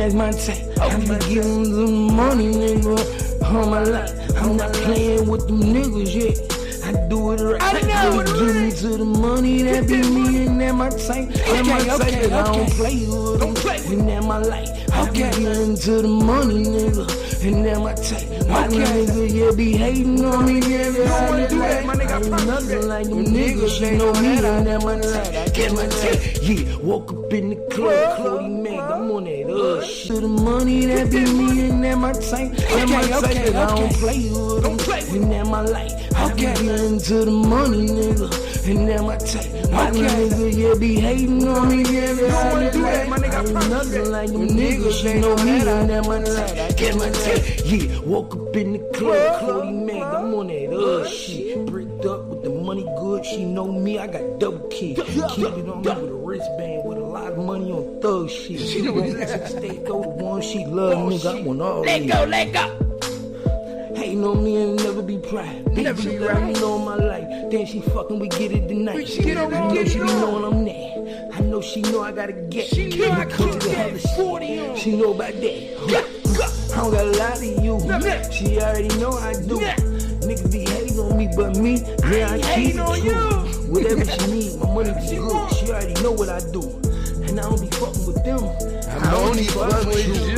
that's my type. I be giving them money, nigga, all my life. I'm not playing with them niggas yet. I do it right. I know it right. Me to the money, that be me, and that my type. That my type, I don't play with them, and that my life. I be getting to the money, nigga, and that my type. My nigga, yeah, be hating on me, yeah, you don't wanna do that, my nigga. I ain't nothing like them niggas, she know me, and that my type. Get my type, yeah. Woke up in the club, Cody Meg, I'm on that shit. To the money, that be me, and that my type. That my type, I don't play with them, and that my life. I be getting to the money, nigga, and that my type. My nigga, yeah, be hating on me, yeah, you don't wanna do that, my nigga. I ain't nothing like them niggas, she know me, and that my type. Get my type, yeah. Woke up in the club, Cody Meg, I'm on that shit. Bricked up with the money good, she know me, I got double keys. Keep it on me with a wristband with a lot of money on thug shit. She know stay go the one she love, nigga, I want all these. Let go. Hating on me and never be proud. Bitch, she let me know my life. Then she fucking, we get it tonight. I know she be knowing I'm there. I know she know I gotta get. She know I cook that 40 on. She know about that. I don't got a lot of you. She already know I do. Niggas be hating on me, but me, yeah, I keep it true. Whatever she need, my money be good. She already know what I do. And I don't be fucking with them. I only fucking with you.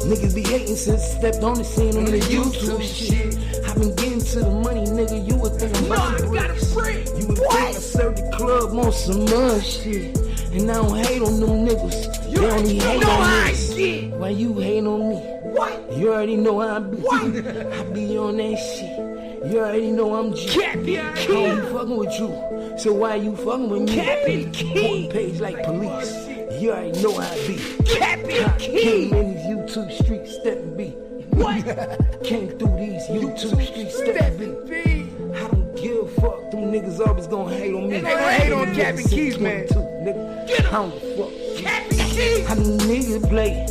Niggas be hating since I stepped on the scene on the YouTube shit. I been getting to the money, nigga. You would think I'm about to break. You would think I served the club on some mud shit. And I don't hate on them niggas. They only hate on me. Why you hate on me? What? You already know how I be. I be on that shit. You already know I'm G. Cappy, I don't be fucking with you. So why you fucking with me? Cappy, King. Page like police. You already know how I be. Cappy, King. In these YouTube streets, stepping B. What? Came through these YouTube streets, stepping B. I don't give a fuck. Them niggas always gonna hate on me. They gonna hate on Cappy Keys, man. Nigga. Get him. I don't fuck. Cappy Keys. How them niggas play?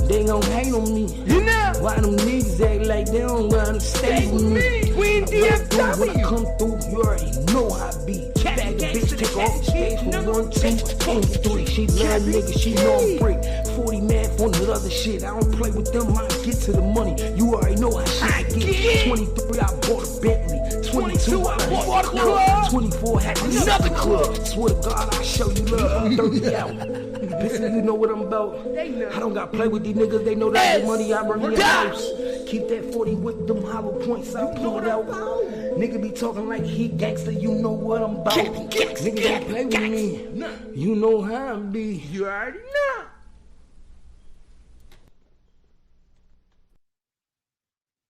They gon' hate on me. You know why them niggas act like they don't wanna stay with me? We in DFW. When I come through, you already know how I be. Bag a bitch, take off the stage for 1, 2, and 3. She love niggas, she know I'm break. 40 man for the other shit. I don't play with them, I get to the money. You already know how I get. 23, I bought a Bentley. 22, I bought a club. 24, had another club. Swear to God, I show you love. I'm 30 out. Listen, you know what I'm about. I don't got to play with these niggas. They know that the money I bring in the house. Keep that 40 with them hollow points. I pull it out. Nigga be talking like he gangster. You know what I'm about. Nigga don't play with me. You know how I be. You already know.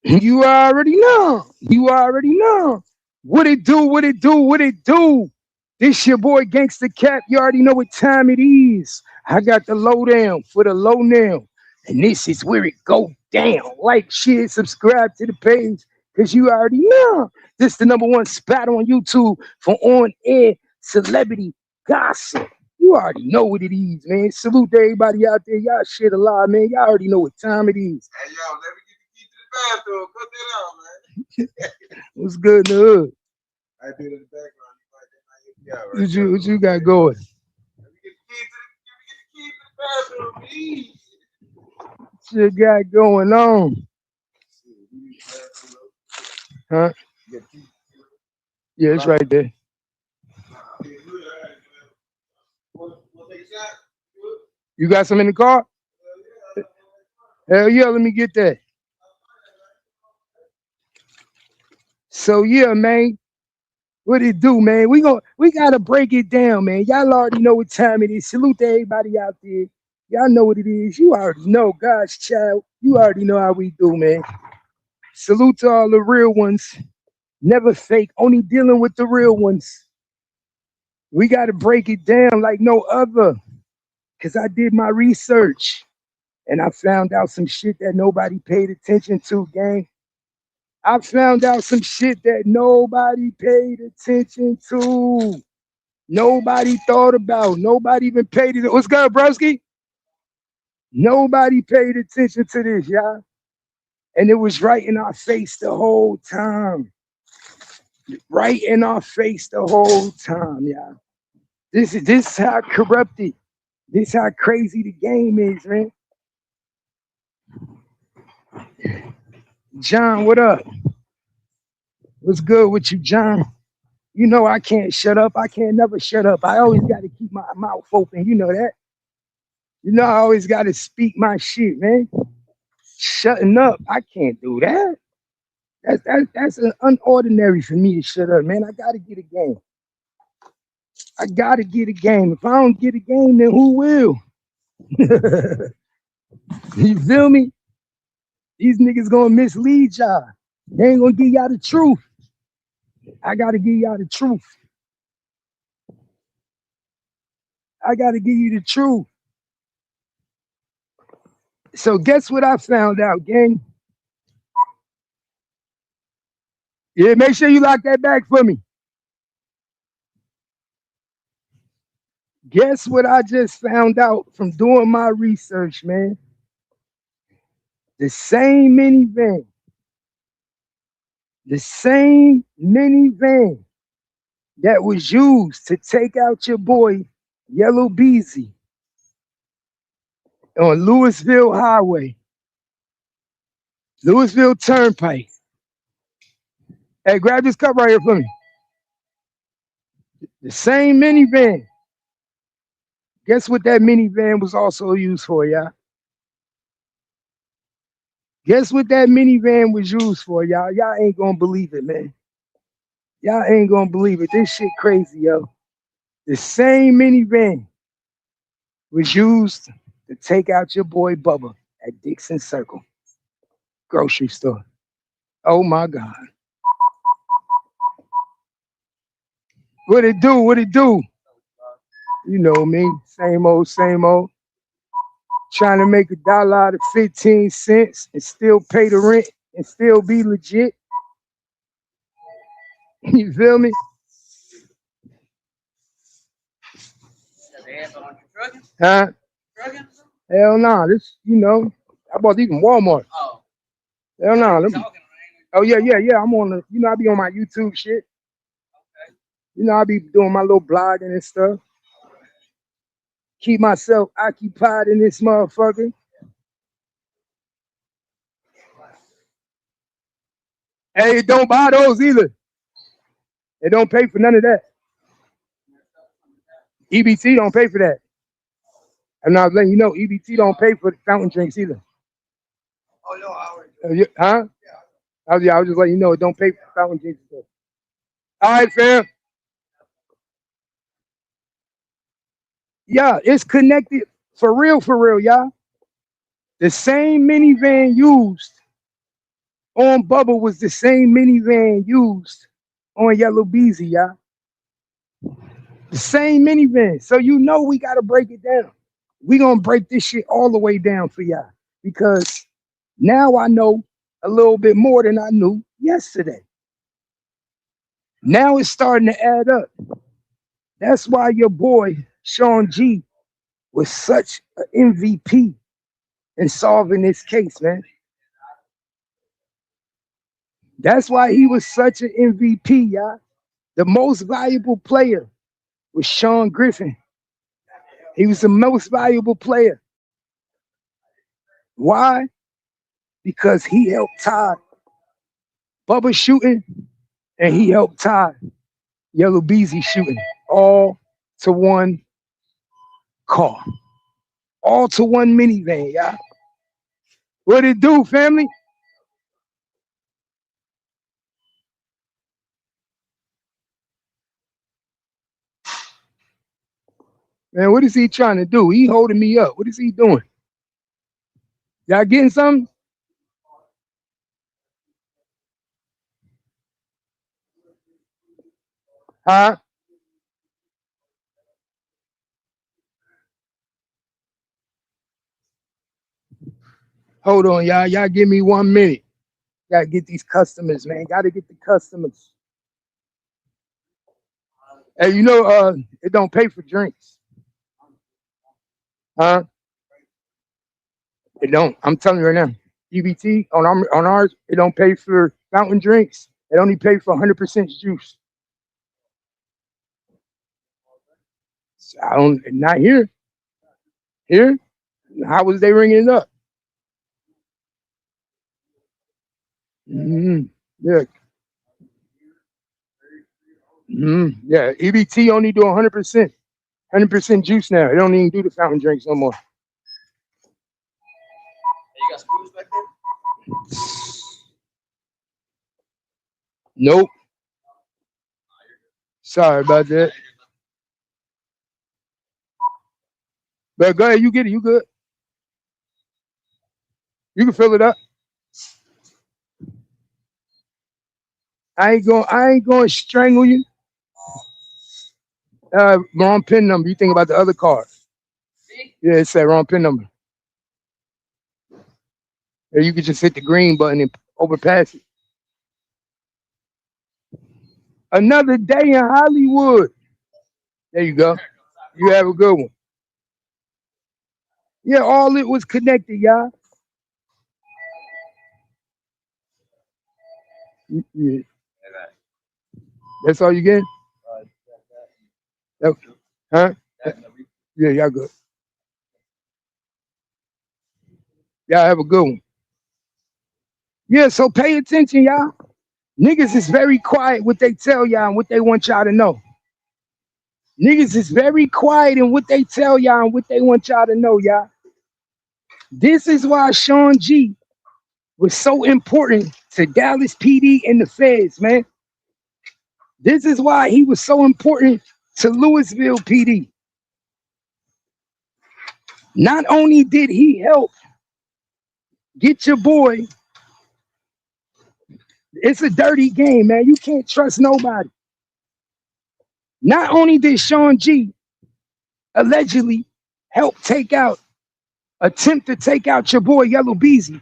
You already know. You already know. What it do? What it do? What it do? This your boy Gangsta Cap. You already know what time it is. I got the lowdown for the low now. And this is where it go down. Like, share, subscribe to the page. Because you already know. This is the #1 spot on YouTube for on-air celebrity gossip. You already know what it is, man. Salute to everybody out there. Y'all shit alive, man. Y'all already know what time it is. Hey, yo, let me get the key to the bathroom. Cut that out, man. What's good in the hood? I do it in the background. What you got going? Let me get the key to the bathroom, please. What you got going on? Huh? Yeah, it's right there. You got some in the car? Hell yeah, let me get that. So yeah, man. What it do, man? We gotta break it down, man. Y'all already know what time it is. Salute to everybody out there. Y'all know what it is. You already know, God's child. You already know how we do, man. Salute to all the real ones. Never fake, only dealing with the real ones. We gotta break it down like no other. Cause I did my research and I found out some shit that nobody paid attention to, gang. I found out some shit that nobody paid attention to. Nobody thought about. Nobody even paid it. What's good, broski? Nobody paid attention to this, y'all. And it was right in our face the whole time. Right in our face the whole time, y'all. This is how corrupted, this how crazy the game is, man. John, what up? What's good with you, John? You know I can't shut up. I can't never shut up. I always got to keep my mouth open. You know that. You know I always got to speak my shit, man. Shutting up, I can't do that. That's an unordinary for me to shut up, man. I gotta get a game. I gotta get a game. If I don't get a game, then who will? You feel me? These niggas gonna mislead y'all. They ain't gonna give y'all the truth. I gotta give y'all the truth. I gotta give you the truth. So guess what I found out, gang? Yeah, make sure you lock that back for me. Guess what I just found out from doing my research, man? The same minivan that was used to take out your boy Yellow Beezy on Louisville Highway, Louisville Turnpike. Hey, grab this cup right here for me. The same minivan. Guess what that minivan was also used for, y'all? Guess what that minivan was used for, y'all? Y'all ain't gonna believe it, man. Y'all ain't gonna believe it. This shit crazy, yo. The same minivan was used to take out your boy Bubba at Dixon Circle grocery store. Oh my God. What it do? What it do? You know me, same old, same old. Trying to make $1 out of 15 cents and still pay the rent and still be legit. You feel me? Huh? Hell nah. This, you know, I bought these from Walmart. Oh. Hell nah. Oh yeah. I'm on the, you know, I be on my YouTube shit. Okay. You know, I be doing my little blogging and stuff. Keep myself occupied in this motherfucker. Hey, don't buy those either. They don't pay for none of that. EBT don't pay for that. I'm not letting you know, EBT don't pay for fountain drinks either. Oh no, huh? Yeah. I was just letting you know it don't pay for fountain drinks. All right, fam. Yeah, it's connected for real, y'all. The same minivan used on Bubba was the same minivan used on Yellow Beezy, y'all. The same minivan. So you know we gotta break it down. We gonna break this shit all the way down for y'all because now I know a little bit more than I knew yesterday. Now it's starting to add up. That's why your boy Sean G was such an MVP in solving this case, man. That's why he was such an MVP, y'all. The most valuable player was Sean Griffin. He was the most valuable player. Why? Because he helped tie Bubba shooting and he helped tie Yellow Beezy shooting all to one car. All to one minivan, y'all. What it do, family? Man, what is he trying to do? He holding me up. What is he doing? Y'all getting something? Huh? Hold on, y'all. Y'all give me 1 minute. Gotta get these customers, man. Gotta get the customers. Hey, you know, it don't pay for drinks. Huh? It don't. I'm telling you right now. EBT on ours, it don't pay for fountain drinks. It only pay for 100% juice. So I don't. Not here. Here, how was they ringing it up? Yeah. Yeah. EBT only do 100%. 100% juice now. They don't even do the fountain drinks no more. You got spoons back there? Nope. Sorry about that. But go ahead, you get it. You good. You can fill it up. I ain't going to strangle you. Wrong pin number. You think about the other card. Yeah, it said wrong pin number. Or you could just hit the green button and overpass it. Another day in Hollywood. There you go. You have a good one. Yeah, all it was connected, y'all. Yeah. That's all you get? Huh? Yeah, y'all good. Y'all have a good one. Yeah, so pay attention, y'all. Niggas is very quiet what they tell y'all and what they want y'all to know. Niggas is very quiet in what they tell y'all and what they want y'all to know, y'all. This is why Sean G was so important to Dallas PD and the feds, man. This is why he was so important to Louisville PD. Not only did he help get your boy, it's a dirty game, man. You can't trust nobody. Not only did Sean G allegedly help attempt to take out your boy Yellow Beezy,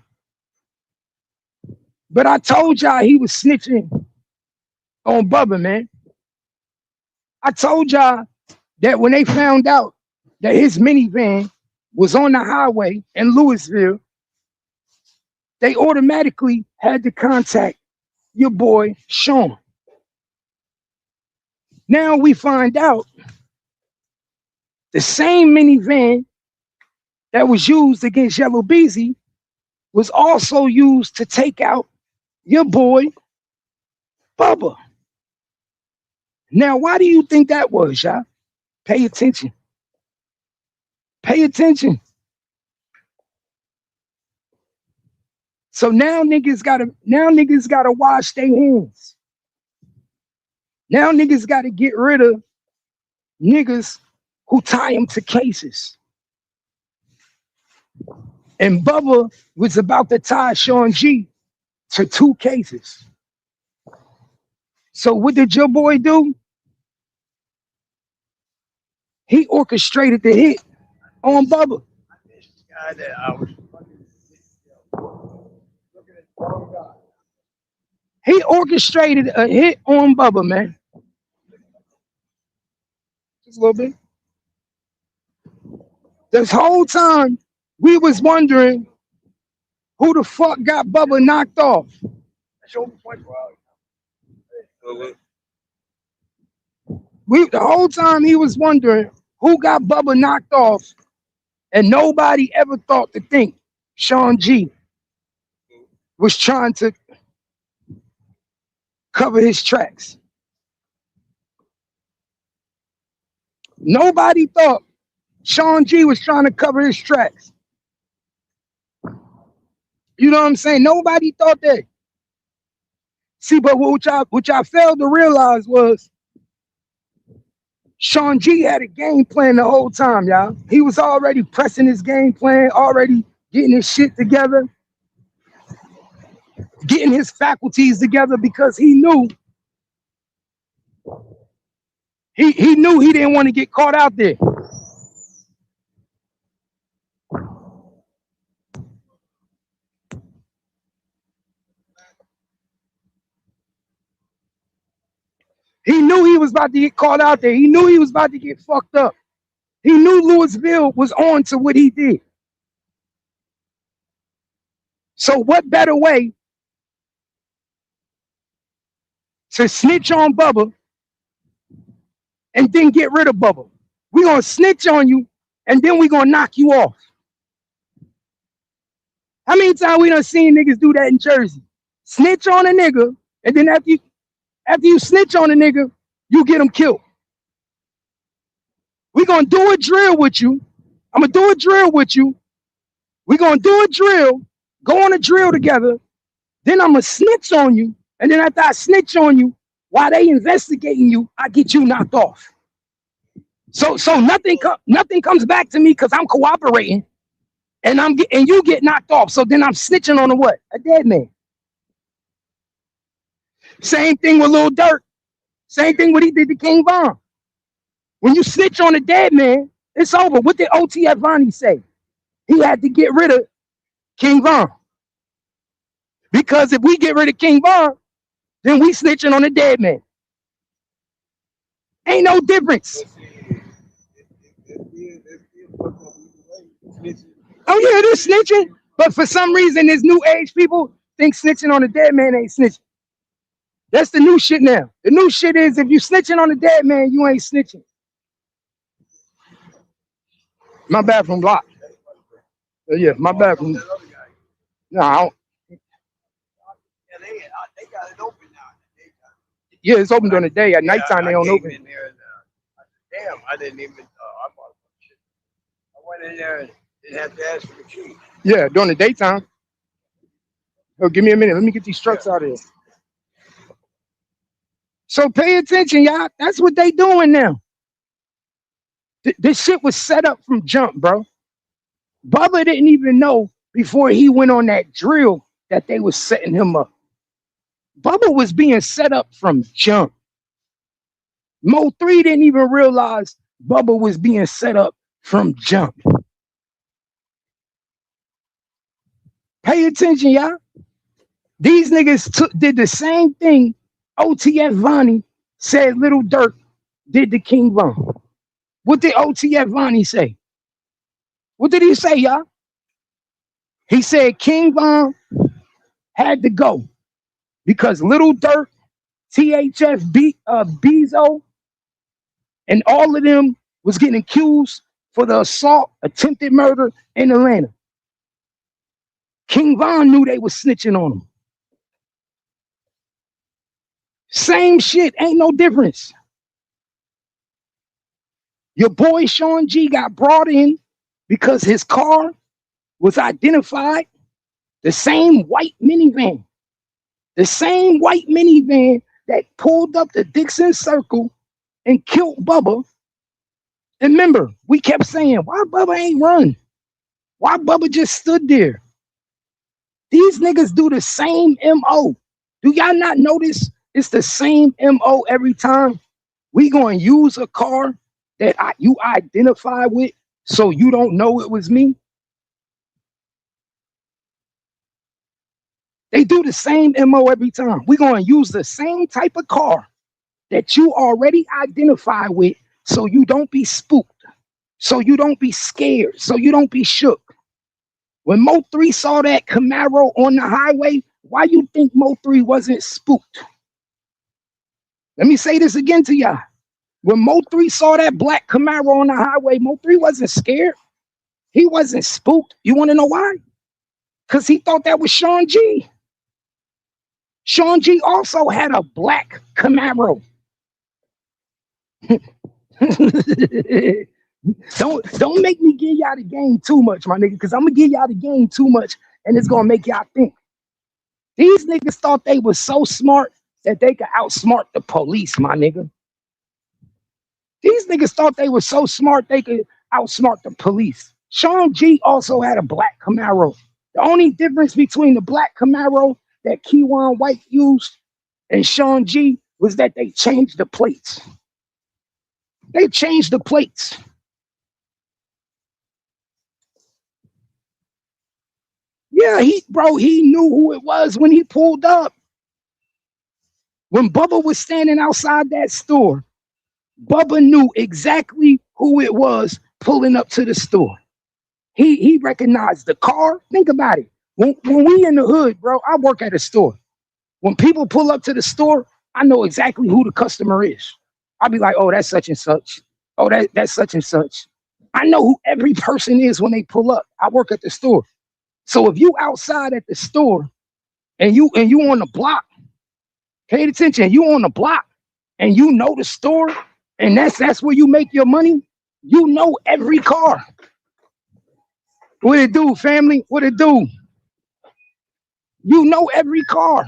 but I told y'all he was snitching on Bubba, man. I told y'all that when they found out that his minivan was on the highway in Louisville, they automatically had to contact your boy Sean. Now we find out the same minivan that was used against Yellow Beezy was also used to take out your boy Bubba. Now, why do you think that was, y'all? Pay attention. Pay attention. So now niggas gotta wash their hands. Now niggas gotta get rid of niggas who tie them to cases. And Bubba was about to tie Sean G to 2 cases. So what did your boy do? He orchestrated the hit on Bubba. He orchestrated a hit on Bubba, man. Just a little bit. This whole time, we was wondering who the fuck got Bubba knocked off. The whole time he was wondering who got Bubba knocked off, and nobody ever thought to think Sean G was trying to cover his tracks. Nobody thought Sean G was trying to cover his tracks. You know what I'm saying? Nobody thought that. See, but what y'all failed to realize was Sean G had a game plan the whole time, y'all. He was already pressing his game plan, already getting his shit together, getting his faculties together, because he knew he knew he didn't want to get caught out there. He knew he was about to get caught out there. He knew he was about to get fucked up. He knew Louisville was on to what he did. So what better way to snitch on Bubba and then get rid of Bubba? We're going to snitch on you and then we're going to knock you off. How many times we done seen niggas do that in Jersey? snitch on a nigga, and then after you snitch on a nigga, you get him killed. We're gonna do a drill with you. I'm gonna do a drill with you. We're gonna do a drill, go on a drill together. Then I'm gonna snitch on you, and then after I snitch on you, while they investigating you, I get you knocked off. So nothing comes back to me because I'm cooperating, and you get knocked off. So then I'm snitching on a dead man. Same thing with Lil Durk. Same thing what he did to King Von. When you snitch on a dead man, it's over. What did OTF Vonnie say? He had to get rid of King Von. Because if we get rid of King Von, then we snitching on a dead man. Ain't no difference. Oh yeah, it is snitching. But for some reason, this new age people think snitching on a dead man ain't snitching. That's the new shit now. The new shit is if you snitching on a dead man, you ain't snitching. My bathroom locked. Yeah, my bathroom. No, I don't. They got it open now. Yeah, it's open during the day. At nighttime, they don't open. In there and, damn, I didn't even. I bought shit. I went in there and didn't have to ask for the key. Yeah, during the daytime. Oh, give me a minute. Let me get these trucks out of here. So pay attention, y'all. That's what they doing now. This shit was set up from jump, bro. Bubba didn't even know before he went on that drill that they was setting him up. Bubba was being set up from jump. Mo 3 didn't even realize Bubba was being set up from jump. Pay attention, y'all. These niggas did the same thing OTF Vonnie said Little Durk did to King Von. What did OTF Vonnie say? What did he say, y'all? He said King Von had to go because Little Durk, THF, Bezo, and all of them was getting accused for the assault, attempted murder in Atlanta. King Von knew they was snitching on him. Same shit, ain't no difference. Your boy Sean G got brought in because his car was identified, the same white minivan. The same white minivan that pulled up the Dixon Circle and killed Bubba. And remember, we kept saying, why Bubba ain't run? Why Bubba just stood there? These niggas do the same MO. Do y'all not notice it's the same MO every time? We gonna use a car that you identify with so you don't know it was me? They do the same MO every time. We're going to use the same type of car that you already identify with so you don't be spooked, so you don't be scared, so you don't be shook. When Mo 3 saw that Camaro on the highway, why you think Mo 3 wasn't spooked? Let me say this again to y'all. When Mo 3 saw that black Camaro on the highway, Mo 3 wasn't scared. He wasn't spooked. You want to know why? Because he thought that was Sean G. Sean G also had a black Camaro. Don't make me give y'all the game too much, my nigga, because I'm gonna give y'all the game too much and it's gonna make y'all think. These niggas thought they was so smart that they could outsmart the police, my nigga. These niggas thought they were so smart they could outsmart the police. Sean G also had a black Camaro. The only difference between the black Camaro that Keywan White used and Sean G was that they changed the plates. They changed the plates. Yeah, he knew who it was when he pulled up. When Bubba was standing outside that store, Bubba knew exactly who it was pulling up to the store. He recognized the car. Think about it. When we in the hood, bro, I work at a store. When people pull up to the store, I know exactly who the customer is. I'll be like, oh, that's such and such. Oh, that's such and such. I know who every person is when they pull up. I work at the store. So if you outside at the store and you on the block. Pay attention. You on the block, and you know the store, and that's where you make your money. You know every car. What it do, family? What it do? You know every car.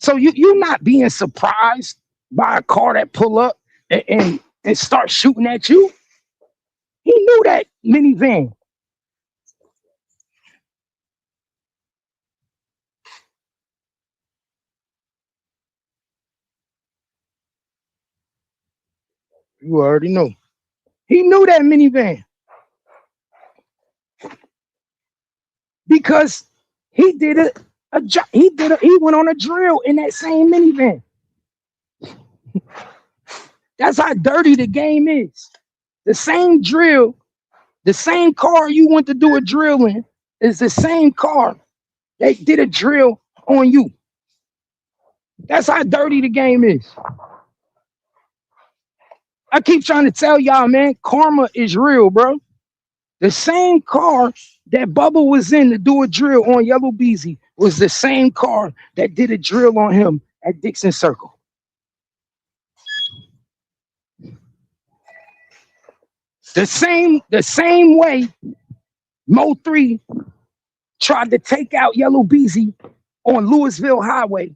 So you're not being surprised by a car that pull up and start shooting at you. He knew that minivan. You already know. He knew that minivan because he did a job. He went on a drill in that same minivan. That's how dirty the game is. The same drill, the same car you went to do a drill in is the same car that did a drill on you. That's how dirty the game is. I keep trying to tell y'all, man, karma is real, bro. The same car that Bubba was in to do a drill on Yellow Beezy was the same car that did a drill on him at Dixon Circle. The same way Mo 3 tried to take out Yellow Beezy on Louisville Highway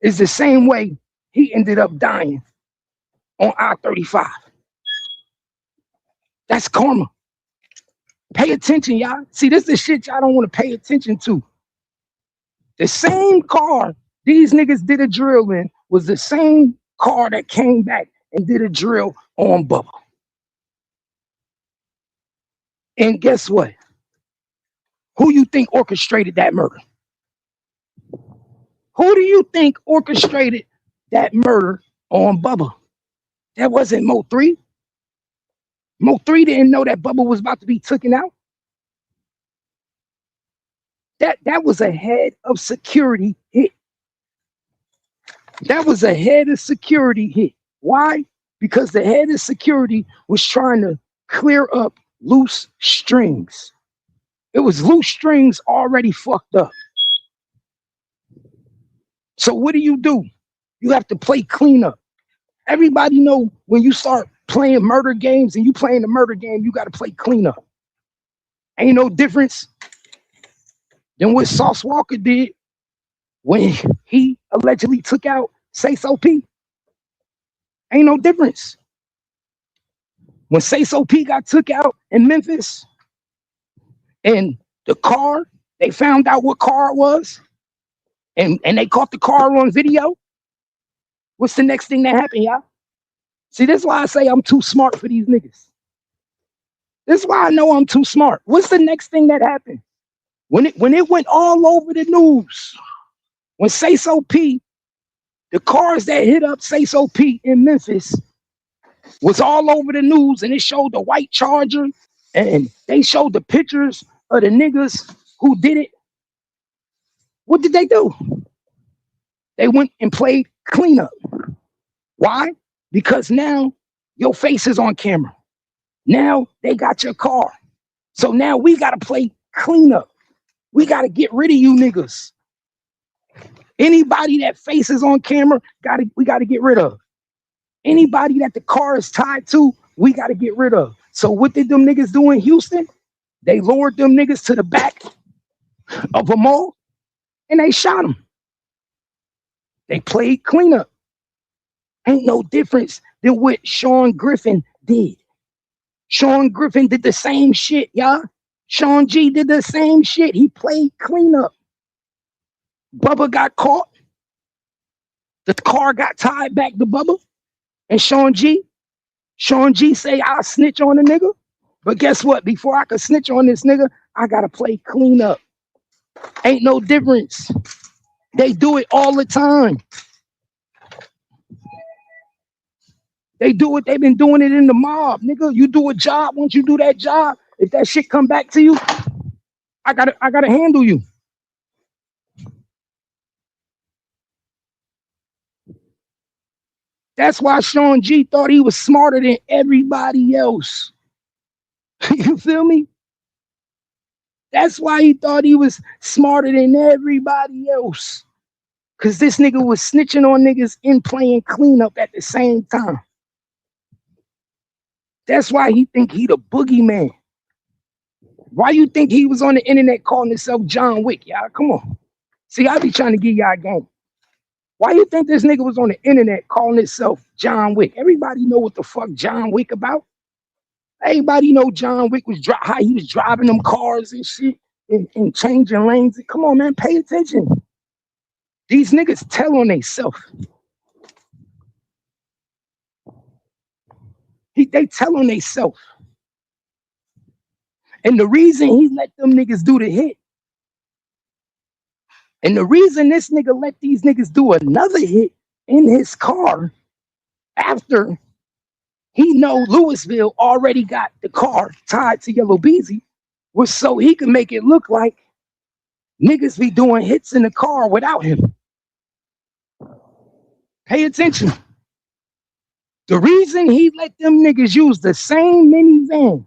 is the same way he ended up dying on I-35. That's karma. Pay attention, y'all. See, this is the shit y'all don't want to pay attention to. The same car these niggas did a drill in was the same car that came back and did a drill on Bubba. And guess what? Who you think orchestrated that murder? Who do you think orchestrated that murder on Bubba? That wasn't Mo 3. Mo 3 didn't know that Bubba was about to be taken out. That was a head of security hit. That was a head of security hit. Why? Because the head of security was trying to clear up loose strings. It was loose strings already fucked up. So what do? You have to play cleanup. Everybody know when you start playing murder games and you playing the murder game, you got to play cleanup. Ain't no difference than what Sauce Walker did when he allegedly took out Say So P. Ain't no difference. When Say So P got took out in Memphis and the car, they found out what car it was and they caught the car on video. What's the next thing that happened, y'all? See, this is why I say I'm too smart for these niggas. This is why I know I'm too smart. What's the next thing that happened? When it went all over the news, when Say So P, the cars that hit up Say So P in Memphis was all over the news, and it showed the white Charger, and they showed the pictures of the niggas who did it. What did they do? They went and played cleanup. Why? Because now your face is on camera. Now they got your car. So now we got to play cleanup. We got to get rid of you niggas. Anybody that face is on camera, we got to get rid of. Anybody that the car is tied to, we got to get rid of. So what did them niggas do in Houston? They lured them niggas to the back of a mall and they shot them. They played cleanup. Ain't no difference than what Sean Griffin did. Sean Griffin did the same shit, y'all. Sean G did the same shit. He played cleanup. Bubba got caught. The car got tied back to Bubba. And Sean G say, I'll snitch on the nigga. But guess what? Before I could snitch on this nigga, I got to play cleanup. Ain't no difference. They do it all the time. They do it. They've been doing it in the mob, nigga. You do a job. Once you do that job, if that shit come back to you, I gotta handle you. That's why Sean G thought he was smarter than everybody else. You feel me? That's why he thought he was smarter than everybody else. Cause this nigga was snitching on niggas and playing cleanup at the same time. That's why he think he the boogeyman. Why you think he was on the internet calling himself John Wick, y'all? Come on. See, I be trying to give y'all a game. Why you think this nigga was on the internet calling himself John Wick? Everybody know what the fuck John Wick about. Everybody know John Wick was how he was driving them cars and shit and changing lanes. Come on, man, pay attention. These niggas tell on themselves. They tell on themselves. And the reason he let them niggas do the hit, and the reason this nigga let these niggas do another hit in his car after he know Louisville already got the car tied to Yellow Beezy was so he could make it look like niggas be doing hits in the car without him. Pay attention. The reason he let them niggas use the same minivan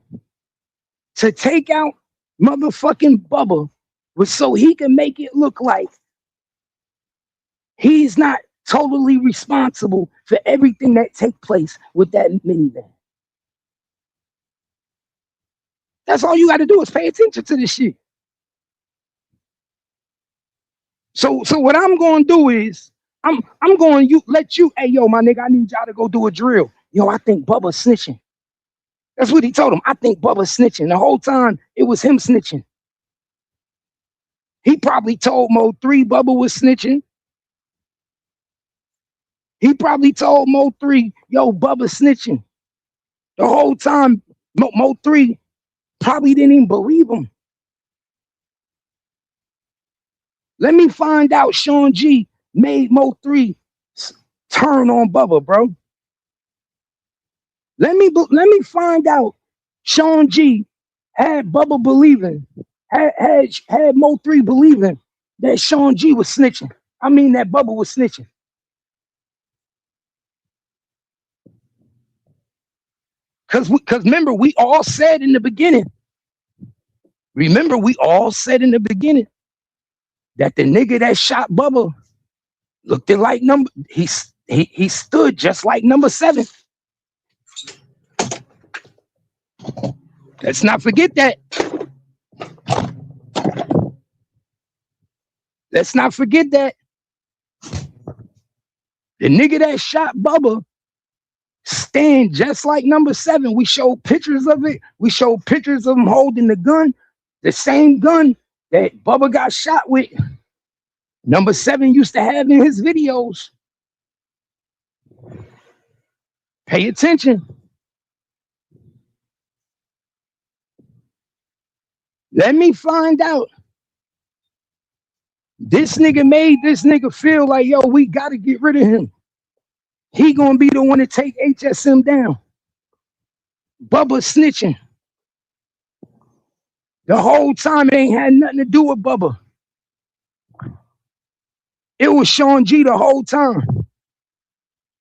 to take out motherfucking Bubba was so he can make it look like he's not totally responsible for everything that take place with that minivan. That's all you got to do is pay attention to this shit. So what I'm going to do is I'm going to let you, hey, yo, my nigga, I need y'all to go do a drill. Yo, I think Bubba's snitching. That's what he told him. I think Bubba's snitching. The whole time, it was him snitching. He probably told Mo 3 Bubba was snitching. He probably told Mo 3, yo, Bubba's snitching. The whole time, Mo 3 probably didn't even believe him. Let me find out Sean G made Mo 3 turn on Bubba, bro. Let me find out Sean G had Bubba believing, had Mo 3 believing that Sean G was snitching. I mean that Bubba was snitching. Cause remember, we all said in the beginning. Remember, we all said in the beginning that the nigga that shot Bubba looked like he stood just like number 7. Let's not forget that. Let's not forget that. The nigga that shot Bubba stand just like number 7. We showed pictures of it. We showed pictures of him holding the gun, the same gun that Bubba got shot with. Number 7 used to have in his videos. Pay attention. Let me find out. This nigga made this nigga feel like, yo, we got to get rid of him. He gonna be the one to take HSM down. Bubba snitching. The whole time it ain't had nothing to do with Bubba. It was Sean G the whole time.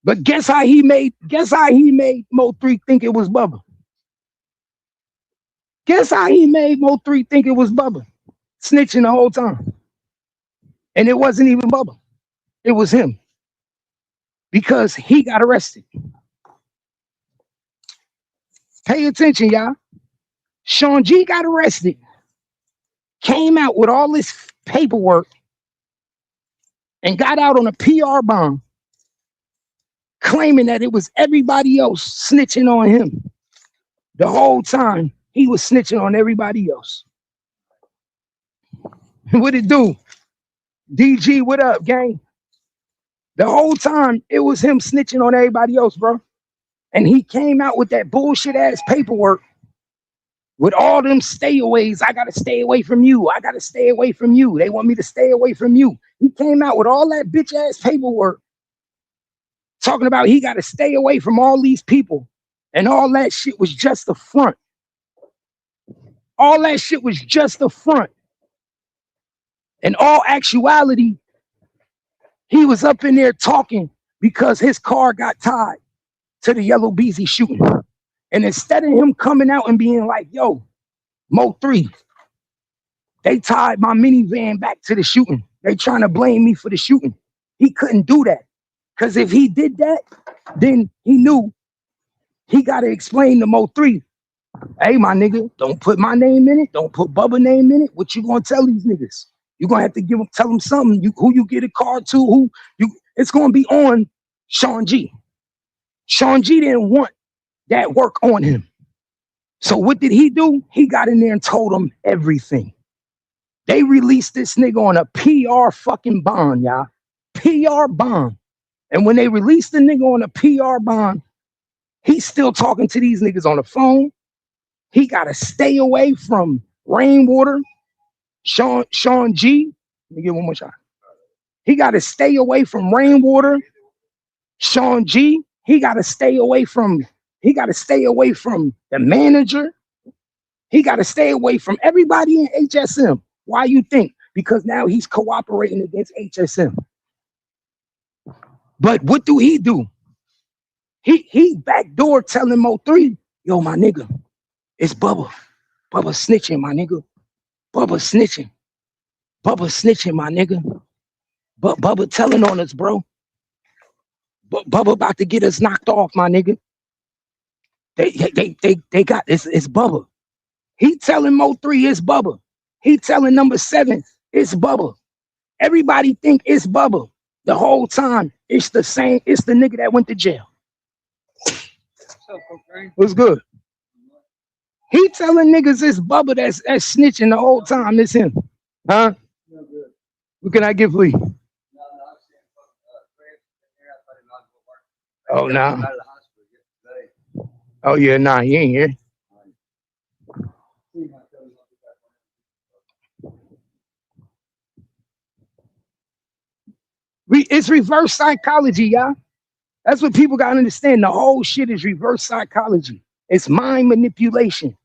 But guess how he made Mo 3 think it was Bubba? Guess how he made Mo 3 think it was Bubba? Snitching the whole time. And it wasn't even Bubba. It was him. Because he got arrested. Pay attention, y'all. Sean G got arrested. Came out with all this paperwork and got out on a PR bond claiming that it was everybody else snitching on him. The whole time he was snitching on everybody else. What it do? DG, what up, gang? The whole time it was him snitching on everybody else, bro. And he came out with that bullshit ass paperwork with all them stayaways. I gotta stay away from you. I gotta stay away from you. They want me to stay away from you. He came out with all that bitch ass paperwork talking about he gotta stay away from all these people. And all that shit was just the front. All that shit was just the front. In all actuality, he was up in there talking because his car got tied to the Yellow Beezy shooting. And instead of him coming out and being like, yo, Mo 3, They tied my minivan back to the shooting. They trying to blame me for the shooting. He couldn't do that. Because if he did that, then he knew he got to explain to Mo3, hey, my nigga, don't put my name in it. Don't put Bubba name in it. What you gonna tell these niggas? You gonna have to tell them something. Who you get a card to? It's gonna be on Sean G. Sean G didn't want that work on him. So what did he do? He got in there and told them everything. They released this nigga on a PR fucking bond, y'all. PR bond. And when they released the nigga on a PR bond, he's still talking to these niggas on the phone. He got to stay away from Rainwater, Sean G. Let me get one more shot. He got to stay away from Rainwater, Sean G. He got to stay away from the manager. He got to stay away from everybody in HSM. Why you think? Because now he's cooperating against HSM. But what do? He backdoor telling Mo3, yo, my nigga, it's Bubba. Bubba snitching, my nigga. Bubba snitching. Bubba snitching, my nigga. But Bubba telling on us, bro. But Bubba about to get us knocked off, my nigga. They got it's Bubba. He telling Mo3 it's Bubba. He telling number 7 it's Bubba. Everybody think it's Bubba. The whole time it's the same. It's the nigga that went to jail. What's good? He telling niggas it's Bubba that's snitching the whole time. It's him. Huh? What can I get for you? Oh, no. Oh, yeah, nah, he ain't here. It's reverse psychology, y'all. That's what people got to understand. The whole shit is reverse psychology. It's mind manipulation.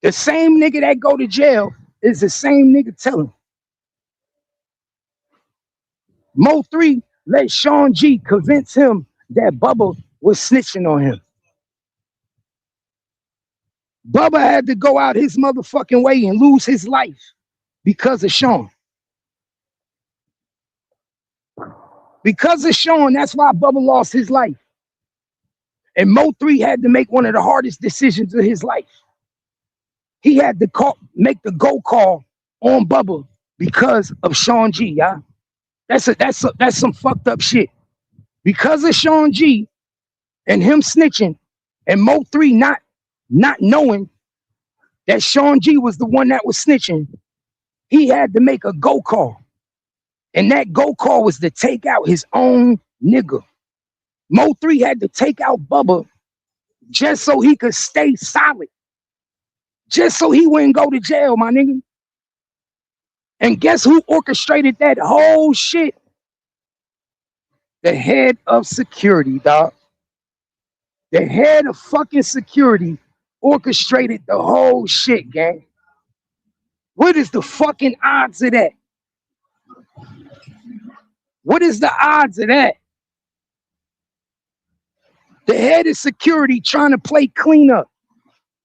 The same nigga that go to jail is the same nigga telling. Mo3 let Sean G convince him that Bubba was snitching on him. Bubba had to go out his motherfucking way and lose his life because of Sean. Because of Sean, that's why Bubba lost his life. And Mo3 had to make one of the hardest decisions of his life. He had to make the go call on Bubba because of Sean G, y'all. That's some fucked up shit. Because of Sean G and him snitching and Mo3 not knowing that Sean G was the one that was snitching, he had to make a go call. And that go call was to take out his own nigga. Mo3 had to take out Bubba just so he could stay solid. Just so he wouldn't go to jail, my nigga. And guess who orchestrated that whole shit? The head of security, dog. The head of fucking security orchestrated the whole shit, gang. What is the fucking odds of that? What is the odds of that? The head of security trying to play cleanup.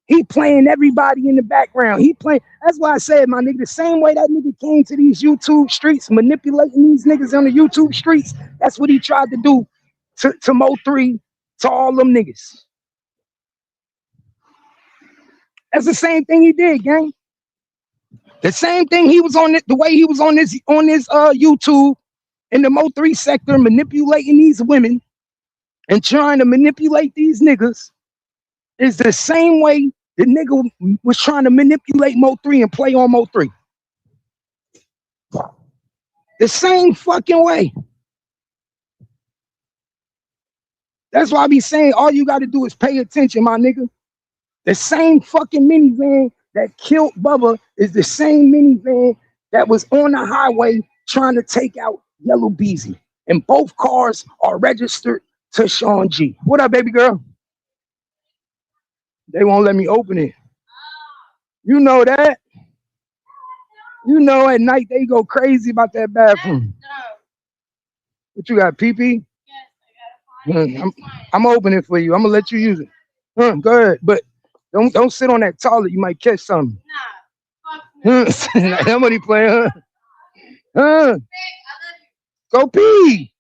He playing everybody in the background. That's why I said, my nigga, the same way that nigga came to these YouTube streets, manipulating these niggas on the YouTube streets, that's what he tried to do to Mo3, to all them niggas. That's the same thing he did, gang. The same thing he was on it, the way he was on this YouTube in the Mo3 sector, manipulating these women and trying to manipulate these niggas, is the same way the nigga was trying to manipulate Mo3 and play on Mo3. The same fucking way. That's why I be saying all you got to do is pay attention, my nigga. The same fucking minivan that killed Bubba is the same minivan that was on the highway trying to take out Yellow Beezy. And both cars are registered to Sean G. What up, baby girl? They won't let me open it. You know that. You know at night they go crazy about that bathroom. What you got, pee-pee? Yes, I got it. I'm opening it for you. I'm gonna let you use it. Go ahead, but don't sit on that toilet. You might catch something. Nah, fuck Somebody playing, huh? Huh? Go pee.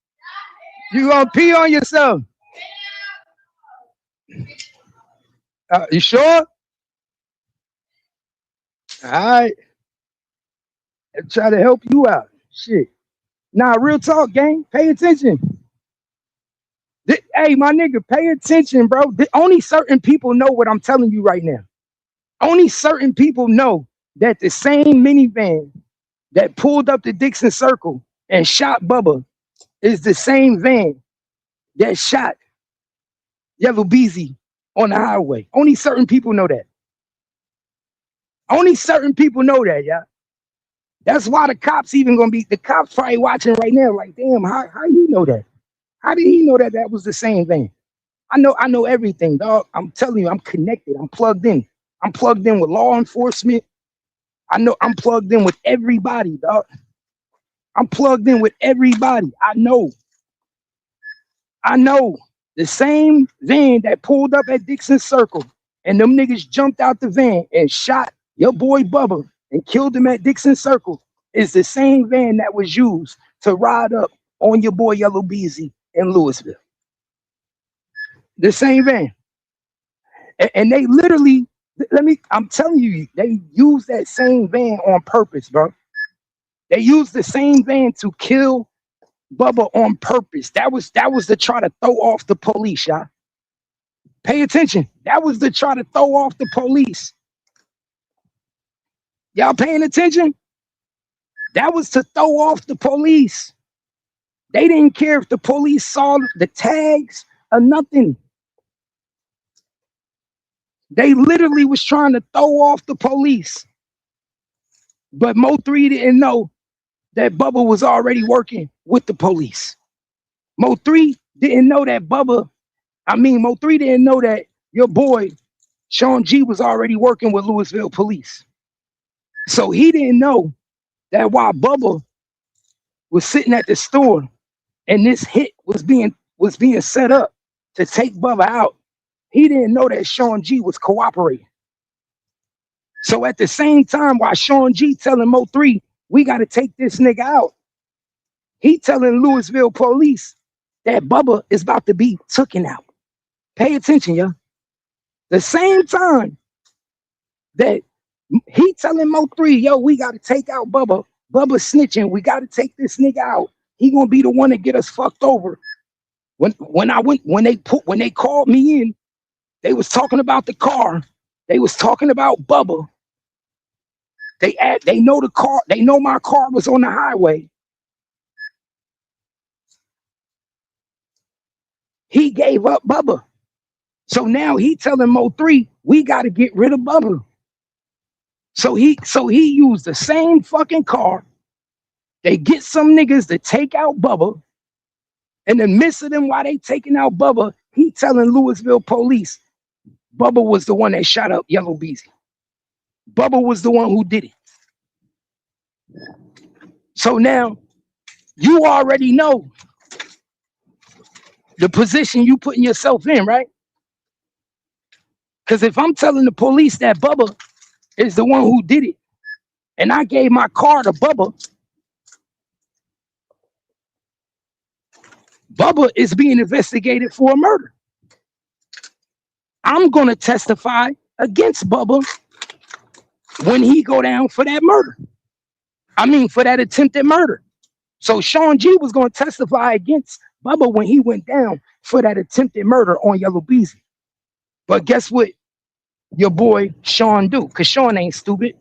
You gonna pee on yourself? You sure? All right. I'll try to help you out. Shit. Nah, real talk, gang. Pay attention. Hey, my nigga, pay attention, bro. Only certain people know what I'm telling you right now. Only certain people know that the same minivan that pulled up the Dixon Circle and shot Bubba is the same van that shot Yellow Beezy on the highway. Only certain people know that. Only certain people know that, yeah. That's why the cops the cops probably watching right now, like, damn, how he know that? How did he know that that was the same van? I know everything, dog. I'm telling you, I'm connected. I'm plugged in. I'm plugged in with law enforcement. I know I'm plugged in with everybody, dog. I'm plugged in with everybody. I know the same van that pulled up at Dixon Circle and them niggas jumped out the van and shot your boy Bubba and killed him at Dixon Circle is the same van that was used to ride up on your boy Yellow Beezy in Louisville. The same van. And they literally, I'm telling you, they use that same van on purpose, bro. They used the same van to kill Bubba on purpose. That was to try to throw off the police, y'all. Pay attention. That was to try to throw off the police. Y'all paying attention? That was to throw off the police. They didn't care if the police saw the tags or nothing. They literally was trying to throw off the police. But Mo3 didn't know that Bubba was already working with the police. Mo3 didn't know that Mo3 didn't know that your boy Sean G was already working with Louisville police. So he didn't know that while Bubba was sitting at the store and this hit was being set up to take Bubba out, he didn't know that Sean G was cooperating. So at the same time, while Sean G telling Mo3, we got to take this nigga out, he telling Louisville police that Bubba is about to be taken out. Pay attention, y'all. The same time that he telling Mo3, yo, we got to take out Bubba. Bubba snitching. We got to take this nigga out. He gonna be the one to get us fucked over. When they called me in, they was talking about the car. They was talking about Bubba. They know the car. They know my car was on the highway. He gave up Bubba. So now he telling Mo3, we got to get rid of Bubba. So he used the same fucking car. They get some niggas to take out Bubba. In the midst of them, while they taking out Bubba, he telling Louisville police, Bubba was the one that shot up Yellow Beezy. Bubba was the one who did it. So now you already know the position you putting yourself in, right? Because if I'm telling the police that Bubba is the one who did it, and I gave my car to Bubba, Bubba is being investigated for a murder. I'm going to testify against Bubba when he go down for that murder. For that attempted murder. So Sean G was going to testify against Bubba when he went down for that attempted murder on Yellow Beezy. But guess what your boy Sean do? Because Sean ain't stupid.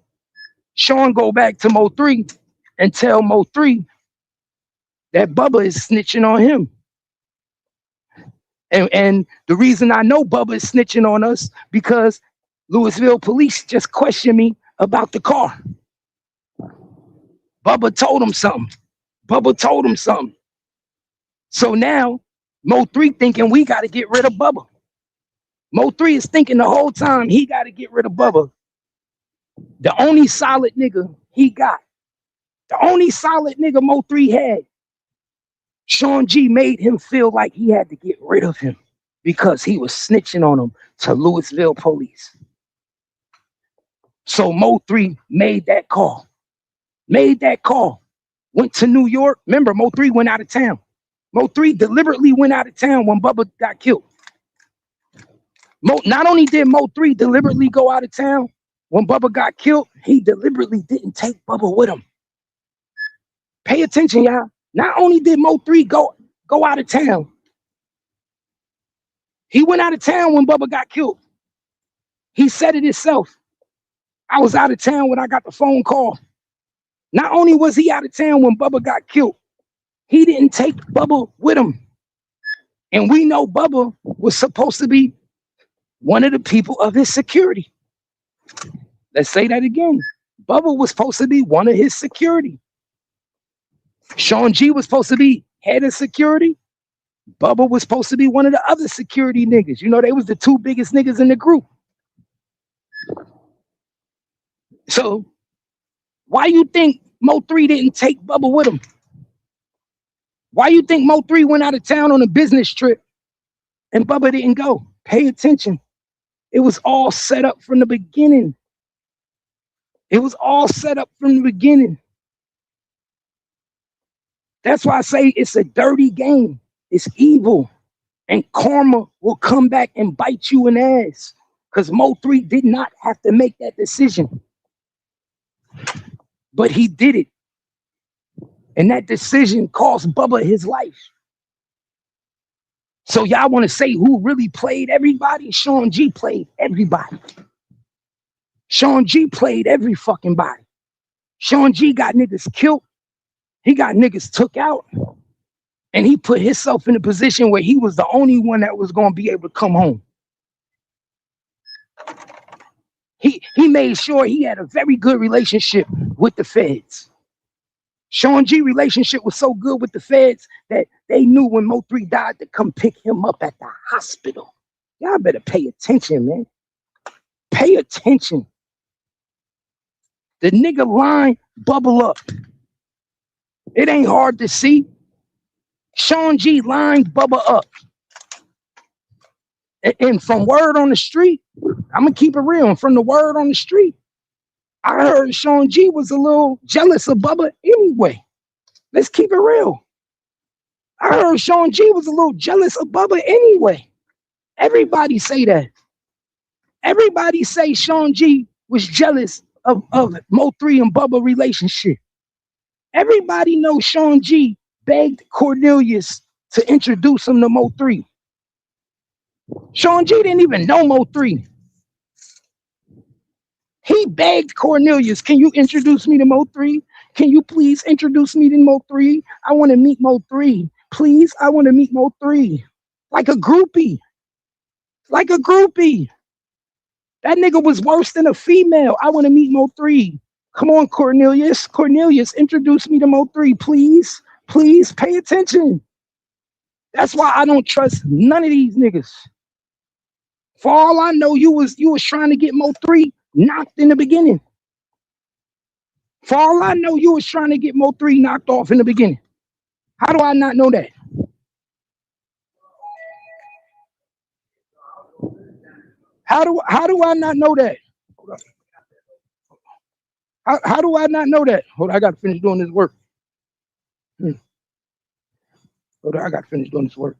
Sean go back to Mo3 and tell Mo3 that Bubba is snitching on him. And the reason I know Bubba is snitching on us because Louisville police just questioned me about the car. Bubba told him something. So now Mo3 thinking we got to get rid of Bubba. Mo3 is thinking the whole time he got to get rid of Bubba. The only solid nigga he got, the only solid nigga Mo3 had, Sean G made him feel like he had to get rid of him because he was snitching on him to Louisville police. So Mo 3 made that call. Went to New York. Remember, Mo 3 went out of town. Mo 3 deliberately went out of town when Bubba got killed. Not only did Mo 3 deliberately go out of town when Bubba got killed, he deliberately didn't take Bubba with him. Pay attention, y'all. Not only did Mo 3 go out of town, he went out of town when Bubba got killed. He said it himself. I was out of town when I got the phone call. Not only was he out of town when Bubba got killed, he didn't take Bubba with him. And we know Bubba was supposed to be one of the people of his security. Let's say that again. Bubba was supposed to be one of his security. Sean G was supposed to be head of security. Bubba was supposed to be one of the other security niggas. You know, they was the two biggest niggas in the group. So why you think Mo 3 didn't take Bubba with him? Why you think Mo 3 went out of town on a business trip and Bubba didn't go? Pay attention. It was all set up from the beginning. That's why I say it's a dirty game. It's evil. And karma will come back and bite you in the ass. Because Mo 3 did not have to make that decision. But he did it. And that decision cost Bubba his life. So y'all want to say who really played everybody? Sean G played everybody. Sean G played every fucking body. Sean G got niggas killed. He got niggas took out. And he put himself in a position where he was the only one that was going to be able to come home. He made sure he had a very good relationship with the feds. Sean G relationship was so good with the feds that they knew when Mo 3 died to come pick him up at the hospital. Y'all better pay attention, man. Pay attention. The nigga line bubble up. It ain't hard to see. Sean G lined Bubba up. And from word on the street, I'm going to keep it real. From the word on the street, I heard Sean G was a little jealous of Bubba anyway. Let's keep it real. I heard Sean G was a little jealous of Bubba anyway. Everybody say that. Everybody say Sean G was jealous of Mo 3 and Bubba relationship. Everybody knows Sean G begged Cornelius to introduce him to Mo 3. Sean G didn't even know Mo 3. He begged Cornelius, can you introduce me to Mo 3? Can you please introduce me to Mo 3? I want to meet Mo 3. Please, I want to meet Mo 3. Like a groupie. Like a groupie. That nigga was worse than a female. I want to meet Mo 3. Come on, Cornelius. Cornelius, introduce me to Mo 3, please. Please pay attention. That's why I don't trust none of these niggas. For all I know, you was trying to get Mo 3 knocked in the beginning. For all I know, you was trying to get Mo 3 knocked off in the beginning. How do I not know that? How do I not know that? How do I not know that? Hold on, I got to finish doing this work. Hold on, I got to finish doing this work.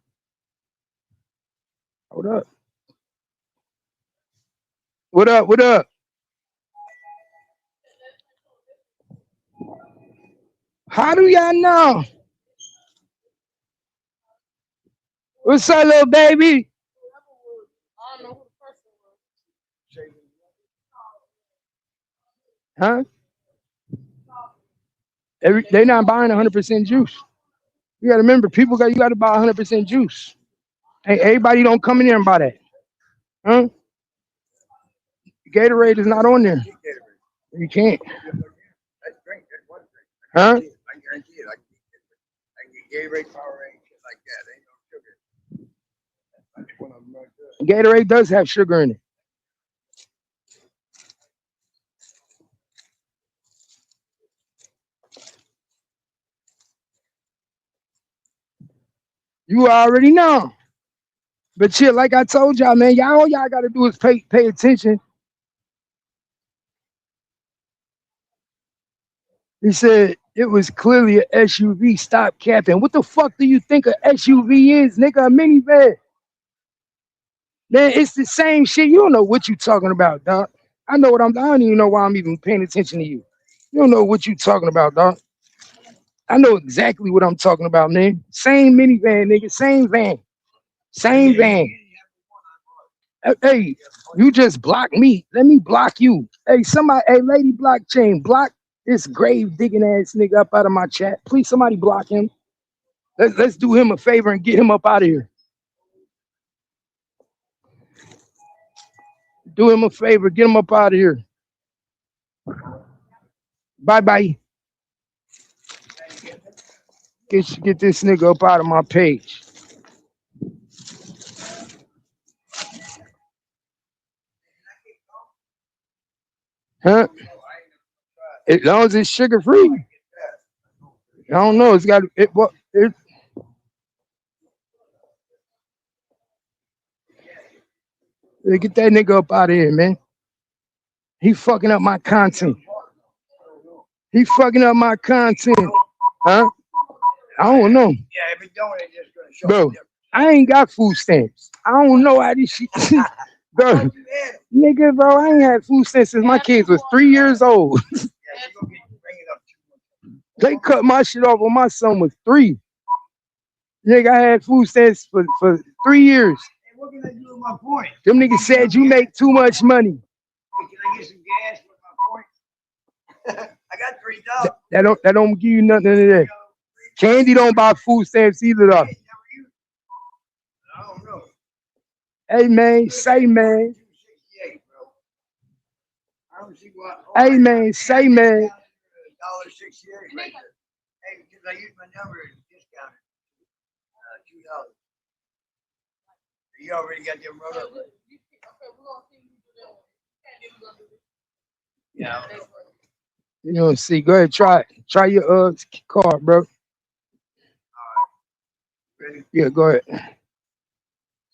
Hold up. What up? What up? How do y'all know? What's up, little baby? Huh? They not buying 100% juice. You gotta remember, you gotta buy 100% juice. Hey, everybody don't come in there and buy that. Huh? Gatorade is not on there. You can't. Huh? I guarantee it. I can get Gatorade, Powerade, shit like that. Ain't no sugar. That's one of them right there. Gatorade does have sugar in it. You already know. But shit, like I told y'all, man, all y'all gotta do is pay attention. He said it was clearly an SUV. Stop capping. What the fuck do you think an SUV is, nigga? A minivan. Man, it's the same shit. You don't know what you talking about, dog. I know what I'm. I don't even know why I'm even paying attention to you. You don't know what you talking about, dog. I know exactly what I'm talking about, man. Same minivan, nigga. Same van. Same van. Hey, you just block me. Let me block you. Hey, somebody, hey, lady blockchain, block this grave digging ass nigga up out of my chat. Please, somebody block him. Let's do him a favor and get him up out of here. Do him a favor, get him up out of here. Bye bye. Get this nigga up out of my page. Huh? As long as it's sugar free. I don't know. It's got it. What? Get that nigga up out of here, man. He fucking up my content. He fucking up my content. Huh? I don't know. Yeah, if it don't, it's just gonna show. Bro, I ain't got food stamps. I don't know how this shit. Bro, nigga, bro, I ain't had food stamps since my kids was 3 years old. They cut my shit off when my son was 3. Nigga, I had food stamps for 3 years. Hey, what can I do with my point? Them niggas said you make too much money. Hey, can I get some gas with my point? I got $3. That don't give you nothing of that. Candy don't buy food stamps either though. I don't know. Hey man, say man. I don't see what. Hey man, say man. $1.68 right there. Hey, because I used my number as discounted. $2. You already got them wrote up. Right? Yeah. You know, see, go ahead, try your card, bro. Ready? Yeah, go ahead.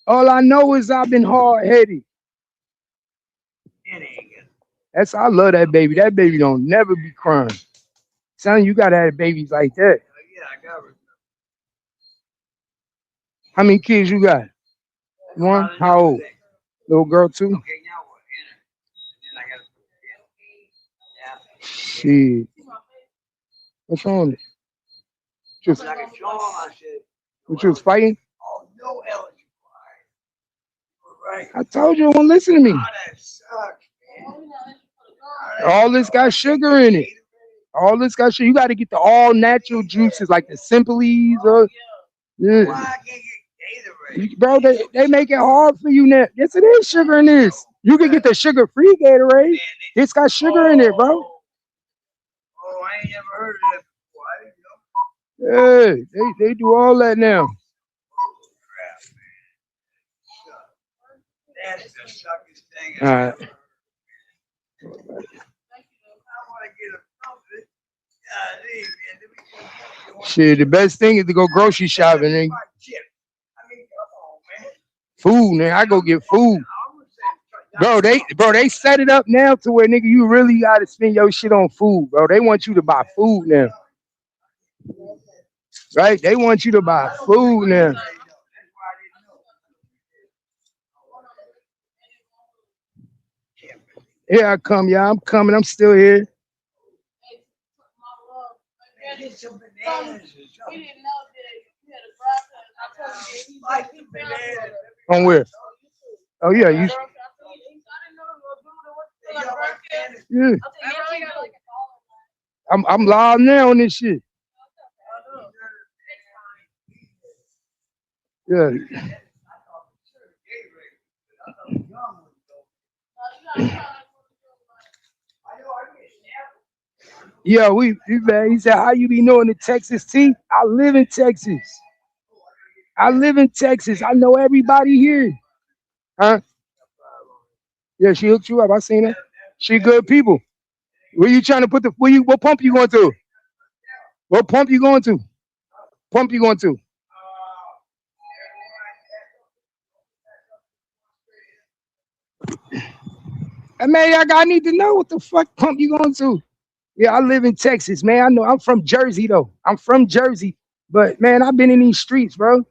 All I know is I've been hard headed. It ain't good. I love that baby. That baby don't never be crying. Son, you gotta have babies like that. Yeah, I got it. How many kids you got? One? How old? Little girl too? Okay, now what? And then I gotta put it in. Yeah. Shit. What's wrong with it? Just Like a charm, I said. what you was fighting? Oh, no eligible. Right. I told you it won't listen to me. Oh, that sucks, man. All this got sugar in it. All this got sugar. You got to get the all natural juices like the Simplies or yeah. Why I can't get Gatorade? Bro, they make it hard for you now. Yes, it is sugar in this. You can get the sugar-free Gatorade. It's got sugar in it, bro. Oh, I ain't never heard of that before. I didn't know. Yeah, they do all that now. That's the suckest thing. All right. I want to get a something. Shit, the best thing is to go grocery shopping and I mean, come on, man. food, man. I go get food. Bro, they set it up now to where nigga you really gotta spend your shit on food, bro. They want you to buy food now. Right? They want you to buy food now. Here I come, y'all. I'm coming. I'm still here. Get some bananas or something. Like the bananas. On where? Oh yeah, you. Yeah. I'm live now on this shit. Yeah. Yeah, man. He said, "How you be knowing the Texas tea? I live in Texas. I live in Texas. I know everybody here. Huh? Yeah, she hooked you up. I seen her. She good people. Where you trying to put the? What pump you going to? What pump you going to? Pump you going to? Hey, man, I need to know what the fuck pump you going to. Yeah, I live in Texas, man. I know I'm from Jersey though. I'm from Jersey, but man, I've been in these streets, bro.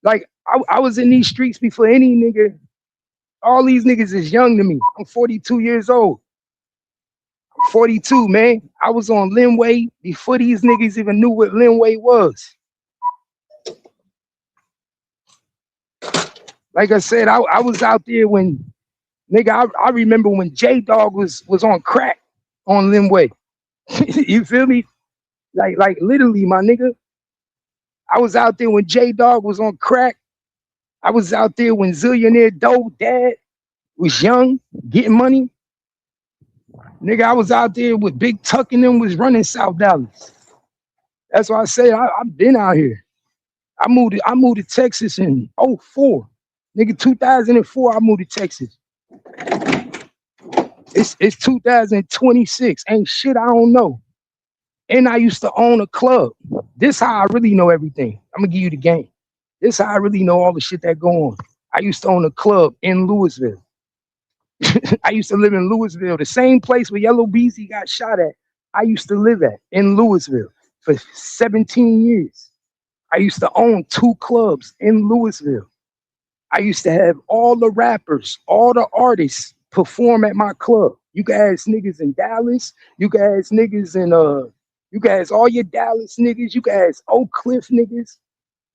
Like I was in these streets before any nigga. All these niggas is young to me. I'm 42 years old. 42, man. I was on Linway before these niggas even knew what Linway was. Like I said, I was out there when nigga. I remember when J Dog was on crack on Linway. You feel me? Like literally, my nigga. I was out there when J Dog was on crack. I was out there when Zillionaire Doe Dad was young, getting money. Nigga, I was out there with Big Tuck and them was running South Dallas. That's why I say I've been out here. I moved to Texas in '04. Nigga, 2004, I moved to Texas. It's 2026. Ain't shit I don't know. And I used to own a club. This how I really know everything. I'm gonna give you the game. This how I really know all the shit that go on. I used to own a club in Louisville. I used to live in Louisville, the same place where Yellow Beezy got shot at. I used to live at in Louisville for 17 years. I used to own 2 clubs in Louisville. I used to have all the rappers, all the artists perform at my club. You guys niggas in Dallas, you guys niggas in you guys, all your Dallas niggas, you guys Oak Cliff niggas,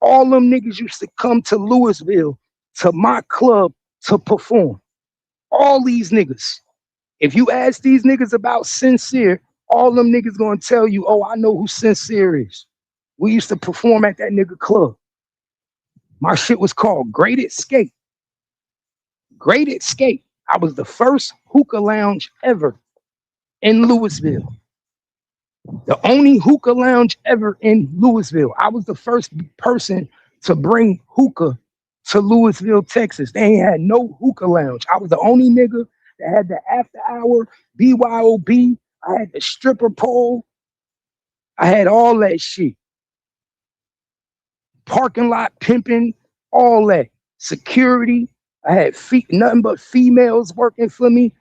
all them niggas used to come to Louisville to my club to perform. All these niggas. If you ask these niggas about Sincere, all them niggas gonna tell you, oh, I know who Sincere is. We used to perform at that nigga club. My shit was called Great Escape. Great Escape. I was the first hookah lounge ever in Louisville. The only hookah lounge ever in Louisville. I was the first person to bring hookah to Louisville, Texas. They ain't had no hookah lounge. I was the only nigga that had the after hour, BYOB. I had the stripper pole. I had all that shit. Parking lot pimping, all that. Security. I had nothing but females working for me.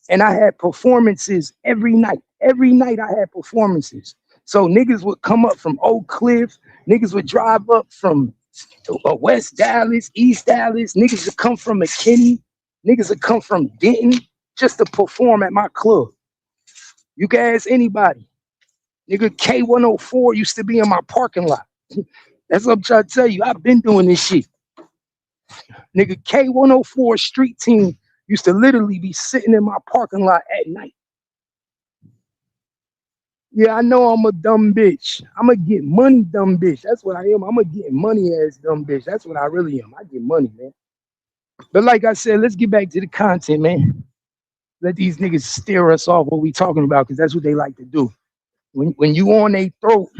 And I had performances every night. Every night I had performances. So niggas would come up from Oak Cliff. Niggas would drive up from West Dallas, East Dallas. Niggas would come from McKinney. Niggas would come from Denton just to perform at my club. You can ask anybody. Nigga, K104 used to be in my parking lot. That's what I'm trying to tell you. I've been doing this shit. Nigga, K104 street team used to literally be sitting in my parking lot at night. Yeah, I know I'm a dumb bitch. I'm gonna get money, dumb bitch. That's what I am. I'm gonna get money ass dumb bitch. That's what I really am. I get money, man. But like I said, let's get back to the content, man. Let these niggas steer us off what we talking about, because that's what they like to do. When you on their throat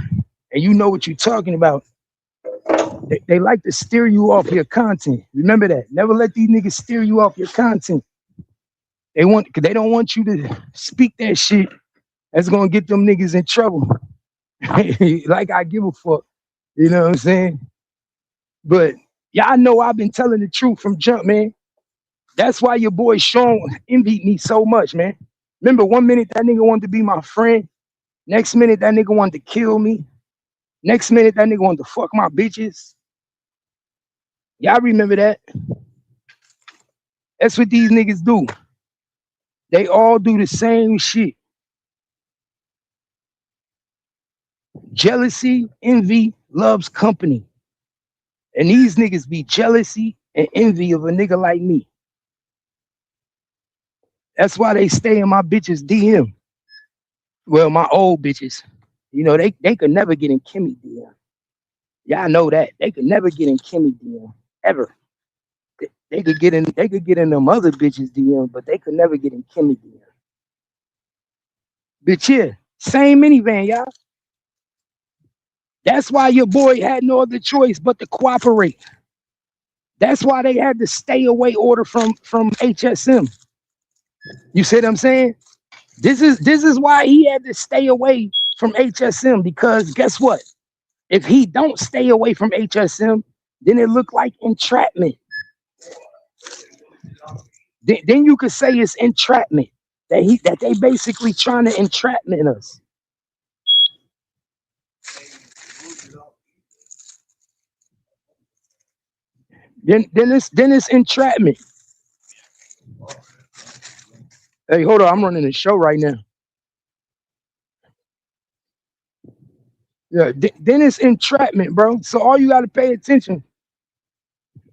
and you know what you're talking about, they like to steer you off your content. Remember that. Never let these niggas steer you off your content. They don't want you to speak that shit that's gonna get them niggas in trouble. Like I give a fuck. You know what I'm saying? But y'all know I've been telling the truth from jump, man. That's why your boy Sean envied me so much, man. Remember, 1 minute that nigga wanted to be my friend. Next minute that nigga wanted to kill me. Next minute that nigga wanted to fuck my bitches. Y'all remember that? That's what these niggas do. They all do the same shit. Jealousy, envy, loves company. And these niggas be jealousy and envy of a nigga like me. That's why they stay in my bitches DM. Well, my old bitches. You know, they could never get in Kimmy DM. Y'all know that. They could never get in Kimmy DM. Ever. They could get in them other bitches DM, but they could never get in Kimmy DM. Bitch, yeah. Same minivan, y'all. That's why your boy had no other choice but to cooperate. That's why they had to stay away order from HSM. You see what I'm saying? This is why he had to stay away from HSM, because guess what? If he don't stay away from HSM, then it look like entrapment. Then you could say it's entrapment. that they basically trying to entrapment us. Then it's entrapment. Hey, hold on, I'm running the show right now. Yeah, then it's entrapment, bro. So all you got to pay attention.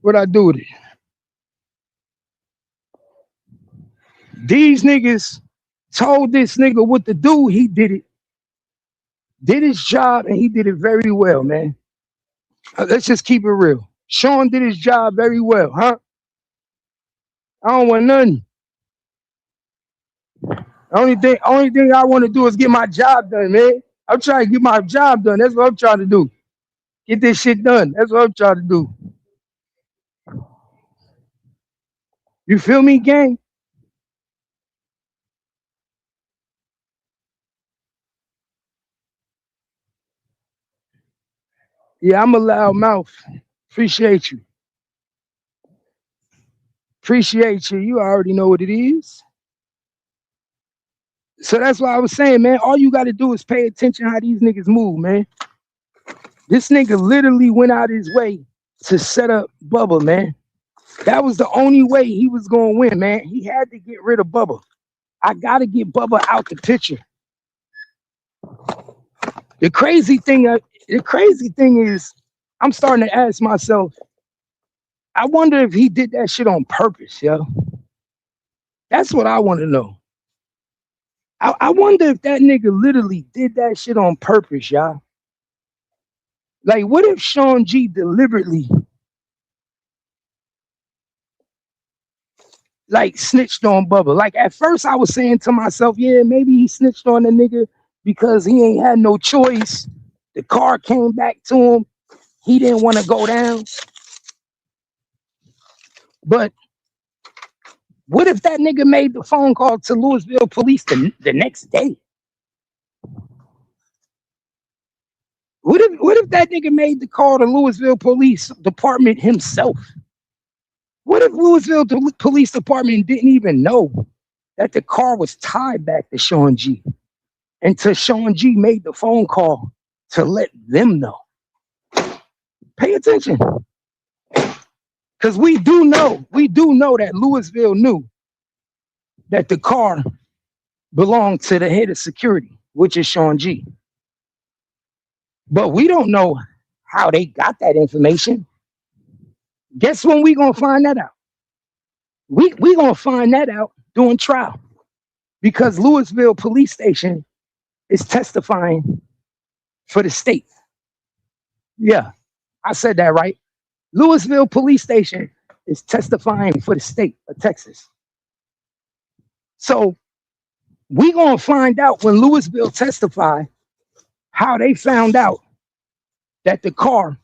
What I do with it? These niggas told this nigga what to do. He did it. Did his job, and he did it very well, man. Let's just keep it real. Sean did his job very well, huh? I don't want nothing. Only thing I want to do is get my job done, man. I'm trying to get my job done. That's what I'm trying to do. Get this shit done. That's what I'm trying to do. You feel me, gang? Yeah, I'm a loud mouth. Appreciate you. Appreciate you. You already know what it is. So that's why I was saying, man, all you got to do is pay attention how these niggas move, man. This nigga literally went out his way to set up Bubba, man. That was the only way he was going to win, man. He had to get rid of Bubba. I got to get Bubba out the picture. The crazy thing is, I'm starting to ask myself, I wonder if he did that shit on purpose, yo. That's what I want to know. I wonder if that nigga literally did that shit on purpose, y'all. Like, what if Sean G deliberately, like, snitched on Bubba? Like, at first I was saying to myself, yeah, maybe he snitched on the nigga because he ain't had no choice. The car came back to him. He didn't want to go down. But what if that nigga made the phone call to Louisville police the next day? What if that nigga made the call to Louisville Police Department himself? What if Louisville Police Department didn't even know that the car was tied back to Sean G until Sean G made the phone call to let them know? Pay attention. Because we do know that Louisville knew that the car belonged to the head of security, which is Sean G. But we don't know how they got that information. Guess when we gonna find that out? We gonna find that out during trial, because Louisville Police Station is testifying for the state. Yeah, I said that right. Louisville Police Station is testifying for the state of Texas. So we gonna find out when Louisville testify how they found out that the car,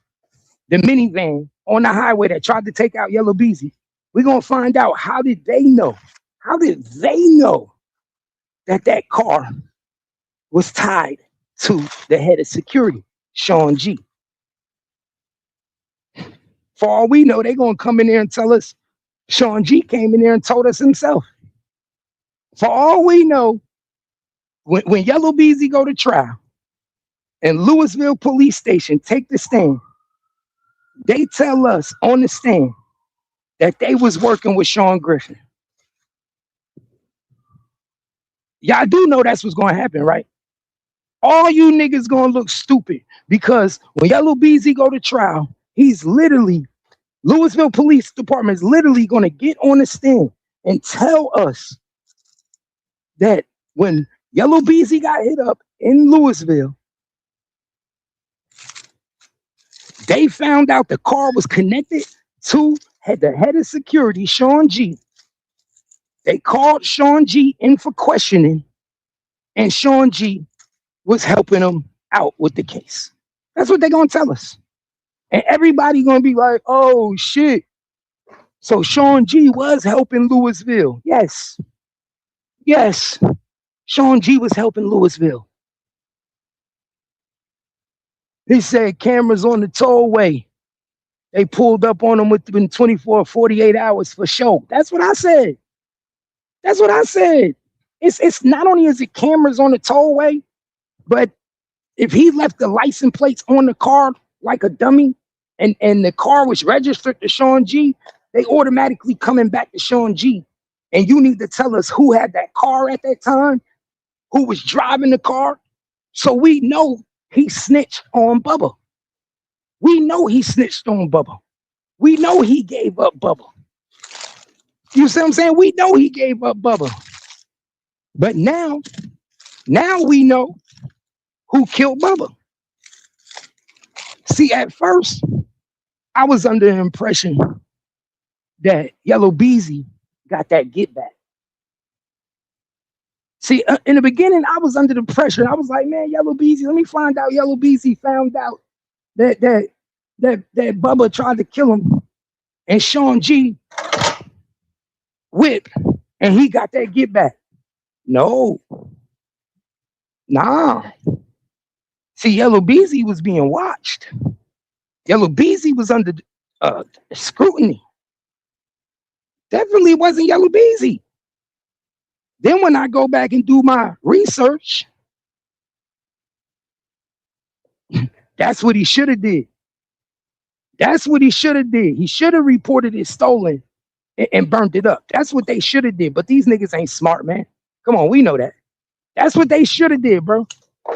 the minivan on the highway that tried to take out Yellow Beezy, we're gonna find out how did they know? How did they know that that car was tied to the head of security, Sean G? For all we know, they're gonna come in there and tell us Sean G came in there and told us himself. For all we know, when Yellow Beezy go to trial and Louisville Police Station take the stand, they tell us on the stand that they was working with Sean Griffin. Y'all do know that's what's gonna happen, right? All you niggas gonna look stupid because when Yellow Beezy go to trial, he's literally, Louisville Police Department is literally gonna get on the stand and tell us that when Yellow Beezy got hit up in Louisville, they found out the car was connected to the head of security, Sean G. They called Sean G in for questioning, and Sean G was helping them out with the case. That's what they're gonna tell us. And everybody gonna be like, oh shit. So Sean G was helping Louisville. Yes. Yes. Sean G was helping Louisville. He said cameras on the tollway. They pulled up on him within 24 or 48 hours for show. That's what I said. That's what I said. It's not only is it cameras on the tollway, but if he left the license plates on the car like a dummy, and the car was registered to Sean G, they automatically coming back to Sean G. And you need to tell us who had that car at that time, who was driving the car, so we know he snitched on Bubba. We know he snitched on Bubba. We know he gave up Bubba. You see what I'm saying? We know he gave up Bubba. But now we know who killed Bubba. See, at first, I was under the impression that Yellow Beezy got that get back. See, in the beginning, I was under the pressure. I was like, man, Yellow Beezy, let me find out Yellow Beezy found out that Bubba tried to kill him. And Sean G whipped, and he got that get back. No. Nah. See, Yellow Beezy was being watched. Yellow Beezy was under scrutiny. Definitely wasn't Yellow Beezy. Then when I go back and do my research, that's what he should have did. That's what he should have did. He should have reported it stolen and burned it up. That's what they should have did. But these niggas ain't smart, man. Come on, we know that. That's what they should have did, bro.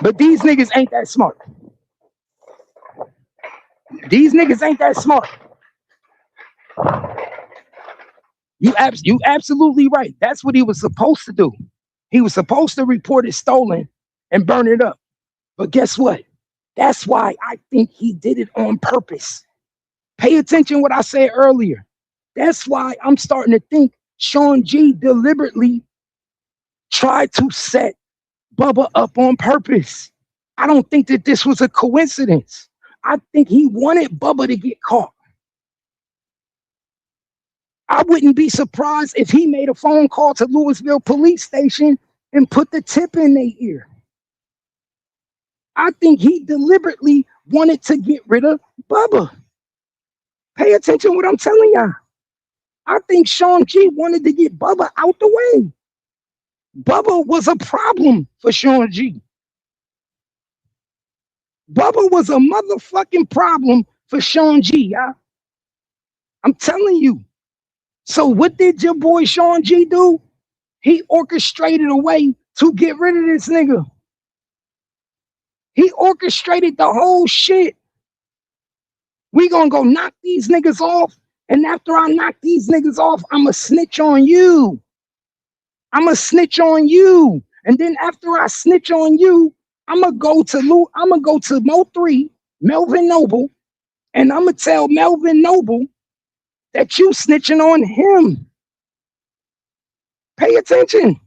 But these niggas ain't that smart. These niggas ain't that smart. You absolutely right. That's what he was supposed to do. He was supposed to report it stolen and burn it up. But guess what? That's why I think he did it on purpose. Pay attention to what I said earlier. That's why I'm starting to think Sean G deliberately tried to set Bubba up on purpose. I don't think that this was a coincidence. I think he wanted Bubba to get caught. I wouldn't be surprised if he made a phone call to Louisville police station and put the tip in their ear. I think he deliberately wanted to get rid of Bubba. Pay attention to what I'm telling y'all. I think Sean G wanted to get Bubba out the way. Bubba was a problem for Sean G. Bubba was a motherfucking problem for Sean G, y'all. I'm telling you. So what did your boy Sean G do? He orchestrated a way to get rid of this nigga. He orchestrated the whole shit. We gonna go knock these niggas off, and after I knock these niggas off, I'ma snitch on you. I'ma snitch on you. And then after I snitch on you, I'ma go to Mo 3, Melvin Noble, and I'ma tell Melvin Noble that you snitching on him. Pay attention.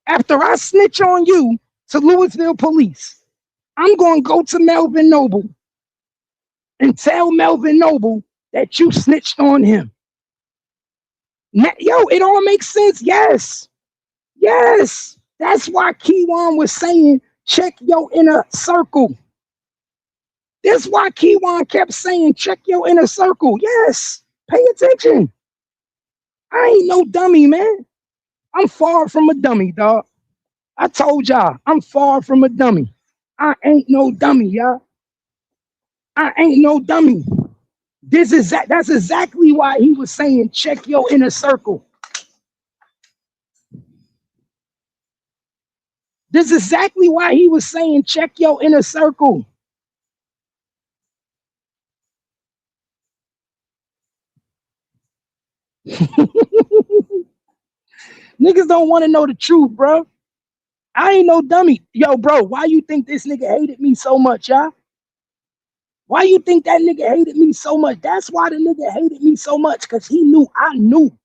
After I snitch on you to Louisville police, I'm going to go to Melvin Noble and tell Melvin Noble that you snitched on him. Now, yo, it all makes sense. Yes. Yes. That's why Keywan was saying, check your inner circle. That's why Keywan kept saying, check your inner circle. Yes. Pay attention. I ain't no dummy, man. I'm far from a dummy, dog. I told y'all, I'm far from a dummy. I ain't no dummy, y'all. I ain't no dummy. That's exactly why he was saying, check your inner circle. This is exactly why he was saying, check your inner circle. Niggas don't want to know the truth, bro. I ain't no dummy. Yo, bro, why you think this nigga hated me so much, y'all? Why you think that nigga hated me so much? That's why the nigga hated me so much, because he knew I knew.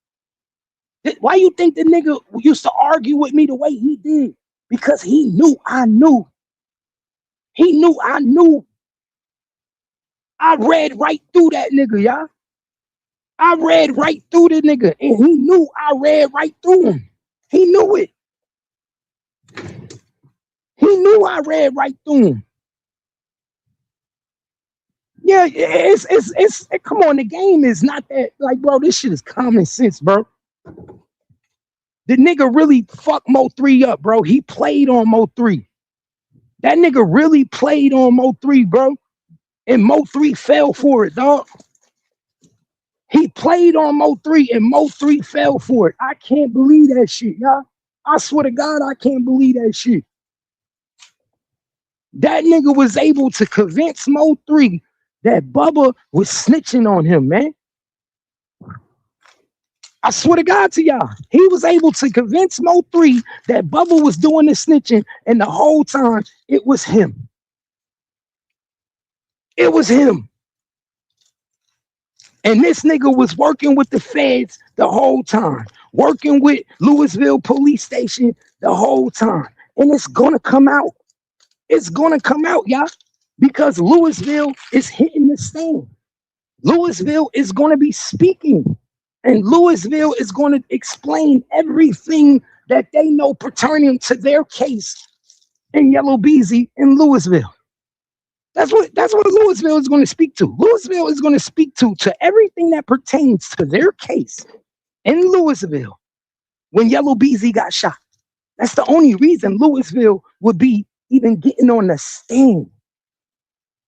Why you think the nigga used to argue with me the way he did? Because he knew I knew. He knew I knew. I read right through that nigga, y'all. I read right through the nigga, and he knew I read right through him. He knew it. He knew I read right through him. Yeah, it's come on, the game is not that, like, bro, this shit is common sense, bro. The nigga really fucked Mo 3 up, bro. He played on Mo 3. That nigga really played on Mo 3, bro. And Mo 3 fell for it, dog. He played on Mo 3 and Mo 3 fell for it. I can't believe that shit, y'all. I swear to God, I can't believe that shit. That nigga was able to convince Mo 3 that Bubba was snitching on him, man. I swear to God to y'all, he was able to convince Mo 3 that Bubba was doing the snitching, and the whole time it was him. It was him. And this nigga was working with the feds the whole time, working with Louisville police station the whole time. And it's gonna come out. It's gonna come out, y'all, because Louisville is hitting the stand. Louisville is gonna be speaking. And Louisville is going to explain everything that they know pertaining to their case in Yellow Beezy in Louisville. That's what Louisville is going to speak to. Louisville is going to speak to everything that pertains to their case in Louisville when Yellow Beezy got shot. That's the only reason Louisville would be even getting on the stand.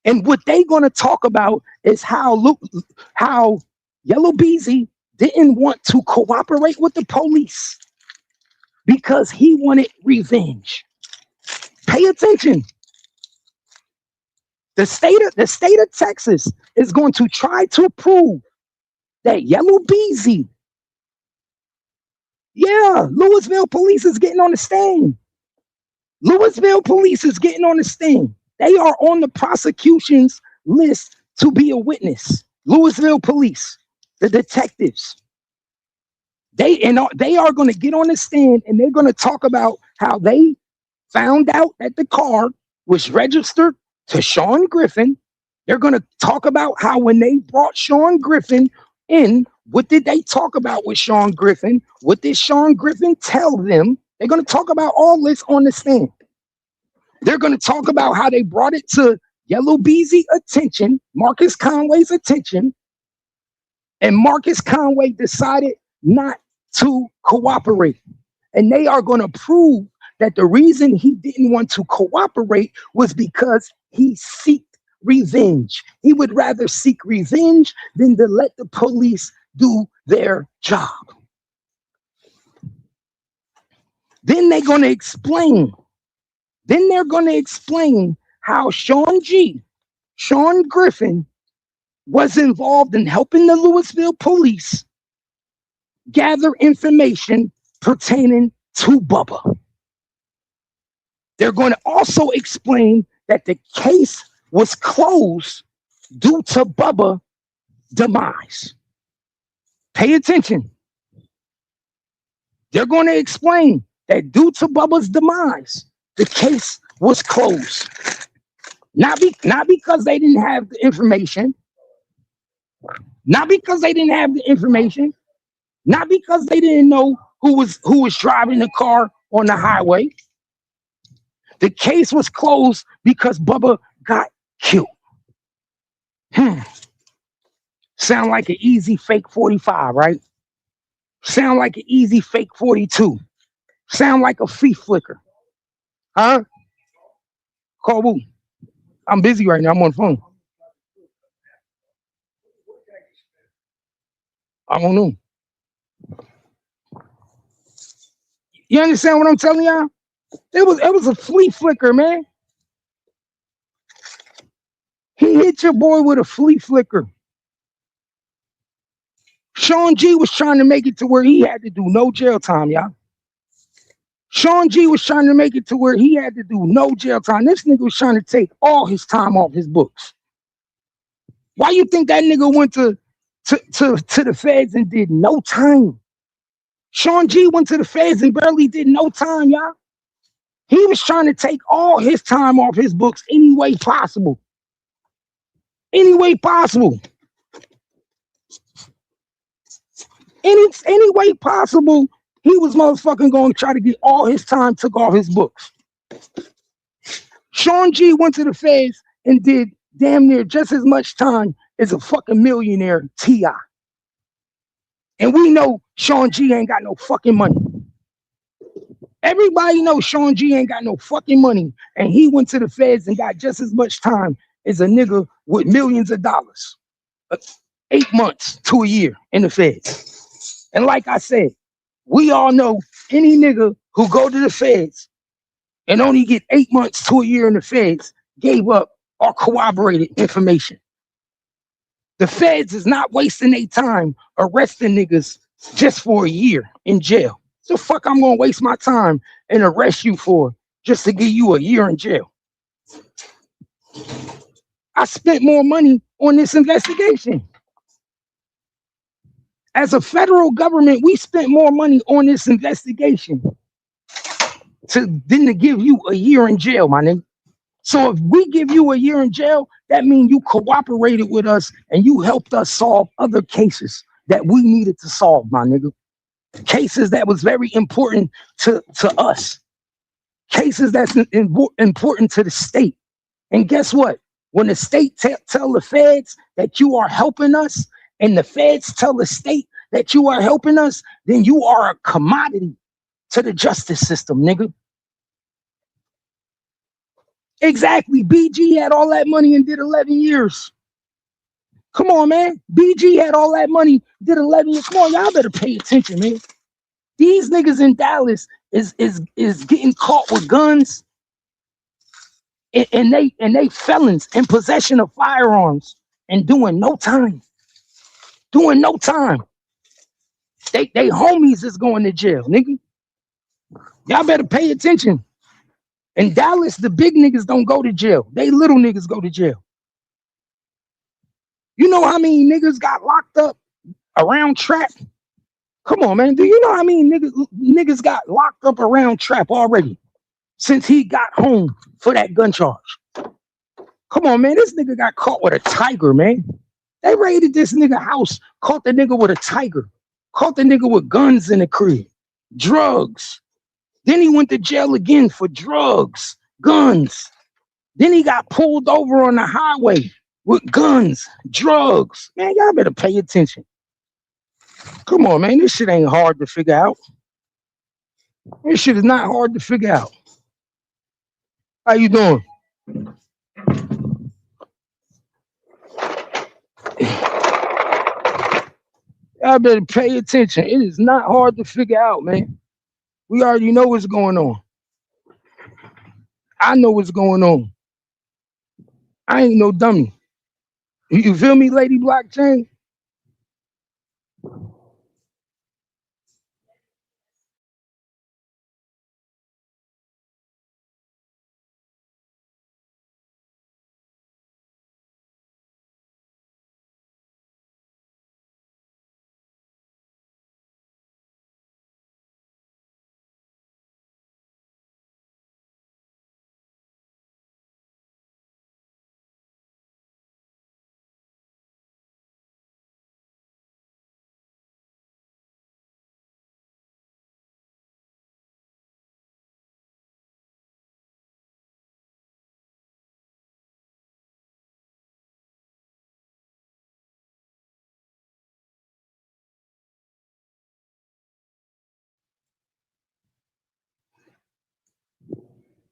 And what they're going to talk about is how Yellow Beezy didn't want to cooperate with the police because he wanted revenge. Pay attention. The state of Texas is going to try to prove that Yellow Beezy, yeah, Louisville police is getting on the stand. Louisville police is getting on the stand. They are on the prosecution's list to be a witness. Louisville police. The detectives, they are going to get on the stand and they're going to talk about how they found out that the car was registered to Sean Griffin. They're going to talk about how when they brought Sean Griffin in, what did they talk about with Sean Griffin? What did Sean Griffin tell them? They're going to talk about all this on the stand. They're going to talk about how they brought it to Yellow Beezy attention, Marcus Conway's attention, and Marcus Conway decided not to cooperate. And they are going to prove that the reason he didn't want to cooperate was because he sought revenge. He would rather seek revenge than to let the police do their job. Then they're going to explain. Then they're going to explain how Sean Griffin, was involved in helping the Louisville police gather information pertaining to Bubba. They're going to also explain that the case was closed due to Bubba's demise. Pay attention. They're going to explain that due to Bubba's demise, the case was closed. Not because they didn't have the information. Not because they didn't have the information, not because they didn't know who was driving the car on the highway. The case was closed because Bubba got killed. Sound like an easy fake 45, right? Sound like an easy fake 42. Sound like a fee flicker. Huh? Call who? I'm busy right now. I'm on the phone. I don't know. You understand what I'm telling y'all? It was a flea flicker, man. He hit your boy with a flea flicker. Sean G was trying to make it to where he had to do no jail time, y'all. Sean G was trying to make it to where he had to do no jail time. This nigga was trying to take all his time off his books. Why you think that nigga went to the feds and did no time? Sean G went to the feds and barely did no time, y'all. He was trying to take all his time off his books any way possible. Any way possible. Any way possible, he was motherfucking going to try to get all his time took off his books. Sean G went to the feds and did damn near just as much time as a fucking millionaire T.I. And we know Sean G ain't got no fucking money. Everybody knows Sean G ain't got no fucking money, and he went to the feds and got just as much time as a nigga with millions of dollars. 8 months to a year in the feds. And like I said, we all know any nigga who go to the feds and only get 8 months to a year in the feds gave up or corroborated information. The feds is not wasting their time arresting niggas just for a year in jail. So fuck I'm gonna waste my time and arrest you for just to give you a year in jail. I spent more money on this investigation. As a federal government, we spent more money on this investigation than to give you a year in jail, my nigga. So if we give you a year in jail, that means you cooperated with us and you helped us solve other cases that we needed to solve, my nigga. Cases that was very important to us. Cases that's important to the state. And guess what? When the state tell the feds that you are helping us, and the feds tell the state that you are helping us, then you are a commodity to the justice system, nigga. Exactly. BG had all that money and did 11 years. Come on, man. BG had all that money, did 11 years. Come on, y'all better pay attention, man. These niggas in Dallas is getting caught with guns, and they felons in possession of firearms and doing no time. Doing no time. They homies is going to jail, nigga. Y'all better pay attention. In Dallas, the big niggas don't go to jail. They little niggas go to jail. You know how many niggas got locked up around Trap? Come on, man. Do you know how many niggas got locked up around Trap already since he got home for that gun charge? Come on, man. This nigga got caught with a tiger, man. They raided this nigga house, caught the nigga with a tiger, caught the nigga with guns in the crib, drugs. Then he went to jail again for drugs, guns. Then he got pulled over on the highway with guns, drugs. Man, y'all better pay attention. Come on, man. This shit ain't hard to figure out. This shit is not hard to figure out. How you doing? Y'all better pay attention. It is not hard to figure out, man. We already know what's going on. I know what's going on. I ain't no dummy. You feel me, Lady Blockchain?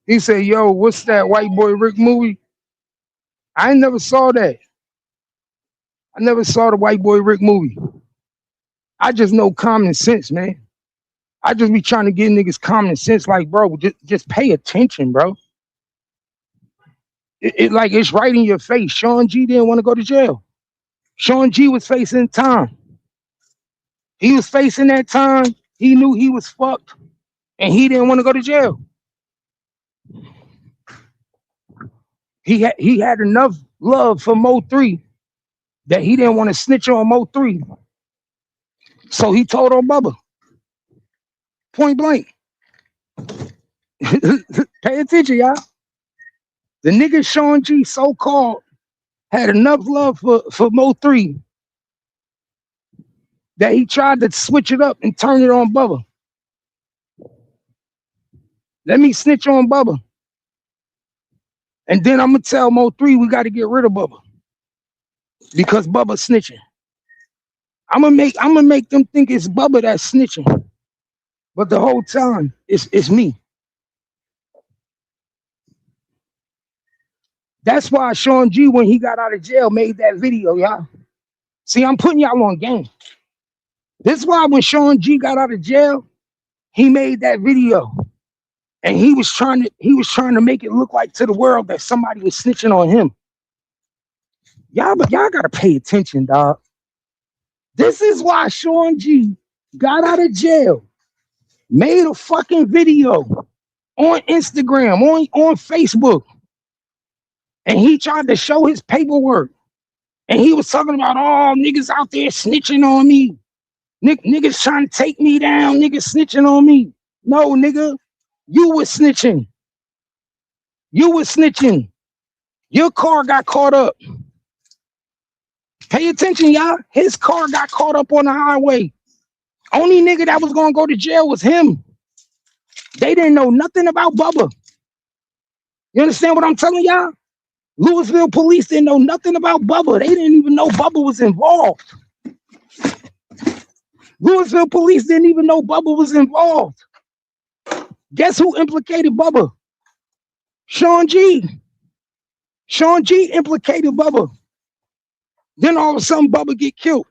He said, yo, what's that White Boy Rick movie? I ain't never saw that. I never saw the White Boy Rick movie. I just know common sense, man. I just be trying to give niggas common sense, like, bro, just pay attention, bro. It like it's right in your face. Sean G didn't want to go to jail. Sean G was facing time. He was facing that time. He knew he was fucked, and he didn't want to go to jail. He had enough love for Mo 3 that he didn't want to snitch on Mo 3. So he told on Bubba. Point blank. Pay attention, y'all. The nigga Sean G, so-called, had enough love for Mo 3 that he tried to switch it up and turn it on Bubba. Let me snitch on Bubba. And then I'm going to tell Mo 3 we got to get rid of Bubba. Because Bubba's snitching. I'm gonna make them think it's Bubba that's snitching. But the whole time, it's me. That's why Sean G, when he got out of jail, made that video, y'all. See, I'm putting y'all on game. This is why when Sean G got out of jail, he made that video. And he was trying to make it look like to the world that somebody was snitching on him. But y'all gotta pay attention, dog. This is why Sean G got out of jail, made a fucking video on Instagram, on Facebook, and he tried to show his paperwork. And he was talking about all niggas out there snitching on me. Niggas trying to take me down, niggas snitching on me. No, nigga, you was snitching. You was snitching. Your car got caught up. Pay attention, y'all. His car got caught up on the highway. Only nigga that was gonna go to jail was him. They didn't know nothing about Bubba. You understand what I'm telling y'all? Louisville police didn't know nothing about Bubba. They didn't even know Bubba was involved. Louisville police didn't even know Bubba was involved. Guess who implicated Bubba? Sean G. Sean G implicated Bubba. Then all of a sudden Bubba get killed.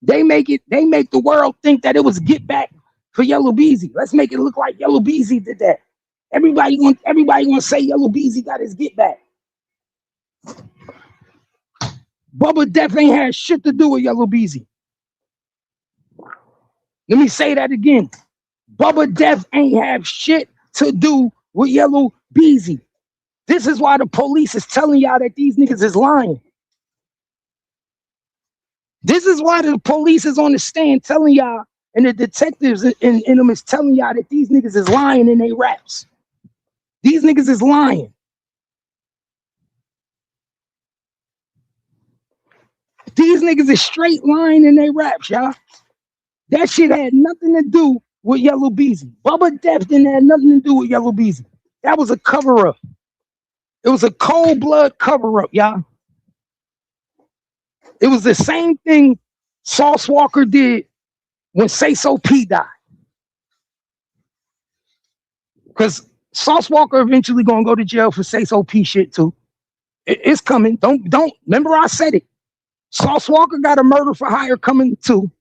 They make the world think that it was get back for Yellow Beezy. Let's make it look like Yellow Beezy did that. Everybody gonna say Yellow Beezy got his get back. Bubba death ain't had shit to do with Yellow Beezy. Let me say that again. Bubba death ain't have shit to do with Yellow Beezy. This is why the police is telling y'all that these niggas is lying. This is why the police is on the stand telling y'all, and the detectives in them is telling y'all that these niggas is lying in their raps. These niggas is lying. These niggas is straight lying in their raps, y'all. That shit had nothing to do with Yellow Beezy. Bubba Death didn't have nothing to do with Yellow Beezy. That was a cover-up. It was a cold blood cover-up, y'all. It was the same thing Sauce Walker did when Say So P died. Because Sauce Walker eventually gonna go to jail for Say So P shit too. It's coming. Don't remember I said it. Sauce Walker got a murder for hire coming too.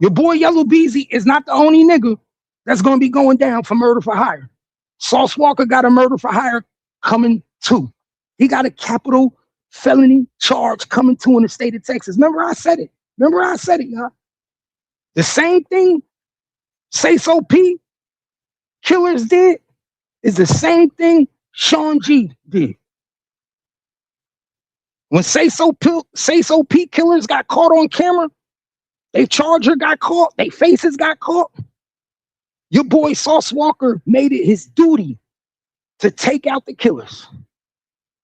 Your boy Yellow Beezy is not the only nigga that's gonna be going down for murder for hire. Sauce Walker got a murder for hire coming too. He got a capital felony charge coming to in the state of Texas. Remember I said it. Y'all. The same thing Say So P killers did is the same thing Sean G did. When Say So P killers got caught on camera, they charger got caught, they faces got caught. Your boy Sauce Walker made it his duty to take out the killers.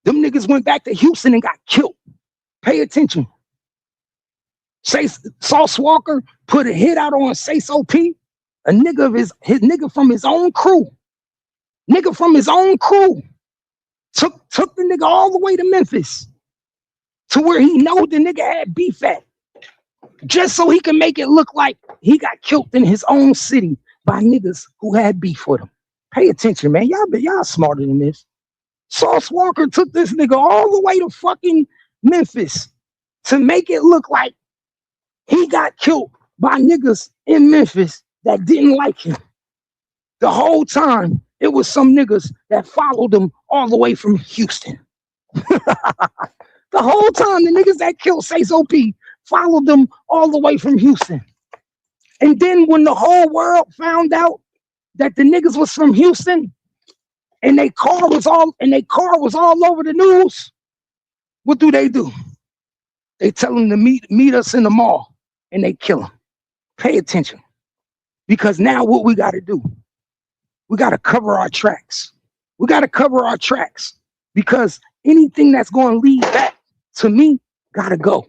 Them niggas went back to Houston and got killed. Pay attention. Sauce Walker put a hit out on Say So P, a nigga of his nigga from his own crew. Nigga from his own crew took the nigga all the way to Memphis to where he know the nigga had beef at, just so he can make it look like he got killed in his own city by niggas who had beef with him. Pay attention, man. Y'all smarter than this. Sauce Walker took this nigga all the way to fucking Memphis to make it look like he got killed by niggas in Memphis that didn't like him. The whole time, it was some niggas that followed him all the way from Houston. The whole time, the niggas that killed Say So P followed them all the way from Houston. And then when the whole world found out that the niggas was from Houston and their car was all over the news, what do? They tell them to meet us in the mall, and they kill them. Pay attention. Because now what we got to do, we got to cover our tracks. We got to cover our tracks because anything that's going to lead back to me got to go.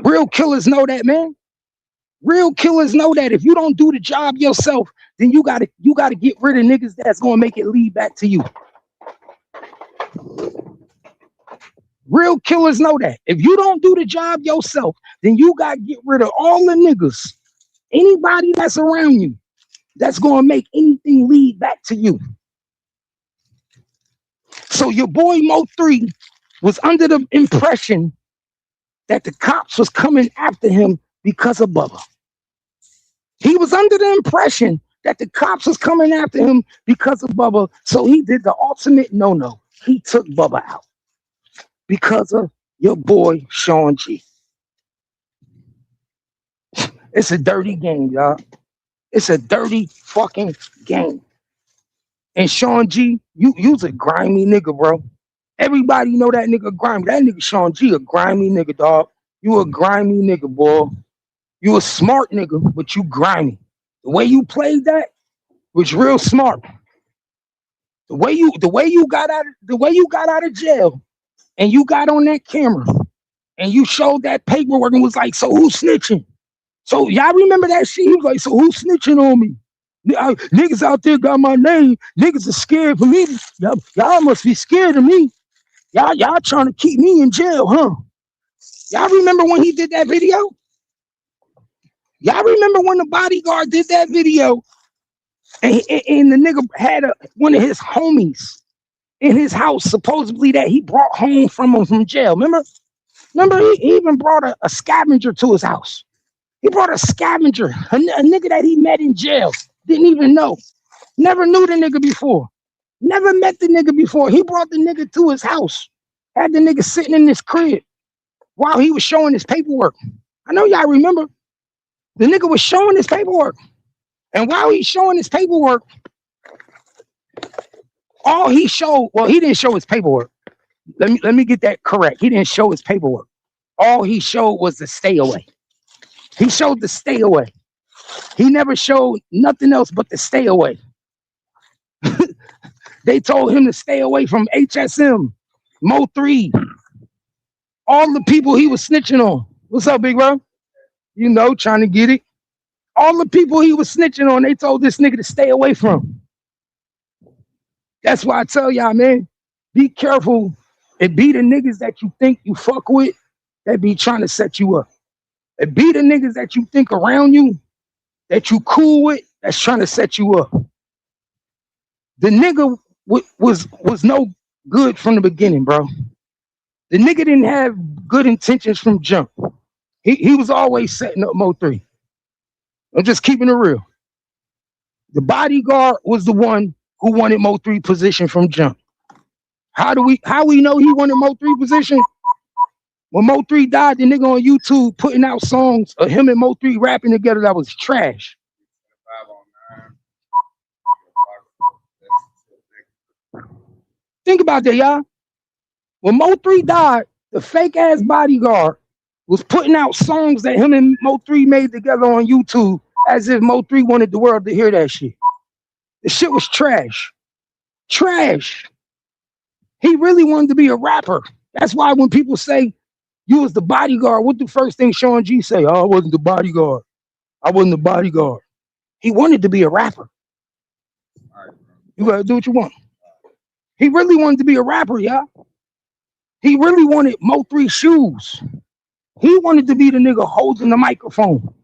Real killers know that, man. Real killers know that if you don't do the job yourself, then you gotta get rid of niggas that's gonna make it lead back to you. Real killers know that. If you don't do the job yourself, then you got to get rid of all the niggas. Anybody that's around you that's going to make anything lead back to you. So your boy Mo 3 was under the impression that the cops was coming after him because of Bubba. He was under the impression that the cops was coming after him because of Bubba. So he did the ultimate no-no. He took Bubba out because of your boy Sean G. It's a dirty game, y'all. It's a dirty fucking game. And Sean G, you's a grimy nigga, bro. Everybody know that nigga grimy. That nigga Sean G a grimy nigga, dog. You a grimy nigga, boy. You a smart nigga, but you grimy. The way you played that was real smart. The way you got out of jail and you got on that camera and you showed that paperwork and was like, so who's snitching? So y'all remember that shit? He was like, so who's snitching on me? Niggas out there got my name. Niggas are scared for me. Y'all must be scared of me. Y'all trying to keep me in jail, huh? Y'all remember when he did that video? Y'all remember when the bodyguard did that video and the nigga had one of his homies in his house, supposedly that he brought home from jail. Remember he even brought a scavenger to his house. He brought a scavenger, a nigga that he met in jail. Didn't even know. Never knew the nigga before. Never met the nigga before. He brought the nigga to his house. Had the nigga sitting in his crib while he was showing his paperwork. I know y'all remember. The nigga was showing his paperwork. And while he's showing his paperwork, all he showed, well, he didn't show his paperwork. Let me get that correct. He didn't show his paperwork. All he showed was the stay away. He showed the stay away. He never showed nothing else but the stay away. They told him to stay away from HSM, Mo 3, all the people he was snitching on. What's up, big bro? You know, trying to get it. All the people he was snitching on, they told this nigga to stay away from. That's why I tell y'all, man, be careful. It be the niggas that you think you fuck with that be trying to set you up. It be the niggas that you think around you that you cool with that's trying to set you up. The nigga was no good from the beginning, bro. The nigga didn't have good intentions from jump. He was always setting up Mo 3. I'm just keeping it real. The bodyguard was the one who wanted Mo 3 position from jump. How we know he wanted Mo 3 position? When Mo 3 died, the nigga on YouTube putting out songs of him and Mo 3 rapping together that was trash. Think about that, y'all. When Mo 3 died, the fake ass bodyguard was putting out songs that him and Mo 3 made together on YouTube as if Mo 3 wanted the world to hear that shit. The shit was trash. Trash. He really wanted to be a rapper. That's why when people say you was the bodyguard, what the first thing Sean G say? Oh, I wasn't the bodyguard. I wasn't the bodyguard. He wanted to be a rapper. You gotta do what you want. He really wanted to be a rapper, y'all. He really wanted Mo 3 shoes. He wanted to be the nigga holding the microphone.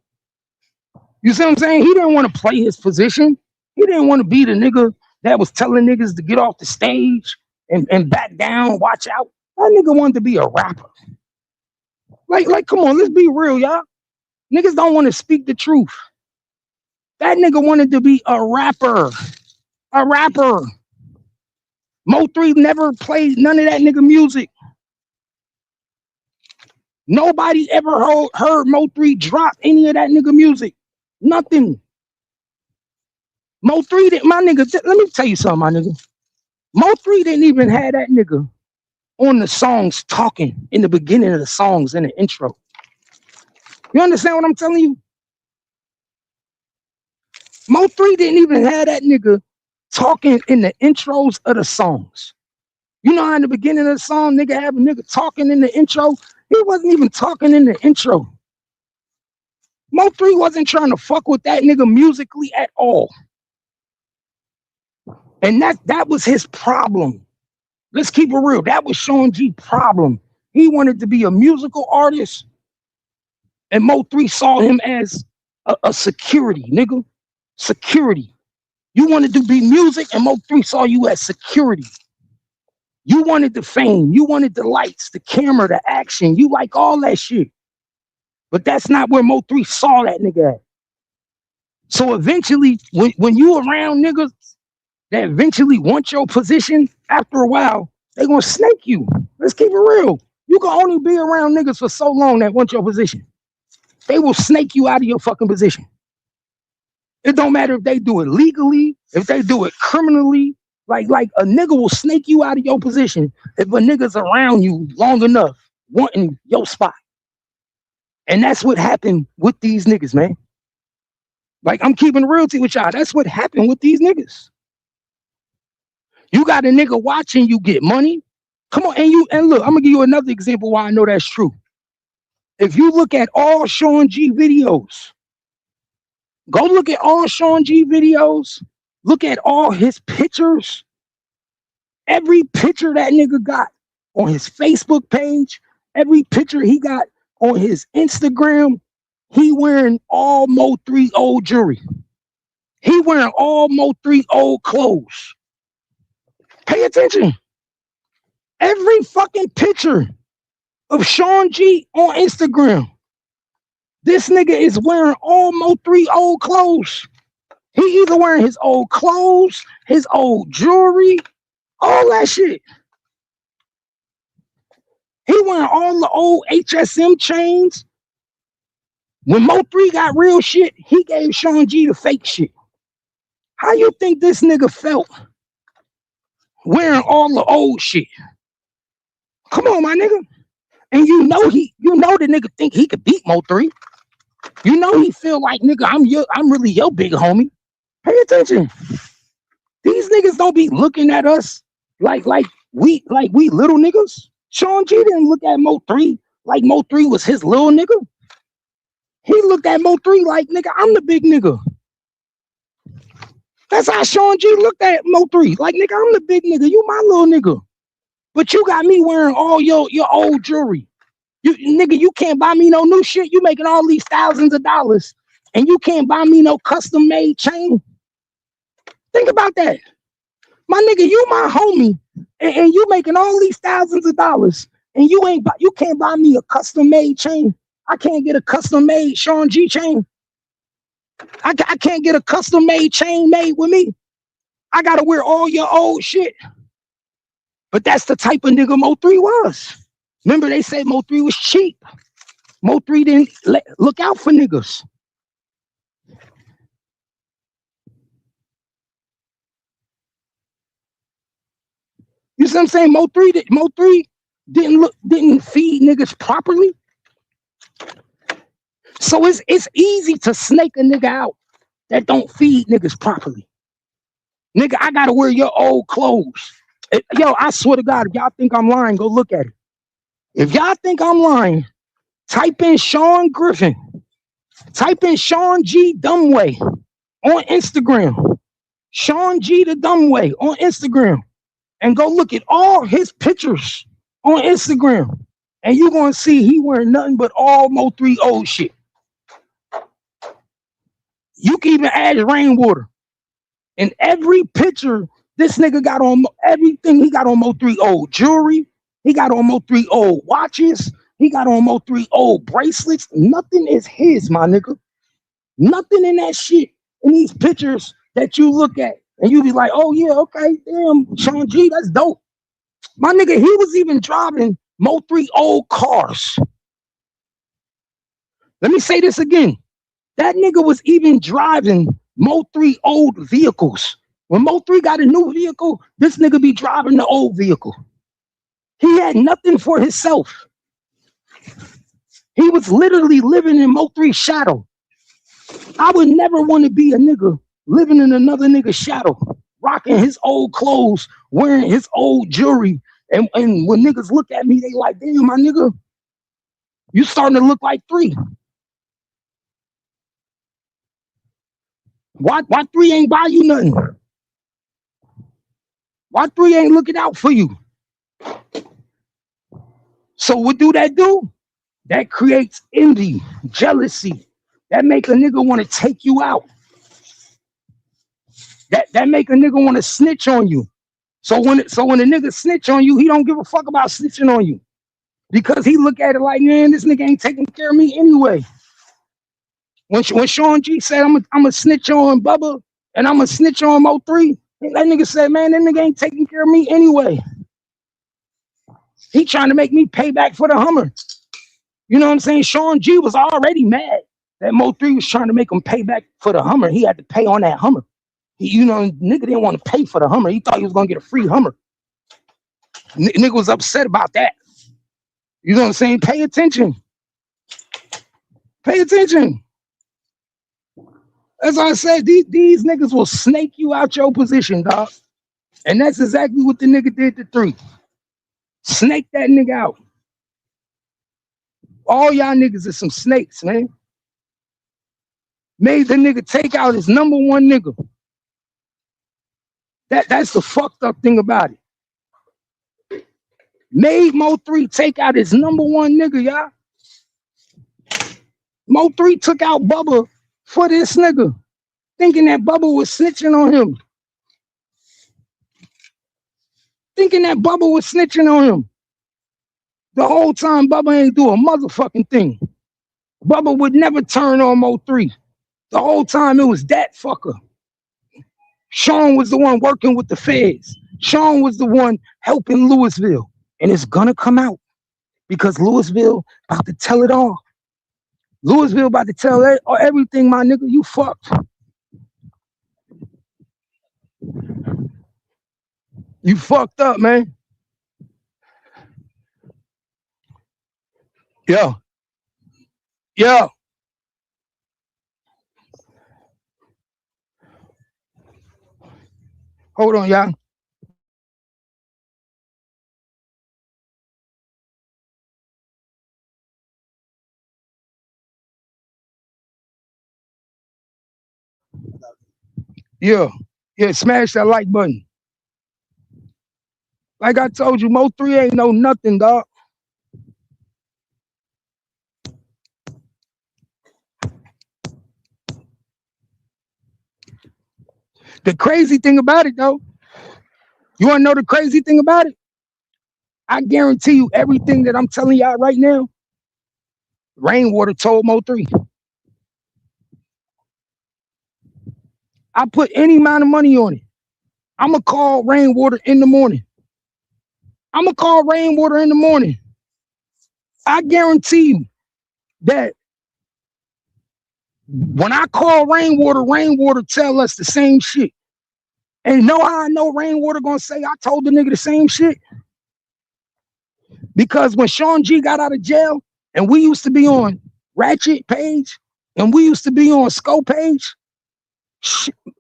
You see what I'm saying? He didn't want to play his position. He didn't want to be the nigga that was telling niggas to get off the stage and back down, watch out. That nigga wanted to be a rapper. Like, come on, let's be real, y'all. Niggas don't want to speak the truth. That nigga wanted to be a rapper. A rapper. Mo 3 never played none of that nigga music. Nobody ever heard Mo 3 drop any of that nigga music. Nothing. Mo 3 didn't, my nigga, let me tell you something, my nigga. Mo 3 didn't even have that nigga on the songs talking in the beginning of the songs in the intro. You understand what I'm telling you? Mo 3 didn't even have that nigga talking in the intros of the songs. You know how in the beginning of the song, nigga have a nigga talking in the intro? He wasn't even talking in the intro. Mo 3 wasn't trying to fuck with that nigga musically at all. And that was his problem. Let's keep it real. That was Sean G's problem. He wanted to be a musical artist, and Mo3 saw him as a security, nigga. Security. You wanted to be music, and Mo3 saw you as security. You wanted the fame, you wanted the lights, the camera, the action. You like all that shit. But that's not where Mo3 saw that nigga at. So eventually, when you around niggas that eventually want your position, after a while, they gonna snake you. Let's keep it real. You can only be around niggas for so long that want your position. They will snake you out of your fucking position. It don't matter if they do it legally, if they do it criminally. Like a nigga will snake you out of your position if a nigga's around you long enough wanting your spot. And that's what happened with these niggas, man. Like, I'm keeping realty with y'all. That's what happened with these niggas. You got a nigga watching you get money. Come on, and look, I'm gonna give you another example why I know that's true. If you look at all Sean G videos, go look at all Sean G videos, look at all his pictures. Every picture that nigga got on his Facebook page, every picture he got on his Instagram, he wearing all Mo3 old jewelry. He wearing all Mo3 old clothes. Pay attention. Every fucking picture of Sean G on Instagram, this nigga is wearing all Mo3 old clothes. He either wearing his old clothes, his old jewelry, all that shit. He wearing all the old HSM chains. When Mo3 got real shit, he gave Sean G the fake shit. How you think this nigga felt wearing all the old shit? Come on, my nigga. And you know the nigga think he could beat Mo3. You know he feel like, nigga, I'm really your big homie. Pay attention. These niggas don't be looking at us like we little niggas. Sean G didn't look at Mo3 like Mo3 was his little nigga. He looked at Mo3 like, nigga, I'm the big nigga. That's how Sean G looked at Mo3. Like, nigga, I'm the big nigga. You my little nigga. But you got me wearing all your old jewelry. You can't buy me no new shit. You making all these thousands of dollars and you can't buy me no custom made chain. Think about that. My nigga, you my homie and you making all these thousands of dollars and you can't buy me a custom made chain. I can't get a custom made Sean G chain. I can't get a custom made chain made with me. I gotta wear all your old shit. But that's the type of nigga Mo3 was. Remember they said Mo3 was cheap. Mo3 didn't look out for niggas. You see what I'm saying? Mo3 didn't feed niggas properly. So it's easy to snake a nigga out that don't feed niggas properly. Nigga, I gotta wear your old clothes. Yo, I swear to God, if y'all think I'm lying, go look at it. If y'all think I'm lying, type in Sean Griffin. Type in Sean G Dumbway on Instagram. Sean G the Dumbway on Instagram. And go look at all his pictures on Instagram. And you're gonna see he wearing nothing but all Mo3 old shit. You can even add rainwater. In every picture, this nigga got on everything. He got on Mo3 old jewelry. He got on Mo3 old watches. He got on Mo3 old bracelets. Nothing is his, my nigga. Nothing in that shit in these pictures that you look at and you be like, oh yeah, okay, damn, Sean G, that's dope. My nigga, he was even driving Mo3 old cars. Let me say this again. That nigga was even driving Mo3 old vehicles. When Mo3 got a new vehicle, this nigga be driving the old vehicle. He had nothing for himself. He was literally living in Mo3's shadow. I would never want to be a nigga living in another nigga's shadow, rocking his old clothes, wearing his old jewelry. And when niggas look at me, they like, damn, my nigga, you starting to look like 3. Why 3 ain't buy you nothing? Why 3 ain't looking out for you? So what do? That creates envy, jealousy. That make a nigga want to take you out. That make a nigga want to snitch on you. So when a nigga snitch on you, he don't give a fuck about snitching on you. Because he look at it like, man, this nigga ain't taking care of me anyway. When Sean G said, I'm a snitch on Bubba and I'm a snitch on Mo3, that nigga said, man, that nigga ain't taking care of me anyway. He trying to make me pay back for the Hummer. You know what I'm saying? Sean G was already mad that Mo3 was trying to make him pay back for the Hummer. He had to pay on that Hummer. Nigga didn't want to pay for the Hummer. He thought he was going to get a free Hummer. Nigga was upset about that. You know what I'm saying? Pay attention. Pay attention. As I said, these niggas will snake you out your position, dog. And that's exactly what the nigga did to 3. Snake that nigga out. All y'all niggas are some snakes, man. Made the nigga take out his number 1 nigga. That's the fucked up thing about it. Made Mo3 take out his number 1 nigga, y'all. Mo3 took out Bubba for this nigga, thinking that Bubba was snitching on him. Thinking that Bubba was snitching on him. The whole time Bubba ain't do a motherfucking thing. Bubba would never turn on Mo3. The whole time it was that fucker. Sean was the one working with the feds. Sean was the one helping Louisville. And it's gonna come out because Louisville about to tell it all. Louisville about to tell everything, my nigga, you fucked. You fucked up, man. Yeah. Yeah. Hold on, y'all. Yeah. Yeah, smash that like button. Like I told you, Mo3 ain't no nothing, dog. The crazy thing about it, though, you want to know the crazy thing about it? I guarantee you everything that I'm telling y'all right now, Rainwater told Mo3. I put any amount of money on it. I'm going to call Rainwater in the morning. I'm going to call Rainwater in the morning. I guarantee you that when I call Rainwater, Rainwater tell us the same shit. And know how I know Rainwater gonna say I told the nigga the same shit? Because when Sean G got out of jail and we used to be on Ratchet page and we used to be on Scope page,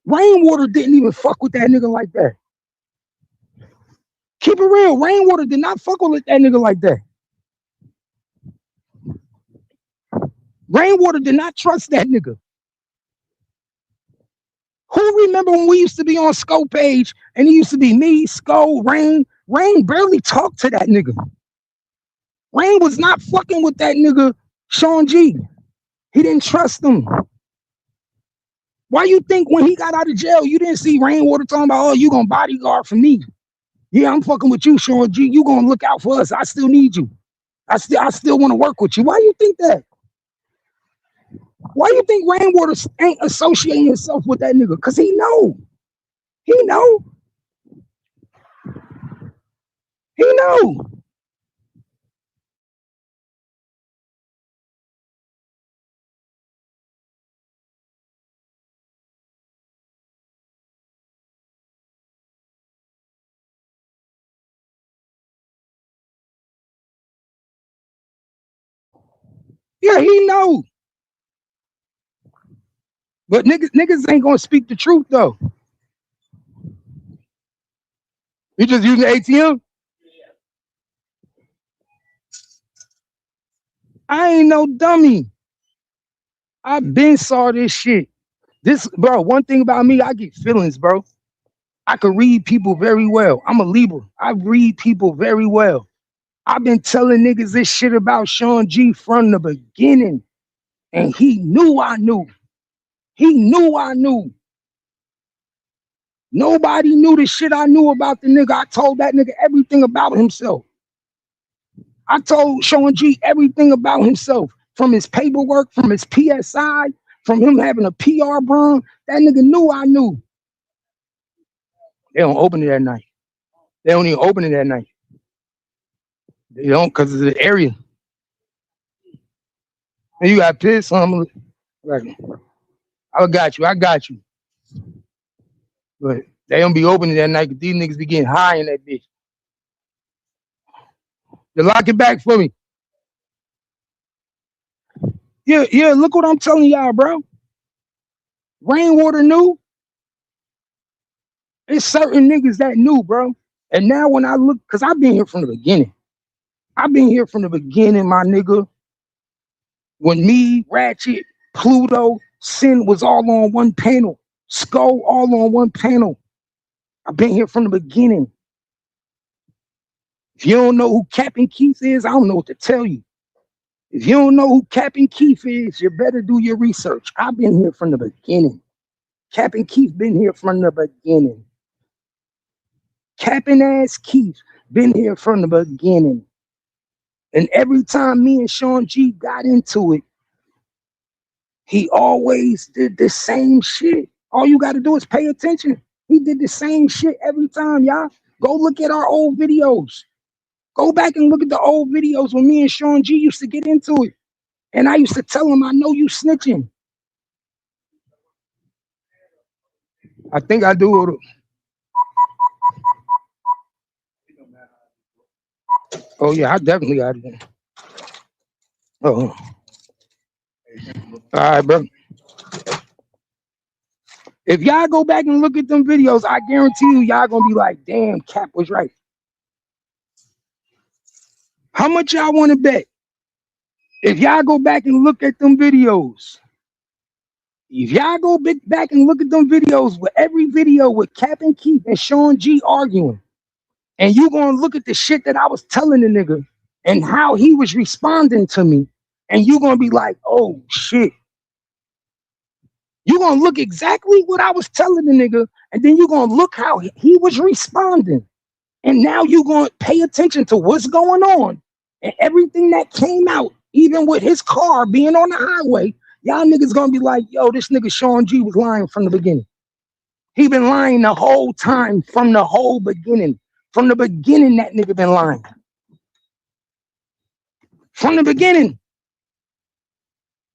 Rainwater didn't even fuck with that nigga like that. Keep it real, Rainwater did not fuck with that nigga like that. Rainwater did not trust that nigga. Who remember when we used to be on Scope page and it used to be me, Sco, Rain? Rain barely talked to that nigga. Rain was not fucking with that nigga, Sean G. He didn't trust him. Why you think when he got out of jail, you didn't see Rainwater talking about, oh, you gonna bodyguard for me? Yeah, I'm fucking with you, Sean G. You gonna look out for us. I still need you. I still want to work with you. Why you think that? Why you think Rainwater ain't associating himself with that nigga? Because he know. He know. He know. Yeah, he know. But niggas ain't gonna speak the truth though. You just using the ATM? I ain't no dummy. I been saw this shit. This, bro, one thing about me, I get feelings, bro. I can read people very well. I'm a Libra. I read people very well. I've been telling niggas this shit about Sean G from the beginning. And he knew I knew. He knew I knew. Nobody knew the shit I knew about the nigga. I told that nigga everything about himself. I told Sean G everything about himself. From his paperwork, from his PSI, from him having a PR brand. That nigga knew I knew. They don't open it that night. They don't even open it that night. They don't because of the area. And you got pissed. So I'm like, I got you. But they don't be opening that night because these niggas be getting high in that bitch. You lock it back for me. Yeah, look what I'm telling y'all, bro. Rainwater knew. It's certain niggas that knew, bro. And now when I look, because I've been here from the beginning. I've been here from the beginning, my nigga. When me, Ratchet, Pluto, Sin was all on one panel. Skull all on one panel. I've been here from the beginning. If you don't know who Captain Keith is, I don't know what to tell you. If you don't know who Captain Keith is, you better do your research. I've been here from the beginning. Captain Keith been here from the beginning. Captain ass Keith been here from the beginning. And every time me and Sean G got into it, he always did the same shit. All you got to do is pay attention. He did the same shit every time, y'all. Go look at our old videos. Go back and look at the old videos when me and Sean G used to get into it. And I used to tell him, I know you snitching. I think I do. Oh, yeah, I definitely got it. Oh. All right, bro. If y'all go back and look at them videos, I guarantee you, y'all gonna be like, damn, Cap was right. How much y'all want to bet? If y'all go back and look at them videos, if y'all go back and look at them videos with every video with Cap and Keith and Sean G arguing, and you gonna look at the shit that I was telling the nigga and how he was responding to me, and you gonna be like, oh shit. You're gonna look exactly what I was telling the nigga, and then you're gonna look how he was responding. And now you're gonna pay attention to what's going on and everything that came out, even with his car being on the highway. Y'all niggas gonna be like, yo, this nigga Sean G was lying from the beginning. He been lying the whole time from the whole beginning. From the beginning, that nigga been lying. From the beginning.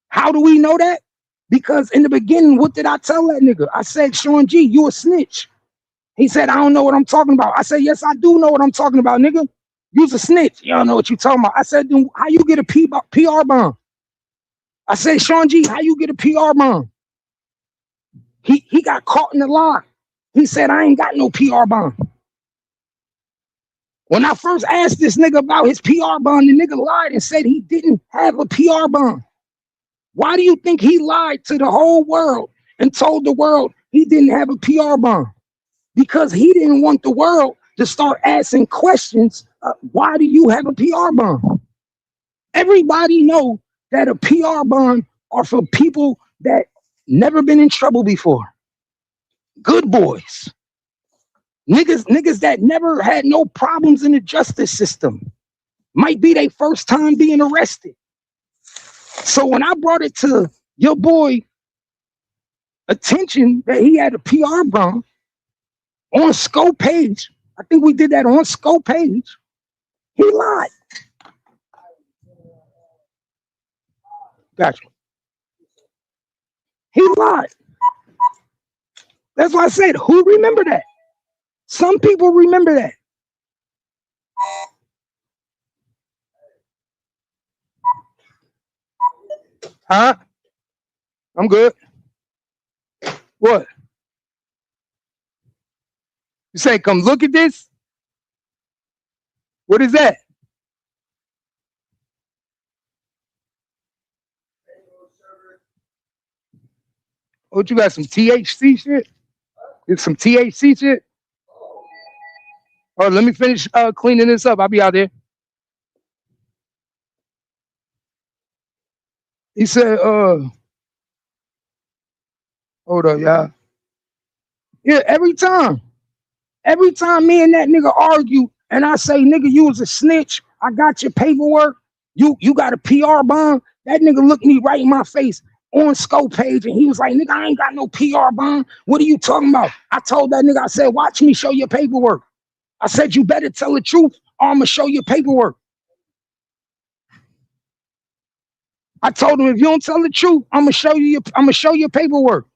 How do we know that? Because in the beginning, what did I tell that nigga? I said, Sean G, you a snitch. He said, I don't know what I'm talking about. I said, yes, I do know what I'm talking about, nigga. You's a snitch. You don't know what you talking about. I said, how you get a PR bond? I said, Sean G, how you get a PR bond? He got caught in the lie. He said, I ain't got no PR bond. When I first asked this nigga about his PR bond, the nigga lied and said he didn't have a PR bond. Why do you think he lied to the whole world and told the world he didn't have a PR bond? Because he didn't want the world to start asking questions. Why do you have a PR bond? Everybody know that a PR bond are for people that never been in trouble before. Good boys. Niggas that never had no problems in the justice system. Might be their first time being arrested. So when I brought it to your boy attention that he had a PR bond on Scope page, I think we did that on Scope page, he lied. Gotcha. He lied. That's why I said, who remember that? Some people remember that. Huh? I'm good. What? You say, come look at this? What is that? What, you got some THC shit? It's some THC shit? Oh, let me finish cleaning this up. I'll be out there. He said, hold up, y'all. Yeah, every time me and that nigga argue, and I say, nigga, you was a snitch. I got your paperwork. You got a PR bond. That nigga looked me right in my face on Scope page, and he was like, nigga, I ain't got no PR bond. What are you talking about? I told that nigga, I said, watch me show your paperwork. I said, you better tell the truth, or I'm gonna show your paperwork. I told him, if you don't tell the truth, I'm gonna show your paperwork.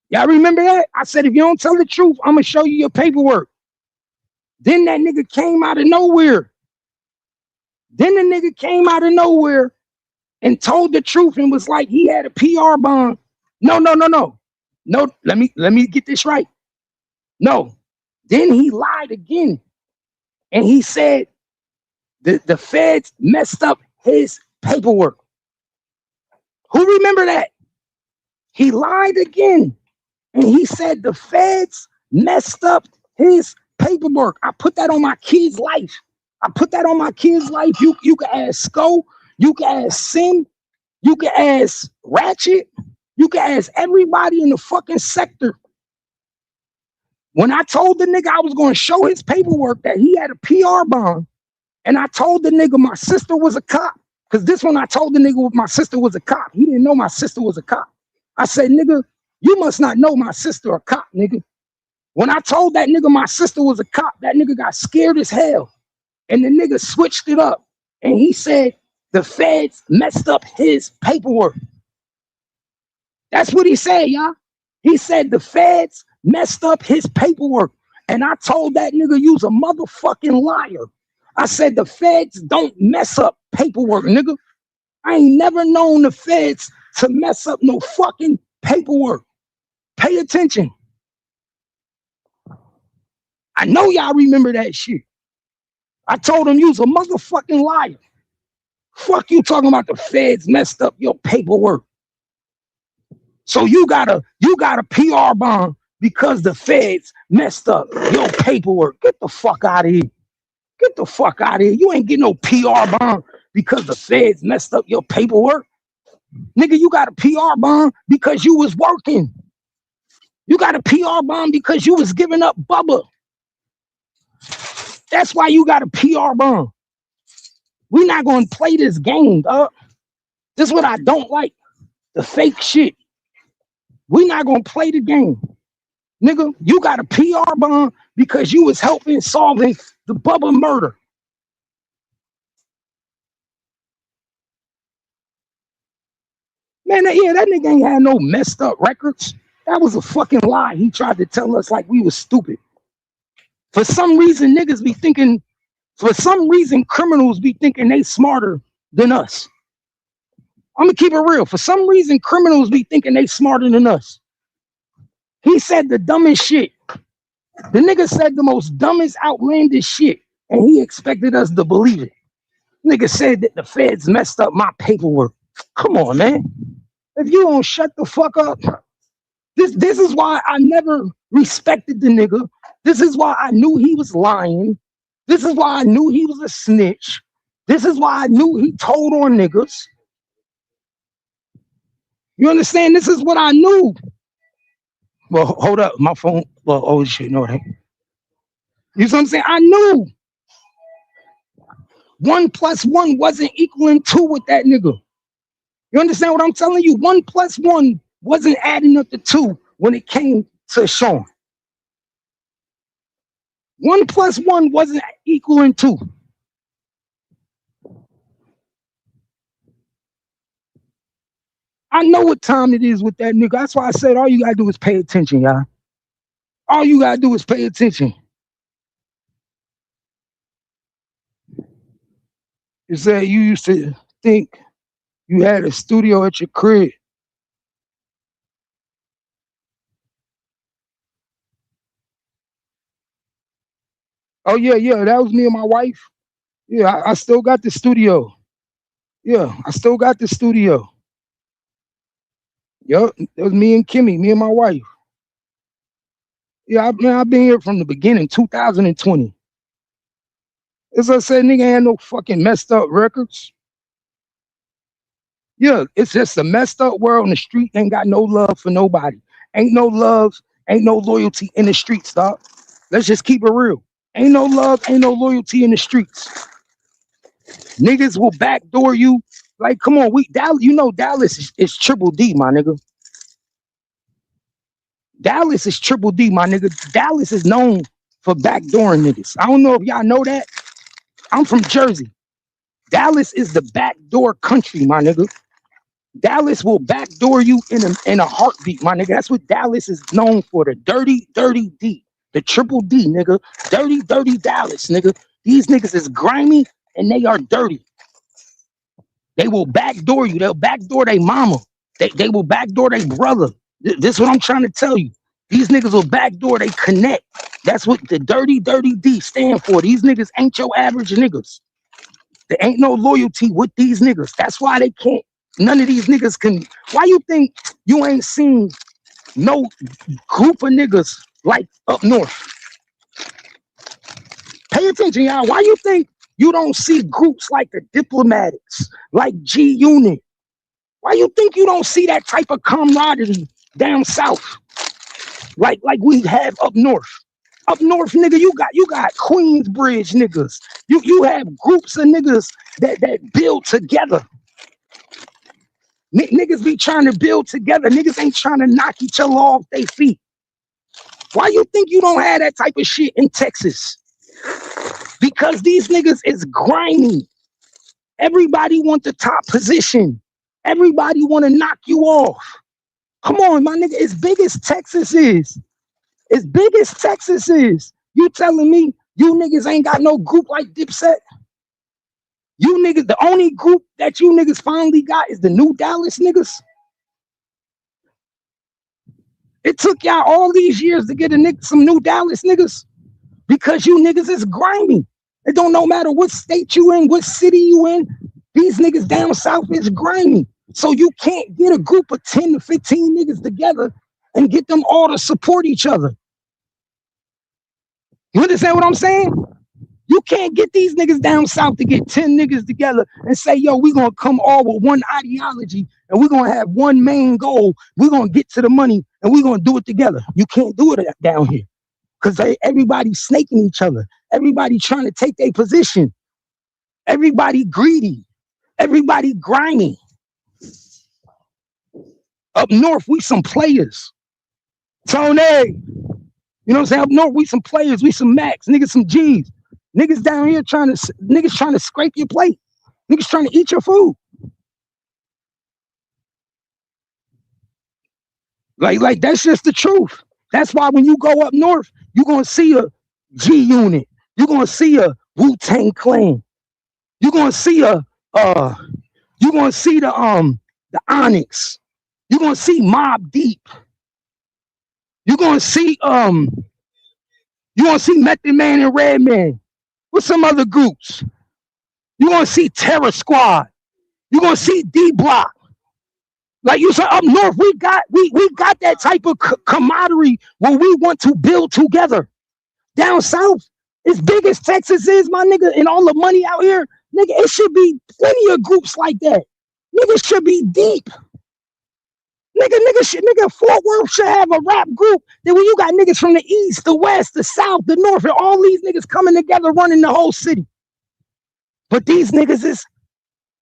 Y'all remember that? I said, if you don't tell the truth, I'm gonna show you your paperwork. Then that nigga came out of nowhere. And told the truth and was like he had a PR bond. No. No, let me get this right. No. Then he lied again. And he said the feds messed up his paperwork. Who remember that? He lied again. And he said the feds messed up his paperwork. I put that on my kid's life. You can ask Sko, you can ask Sim, you can ask Ratchet, you can ask everybody in the fucking sector. When I told the nigga I was going to show his paperwork that he had a PR bond, and I told the nigga my sister was a cop, because this one I told the nigga my sister was a cop. He didn't know my sister was a cop. I said, nigga, you must not know my sister a cop, nigga. When I told that nigga my sister was a cop, that nigga got scared as hell. And the nigga switched it up. And he said the feds messed up his paperwork. That's what he said, y'all. He said the feds messed up his paperwork. And I told that nigga you's a motherfucking liar. I said the feds don't mess up paperwork, nigga. I ain't never known the feds to mess up no fucking paperwork. Pay attention. I know y'all remember that shit. I told him you's a motherfucking liar. Fuck you talking about the feds messed up your paperwork. So you got a PR bond because the feds messed up your paperwork. Get the fuck out of here. Get the fuck out of here. You ain't getting no PR bond because the feds messed up your paperwork. Nigga, you got a PR bond because you was working. You got a PR bond because you was giving up bubba. That's why you got a PR bond. We're not going to play this game, dog. This is what I don't like. The fake shit. We're not going to play the game. Nigga, you got a PR bond because you was helping solving the Bubba murder. Man, that nigga ain't had no messed up records. That was a fucking lie. He tried to tell us like we was stupid. For some reason, criminals be thinking they smarter than us. I'm gonna keep it real. For some reason, criminals be thinking they smarter than us. He said the dumbest shit. The nigga said the most dumbest, outlandish shit, and he expected us to believe it. Nigga said that the feds messed up my paperwork. Come on, man. If you don't shut the fuck up, this is why I never respected the nigga. This is why I knew he was lying. This is why I knew he was a snitch. This is why I knew he told on niggas. You understand? This is what I knew. Well, hold up. My phone. Well, oh shit, no, that. You know what I'm saying? I knew 1 + 1 wasn't equaling 2 with that nigga. You understand what I'm telling you? 1 + 1 wasn't adding up to 2 when it came to Sean. 1 + 1 wasn't equaling 2. I know what time it is with that nigga. That's why I said all you gotta do is pay attention, y'all. All you gotta do is pay attention. You said you used to think you had a studio at your crib. Oh yeah, that was me and my wife. Yeah, I still got the studio. Yeah, I still got the studio. Yup, it was me and Kimmy, me and my wife. Yeah, man, I've been here from the beginning, 2020. As I said, nigga ain't no fucking messed up records. Yeah, it's just a messed up world, and the street ain't got no love for nobody. Ain't no love, ain't no loyalty in the streets, dog. Let's just keep it real. Ain't no love, ain't no loyalty in the streets. Niggas will backdoor you. Like, come on, Dallas, you know Dallas is triple D, my nigga. Dallas is triple D, my nigga. Dallas is known for backdooring niggas. I don't know if y'all know that. I'm from Jersey. Dallas is the backdoor country, my nigga. Dallas will backdoor you in a heartbeat, my nigga. That's what Dallas is known for. The dirty, dirty D. The triple D, nigga. Dirty, dirty Dallas, nigga. These niggas is grimy and they are dirty. They will backdoor you. They'll backdoor their mama. They will backdoor their brother. This is what I'm trying to tell you. These niggas will backdoor, they connect. That's what the dirty, dirty D stand for. These niggas ain't your average niggas. There ain't no loyalty with these niggas. That's why they can't. None of these niggas can. Why you think you ain't seen no group of niggas like up north? Pay attention, y'all. Why you think you don't see groups like the Diplomatics, like G Unit? Why you think you don't see that type of camaraderie down south, like we have up north? Up north, nigga, you got Queensbridge niggas. You have groups of niggas that build together. Niggas be trying to build together. Niggas ain't trying to knock each other off their feet. Why you think you don't have that type of shit in Texas? Because these niggas is grimy. Everybody want the top position. Everybody want to knock you off. Come on, my nigga, as big as Texas is, you telling me you niggas ain't got no group like Dipset? You niggas, the only group that you niggas finally got is the new Dallas niggas. It took y'all all these years to get some new Dallas niggas because you niggas is grimy. It don't no matter what state you in, what city you in. These niggas down south is grimy. So you can't get a group of 10 to 15 niggas together and get them all to support each other. You understand what I'm saying? You can't get these niggas down south to get 10 niggas together and say, yo, we're going to come all with one ideology and we're going to have one main goal. We're going to get to the money and we're going to do it together. You can't do it down here because everybody's snaking each other. Everybody trying to take their position. Everybody greedy. Everybody grimy. Up north, we some players. Tony, you know what I'm saying? Up north, we some players. We some Max, niggas, some G's. Niggas down here trying to scrape your plate. Niggas trying to eat your food. Like that's just the truth. That's why when you go up north, you're gonna see a G Unit. You're gonna see a Wu-Tang Clan. You're gonna see the Onyx. You're gonna see Mob Deep. You're gonna see Method Man and Redman. With some other groups. You're gonna see Terror Squad. You're gonna see D Block. Like you said, up north, we got that type of camaraderie where we want to build together. Down south, as big as Texas is, my nigga, and all the money out here, nigga, it should be plenty of groups like that. Niggas should be deep. Nigga, Fort Worth should have a rap group. Then when you got niggas from the east, the west, the south, the north, and all these niggas coming together running the whole city. But these niggas is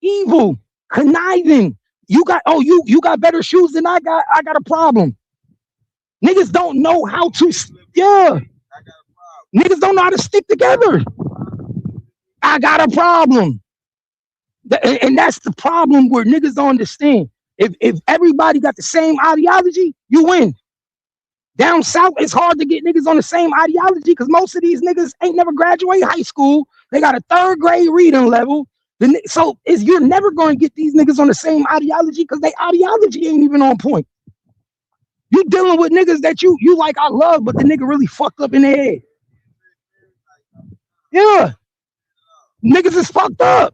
evil, conniving. You got better shoes than I got. I got a problem. Niggas don't know how to. Yeah. Niggas don't know how to stick together. I got a problem. And that's the problem where niggas don't understand. If everybody got the same ideology, you win. Down south, it's hard to get niggas on the same ideology because most of these niggas ain't never graduated high school. They got a 3rd grade reading level. So you're never going to get these niggas on the same ideology because their ideology ain't even on point. You dealing with niggas that you like, I love, but the nigga really fucked up in their head. Yeah. Niggas is fucked up.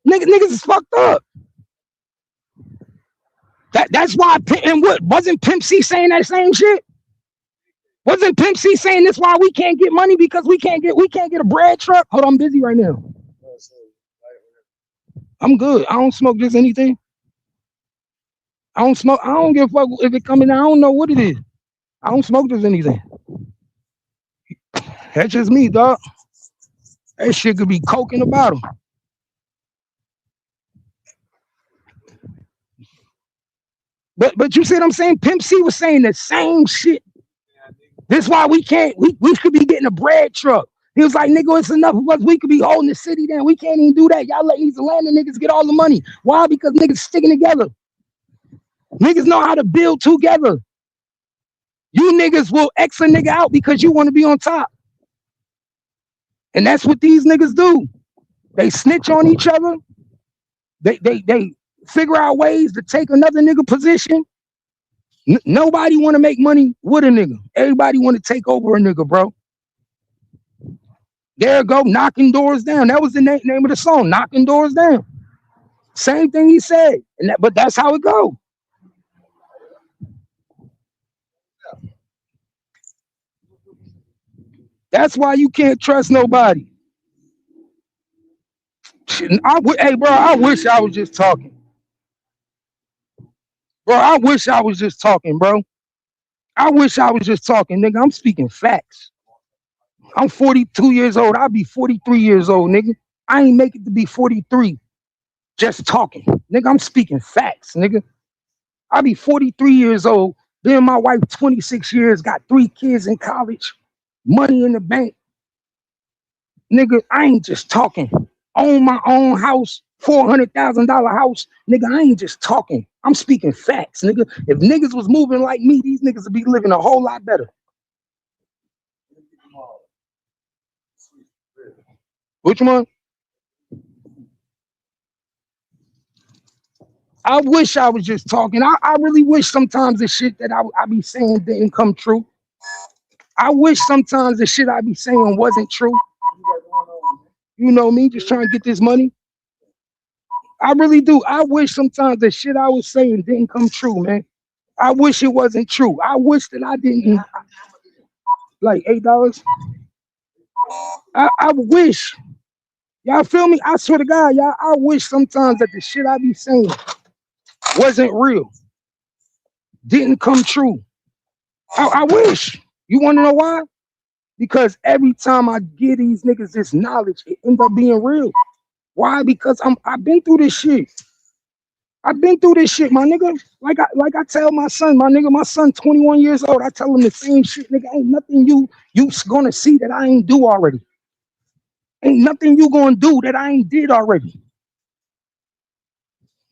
Niggas is fucked up. That's why. And what wasn't Pimp C saying that same shit? Wasn't Pimp C saying that's why we can't get money because we can't get a bread truck? Hold on, I'm busy right now. I'm good. I don't smoke just anything. I don't smoke. I don't give a fuck if it coming. I don't know what it is. I don't smoke just anything. That's just me, dog. That shit could be coke in the bottle. But you see what I'm saying? Pimp C was saying the same shit. That's why we can't. We could be getting a bread truck. He was like, nigga, it's enough of us. We could be holding the city down. We can't even do that. Y'all let these Atlanta niggas get all the money. Why? Because niggas sticking together. Niggas know how to build together. You niggas will X a nigga out because you want to be on top. And that's what these niggas do. They snitch on each other. They figure out ways to take another nigga position. Nobody want to make money with a nigga. Everybody want to take over a nigga, bro. There go, knocking doors down. That was the name of the song, knocking doors down. Same thing he said. But that's how it go. That's why you can't trust nobody. Hey, bro, I wish I was just talking. Bro, I wish I was just talking, bro. I wish I was just talking, nigga. I'm speaking facts. I'm 42 years old. I'll be 43 years old, nigga. I ain't make it to be 43 just talking. Nigga, I'm speaking facts, nigga. I'll be 43 years old. Been my wife 26 years, got 3 kids in college, money in the bank. Nigga, I ain't just talking. Own my own house, $400,000 house. Nigga, I ain't just talking. I'm speaking facts, nigga. If niggas was moving like me, these niggas would be living a whole lot better. Which one? I wish I was just talking. I really wish sometimes the shit that I be saying didn't come true. I wish sometimes the shit I be saying wasn't true. You know me, just trying to get this money. I really do. I wish sometimes the shit I was saying didn't come true, man. I wish it wasn't true. I wish that I didn't. Like $8. I wish. Y'all feel me? I swear to God, y'all, I wish sometimes that the shit I be saying wasn't real. Didn't come true. I wish. You want to know why? Because every time I give these niggas this knowledge, it ends up being real. Why? Because I've been through this shit. I've been through this shit, my nigga. Like I tell my son, my son 21 years old. I tell him the same shit, nigga. Ain't nothing you gonna see that I ain't do already. Ain't nothing you gonna do that I ain't did already.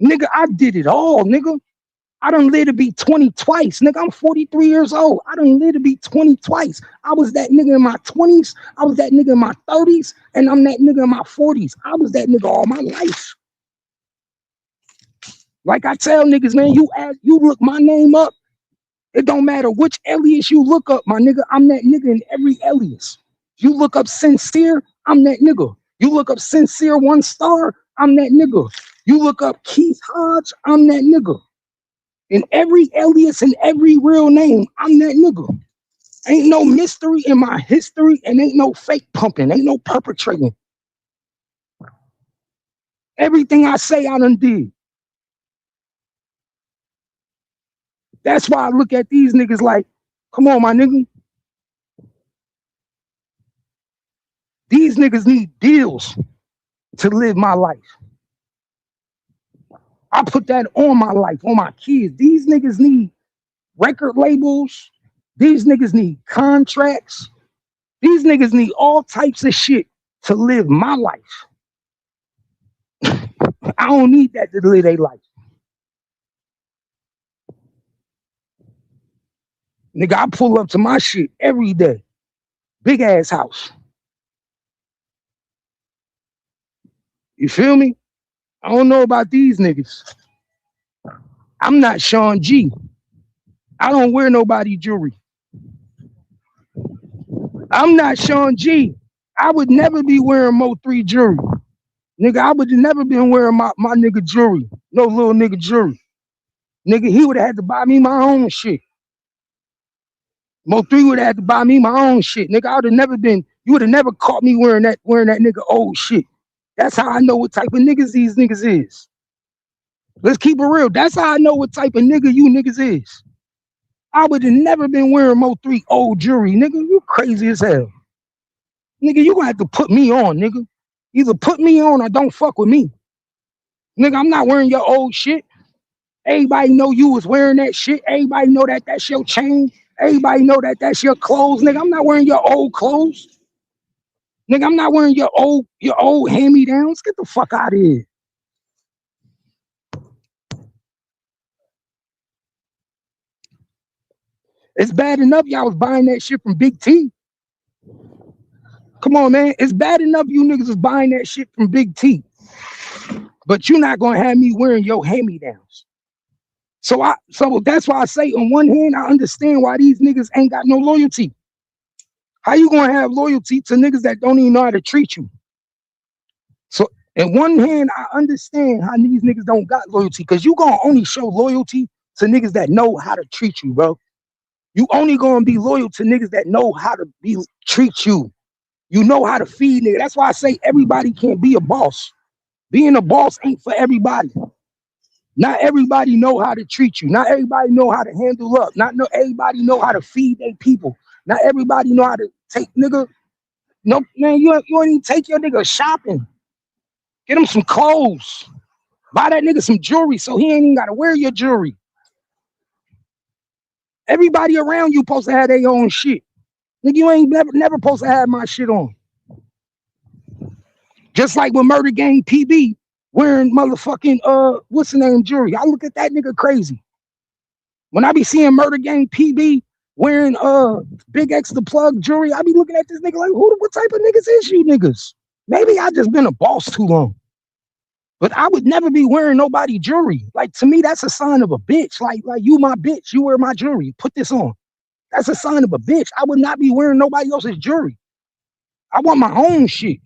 Nigga, I did it all, nigga. I done lived to be 20 twice, nigga. I'm 43 years old. I done lived to be 20 twice. I was that nigga in my 20s. I was that nigga in my 30s. And I'm that nigga in my 40s. I was that nigga all my life. Like I tell niggas, man, you look my name up. It don't matter which alias you look up, my nigga. I'm that nigga in every alias. You look up Sincere, I'm that nigga. You look up Sincere 1 Star, I'm that nigga. You look up Keith Hodge, I'm that nigga. In every alias and every real name, I'm that nigga. Ain't no mystery in my history and ain't no fake pumping, ain't no perpetrating. Everything I say, I done did. That's why I look at these niggas like, come on, my nigga. These niggas need deals to live my life. I put that on my life, on my kids. These niggas need record labels. These niggas need contracts. These niggas need all types of shit to live my life. I don't need that to live their life. Nigga, I pull up to my shit every day. Big ass house. You feel me? I don't know about these niggas. I'm not Sean G. I don't wear nobody jewelry. I'm not Sean G. I would never be wearing Mo3 jewelry. Nigga, I would have never been wearing my nigga jewelry. No little nigga jewelry. Nigga, he would have had to buy me my own shit. Mo 3 would have had to buy me my own shit. Nigga, I would have never been, you would have never caught me wearing that nigga old shit. That's how I know what type of niggas these niggas is. Let's keep it real. That's how I know what type of nigga you niggas is. I would have never been wearing Mo 3 old jewelry. Nigga, you crazy as hell. Nigga, you gonna have to put me on, nigga. Either put me on or don't fuck with me. Nigga, I'm not wearing your old shit. Everybody know you was wearing that shit. Everybody know that that's your chain. Everybody know that that's your clothes. Nigga, I'm not wearing your old clothes. Nigga, I'm not wearing your old hand-me-downs. Get the fuck out of here. It's bad enough y'all was buying that shit from Big T. Come on, man. It's bad enough you niggas was buying that shit from Big T. But you're not gonna have me wearing your hand-me-downs. So that's why I say, on one hand, I understand why these niggas ain't got no loyalty. How you gonna have loyalty to niggas that don't even know how to treat you? So, on one hand, I understand how these niggas don't got loyalty, because you gonna only show loyalty to niggas that know how to treat you, bro. You only gonna be loyal to niggas that know how to treat you. You know how to feed niggas. That's why I say everybody can't be a boss. Being a boss ain't for everybody. Not everybody know how to treat you. Not everybody know how to handle up. Not everybody know how to feed their people. Not everybody know how to take nigga. No, man, you don't even take your nigga shopping. Get him some clothes. Buy that nigga some jewelry so he ain't even gotta wear your jewelry. Everybody around you supposed to have their own shit. Nigga, you ain't never supposed to have my shit on. Just like with Murder Gang PB wearing motherfucking what's the name jewelry. I look at that nigga crazy. When I be seeing Murder Gang PB wearing Big X the Plug jewelry, I be looking at this nigga like, what type of niggas is you niggas? Maybe I just been a boss too long. But I would never be wearing nobody jewelry. Like, to me, that's a sign of a bitch. Like you my bitch. You wear my jewelry. Put this on. That's a sign of a bitch. I would not be wearing nobody else's jewelry. I want my own shit.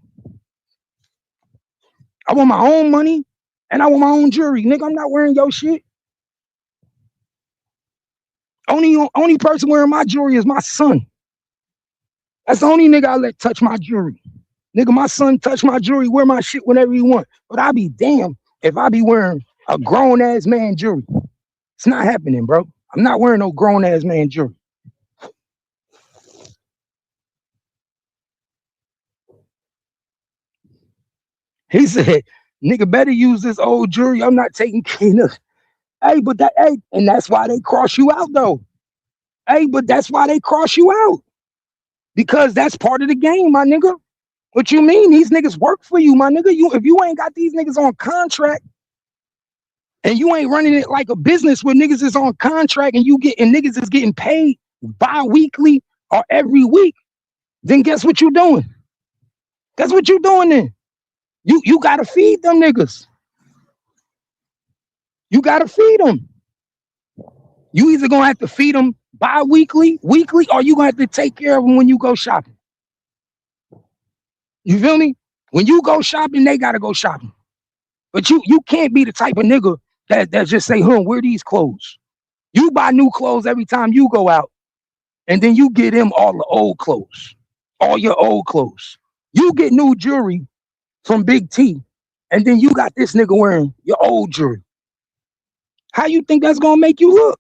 I want my own money and I want my own jewelry. Nigga, I'm not wearing your shit. Only person wearing my jewelry is my son. That's the only nigga I let touch my jewelry. Nigga, my son touch my jewelry, wear my shit whenever he want. But I be damned if I be wearing a grown-ass man jewelry. It's not happening, bro. I'm not wearing no grown-ass man jewelry. He said, nigga better use this old jewelry. I'm not taking care of. Hey, and that's why they cross you out, though. Hey, but that's why they cross you out. Because that's part of the game, my nigga. What you mean? These niggas work for you, my nigga. If you ain't got these niggas on contract and you ain't running it like a business where niggas is on contract and niggas is getting paid bi-weekly or every week, then guess what you doing? Guess what you doing then? You gotta feed them niggas. You gotta feed them. You either gonna have to feed them bi-weekly, weekly, or you gonna have to take care of them when you go shopping. You feel me? When you go shopping, they gotta go shopping. But you can't be the type of nigga that just say, wear these clothes. You buy new clothes every time you go out, and then you get him all the old clothes, all your old clothes. You get new jewelry from Big T, and then you got this nigga wearing your old jewelry. How you think that's gonna make you look?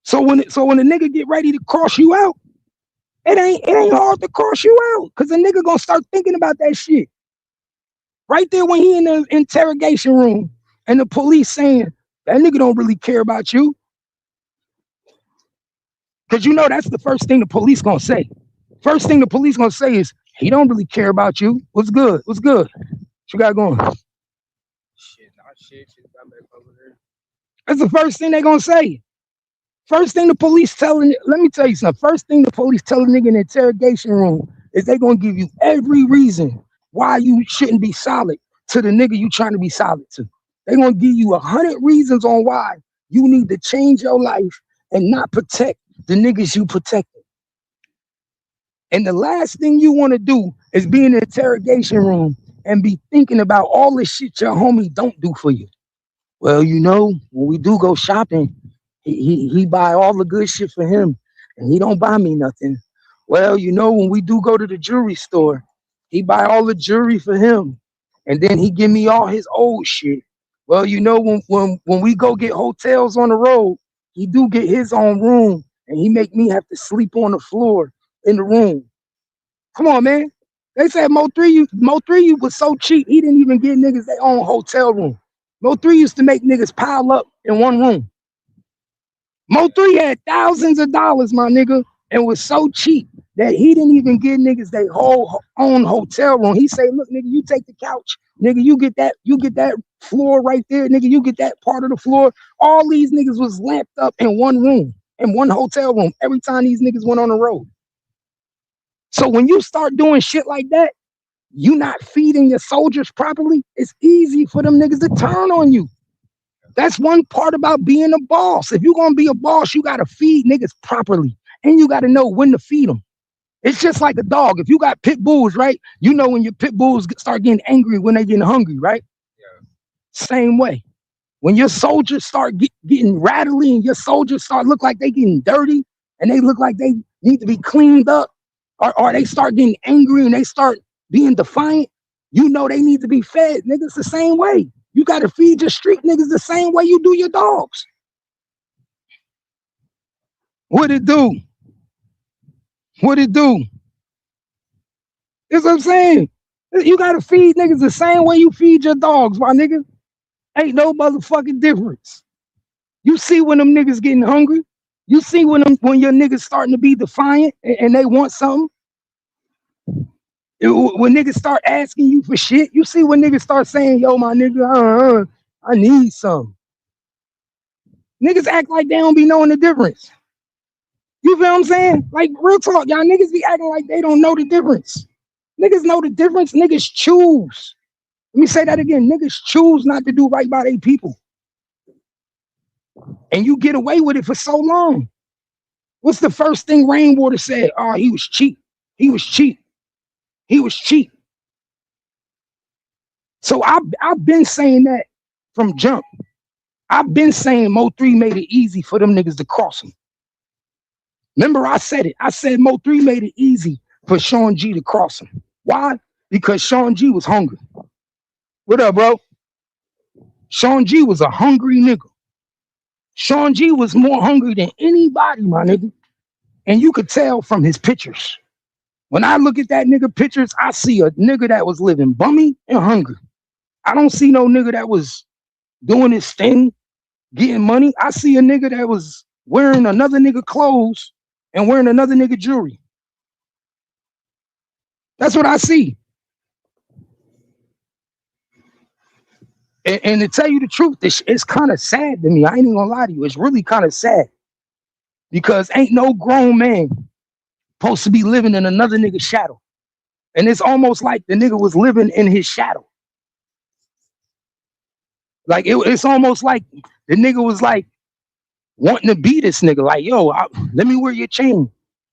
So when a nigga get ready to cross you out, it ain't hard to cross you out, because the nigga gonna start thinking about that shit. Right there when he in the interrogation room and the police saying, that nigga don't really care about you. Because you know that's the first thing the police gonna say. First thing the police gonna say is, he don't really care about you. What's good? What's good? What you got going? Shit, not shit. Shit got back over there. That's the first thing they gonna say. First thing the police telling, let me tell you something. First thing the police tell a nigga in the interrogation room is they gonna give you every reason why you shouldn't be solid to the nigga you trying to be solid to. They gonna give you 100 reasons on why you need to change your life and not protect the niggas you protecting. And the last thing you want to do is be in the interrogation room and be thinking about all the shit your homie don't do for you. Well, you know, when we do go shopping, he buy all the good shit for him, and he don't buy me nothing. Well, you know, when we do go to the jewelry store, he buy all the jewelry for him, and then he give me all his old shit. Well, you know, when we go get hotels on the road, he do get his own room, and he make me have to sleep on the floor in the room. Come on, man. They said Mo3 was so cheap, he didn't even get niggas their own hotel room. Mo3 used to make niggas pile up in one room. Mo3 had thousands of dollars, my nigga, and was so cheap that he didn't even give niggas their whole own hotel room. He say, look, nigga, you take the couch, nigga, you get that floor right there, nigga, you get that part of the floor. All these niggas was lamped up in one room, in one hotel room, every time these niggas went on the road. So when you start doing shit like that, you not feeding your soldiers properly, it's easy for them niggas to turn on you. That's one part about being a boss. If you're gonna be a boss, you gotta feed niggas properly, and you gotta know when to feed them. It's just like a dog. If you got pit bulls, right? You know when your pit bulls start getting angry when they getting hungry, right? Yeah. Same way. When your soldiers start getting rattly and your soldiers start look like they getting dirty and they look like they need to be cleaned up, or they start getting angry and they start being defiant, you know they need to be fed. Niggas the same way. You got to feed your street niggas the same way you do your dogs. What it do? What it do? That's what I'm saying. You got to feed niggas the same way you feed your dogs, my nigga. Ain't no motherfucking difference. You see when them niggas getting hungry. You see when your niggas starting to be defiant and they want something. When niggas start asking you for shit, you see when niggas start saying, yo, my nigga, I need something. Niggas act like they don't be knowing the difference. You feel what I'm saying? Like, real talk, y'all niggas be acting like they don't know the difference. Niggas know the difference. Niggas choose. Let me say that again. Niggas choose not to do right by their people. And you get away with it for so long. What's the first thing Rainwater said? Oh, he was cheap. He was cheap. He was cheap. So I've been saying that from jump. I've been saying Mo3 made it easy for them niggas to cross him. Remember, I said it. I said Mo3 made it easy for Sean G to cross him. Why? Because Sean G was hungry. What up, bro? Sean G was a hungry nigga. Sean G was more hungry than anybody, my nigga. And you could tell from his pictures. When I look at that nigga pictures, I see a nigga that was living bummy and hungry. I don't see no nigga that was doing his thing, getting money. I see a nigga that was wearing another nigga clothes and wearing another nigga jewelry. That's what I see. And to tell you the truth, it's kind of sad to me. I ain't even gonna lie to you. It's really kind of sad. Because ain't no grown man supposed to be living in another nigga's shadow. And it's almost like the nigga was living in his shadow. Like it's almost like the nigga was like wanting to be this nigga. Like, yo, let me wear your chain.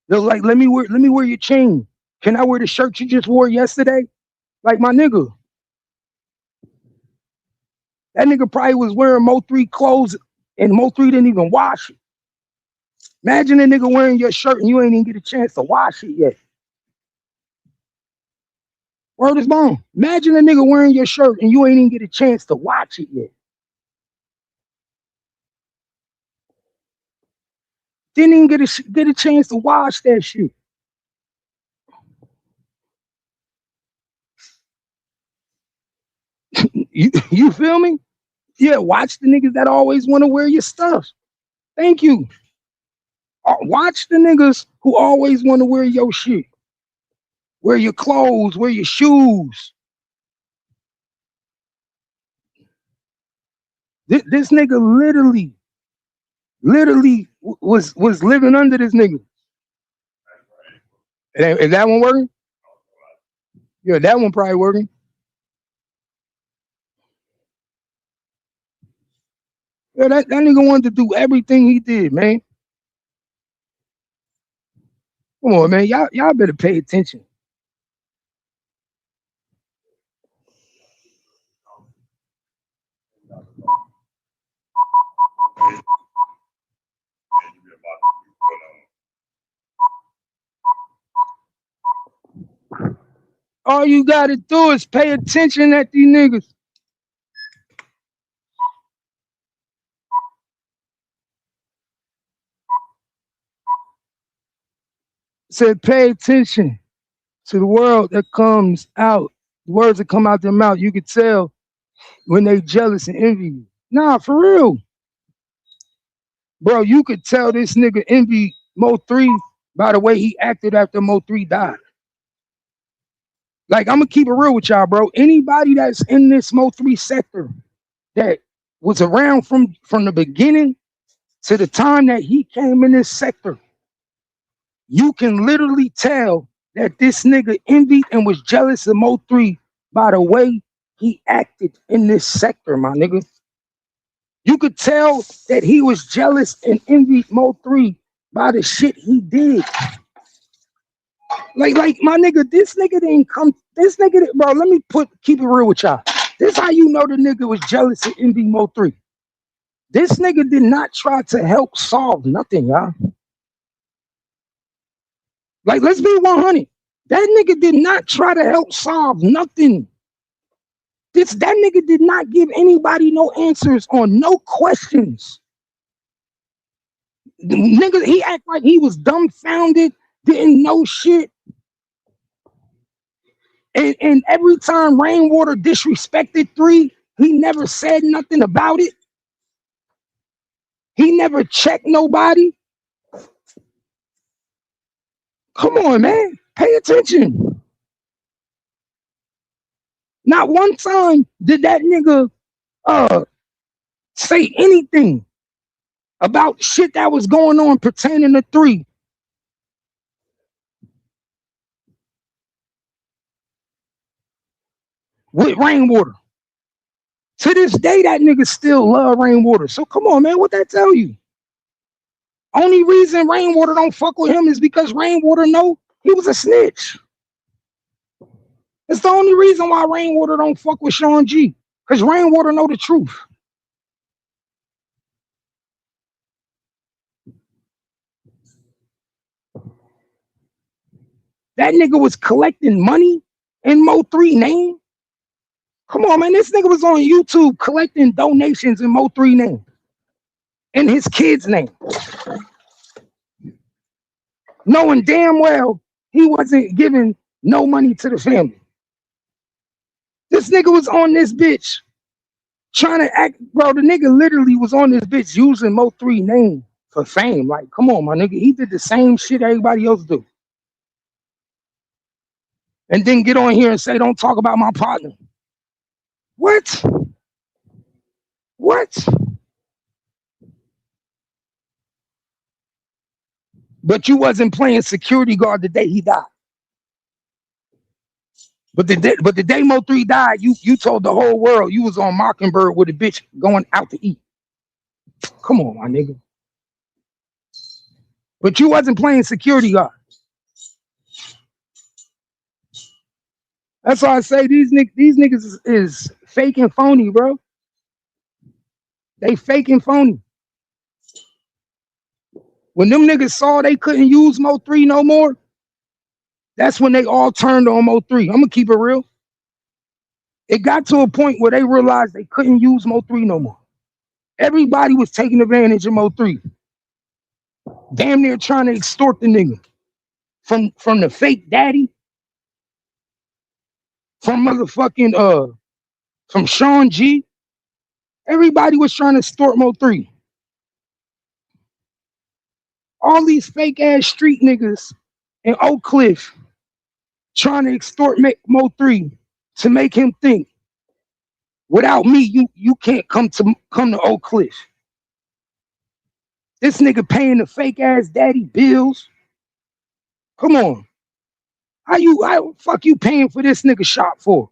They're like, let me wear your chain. Can I wear the shirt you just wore yesterday? Like, my nigga. That nigga probably was wearing Mo3 clothes and Mo3 didn't even wash it. Imagine a nigga wearing your shirt and you ain't even get a chance to wash it yet. Word is bone. Imagine a nigga wearing your shirt and you ain't even get a chance to wash it yet. Didn't even get a chance to wash that shit. You feel me? Yeah, watch the niggas that always want to wear your stuff. Thank you. Watch the niggas who always want to wear your shit. Wear your clothes, wear your shoes. This nigga literally was living under this nigga. Is that one working? Yeah, that one probably working. Yeah, that nigga wanted to do everything he did, man. Come on, man. Y'all better pay attention. All you gotta do is pay attention at these niggas. Said pay attention to the world that comes out. The words that come out their mouth. You could tell when they jealous and envy you. Nah, for real. Bro, you could tell this nigga envy Mo3 by the way he acted after Mo3 died. Like, I'm gonna keep it real with y'all, bro. Anybody that's in this Mo3 sector that was around from the beginning to the time that he came in this sector, you can literally tell that this nigga envied and was jealous of Mo3 by the way he acted in this sector, my nigga. You could tell that he was jealous and envied Mo3 by the shit he did. Like my nigga, this nigga didn't come. This nigga, bro, let me keep it real with y'all. This how you know the nigga was jealous and envied Mo3. This nigga did not try to help solve nothing, y'all. Like, let's be 100. That nigga did not try to help solve nothing. That nigga did not give anybody no answers on no questions. The nigga, he act like he was dumbfounded, didn't know shit. And every time Rainwater disrespected 3, he never said nothing about it. He never checked nobody. Come on, man. Pay attention. Not one time did that nigga say anything about shit that was going on pertaining to 3. With Rainwater. To this day, that nigga still love Rainwater. So come on, man, what that tell you? Only reason Rainwater don't fuck with him is because Rainwater know he was a snitch. It's the only reason why Rainwater don't fuck with Sean G. Because Rainwater know the truth. That nigga was collecting money in Mo3 name. Come on, man. This nigga was on YouTube collecting donations in Mo3 name. In his kid's name. Knowing damn well he wasn't giving no money to the family. This nigga was on this bitch trying to act, bro. The nigga literally was on this bitch using Mo3 name for fame. Like, come on, my nigga. He did the same shit everybody else do. And then get on here and say, don't talk about my partner. What? What? But you wasn't playing security guard the day he died. But the day Mo3 died, you told the whole world you was on Mockingbird with a bitch going out to eat. Come on, my nigga. But you wasn't playing security guard. That's why I say these niggas is fake and phony, bro. They fake and phony. When them niggas saw they couldn't use Mo3 no more, that's when they all turned on Mo3. I'm gonna keep it real. It got to a point where they realized they couldn't use Mo3 no more. Everybody was taking advantage of Mo3. Damn near trying to extort the nigga. From the fake daddy. From motherfucking from Sean G. Everybody was trying to extort Mo3. All these fake ass street niggas in Oak Cliff trying to extort Mo3 to make him think, without me, you can't come to Oak Cliff. This nigga paying the fake ass daddy bills. Come on. How fuck you paying for this nigga shop for?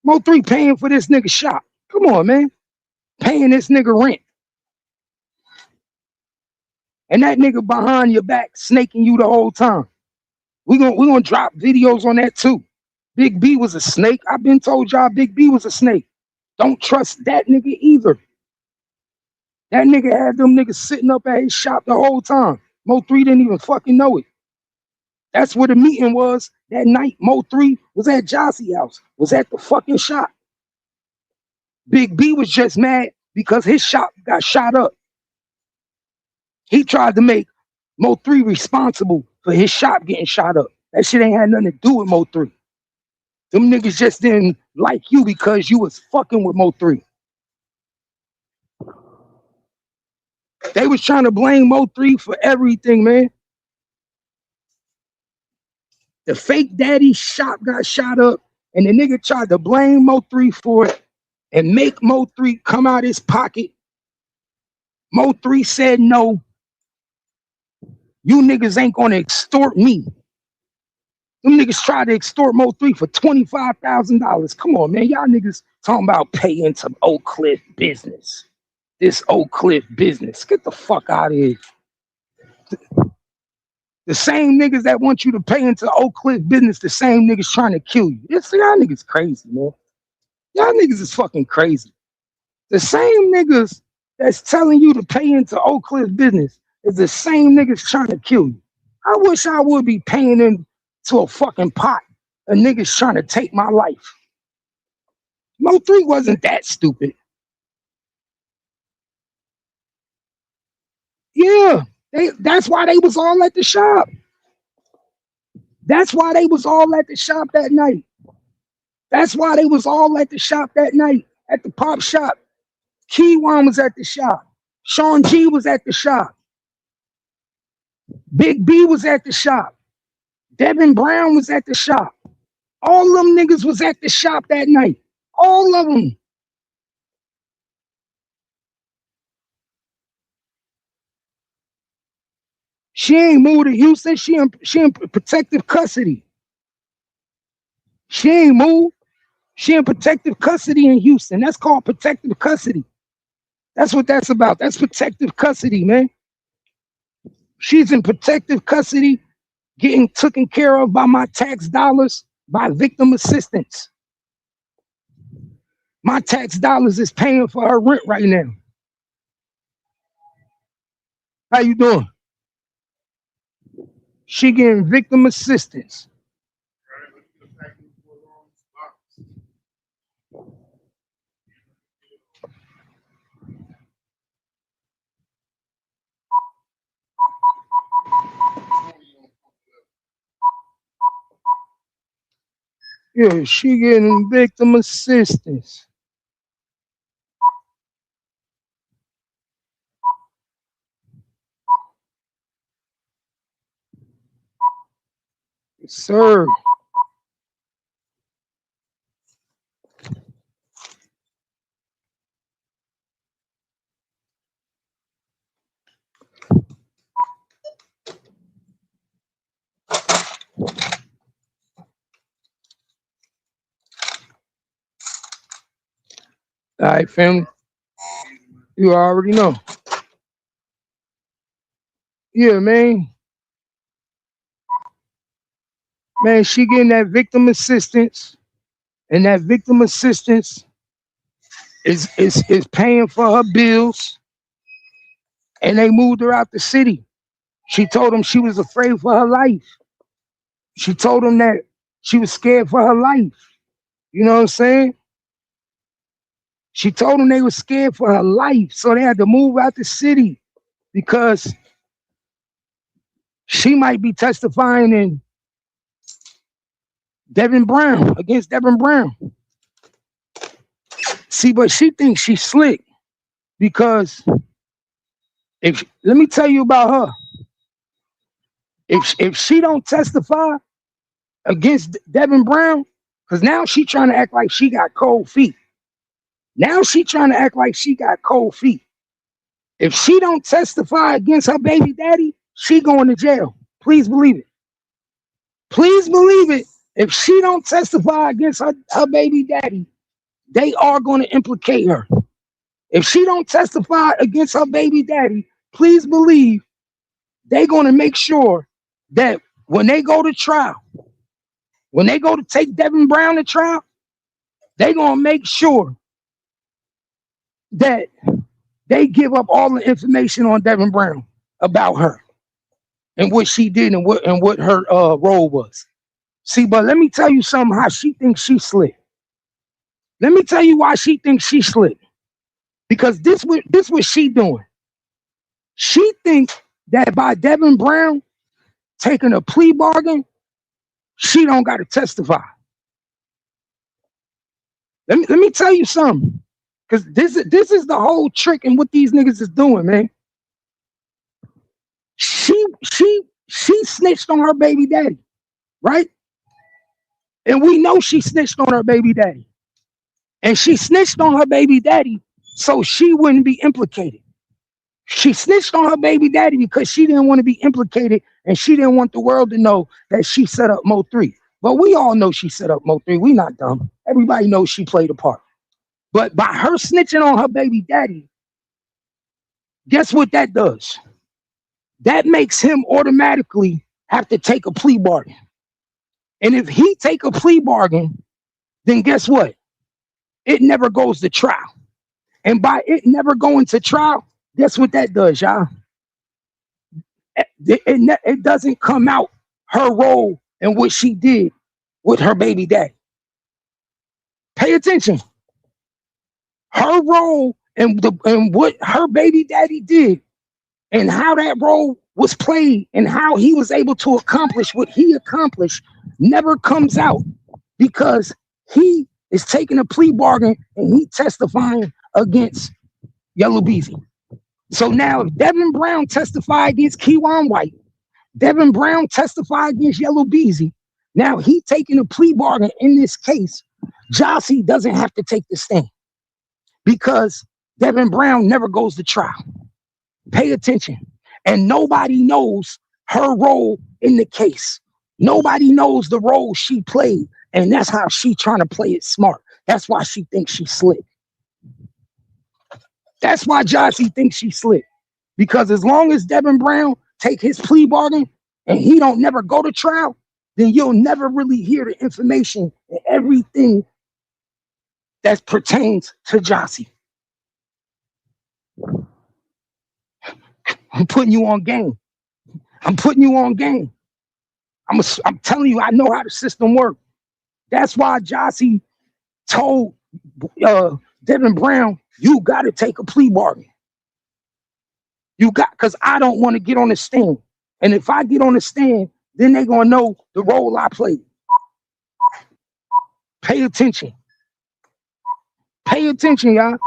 Mo3 paying for this nigga shop. Come on, man. Paying this nigga rent. And that nigga behind your back snaking you the whole time. We gonna drop videos on that too. Big B was a snake. I've been told y'all Big B was a snake. Don't trust that nigga either. That nigga had them niggas sitting up at his shop the whole time. Mo3 didn't even fucking know it. That's where the meeting was that night. Mo 3 was at Jossie house, was at the fucking shop. Big B was just mad because his shop got shot up. He tried to make Mo 3 responsible for his shop getting shot up. That shit ain't had nothing to do with Mo 3. Them niggas just didn't like you because you was fucking with Mo 3. They was trying to blame Mo 3 for everything, man. The fake daddy shop got shot up, and the nigga tried to blame Mo 3 for it and make Mo 3 come out his pocket. Mo 3 said, no, you niggas ain't gonna extort me. Them niggas tried to extort Mo 3 for $25,000. Come on, man. Y'all niggas talking about paying to Oak Cliff business. This Oak Cliff business. Get the fuck out of here. The same niggas that want you to pay into Oak Cliff business, the same niggas trying to kill you. Y'all niggas crazy, man. Y'all niggas is fucking crazy. The same niggas that's telling you to pay into Oak Cliff business is the same niggas trying to kill you. I wish I would be paying into a fucking pot. A niggas trying to take my life. Mo 3 wasn't that stupid. Yeah, that's why they was all at the shop. That's why they was all at the shop that night. That's why they was all at the shop that night, at the pop shop. Keywan was at the shop. Sean G was at the shop. Big B was at the shop. Devin Brown was at the shop. All them niggas was at the shop that night. All of them. She ain't moved to Houston. She in protective custody. She ain't moved. She in protective custody in Houston. That's called protective custody. That's what that's about. That's protective custody, man. She's in protective custody, getting taken care of by my tax dollars, by victim assistance. My tax dollars is paying for her rent right now. How you doing? She getting victim assistance. Yeah, she getting victim assistance. Yes, sir. All right, family. You already know. Yeah, man. Man, she getting that victim assistance, and that victim assistance is paying for her bills. And they moved her out the city. She told them she was afraid for her life. She told them that she was scared for her life. You know what I'm saying? She told them they were scared for her life, so they had to move out the city because she might be testifying in against Devin Brown. See, but she thinks she's slick because let me tell you about her. If she don't testify against Devin Brown, because now she trying to act like she got cold feet. Now she trying to act like she got cold feet. If she don't testify against her baby daddy, she going to jail. Please believe it. Please believe it. If she don't testify against her baby daddy, they are going to implicate her. If she don't testify against her baby daddy, please believe they're going to make sure that when they go to trial, when they go to take Devin Brown to trial, they're going to make sure that they give up all the information on Devin Brown about her. and what she did and what her role was. See, but let me tell you something. How she thinks she slick. Let me tell you why she thinks she slick. Because this what she doing. She thinks that by Devin Brown taking a plea bargain, she don't got to testify. Let me tell you something. Because this is the whole trick in what these niggas is doing, man. She snitched on her baby daddy, right? And we know she snitched on her baby daddy. And she snitched on her baby daddy so she wouldn't be implicated. She snitched on her baby daddy because she didn't want to be implicated and she didn't want the world to know that she set up Mo 3. But we all know she set up Mo 3. We not dumb. Everybody knows she played a part. But by her snitching on her baby daddy, guess what that does? That makes him automatically have to take a plea bargain. And if he take a plea bargain, then guess what? It never goes to trial. And by it never going to trial, guess what that does, y'all? It doesn't come out her role and what she did with her baby daddy. Pay attention. Her role and what her baby daddy did and how that role was played and how he was able to accomplish what he accomplished never comes out because he is taking a plea bargain and he testifying against Yellow Beezy. So now if Devin Brown testified against Keywan White, Devin Brown testified against Yellow Beezy, now he taking a plea bargain in this case. Jossie doesn't have to take the stand because Devin Brown never goes to trial. Pay attention. And nobody knows her role in the case. Nobody knows the role she played. And that's how she trying to play it smart. That's why she thinks she's slick. That's why Jossie thinks she's slick. Because as long as Devin Brown take his plea bargain and he don't never go to trial, then you'll never really hear the information and everything that pertains to Jossie. I'm putting you on game. I'm putting you on game. I'm telling you, I know how the system works. That's why Jossie told Devin Brown, you got to take a plea bargain. Because I don't want to get on the stand. And if I get on the stand, then they're going to know the role I played. Pay attention. Pay attention, y'all.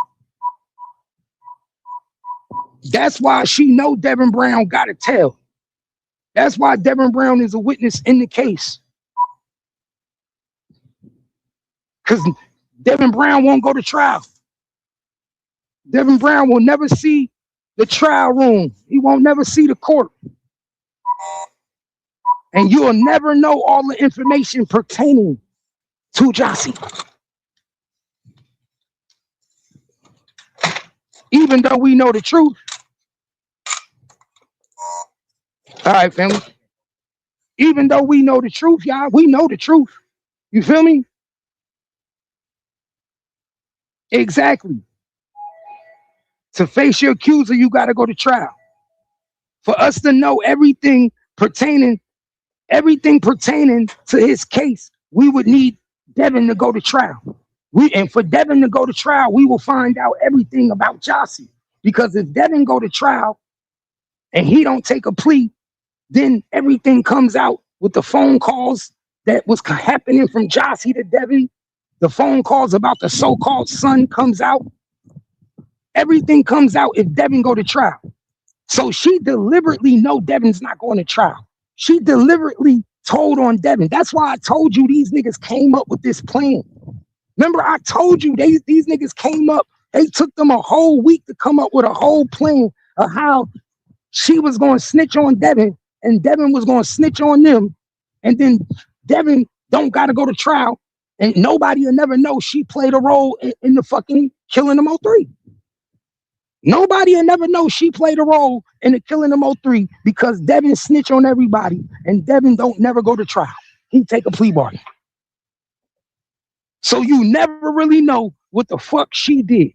That's why she know Devin Brown got to tell. That's why Devin Brown is a witness in the case. Because Devin Brown won't go to trial. Devin Brown will never see the trial room. He won't never see the court. And you'll never know all the information pertaining to Jossie. Even though we know the truth. All right, family. Even though we know the truth, y'all, we know the truth. You feel me? Exactly. To face your accuser, you got to go to trial. For us to know everything pertaining to his case, we would need Devin to go to trial. And for Devin to go to trial, we will find out everything about Jossie. Because if Devin go to trial and he don't take a plea, then everything comes out with the phone calls that was happening from Jossie to Devin. The phone calls about the so-called son comes out. Everything comes out if Devin go to trial. So she deliberately know Devin's not going to trial. She deliberately told on Devin. That's why I told you these niggas came up with this plan. Remember, I told you these niggas came up. They took them a whole week to come up with a whole plan of how she was going to snitch on Devin and Devin was going to snitch on them. And then Devin don't got to go to trial and nobody will never know she played a role in the fucking killing of Mo3. Nobody will never know she played a role in the killing of Mo3 because Devin snitch on everybody and Devin don't never go to trial. He take a plea bargain. So you never really know what the fuck she did.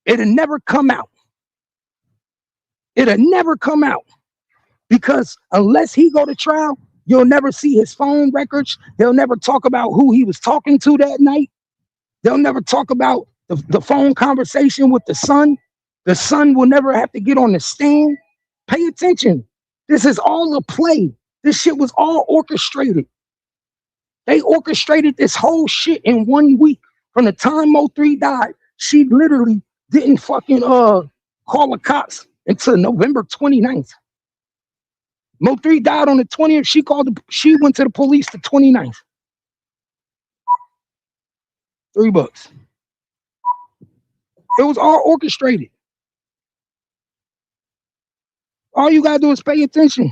It'll never come out. It'll never come out. Because unless he go to trial, you'll never see his phone records. They'll never talk about who he was talking to that night. They'll never talk about the phone conversation with the son. The son will never have to get on the stand. Pay attention. This is all a play. This shit was all orchestrated. They orchestrated this whole shit in 1 week. From the time Mo3 died, she literally didn't fucking call the cops until November 29th. Mo3 died on the 20th. She went to the police the 29th. $3. It was all orchestrated. All you gotta do is pay attention.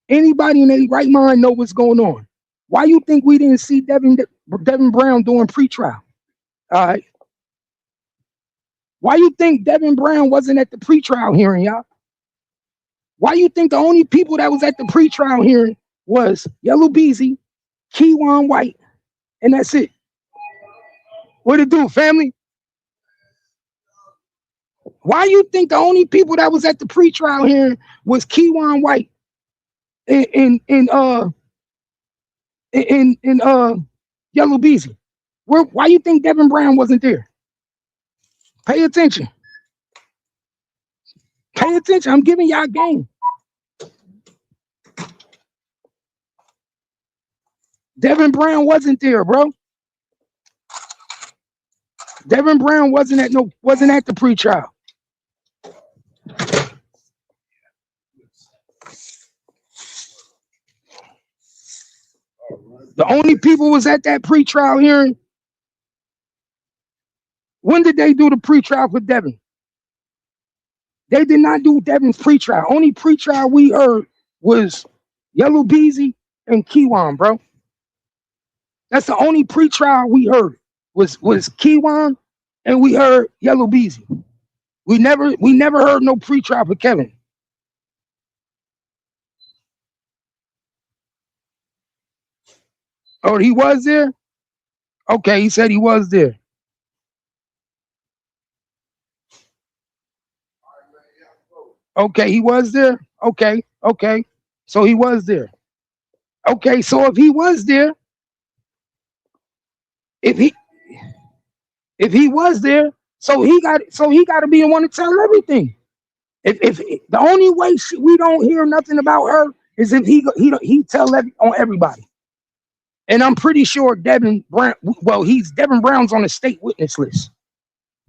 Anybody in their right mind know what's going on. Why you think we didn't see Devin Brown doing pretrial? All right. Why you think Devin Brown wasn't at the pretrial hearing, y'all? Why you think the only people that was at the pretrial hearing was Yellow Beezy, Keywan White, and that's it? What it do, family? Why you think the only people that was at the pretrial hearing was Keywan White and Yellow Beezy? Why you think Devin Brown wasn't there? Pay attention. Pay attention. I'm giving y'all game. Devin Brown wasn't there, bro. Devin Brown wasn't at the pretrial. The only people was at that pretrial hearing. When did they do the pretrial for Devin? They did not do Devin's pretrial. Only pretrial we heard was Yellow Beezy and Keywan, bro. That's the only pretrial we heard was Keywan, and we heard Yellow Beezy. We never heard no pretrial for Kevin. Oh, he was there? Okay, he said he was there. Okay, he was there? Okay. So he was there. Okay, so if he was there, if he was there, so he got to be the one to tell everything. If the only way we don't hear nothing about her is if he tell on everybody. And I'm pretty sure Devin Brown, Devin Brown's on the state witness list.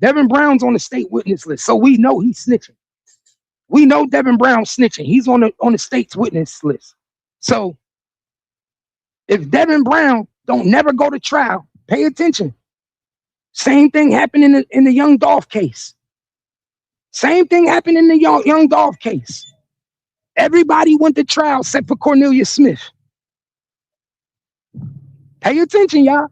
Devin Brown's on the state witness list, so we know he's snitching. We know Devin Brown's snitching. He's on the state's witness list. So if Devin Brown don't never go to trial, pay attention. Same thing happened in the Young Dolph case. Same thing happened in the Young Dolph case. Everybody went to trial except for Cornelius Smith. Pay attention, y'all.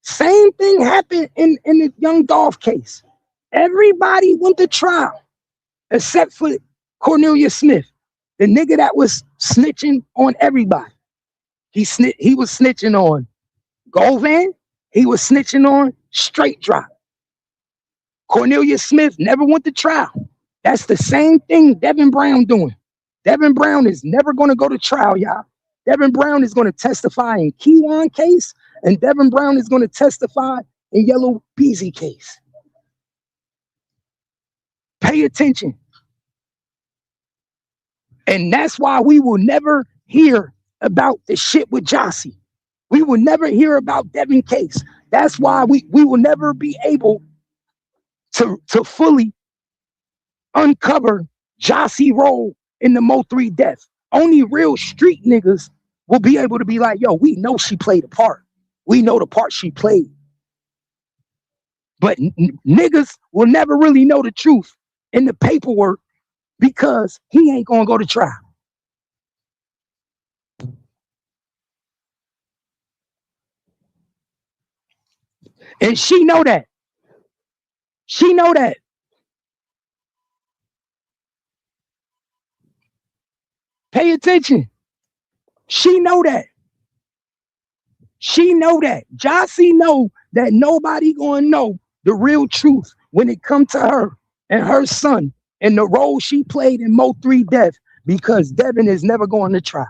Same thing happened in the Young Dolph case. Everybody went to trial except for Cornelius Smith, the nigga that was snitching on everybody. He was snitching on Govan. He was snitching on Straight Drop. Cornelius Smith never went to trial. That's the same thing Devin Brown doing. Devin Brown is never going to go to trial, y'all. Devin Brown is going to testify in Keywan case, and Devin Brown is going to testify in Yellow Beezy case. Pay attention. And that's why we will never hear about the shit with Jossie. We will never hear about Devin case. That's why we will never be able to fully uncover Jossie role in the Mo3 death. Only real street niggas will be able to be like, yo, we know she played a part. We know the part she played. But niggas will never really know the truth in the paperwork because he ain't gonna go to trial. And she know that. She know that. Pay attention. She know that. She know that. Jossie know that nobody gonna know the real truth when it comes to her and her son and the role she played in Mo3 death because Devin is never going to trial.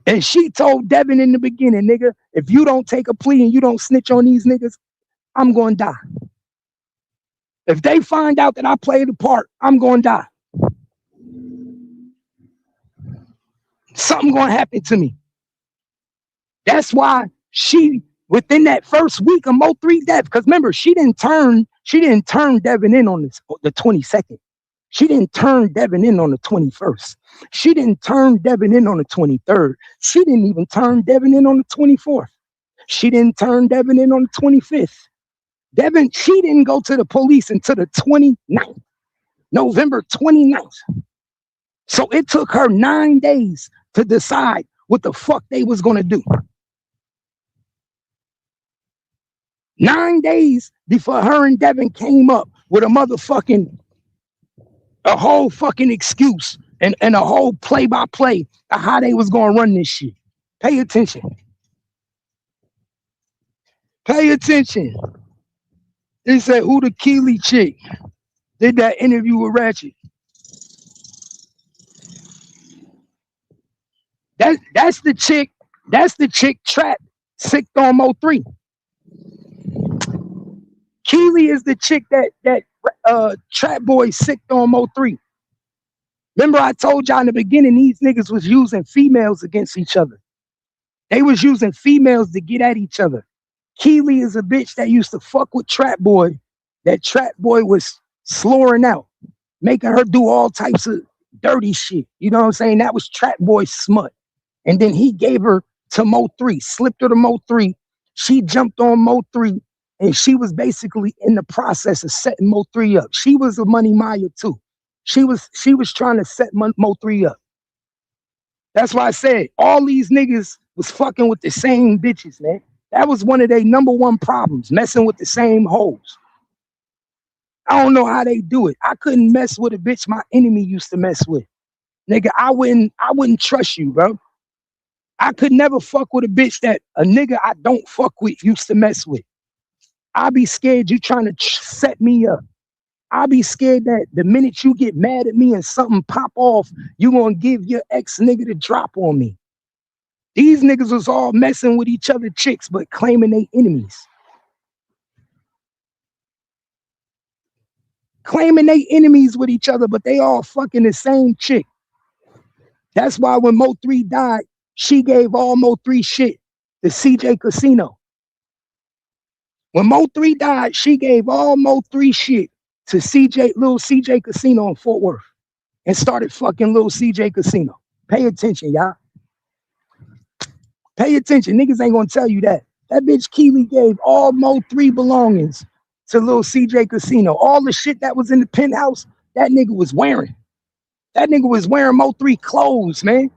And she told Devin in the beginning, nigga, if you don't take a plea and you don't snitch on these niggas, I'm going to die. If they find out that I played a part, I'm going to die. Something going to happen to me. That's why she, within that first week of Mo3 death, because remember, she didn't turn Devin in on the 22nd. She didn't turn Devin in on the 21st. She didn't turn Devin in on the 23rd. She didn't even turn Devin in on the 24th. She didn't turn Devin in on the 25th. She didn't go to the police until the 29th, November 29th. So it took her 9 days to decide what the fuck they was going to do. 9 days before her and Devin came up with a whole fucking excuse and a whole play-by-play of how they was going to run this shit. Pay attention. Pay attention. They said, who the Keely chick did that interview with Ratchet? That's the chick Trap sicked on Mo3. Keely is the chick that Trap Boy sicked on Mo3. Remember I told y'all in the beginning these niggas was using females against each other. They was using females to get at each other. Keely is a bitch that used to fuck with Trap Boy, that Trap Boy was slurring out, making her do all types of dirty shit. You know what I'm saying? That was Trap Boy's smut. And then he gave her to Mo3, slipped her to Mo3. She jumped on Mo3, and she was basically in the process of setting Mo3 up. She was a money Maya too. She was trying to set Mo3 up. That's why I said all these niggas was fucking with the same bitches, man. That was one of their number one problems, messing with the same hoes. I don't know how they do it. I couldn't mess with a bitch my enemy used to mess with. Nigga, I wouldn't trust you, bro. I could never fuck with a bitch that a nigga I don't fuck with used to mess with. I'd be scared you trying to set me up. I'd be scared that the minute you get mad at me and something pop off, you gonna give your ex nigga the drop on me. These niggas was all messing with each other chicks, but claiming they enemies. Claiming they enemies with each other, but they all fucking the same chick. That's why when Mo3 died, she gave all Mo3 shit to CJ Casino. When Mo3 died, she gave all Mo3 shit to little CJ Casino in Fort Worth and started fucking little CJ Casino. Pay attention, y'all. Pay attention. Niggas ain't gonna tell you that. That bitch Keely gave all Mo3 belongings to little CJ Casino. All the shit that was in the penthouse, that nigga was wearing. That nigga was wearing Mo3 clothes, man.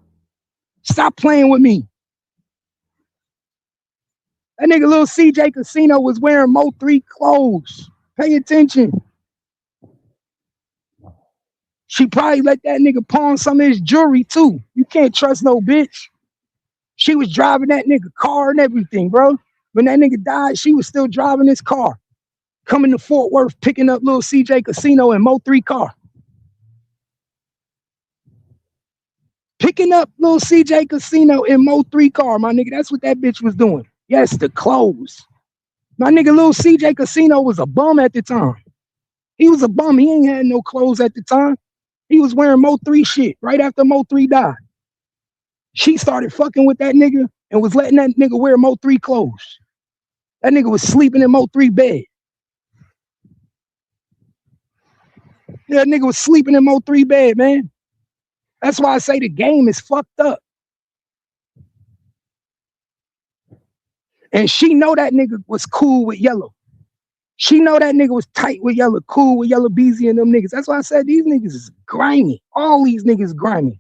Stop playing with me. That nigga little CJ Casino was wearing Mo3 clothes. Pay attention. She probably let that nigga pawn some of his jewelry too. You can't trust no bitch. She was driving that nigga car and everything, bro. When that nigga died, she was still driving his car. Coming to Fort Worth, picking up little CJ Casino in Mo3 car. Picking up little CJ Casino in Mo3 car, my nigga. That's what that bitch was doing. Yes, the clothes. My nigga, little CJ Casino was a bum at the time. He was a bum. He ain't had no clothes at the time. He was wearing Mo3 shit right after Mo3 died. She started fucking with that nigga and was letting that nigga wear Mo3 clothes. That nigga was sleeping in Mo3 bed. Yeah, that nigga was sleeping in Mo3 bed, man. That's why I say the game is fucked up. And she know that nigga was cool with Yellow. She know that nigga was tight with Yellow, cool with Yellow Beezy and them niggas. That's why I said these niggas is grimy. All these niggas grimy.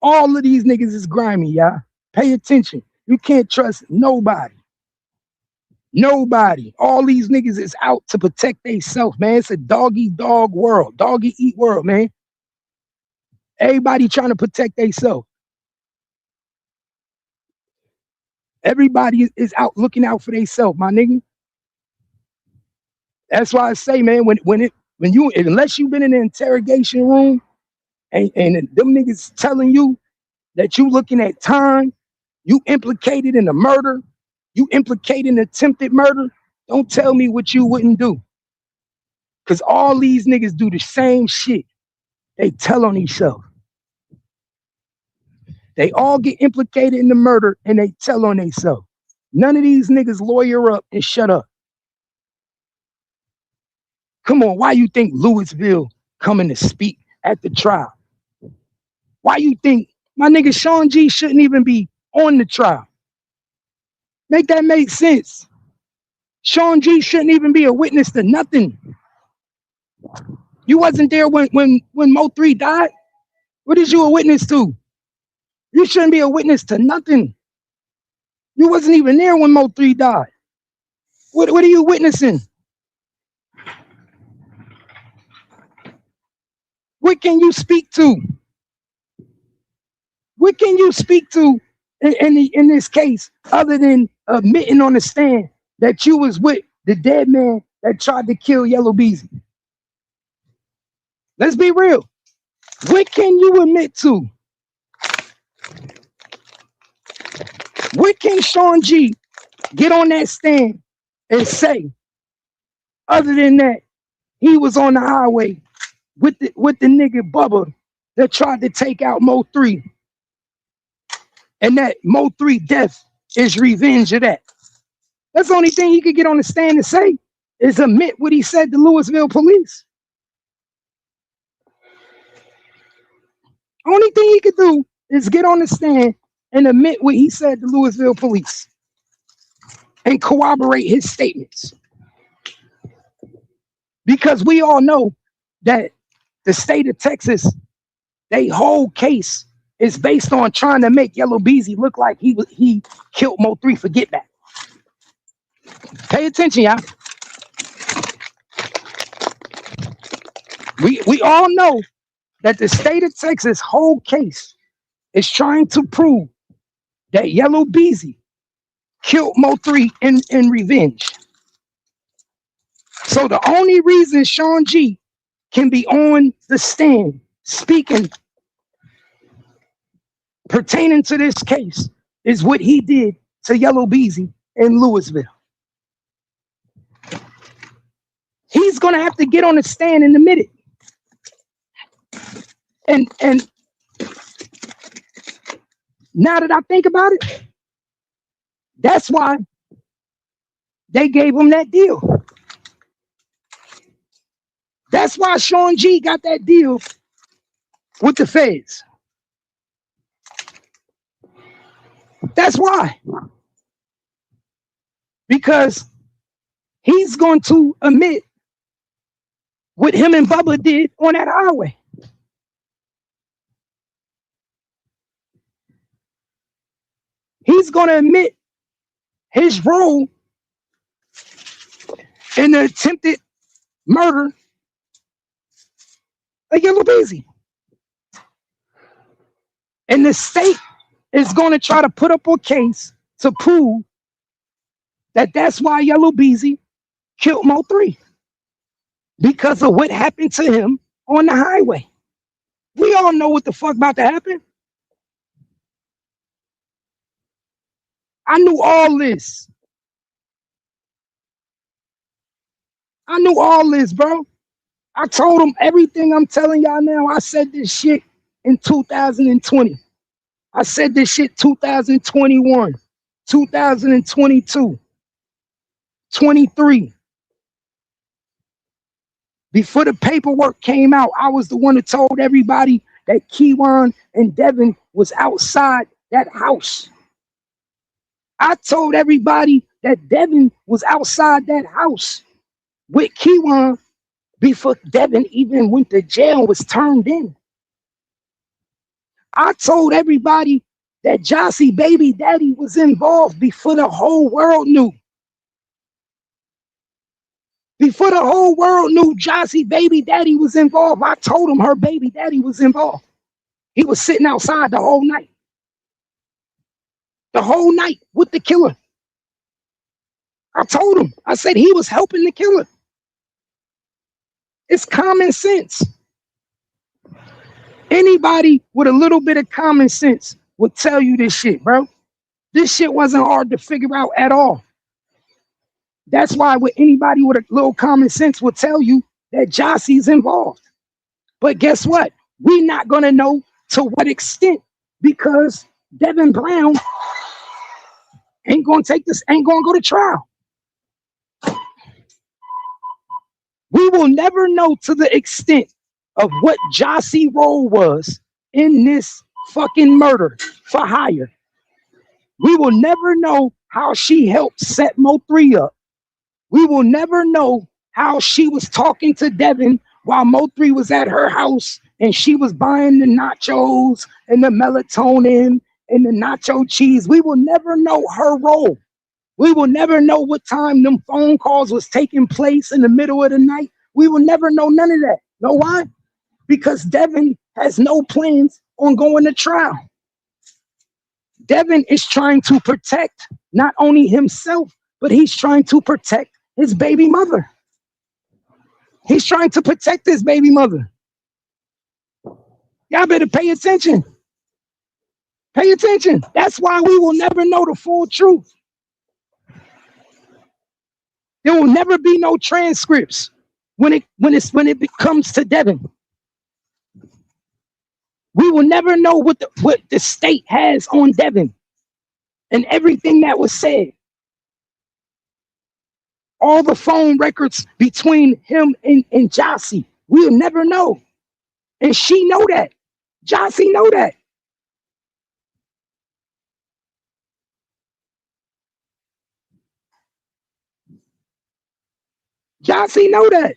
All of these niggas is grimy, y'all. Pay attention. You can't trust nobody. Nobody. All these niggas is out to protect themselves, man. It's a dog-eat-dog world. Dog-eat world, man. Everybody trying to protect themselves. Everybody is out looking out for themselves, my nigga. That's why I say, man, when Unless you've been in the interrogation room and them niggas telling you that you looking at time, you implicated in a murder, you implicated in attempted murder, don't tell me what you wouldn't do. Because all these niggas do the same shit. They tell on themselves. They all get implicated in the murder and they tell on themselves. None of these niggas lawyer up and shut up. Come on, why you think Louisville coming to speak at the trial? Why you think my nigga Sean G shouldn't even be on the trial? Make that make sense. Sean G shouldn't even be a witness to nothing. You wasn't there when Mo 3 died. What is you a witness to? You shouldn't be a witness to nothing. You wasn't even there when Mo 3 died. What are you witnessing? What can you speak to? What can you speak to in this case other than admitting on the stand that you was with the dead man that tried to kill Yellow Beezy? Let's be real. What can you admit to? What can Sean G get on that stand and say other than that he was on the highway with the nigga Bubba that tried to take out Mo 3 and that Mo 3 death is revenge of that? That's the only thing he could get on the stand and say is admit what he said to Louisville police. Only thing he could do is get on the stand and admit what he said to Louisville police and corroborate his statements. Because we all know that the state of Texas, their whole case is based on trying to make Yellow Beezy look like he killed Mo 3 for get back. Pay attention, y'all. We all know that the state of Texas whole case is trying to prove that Yellow Beezy killed Mo 3 in revenge. So the only reason Sean G can be on the stand speaking pertaining to this case is what he did to Yellow Beezy in Louisville. He's gonna have to get on the stand and admit it. And now that I think about it, that's why they gave him that deal. That's why Sean G got that deal with the feds. That's why. Because he's going to admit what him and Bubba did on that highway. He's going to admit his role in the attempted murder of Yellow Beezy. And the state is going to try to put up a case to prove that that's why Yellow Beezy killed Mo 3. Because of what happened to him on the highway. We all know what the fuck about to happen. I knew all this. I knew all this, bro. I told him everything I'm telling y'all now. I said this shit in 2020. I said this shit 2021, 2022, 23. Before the paperwork came out, I was the one that told everybody that Keywan and Devin was outside that house. I told everybody that Devin was outside that house with Keywan before Devin even went to jail and was turned in. I told everybody that Jossie baby daddy was involved before the whole world knew. Before the whole world knew Jossie baby daddy was involved, I told him her baby daddy was involved. He was sitting outside the whole night. The whole night with the killer. I told him. I said he was helping the killer. It's common sense. Anybody with a little bit of common sense would tell you this shit, bro. This shit wasn't hard to figure out at all. That's why with anybody with a little common sense will tell you that Jossie's involved. But guess what? We're not gonna know to what extent because Devin Brown ain't gonna go to trial. We will never know to the extent of what Jossie role was in this fucking murder for hire. We will never know how she helped set Mo3 up. We will never know how she was talking to Devin while Mo3 was at her house and she was buying the nachos and the melatonin and the nacho cheese. We will never know her role. We will never know what time them phone calls was taking place in the middle of the night. We will never know none of that. Know why? Because Devin has no plans on going to trial. Devin is trying to protect not only himself, but he's trying to protect his baby mother. He's trying to protect his baby mother. Y'all better pay attention. Pay attention. That's why we will never know the full truth. There will never be no transcripts when it comes to Devin. We will never know what the state has on Devin and everything that was said. All the phone records between him and Jossie. We'll never know. And she know that. Jossie know that. Jossie know that.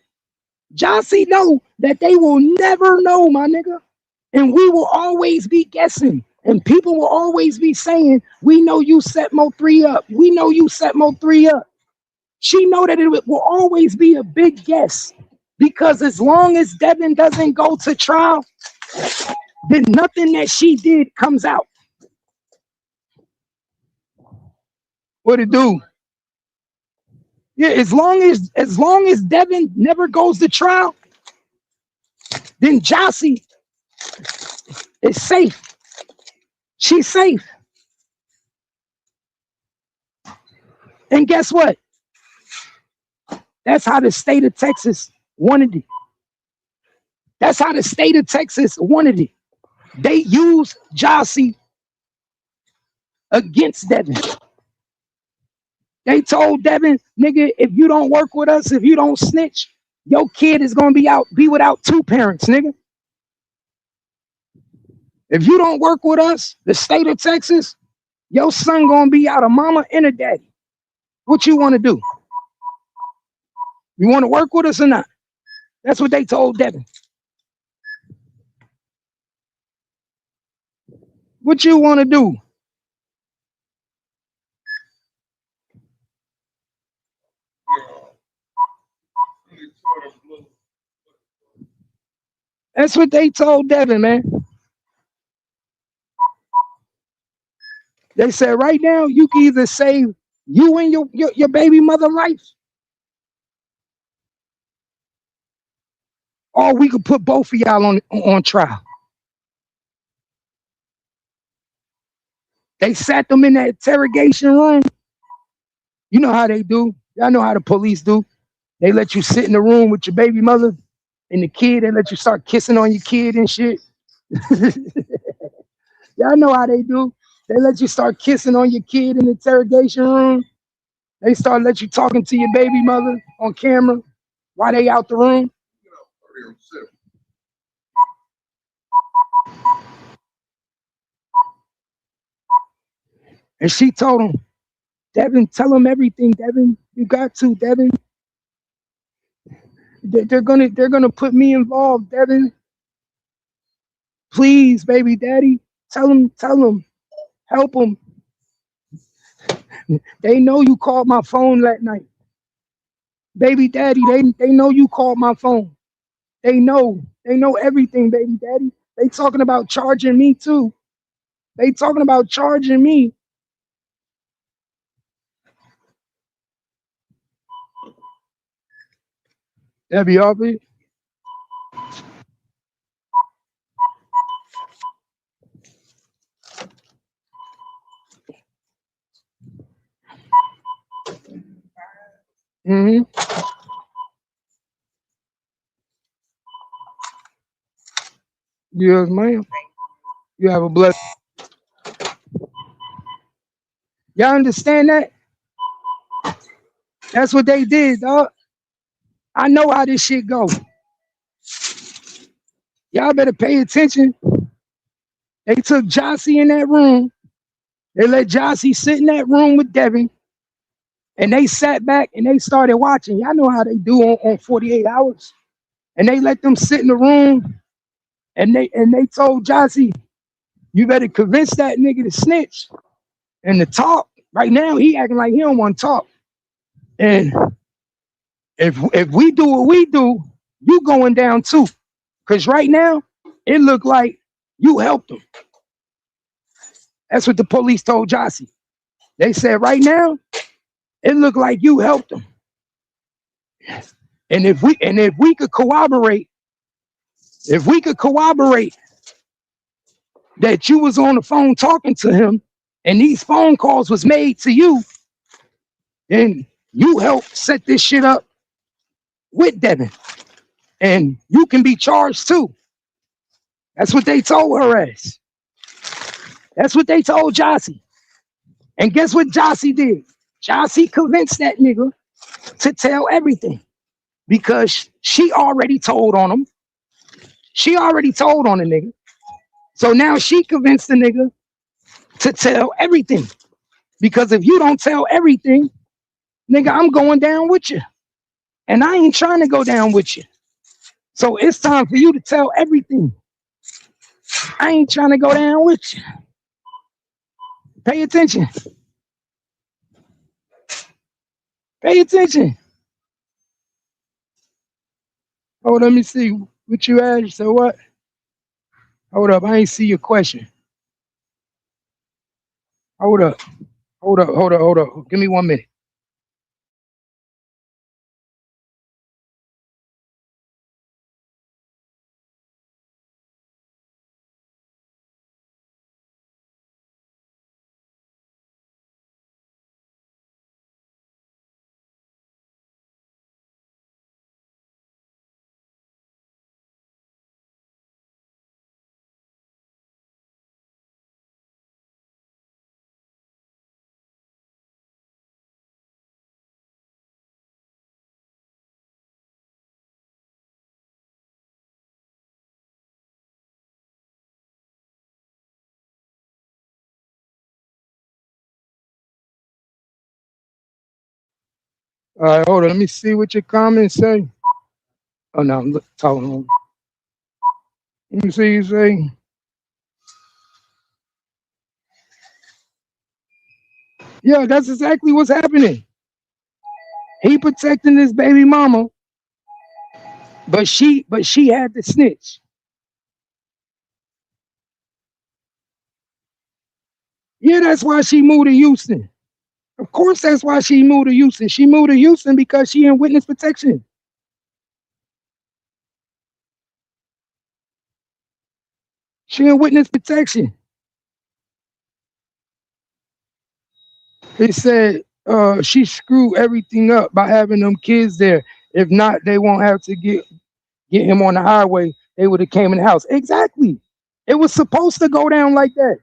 Jossie know that they will never know, my nigga. And we will always be guessing. And people will always be saying, we know you set Mo3 up. We know you set Mo3 up. She know that it will always be a big guess. Because as long as Devin doesn't go to trial, then nothing that she did comes out. What it do? Yeah, as long as Devin never goes to trial, then Jossie is safe. She's safe. And guess what? That's how the state of Texas wanted it. That's how the state of Texas wanted it. They used Jossie against Devin. They told Devin, nigga, if you don't work with us, if you don't snitch, your kid is gonna be without two parents, nigga. If you don't work with us, the state of Texas, your son gonna be out a mama and a daddy. What you want to do? You want to work with us or not? That's what they told Devin. What you want to do? That's what they told Devin, man. They said right now you can either save you and your baby mother life, or we could put both of y'all on trial. They sat them in that interrogation room. You know how they do. Y'all know how the police do. They let you sit in the room with your baby mother and the kid and let you start kissing on your kid and shit. Y'all know how they do. They let you start kissing on your kid in the interrogation room. They start let you talking to your baby mother on camera while they out the room. And she told him, Devin, tell him everything, Devin. You got to, Devin. They're gonna put me involved, Devin. Please, baby daddy. Tell him, help him. They know you called my phone that night. Baby daddy, they know you called my phone. They know everything, baby daddy. They talking about charging me too. They talking about charging me. Debbie Aubrey. Mm-hmm. Yes, ma'am. You have a blessed. Y'all understand that? That's what they did, dog. I know how this shit go. Y'all better pay attention. They took Jossie in that room. They let Jossie sit in that room with Devin, and they sat back and they started watching. Y'all know how they do on 48 hours. And they let them sit in the room, and they told Jossie, you better convince that nigga to snitch and to talk. Right now, he acting like he don't want to talk. And if we do what we do, you going down too. Cause right now, it looked like you helped him. That's what the police told Jossie. They said right now, it looked like you helped him. And if we could corroborate, if we could corroborate that you was on the phone talking to him and these phone calls was made to you, then you helped set this shit up with Devin. And you can be charged too. That's what they told her ass. That's what they told Jossie. And guess what Jossie did? Jossie convinced that nigga to tell everything because she already told on him. She already told on the nigga. So now she convinced the nigga to tell everything. Because if you don't tell everything, nigga, I'm going down with you. And I ain't trying to go down with you. So it's time for you to tell everything. I ain't trying to go down with you. Pay attention. Pay attention. Hold on, let me see what you asked. So what? Hold up, I ain't see your question. Hold up. Hold up. Give me 1 minute. All right, hold on. Let me see what your comments say. Oh no, I'm talking. Let me see you say. Yeah, that's exactly what's happening. He protecting his baby mama, but she had to snitch. Yeah, that's why she moved to Houston. Of course, that's why she moved to Houston. She moved to Houston because she in witness protection. She in witness protection. They said she screwed everything up by having them kids there. If not, they won't have to get him on the highway. They would have came in the house. Exactly. It was supposed to go down like that.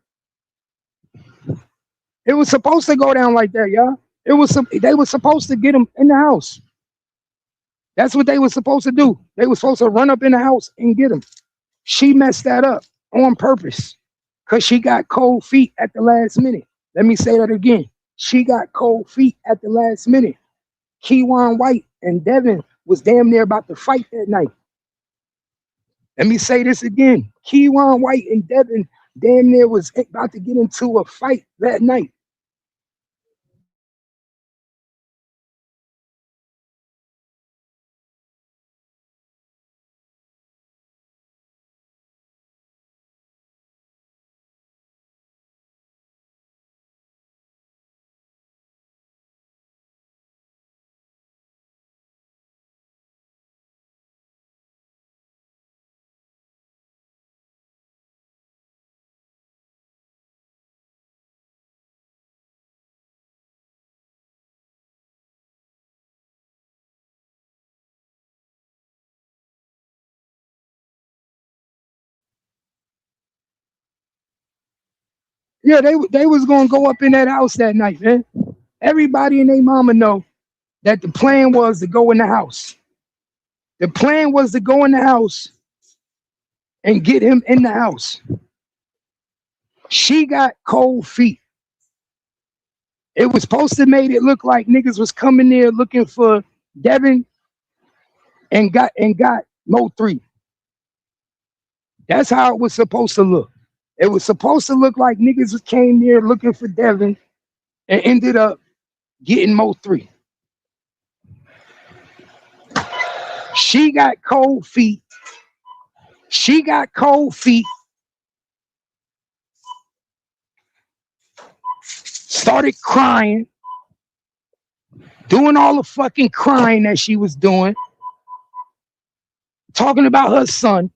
It was supposed to go down like that, y'all. They were supposed to get him in the house. That's what they were supposed to do. They were supposed to run up in the house and get him. She messed that up on purpose because she got cold feet at the last minute. Let me say that again. She got cold feet at the last minute. Keywan White and Devin was damn near about to fight that night. Let me say this again. Keywan White and Devin damn near was about to get into a fight that night. Yeah, they was gonna go up in that house that night, man. Everybody and their mama know that the plan was to go in the house. The plan was to go in the house and get him in the house. She got cold feet. It was supposed to make it look like niggas was coming there looking for Devin and got Mo 3. That's how it was supposed to look. It was supposed to look like niggas came there looking for Devin and ended up getting Mo 3. She got cold feet. She got cold feet. Started crying. Doing all the fucking crying that she was doing. Talking about her son.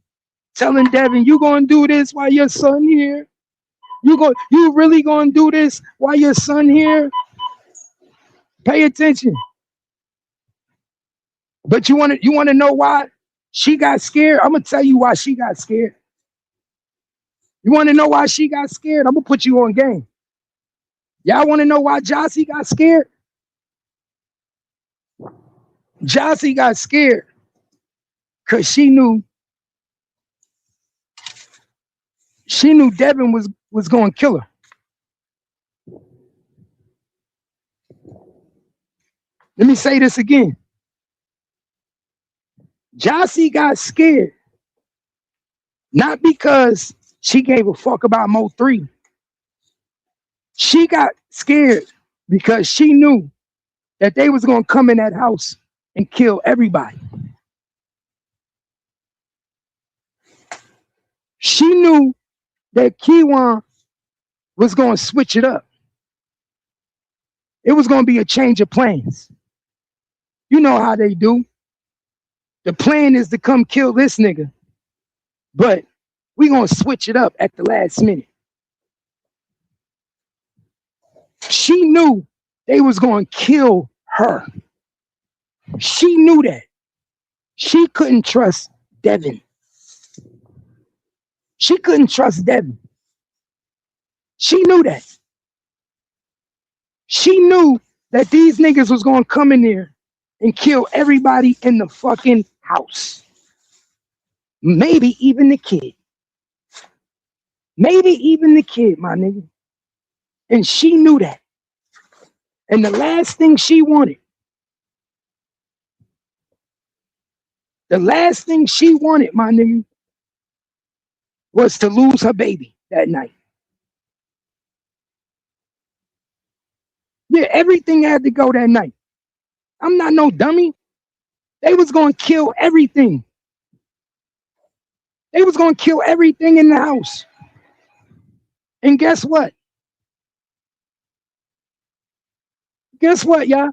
Telling Devin, you gonna do this while your son here? You really gonna do this while your son here? Pay attention. But you wanna know why she got scared? I'm gonna tell you why she got scared. You wanna know why she got scared? I'm gonna put you on game. Y'all wanna know why Jossie got scared? Jossie got scared because she knew Devin was gonna kill her. Let me say this again. Jossie got scared, not because she gave a fuck about Mo 3. She got scared because she knew that they was gonna come in that house and kill everybody. She knew that Kiwan was gonna switch it up. It was gonna be a change of plans. You know how they do. The plan is to come kill this nigga, but we gonna switch it up at the last minute. She knew they was gonna kill her. She knew that. She couldn't trust Devin. She couldn't trust Devin. She knew that. She knew that these niggas was gonna come in there and kill everybody in the fucking house. Maybe even the kid. Maybe even the kid, my nigga. And she knew that. And the last thing she wanted, my nigga, was to lose her baby that night. Yeah, everything had to go that night. I'm not no dummy. They was gonna kill everything. They was gonna kill everything in the house. And guess what? Guess what, y'all?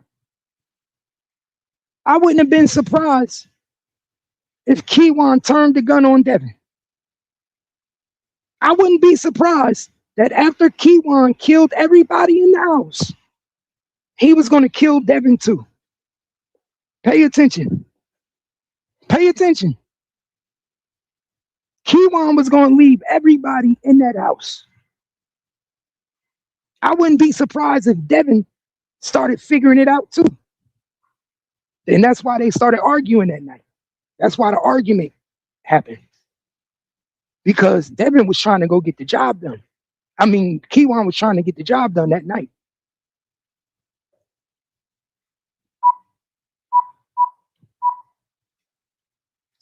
I wouldn't have been surprised if Kiwan turned the gun on Devin. I wouldn't be surprised that after Kiwan killed everybody in the house, he was going to kill Devin too. Pay attention. Pay attention. Kiwan was going to leave everybody in that house. I wouldn't be surprised if Devin started figuring it out too. And that's why they started arguing that night. That's why the argument happened. Because Devin was trying to go get the job done. I mean, Kiwan was trying to get the job done that night.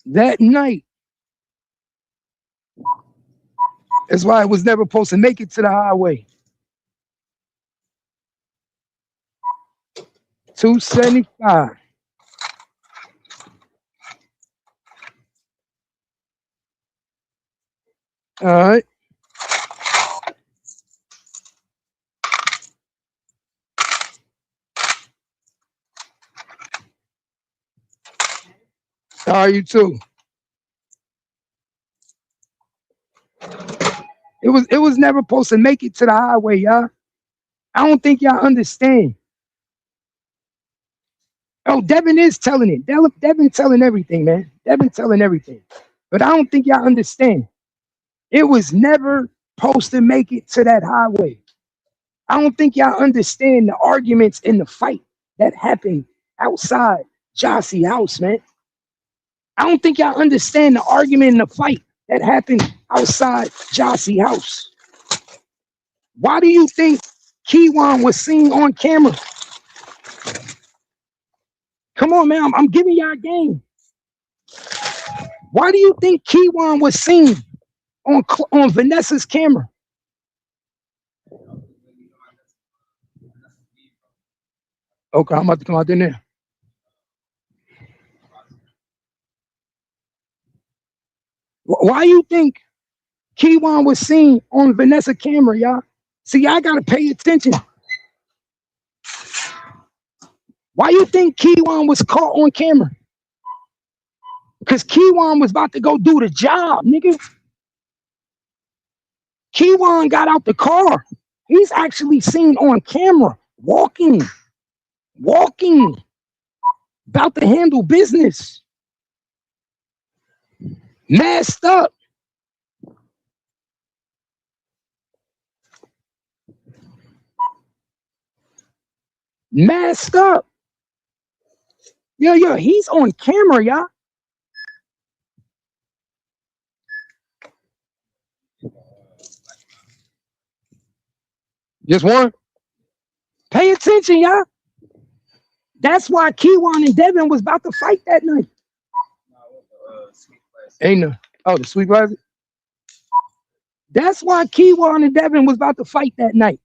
That night. That's why it was never supposed to make it to the highway. 275. All right. How are you too? It was never supposed to make it to the highway, y'all. I don't think y'all understand. Oh, Devin is telling it. Devin telling everything, man. Devin telling everything. But I don't think y'all understand. It was never supposed to make it to that highway. I don't think y'all understand the arguments in the fight that happened outside Jossie house, man. I don't think y'all understand the argument in the fight that happened outside Jossie house. Why do you think Keywan was seen on camera? Come on, man. I'm giving y'all a game. Why do you think Keywan was seen on Vanessa's camera? Okay, I'm about to come out there now. Why you think Keywan was seen on Vanessa's camera, y'all? See, y'all gotta pay attention. Why you think Keywan was caught on camera? Because Keywan was about to go do the job, nigga. Keywan got out the car. He's actually seen on camera, walking, about to handle business. Masked up. Masked up. Yo, he's on camera, y'all. Just one. Pay attention, y'all. That's why Keywan and Devin was about to fight that night. Ain't no. Oh, the Sweet Plaza? That's why Keywan and Devin was about to fight that night.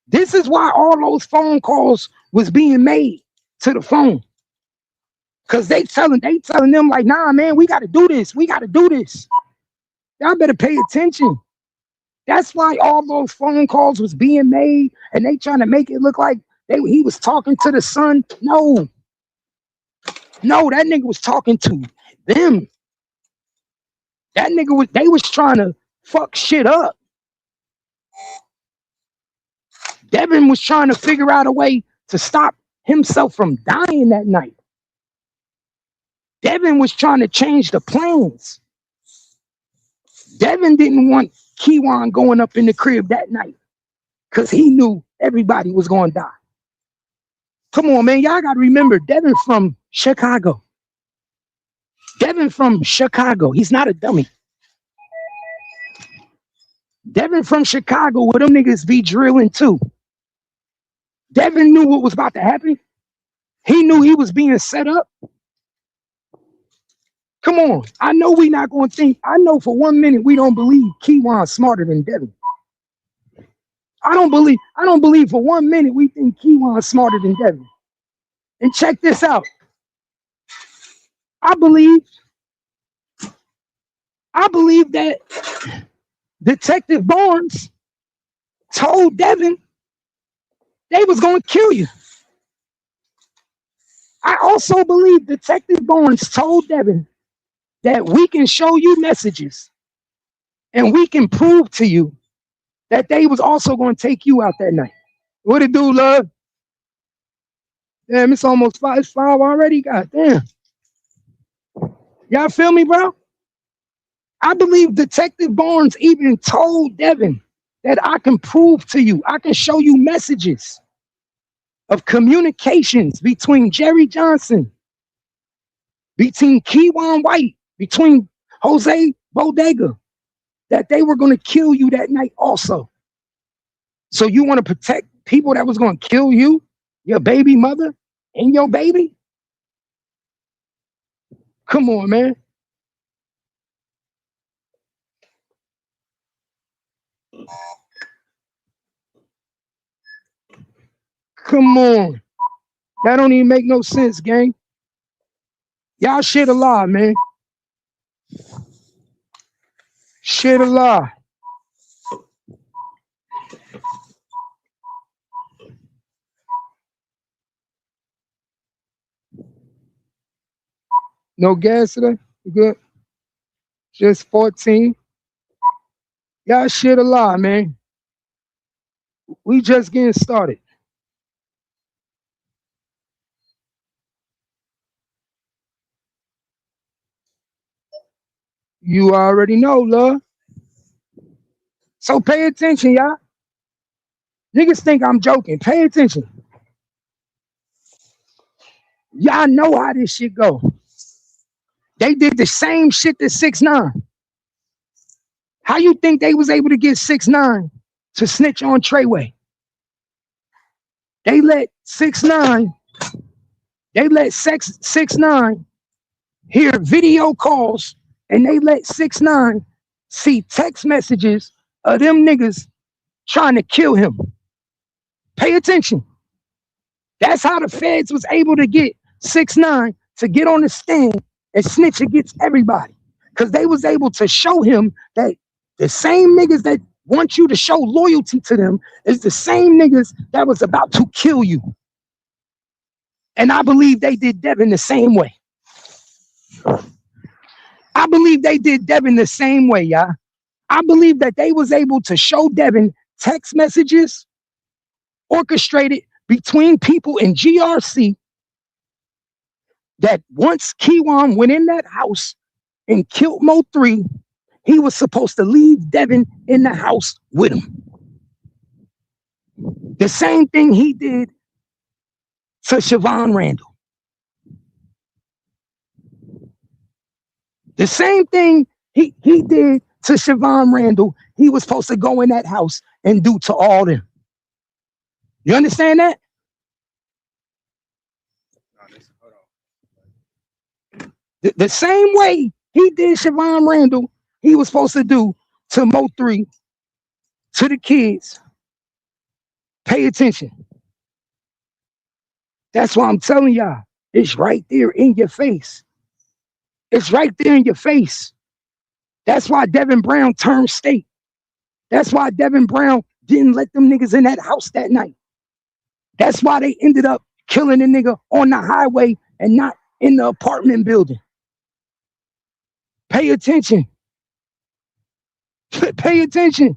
This is why all those phone calls was being made to the phone. Cause they telling them like, nah, man, we gotta do this. We gotta do this. Y'all better pay attention. That's why all those phone calls was being made, and they trying to make it look like he was talking to the son. No, that nigga was talking to them. That nigga they was trying to fuck shit up. Devin was trying to figure out a way to stop himself from dying that night. Devin was trying to change the plans. Devin didn't want Keywan going up in the crib that night because he knew everybody was going to die. Come on, man. Y'all got to remember, Devin from Chicago. He's not a dummy. Devin from Chicago, where them niggas be drilling too. Devin knew what was about to happen. He knew he was being set up. Come on. I know we not going to think. I know for 1 minute we don't believe Keywan's smarter than Devin. I don't believe for 1 minute we think Keywan's smarter than Devin. And check this out. I believe that Detective Barnes told Devin they was going to kill you. I also believe Detective Barnes told Devin that we can show you messages and we can prove to you that they was also going to take you out that night. What it do, love? Damn, it's almost 5 already. God damn. Y'all feel me, bro? I believe Detective Barnes even told Devin that I can prove to you, I can show you messages of communications between Jerry Johnson, between Keywan White, between Jose Bodega, that they were going to kill you that night also. So you want to protect people that was going to kill you, your baby mother, and your baby? Come on, man. Come on. That don't even make no sense, gang. Y'all shit a lie, man. Shit a lie. No gas today? You good? Just 14. Y'all shit a lie, man. We just getting started. You already know, love. So pay attention, y'all. Niggas think I'm joking. Pay attention. Y'all know how this shit go. They did the same shit to 6ix9ine. How you think they was able to get 6ix9ine to snitch on Treyway? They let 6ix9ine, 6ix9ine hear video calls, and they let 6ix9ine see text messages of them niggas trying to kill him. Pay attention. That's how the feds was able to get 6ix9ine to get on the stand and snitch against everybody. Because they was able to show him that the same niggas that want you to show loyalty to them is the same niggas that was about to kill you. And I believe they did Devin the same way. I believe they did Devin the same way, y'all. I believe that they was able to show Devin text messages orchestrated between people in GRC that once Keywan went in that house and killed Mo3, he was supposed to leave Devin in the house with him. The same thing he did to Siobhan Randall. The same thing he did to Siobhan Randall, he was supposed to go in that house and do to all them. You understand that? The same way he did Siobhan Randall, he was supposed to do to Mo3, to the kids. Pay attention. That's why I'm telling y'all, it's right there in your face. It's right there in your face. That's why Devin Brown turned state. That's why Devin Brown didn't let them niggas in that house that night. That's why they ended up killing a nigga on the highway and not in the apartment building. Pay attention. Pay attention.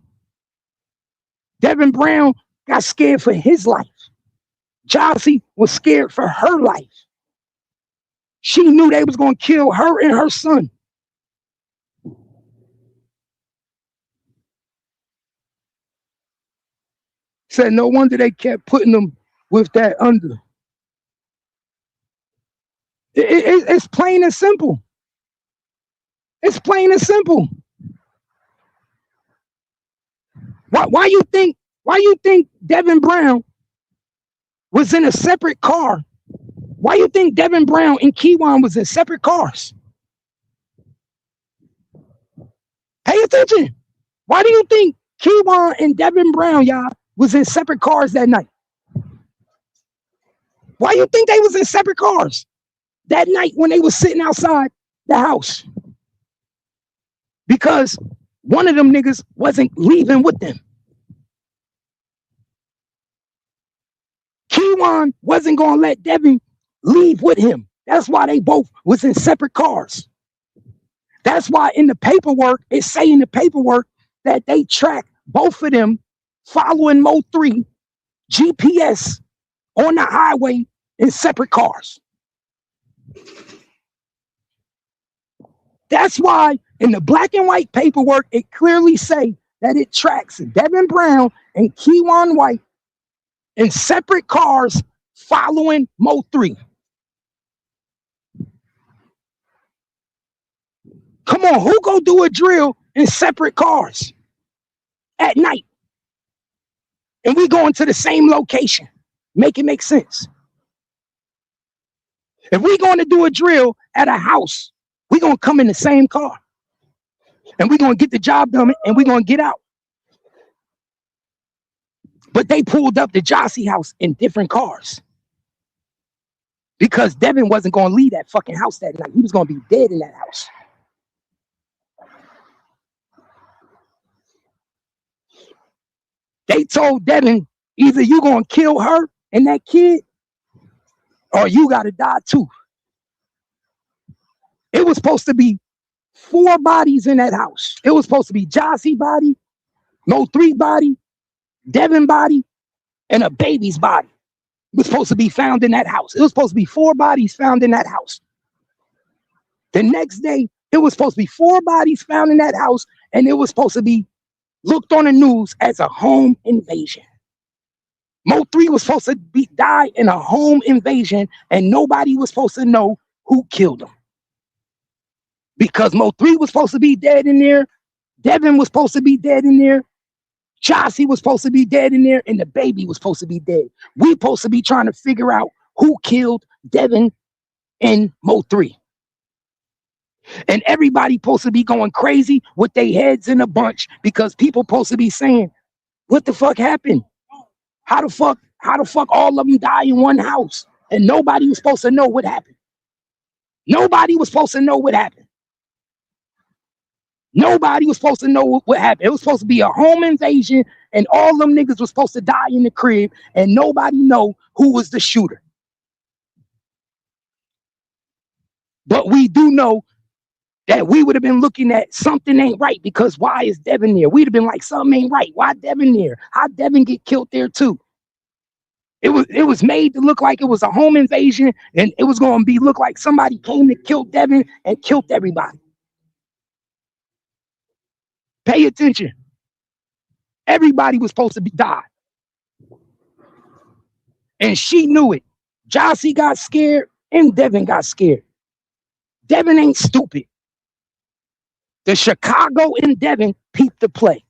Devin Brown got scared for his life. Jossie was scared for her life. She knew they was going to kill her and her son. Said no wonder they kept putting them with that under. It's plain and simple. It's plain and simple. Why you think Devin Brown was in a separate car? Why you think Devin Brown and Keywan was in separate cars? Pay attention. Why do you think Keywan and Devin Brown, y'all, was in separate cars that night? Why you think they was in separate cars that night when they was sitting outside the house? Because one of them niggas wasn't leaving with them. Keywan wasn't going to let Devin leave with him. That's why they both was in separate cars. That's why in the paperwork, it say in the paperwork that they track both of them following Mo3 GPS on the highway in separate cars. That's why in the black and white paperwork, it clearly say that it tracks Devin Brown and Keywan White in separate cars following Mo3. Come on, who go do a drill in separate cars at night? And we going to the same location. Make it make sense. If we going to do a drill at a house, we going to come in the same car. And we going to get the job done and we going to get out. But they pulled up the Jossie house in different cars. Because Devin wasn't going to leave that fucking house that night. He was going to be dead in that house. They told Devin, either you going to kill her and that kid, or you got to die too. It was supposed to be 4 bodies in that house. It was supposed to be Jossie body, Mo3 body, Devin body, and a baby's body. It was supposed to be found in that house. It was supposed to be 4 bodies found in that house. The next day, It was supposed to be 4 bodies found in that house, and it was supposed to be looked on the news as a home invasion. Mo 3 was supposed to die in a home invasion, and nobody was supposed to know who killed him. Because Mo 3 was supposed to be dead in there, Devin was supposed to be dead in there, Chauncey was supposed to be dead in there, and the baby was supposed to be dead. We supposed to be trying to figure out who killed Devin and Mo 3. And everybody supposed to be going crazy with their heads in a bunch because people supposed to be saying, what the fuck happened? How the fuck all of them die in one house? And nobody was supposed to know what happened. Nobody was supposed to know what happened. Nobody was supposed to know what happened. It was supposed to be a home invasion, and all them niggas was supposed to die in the crib, and nobody know who was the shooter. But we do know that we would have been looking at something ain't right, because why is Devin there? We'd have been like, something ain't right. Why Devin there? How Devin get killed there too? It was made to look like it was a home invasion, and it was going to be look like somebody came to kill Devin and killed everybody. Pay attention. Everybody was supposed to die. And she knew it. Jossie got scared and Devin got scared. Devin ain't stupid. The Chicago and Devin peeped the play.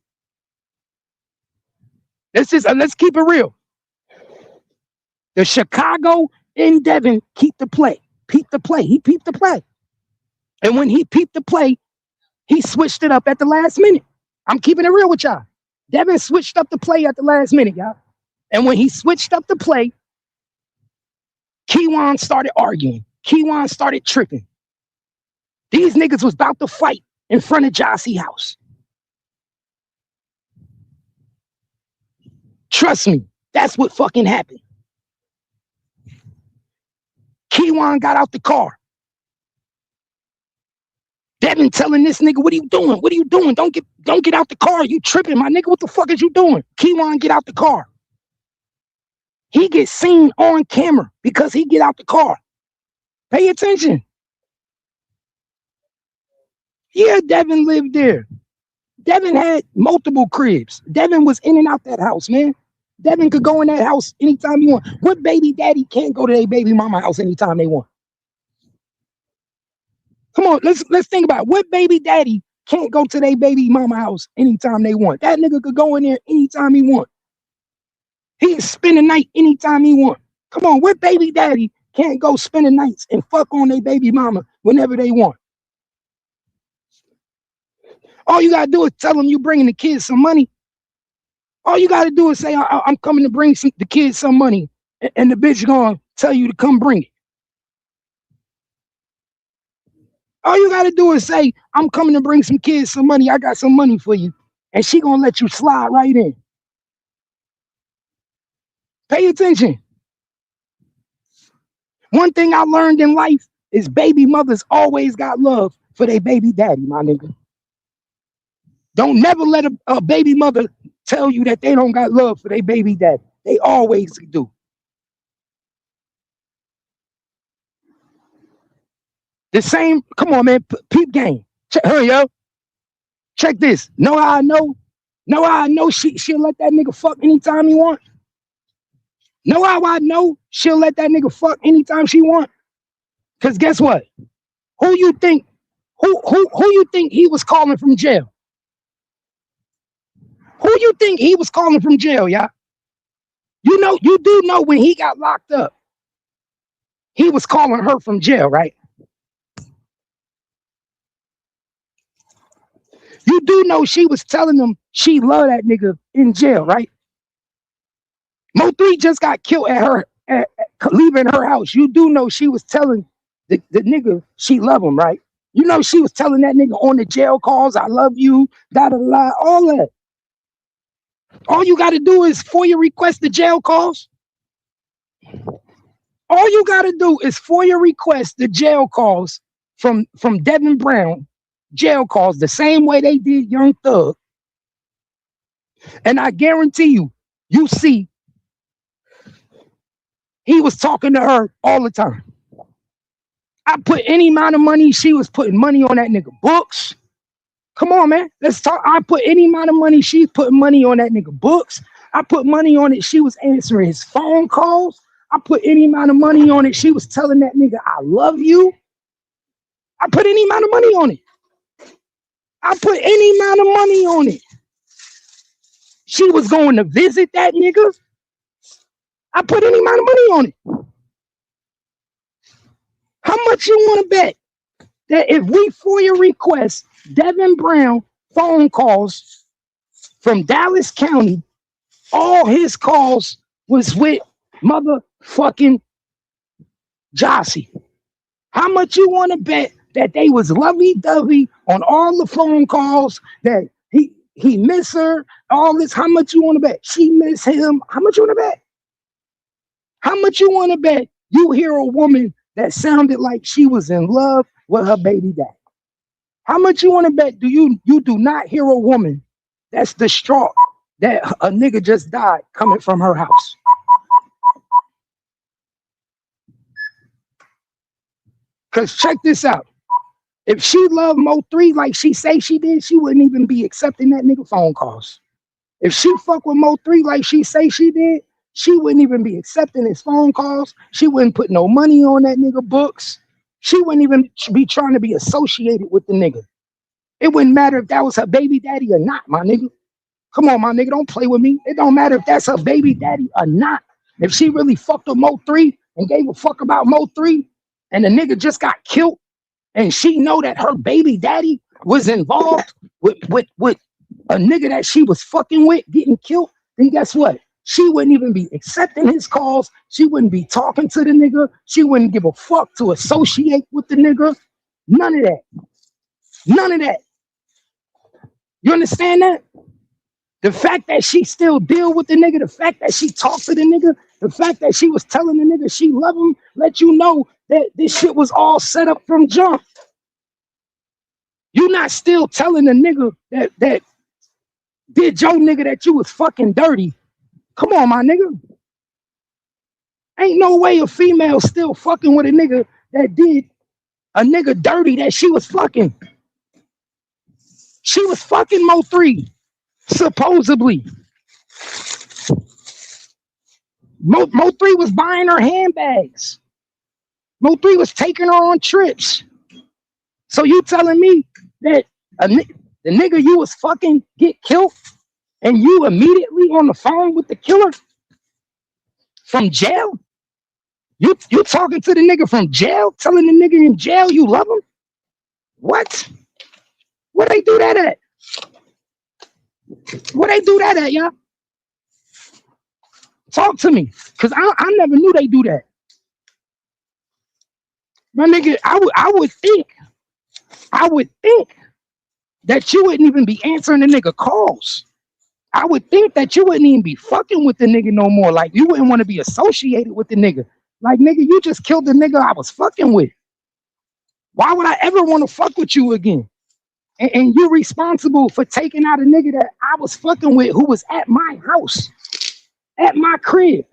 Let's keep it real. The Chicago and Devin keep the play. Peep the play. He peeped the play. And when he peeped the play, he switched it up at the last minute. I'm keeping it real with y'all. Devin switched up the play at the last minute, y'all. And when he switched up the play, Keywan started arguing. Keywan started tripping. These niggas was about to fight in front of Jossie's house. Trust me, that's what fucking happened. Keywan got out the car. Devin telling this nigga, what are you doing? What are you doing? Don't get out the car. You tripping, my nigga. What the fuck is you doing? Keywan, get out the car. He gets seen on camera because he get out the car. Pay attention. Yeah, Devin lived there. Devin had multiple cribs. Devin was in and out that house, man. Devin could go in that house anytime he want. What baby daddy can't go to their baby mama house anytime they want? Come on, let's think about it. What baby daddy can't go to their baby mama house anytime they want? That nigga could go in there anytime he want. He can spend the night anytime he want. Come on, what baby daddy can't go spend the nights and fuck on their baby mama whenever they want? All you gotta do is tell them you bringing the kids some money. All you gotta do is say, I'm coming to bring the kids some money, and the bitch gonna tell you to come bring it. All you gotta do is say, I'm coming to bring some kids some money. I got some money for you. And she gonna let you slide right in. Pay attention. One thing I learned in life is baby mothers always got love for their baby daddy, my nigga. Don't never let a baby mother tell you that they don't got love for their baby daddy. They always do. The same, come on, man, peep game. Hurry up. Check this. Know how I know? Know how I know she'll let that nigga fuck anytime he want? Know how I know she'll let that nigga fuck anytime she want? Because guess what? Who you think he was calling from jail? Who you think he was calling from jail, y'all? You do know when he got locked up, he was calling her from jail, right? You do know she was telling him she loved that nigga in jail, right? Mo 3 just got killed at leaving her house. You do know she was telling the nigga she loved him, right? You know she was telling that nigga on the jail calls, I love you, da-da-da, all that. All you got to do is FOIA request the jail calls. All you got to do is FOIA request the jail calls from Devin Brown, jail calls the same way they did Young Thug. And I guarantee you see he was talking to her all the time. I put any amount of money. She was putting money on that nigga books. Come on, man. Let's talk. I put any amount of money. She's putting money on that nigga books. I put money on it. She was answering his phone calls. I put any amount of money on it. She was telling that nigga, I love you. I put any amount of money on it. I put any amount of money on it. She was going to visit that nigga. I put any amount of money on it. How much you want to bet that if we FOIA request Devin Brown phone calls from Dallas County, all his calls was with motherfucking Jossie? How much you want to bet that they was lovey-dovey on all the phone calls, that he miss her, all this? How much you want to bet? She miss him. How much you want to bet? How much you want to bet you hear a woman that sounded like she was in love with her baby dad? How much you want to bet you do not hear a woman that's distraught that a nigga just died coming from her house? Because check this out. If she loved Mo3 like she say she did, she wouldn't even be accepting that nigga phone calls. If she fuck with Mo3 like she say she did, she wouldn't even be accepting his phone calls. She wouldn't put no money on that nigga books. She wouldn't even be trying to be associated with the nigga. It wouldn't matter if that was her baby daddy or not, my nigga. Come on, my nigga, don't play with me. It don't matter if that's her baby daddy or not. If she really fucked with Mo3 and gave a fuck about Mo3 and the nigga just got killed and she know that her baby daddy was involved with a nigga that she was fucking with getting killed, then guess what? She wouldn't even be accepting his calls. She wouldn't be talking to the nigga. She wouldn't give a fuck to associate with the nigga. None of that. None of that. You understand that? The fact that she still deal with the nigga, the fact that she talked to the nigga, the fact that she was telling the nigga she love him, let you know that this shit was all set up from jump. You not still telling the nigga that did your nigga that you was fucking dirty. Come on, my nigga. Ain't no way a female still fucking with a nigga that did a nigga dirty that she was fucking. She was fucking Mo3, supposedly. Mo3 was buying her handbags. Mo3 was taking her on trips. So you telling me that the nigga you was fucking get killed and you immediately on the phone with the killer from jail? You talking to the nigga from jail, telling the nigga in jail you love him? What? Where they do that at? Where they do that at, y'all? Talk to me, cause I never knew they do that. My nigga, I would think that you wouldn't even be answering the nigga calls. I would think that you wouldn't even be fucking with the nigga no more. Like, you wouldn't want to be associated with the nigga. Like, nigga, you just killed the nigga I was fucking with. Why would I ever want to fuck with you again? And you're responsible for taking out a nigga that I was fucking with who was at my house, at my crib.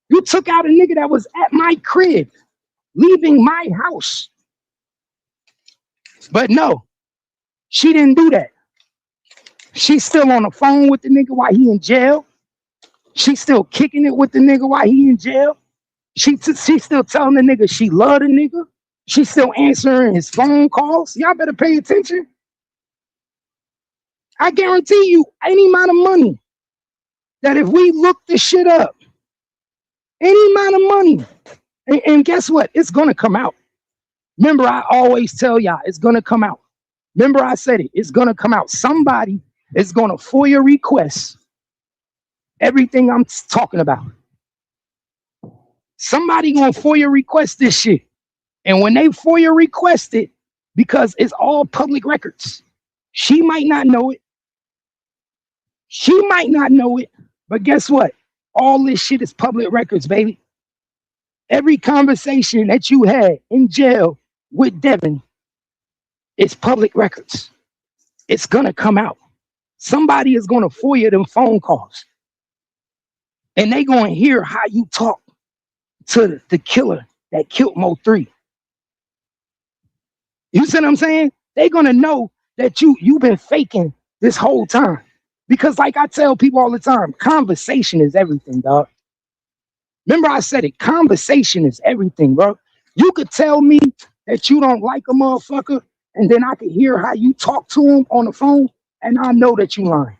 You took out a nigga that was at my crib, leaving my house. But no, she didn't do that. She's still on the phone with the nigga while he in jail. She's still kicking it with the nigga while he in jail. She's still telling the nigga she love the nigga. She's still answering his phone calls. Y'all better pay attention. I guarantee you any amount of money that if we look this shit up, any amount of money, and guess what? It's going to come out. Remember, I always tell y'all, it's going to come out. Remember, I said it. It's going to come out. Somebody is going to FOIA request everything I'm talking about. Somebody going to FOIA request this shit. And when they FOIA request it, because it's all public records, she might not know it. She might not know it. But guess what? All this shit is public records, baby. Every conversation that you had in jail with Devin, it's public records. It's going to come out. Somebody is going to FOIA them phone calls. And they going to hear how you talk to the killer that killed Mo3. You see what I'm saying? They're gonna know that you've been faking this whole time. Because like I tell people all the time, conversation is everything, dog. Remember I said it, conversation is everything, bro. You could tell me that you don't like a motherfucker, and then I could hear how you talk to him on the phone, and I know that you lying.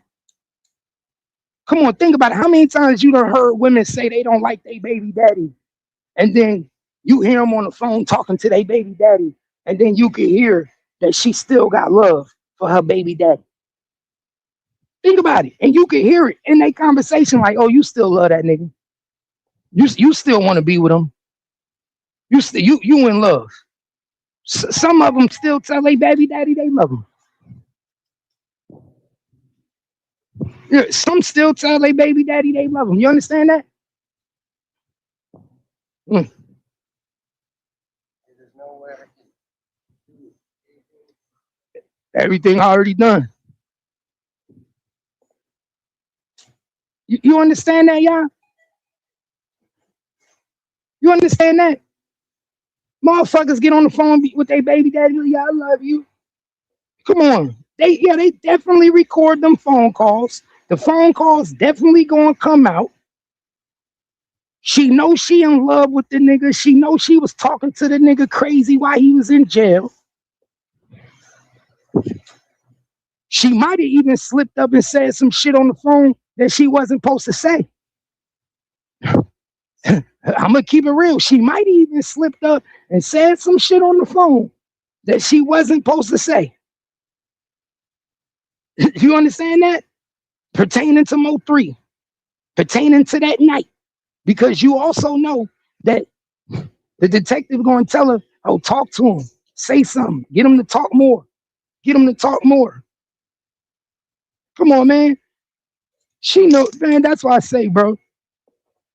Come on, think about it. How many times you done heard women say they don't like their baby daddy, and then you hear them on the phone talking to their baby daddy, and then you can hear that she still got love for her baby daddy. Think about it, and you can hear it in their conversation, like, "Oh, you still love that nigga. You still want to be with him. You in love." Some of them still tell their baby daddy they love him. Yeah, some still tell their baby daddy they love him. You understand that? Mm. There's no way I can do anything. Everything already done. You understand that, y'all? You understand that? Motherfuckers get on the phone with their baby daddy. "Yeah, I love you." Come on. They definitely record them phone calls. The phone calls definitely gonna come out. She knows she in love with the nigga. She knows she was talking to the nigga crazy while he was in jail. She might have even slipped up and said some shit on the phone that she wasn't supposed to say. I'm gonna keep it real. She might have even slipped up and said some shit on the phone that she wasn't supposed to say. You understand that? Pertaining to Mo 3, pertaining to that night. Because you also know that the detective going to tell her, "Oh, talk to him, say something, get him to talk more, get him to talk more." Come on, man. She know, man. That's why I say, bro,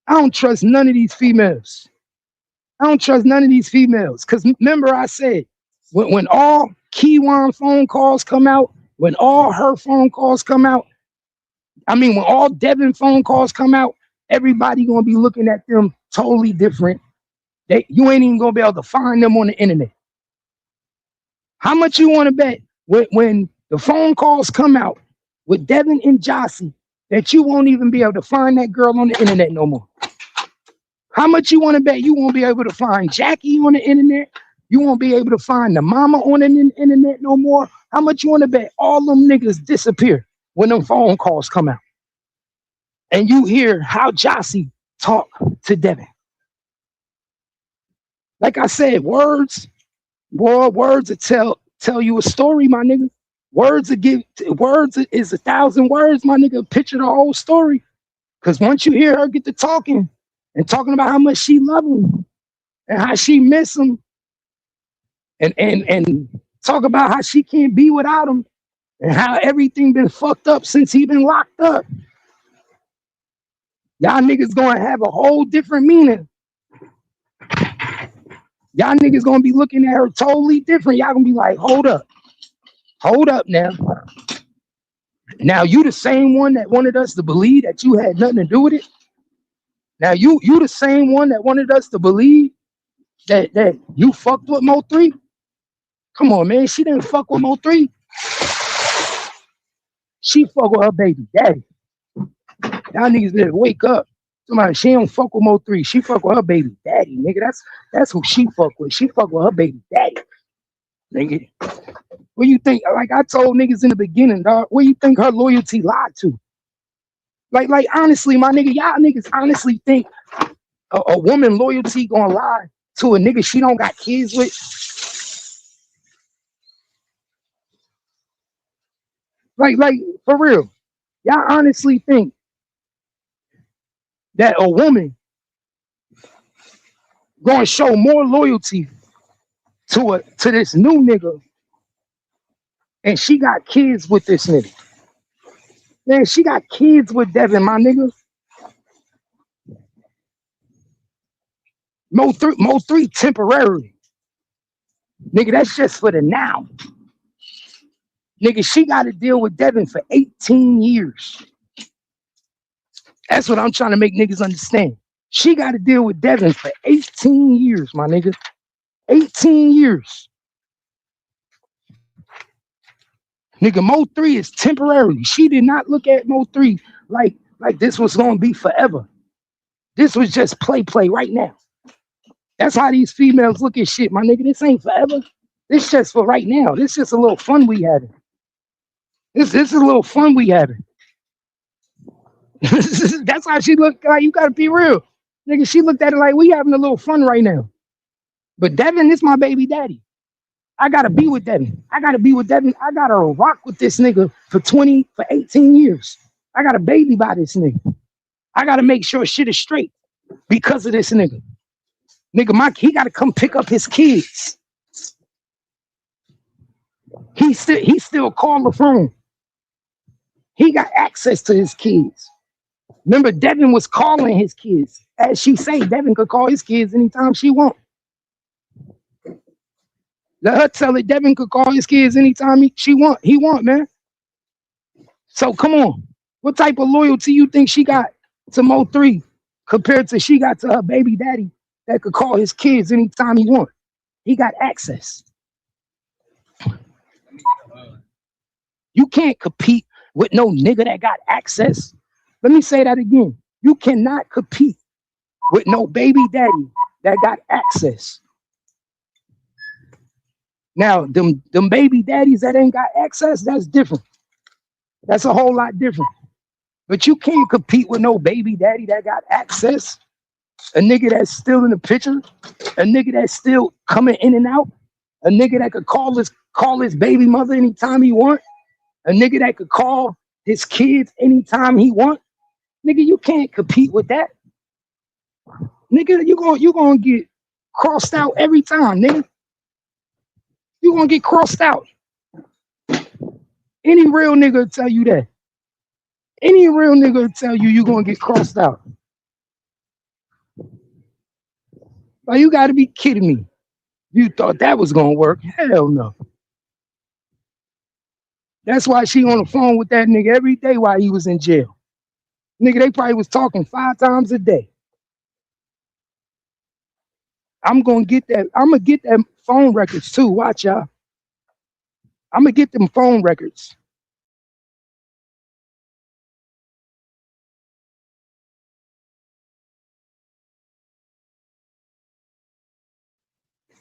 I don't trust none of these females. I don't trust none of these females. Because remember, I said, when all Kiwan phone calls come out, when all her phone calls come out, I mean, when all Devin phone calls come out, everybody gonna be looking at them totally different. You ain't even gonna be able to find them on the internet. How much you want to bet when the phone calls come out with Devin and Jossie that you won't even be able to find that girl on the internet no more? How much you want to bet you won't be able to find Jackie on the internet? You won't be able to find the mama on the internet no more? How much you want to bet all them niggas disappear when them phone calls come out? And you hear how Jossie talk to Devin. Like I said, words will tell you a story, my nigga. Words is 1,000 words, my nigga. Picture the whole story. Because once you hear her get to talking and talking about how much she love him and how she miss him and talk about how she can't be without him and how everything been fucked up since he been locked up, y'all niggas gonna have a whole different meaning. Y'all niggas gonna be looking at her totally different. Y'all gonna be like, hold up now. Now you the same one that wanted us to believe that you had nothing to do with it. Now you the same one that wanted us to believe that you fucked with Mo 3. Come on, man. She didn't fuck with Mo 3. She fuck with her baby daddy. Y'all niggas better wake up. Somebody, she don't fuck with Mo 3. She fuck with her baby daddy, nigga. That's who she fuck with. She fuck with her baby daddy, nigga. What you think? Like I told niggas in the beginning, dog. Where you think her loyalty lied to? Like honestly, my nigga, y'all niggas honestly think a woman loyalty gonna lie to a nigga she don't got kids with? Like for real, y'all honestly think that a woman gonna show more loyalty to this new nigga and she got kids with this nigga? Man, she got kids with Devin, my nigga. Mo 3 temporarily. Nigga, that's just for the now. Nigga, she got to deal with Devin for 18 years. That's what I'm trying to make niggas understand. She got to deal with Devin for 18 years, my nigga. 18 years. Nigga, Mo 3 is temporary. She did not look at Mo 3 like this was gonna be forever. This was just play right now. That's how these females look at shit, my nigga. This ain't forever. This just for right now. This just a little fun we having. This is a little fun we having. That's how she looked like. You gotta be real. Nigga, she looked at it like we having a little fun right now. But Devin is my baby daddy. I gotta be with Devin. I gotta be with Devin. I gotta rock with this nigga for 18 years. I got a baby by this nigga. I gotta make sure shit is straight because of this nigga. Nigga, he gotta come pick up his kids. He still call the phone. He got access to his kids. Remember, Devin was calling his kids. As she say, Devin could call his kids anytime she want. Let her tell it. Devin could call his kids anytime he want, man. So come on. What type of loyalty you think she got to Mo 3 compared to she got to her baby daddy that could call his kids anytime he want? He got access. You can't compete with no nigga that got access. Let me say that again. You cannot compete with no baby daddy that got access. Now, them baby daddies that ain't got access, that's different. That's a whole lot different. But you can't compete with no baby daddy that got access. A nigga that's still in the picture, a nigga that's still coming in and out, a nigga that could call his baby mother anytime he want, a nigga that could call his kids anytime he want. Nigga, you can't compete with that. Nigga, you gonna get crossed out every time, nigga. You gonna get crossed out. Any real nigga will tell you that. Any real nigga will tell you gonna get crossed out. Like, you gotta be kidding me. You thought that was gonna work? Hell no. That's why she on the phone with that nigga every day while he was in jail. Nigga, they probably was talking 5 times a day. I'm gonna get that. I'm gonna get them phone records too. Watch y'all. I'm gonna get them phone records.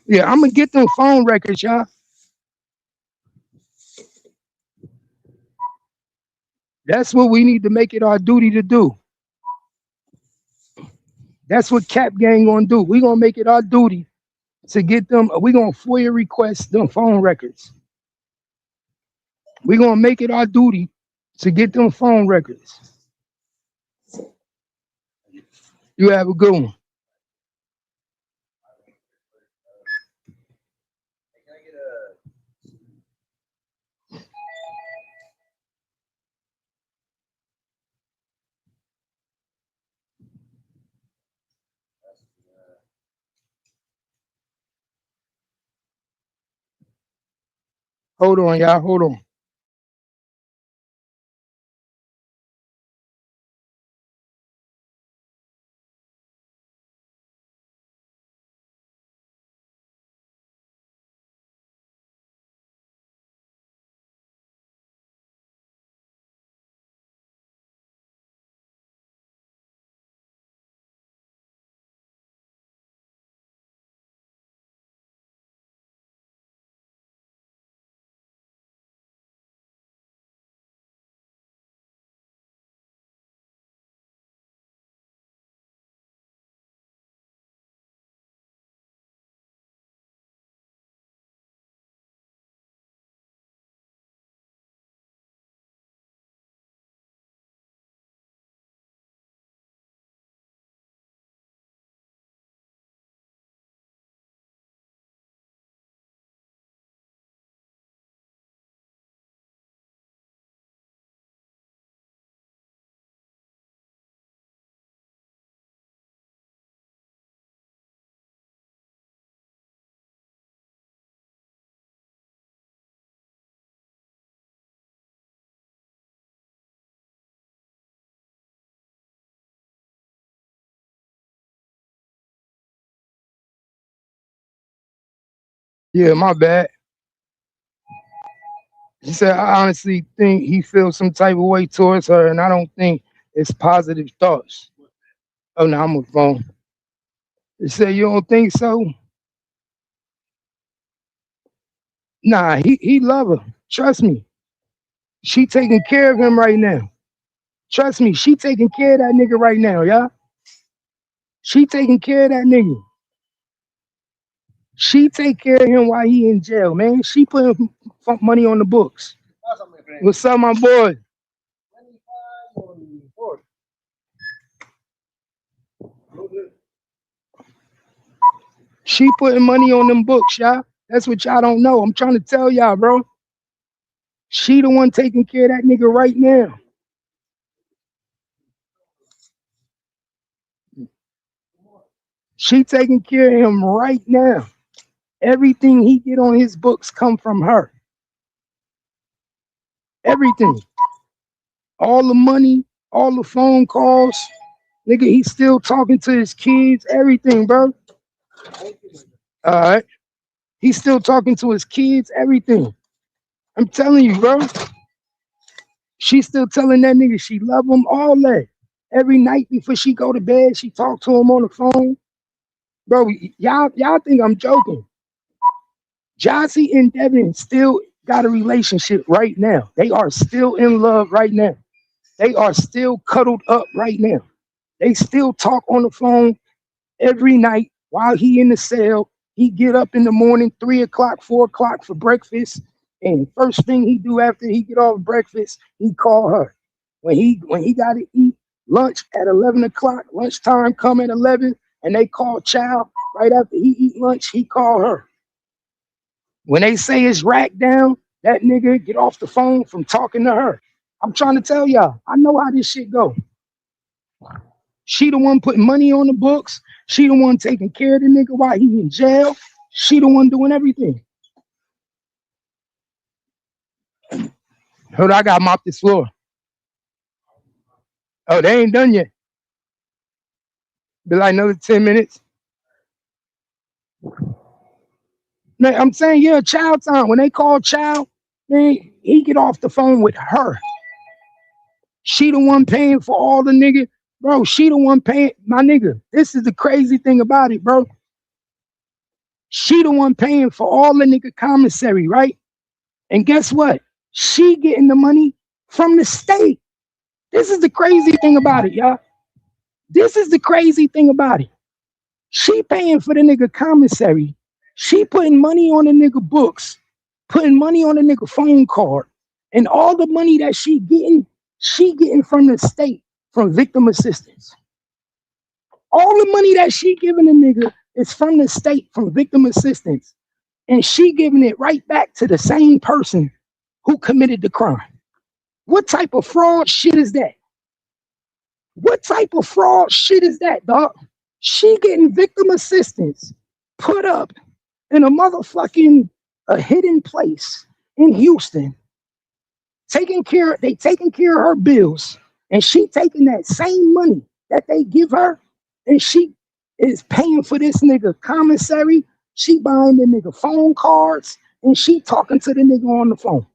Yeah, I'm gonna get them phone records, y'all. That's what we need to make it our duty to do. That's what Cap Gang gonna do. We gonna make it our duty to get them. We gonna FOIA request them phone records. We gonna make it our duty to get them phone records. You have a good one. Hold on, y'all. Hold on. Yeah, my bad. He said, I honestly think he feels some type of way towards her, and I don't think it's positive thoughts. Oh, no, I'm on the phone. He said, you don't think so? Nah, he love her. Trust me. She taking care of him right now. Trust me, she taking care of that nigga right now, yeah? She taking care of that nigga. She take care of him while he in jail, man. She putting money on the books. What's up, my boy? She putting money on them books, y'all. That's what y'all don't know. I'm trying to tell y'all, bro. She the one taking care of that nigga right now. She taking care of him right now. Everything he get on his books come from her. Everything. All the money, all the phone calls. Nigga, he's still talking to his kids, everything, bro. All right. He's still talking to his kids, everything. I'm telling you, bro. She's still telling that nigga she love him, all that. Every night before she go to bed, she talk to him on the phone. Bro, y'all think I'm joking. Jossie and Devin still got a relationship right now. They are still in love right now. They are still cuddled up right now. They still talk on the phone every night while he in the cell. He get up in the morning, 3 o'clock, 4 o'clock for breakfast. And first thing he do after he get off breakfast, he call her. When he got to eat lunch at 11 o'clock, lunchtime come at 11, and they call child right after he eat lunch, he call her. When they say it's rack down, that nigga get off the phone from talking to her. I'm trying to tell y'all, I know how this shit go. She the one putting money on the books. She the one taking care of the nigga while he in jail. She the one doing everything. Hold on, I gotta mop this floor. Oh, they ain't done yet. Be like another 10 minutes. Man, I'm saying, yeah, child time. When they call child, man, he get off the phone with her. She the one paying for all the nigga. Bro, she the one paying. My nigga, this is the crazy thing about it, bro. She the one paying for all the nigga commissary, right? And guess what? She getting the money from the state. This is the crazy thing about it, y'all. This is the crazy thing about it. She paying for the nigga commissary. She putting money on the nigga books, putting money on the nigga phone card. And all the money that she getting from the state, from victim assistance. All the money that she giving the nigga is from the state, from victim assistance. And she giving it right back to the same person who committed the crime. What type of fraud shit is that? What type of fraud shit is that, dog? She getting victim assistance put up in a motherfucking a hidden place in Houston, taking care of her bills, and she taking that same money that they give her, and she is paying for this nigga commissary. She buying the nigga phone cards, and she talking to the nigga on the phone.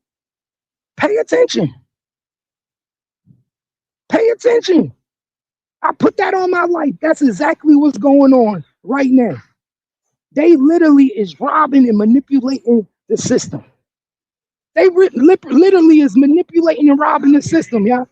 Pay attention. Pay attention. I put that on my life. That's exactly what's going on right now. They literally is robbing and manipulating the system. They literally is manipulating and robbing the system, y'all.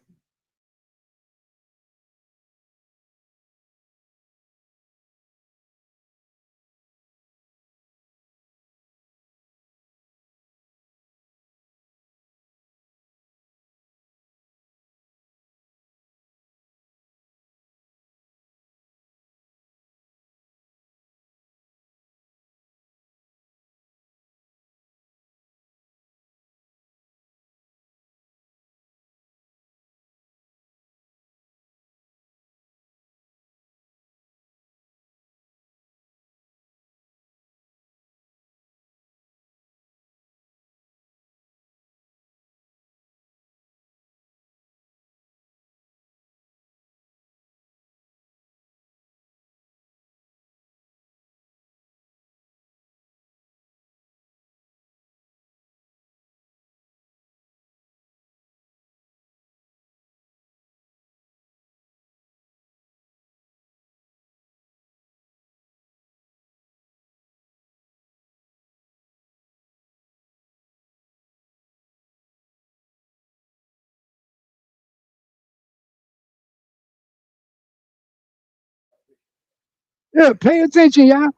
Yeah, pay attention, y'all.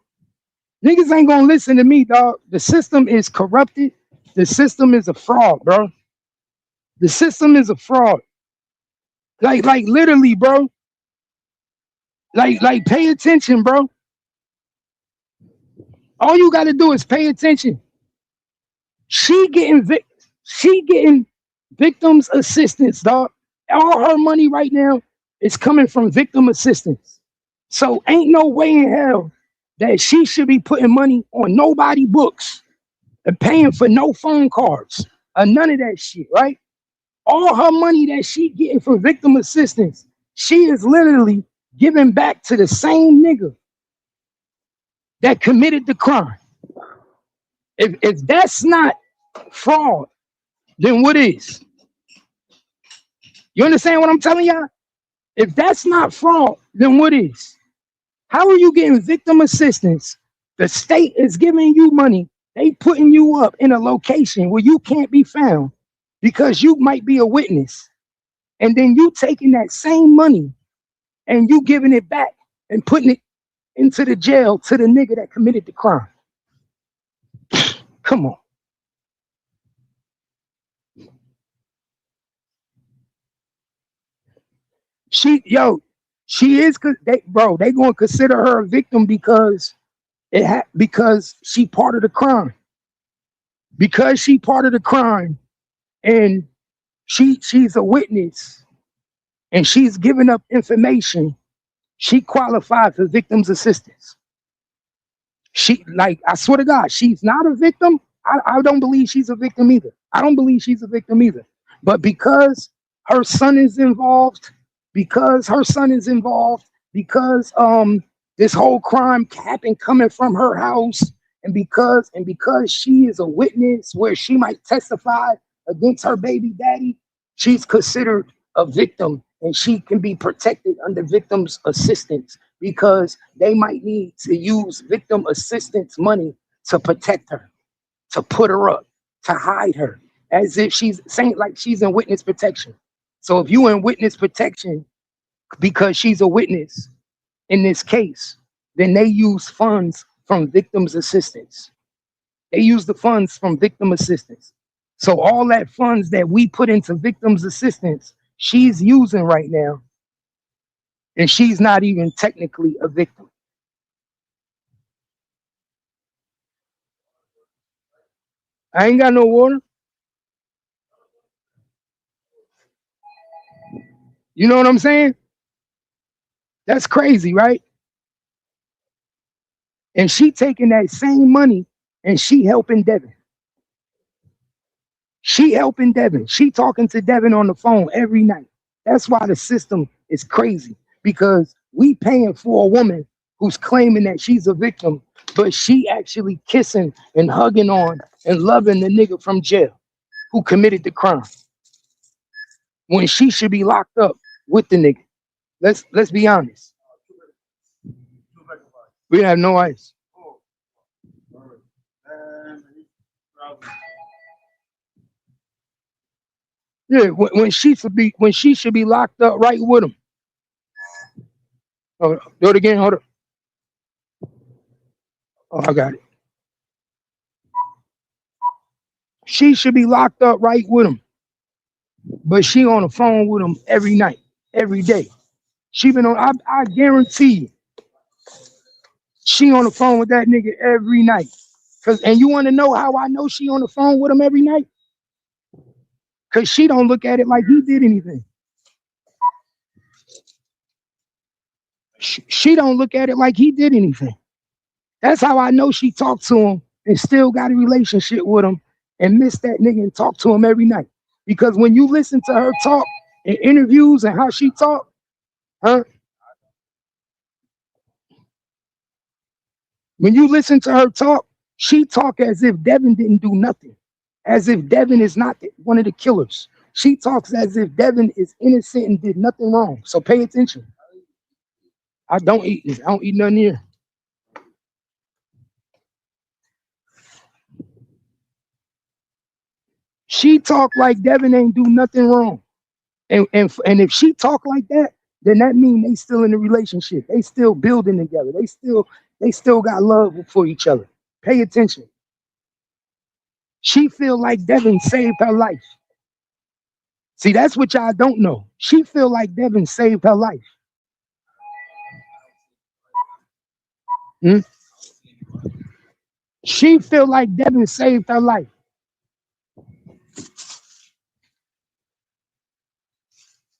Niggas ain't gonna listen to me, dog. The system is corrupted. The system is a fraud, bro. The system is a fraud. Like literally, bro. Like pay attention, bro. All you gotta do is pay attention. She getting she getting victims assistance, dog. All her money right now is coming from victim assistance. So ain't no way in hell that she should be putting money on nobody books and paying for no phone cards or none of that shit, right? All her money that she getting from victim assistance, she is literally giving back to the same nigga that committed the crime. If that's not fraud, then what is? You understand what I'm telling y'all? If that's not fraud, then what is? How are you getting victim assistance? The state is giving you money. They putting you up in a location where you can't be found because you might be a witness. And then you taking that same money and you giving it back and putting it into the jail to the nigga that committed the crime. Come on. She is, they gonna consider her a victim because because she part of the crime. Because she part of the crime and she's a witness and she's giving up information, she qualified for victims assistance. She, like, I swear to God, she's not a victim. I don't believe she's a victim either. I don't believe she's a victim either. But because her son is involved, because this whole crime happened coming from her house, and because she is a witness where she might testify against her baby daddy, she's considered a victim and she can be protected under victims assistance because they might need to use victim assistance money to protect her, to put her up, to hide her, as if she's saying like she's in witness protection. So if you in witness protection because she's a witness in this case, then they use funds from victims assistance. They use the funds from victim assistance. So all that funds that we put into victims assistance, she's using right now, and she's not even technically a victim. I ain't got no water. You know what I'm saying? That's crazy, right? And she taking that same money and she helping Devin. She helping Devin. She talking to Devin on the phone every night. That's why the system is crazy, because we paying for a woman who's claiming that she's a victim, but she actually kissing and hugging on and loving the nigga from jail who committed the crime when she should be locked up with the nigga. Let's be honest. We have no ice. Yeah, when she should be locked up right with him. Oh, do it again. Hold up. Oh, I got it. She should be locked up right with him, but she on the phone with him every night, every day. She been on. I guarantee you, she on the phone with that nigga every night. And you want to know how I know she on the phone with him every night? Cause she don't look at it like he did anything. She don't look at it like he did anything. That's how I know she talked to him and still got a relationship with him and missed that nigga and talked to him every night. Because when you listen to her talk in interviews and how she talk, huh? When you listen to her talk, she talk as if Devin didn't do nothing, as if Devin is not one of the killers. She talks as if Devin is innocent and did nothing wrong. So pay attention. I don't eat this. I don't eat nothing here. She talk like Devin ain't do nothing wrong. And if she talk like that, then that means they still in a relationship. They still building together. They still got love for each other. Pay attention. She feel like Devin saved her life. See, that's what y'all don't know. She feel like Devin saved her life. Hmm? She feel like Devin saved her life.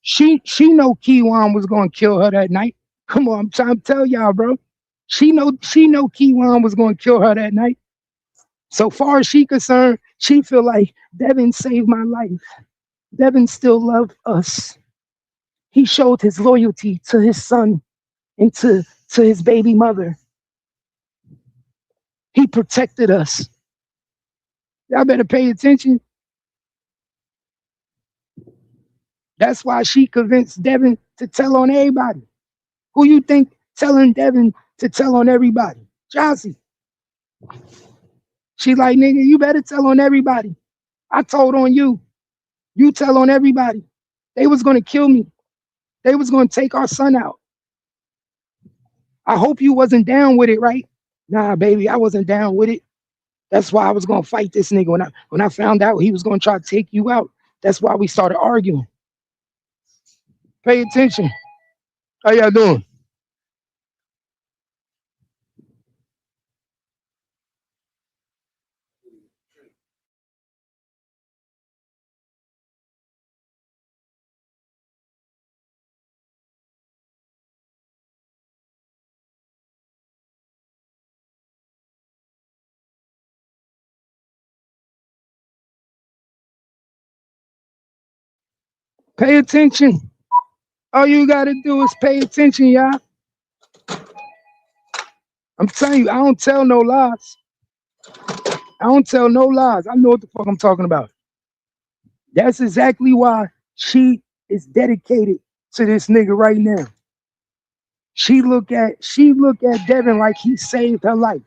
She know Keywan was gonna kill her that night. Come on, I'm trying to tell y'all, bro. She know Keywan was gonna kill her that night. So far as she concerned, she feel like Devin saved my life. Devin still loved us. He showed his loyalty to his son and to his baby mother. He protected us. Y'all better pay attention. That's why she convinced Devin to tell on everybody. Who you think telling Devin to tell on everybody? Jossie. She like, nigga, you better tell on everybody. I told on you. You tell on everybody. They was gonna kill me. They was gonna take our son out. I hope you wasn't down with it, right? Nah, baby, I wasn't down with it. That's why I was gonna fight this nigga. When I found out he was gonna try to take you out, that's why we started arguing. Pay attention. How y'all doing? Pay attention. All you gotta do is pay attention, y'all. I'm telling you, I don't tell no lies. I don't tell no lies. I know what the fuck I'm talking about. That's exactly why she is dedicated to this nigga right now. She look at Devin like he saved her life.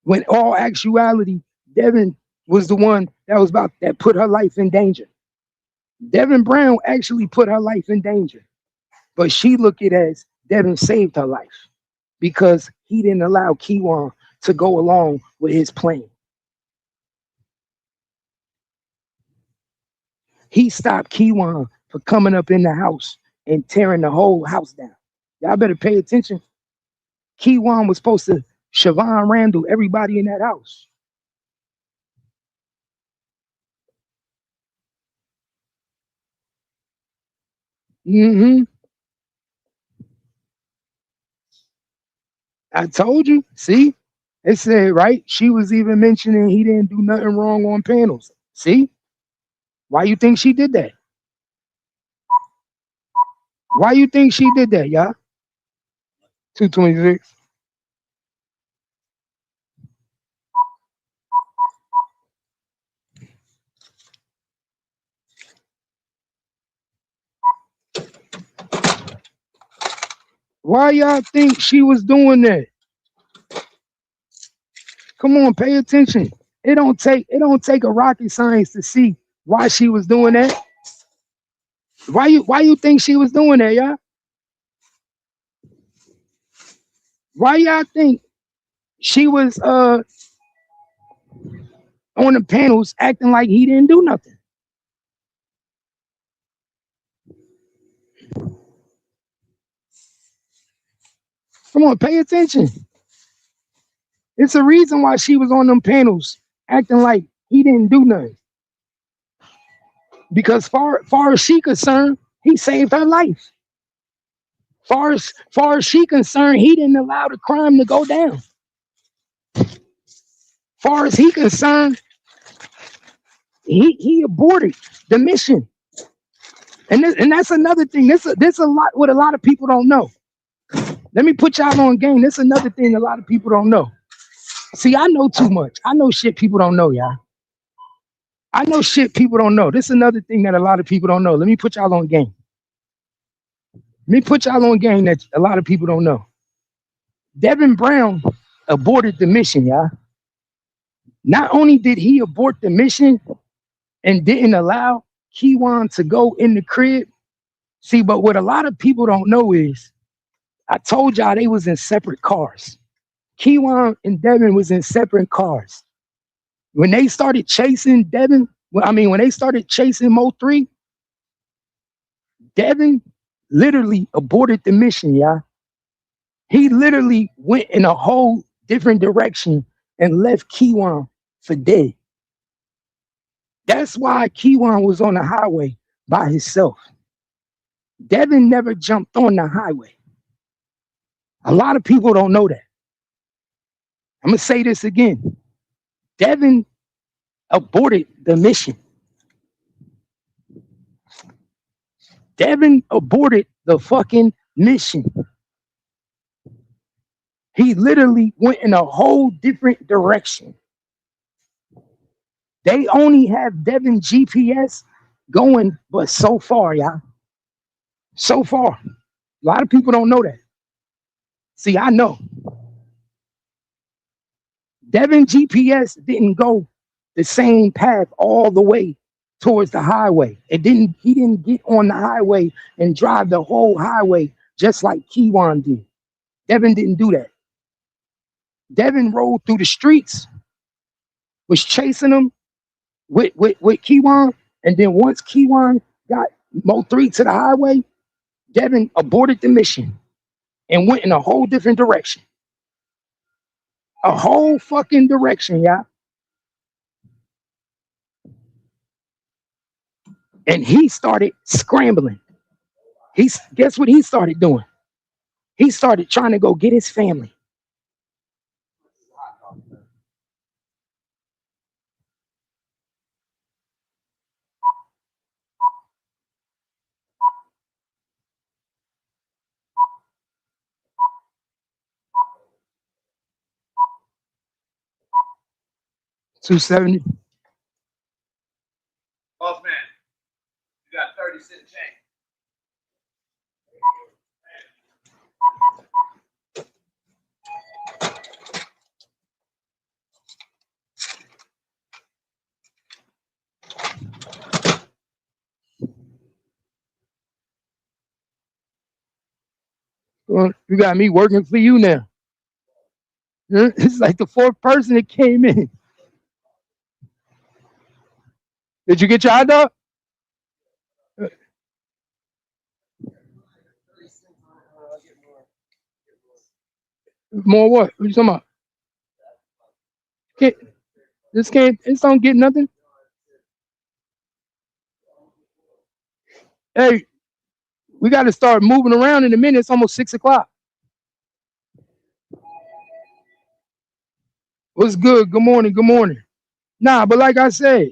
When all actuality, Devin was the one that put her life in danger. Devin Brown actually put her life in danger. But she look at it as Devin saved her life because he didn't allow Keywan to go along with his plan. He stopped Keywan for coming up in the house and tearing the whole house down. Y'all better pay attention. Keywan was supposed to Siobhan Randall everybody in that house. Mm-hmm. I told you. See? It said, right? She was even mentioning he didn't do nothing wrong on panels. See? Why you think she did that? Why you think she did that, y'all? 226. Why y'all think she was doing that? Come on, pay attention. It don't take a rocket science to see why she was doing that. Why you think she was doing that, y'all? Why y'all think she was on the panels acting like he didn't do nothing? Come on, pay attention. It's a reason why she was on them panels acting like he didn't do nothing. Because far as she concerned, he saved her life. Far as she concerned, he didn't allow the crime to go down. Far as he concerned, he aborted the mission. And that's another thing. This a lot what a lot of people don't know. Let me put y'all on game. This is another thing a lot of people don't know. See, I know too much. I know shit people don't know, y'all. I know shit people don't know. This is another thing that a lot of people don't know. Let me put y'all on game. Let me put y'all on game that a lot of people don't know. Devin Brown aborted the mission, y'all. Not only did he abort the mission and didn't allow Keywan to go in the crib See, but what a lot of people don't know is I told y'all they was in separate cars. Keywan and Devin was in separate cars. When they started chasing Devin, when they started chasing Mo 3, Devin literally aborted the mission, y'all. He literally went in a whole different direction and left Keywan for dead. That's why Keywan was on the highway by himself. Devin never jumped on the highway. A lot of people don't know that. I'm going to say this again. Devin aborted the mission. Devin aborted the fucking mission. He literally went in a whole different direction. They only have Devin GPS going, but so far, y'all. So far. A lot of people don't know that. See, I know. Devin GPS didn't go the same path all the way towards the highway. He didn't get on the highway and drive the whole highway just like Keywan did. Devin didn't do that. Devin rode through the streets, was chasing him with Keywan, and then once Keywan got Mo 3 to the highway, Devin aborted the mission and went in a whole different direction. A whole fucking direction, y'all. And he started scrambling. Guess what he started doing? He started trying to go get his family. $270. Boss man, you got 30-cent change. Well, you got me working for you now. It's like the fourth person that came in. Did you get your hot dog? More what? What you talking about? This don't get nothing. Hey, we got to start moving around in a minute. It's almost 6 o'clock. What's good? Good morning. Good morning. Nah, but like I said,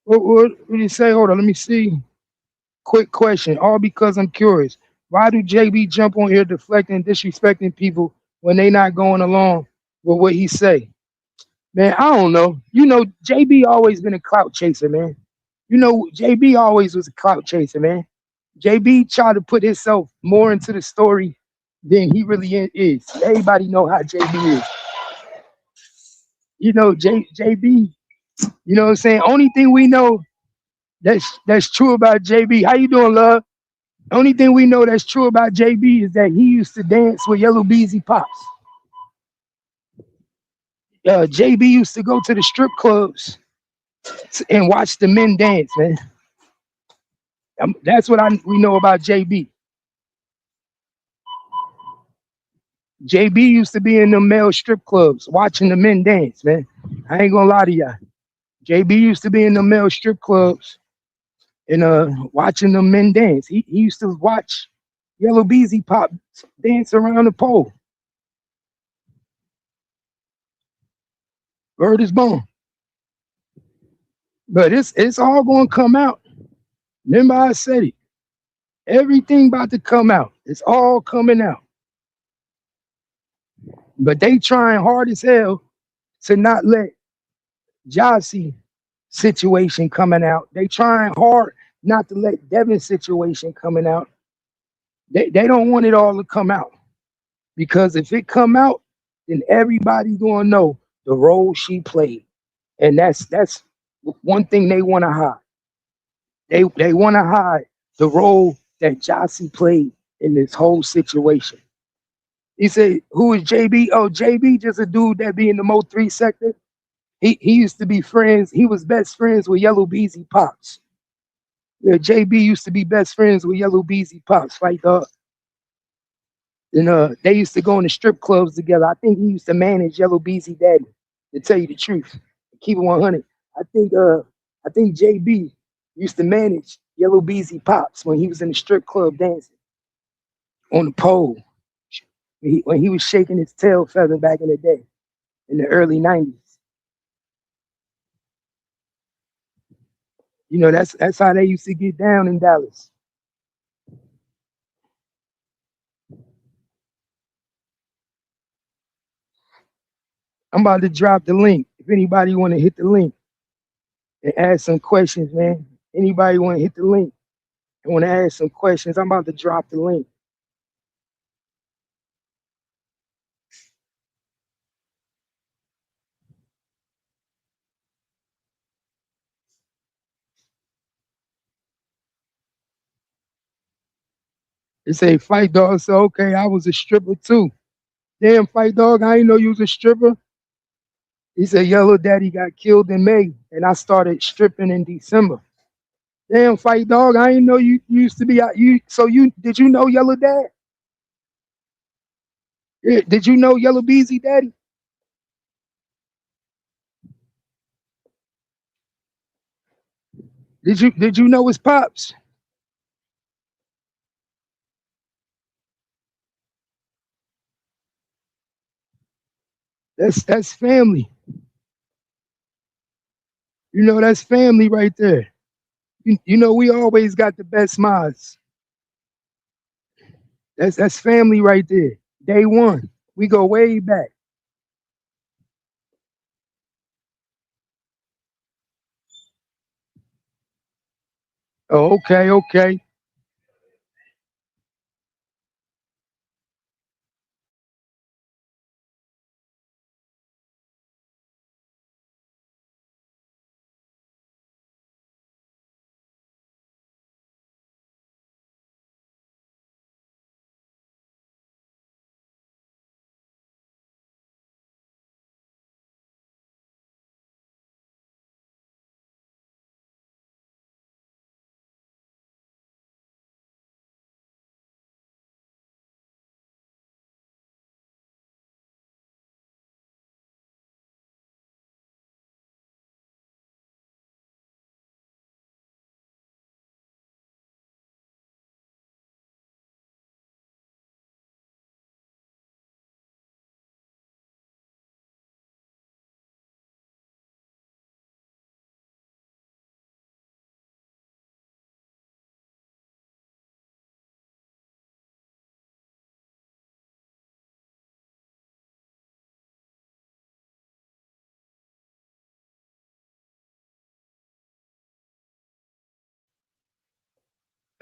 what did you say? Hold on, let me see. Quick question, all because I'm curious. Why do JB jump on here deflecting and disrespecting people when they not going along with what he say? Man, I don't know. You know, JB always been a clout chaser, man. You know, JB always was a clout chaser, man. JB tried to put himself more into the story than he really is. Everybody know how JB is. You know, JB, you know what I'm saying? Only thing we know that's true about JB. How you doing, love? Only thing we know that's true about JB is that he used to dance with Yellow Beezy Pops. JB used to go to the strip clubs and watch the men dance, man. That's what we know about JB. JB used to be in the male strip clubs watching the men dance, man. I ain't gonna lie to y'all. JB used to be in the male strip clubs and watching the men dance. He used to watch Yellow Beezy Pop dance around the pole. Word is born. But it's all gonna come out. Remember I said it. Everything about to come out. It's all coming out. But they trying hard as hell to not let Jossie situation coming out. They trying hard not to let Devin's situation coming out. They don't want it all to come out. Because if it come out, then everybody gonna know the role she played. And that's one thing they want to hide. They want to hide the role that Jossie played in this whole situation. He said, "Who is JB? Oh, JB, just a dude that be in the Mo 3 sector. He used to be friends. He was best friends with Yellow Beezy Pops. Yeah, JB used to be best friends with Yellow Beezy Pops, right? And they used to go in the strip clubs together. I think he used to manage Yellow Beezy Daddy. To tell you the truth, keep it 100. I think JB used to manage Yellow Beezy Pops when he was in the strip club dancing on the pole. When he was shaking his tail feather back in the day, in the early 90s. You know, that's how they used to get down in Dallas. I'm about to drop the link. If anybody want to hit the link and ask some questions, man. Anybody want to hit the link and want to ask some questions, I'm about to drop the link. They say Fight Dog said, okay, I was a stripper too. Damn, Fight Dog, I didn't know you was a stripper. He said, Yellow Daddy got killed in May, and I started stripping in December. Damn, Fight Dog, I didn't know you used to be out. Did you know Yellow Dad? Yeah, did you know Yellow Beezy Daddy? Did you know his pops? That's family. You know, that's family right there. You know, we always got the best minds. That's family right there. Day one. We go way back. Oh, okay, okay.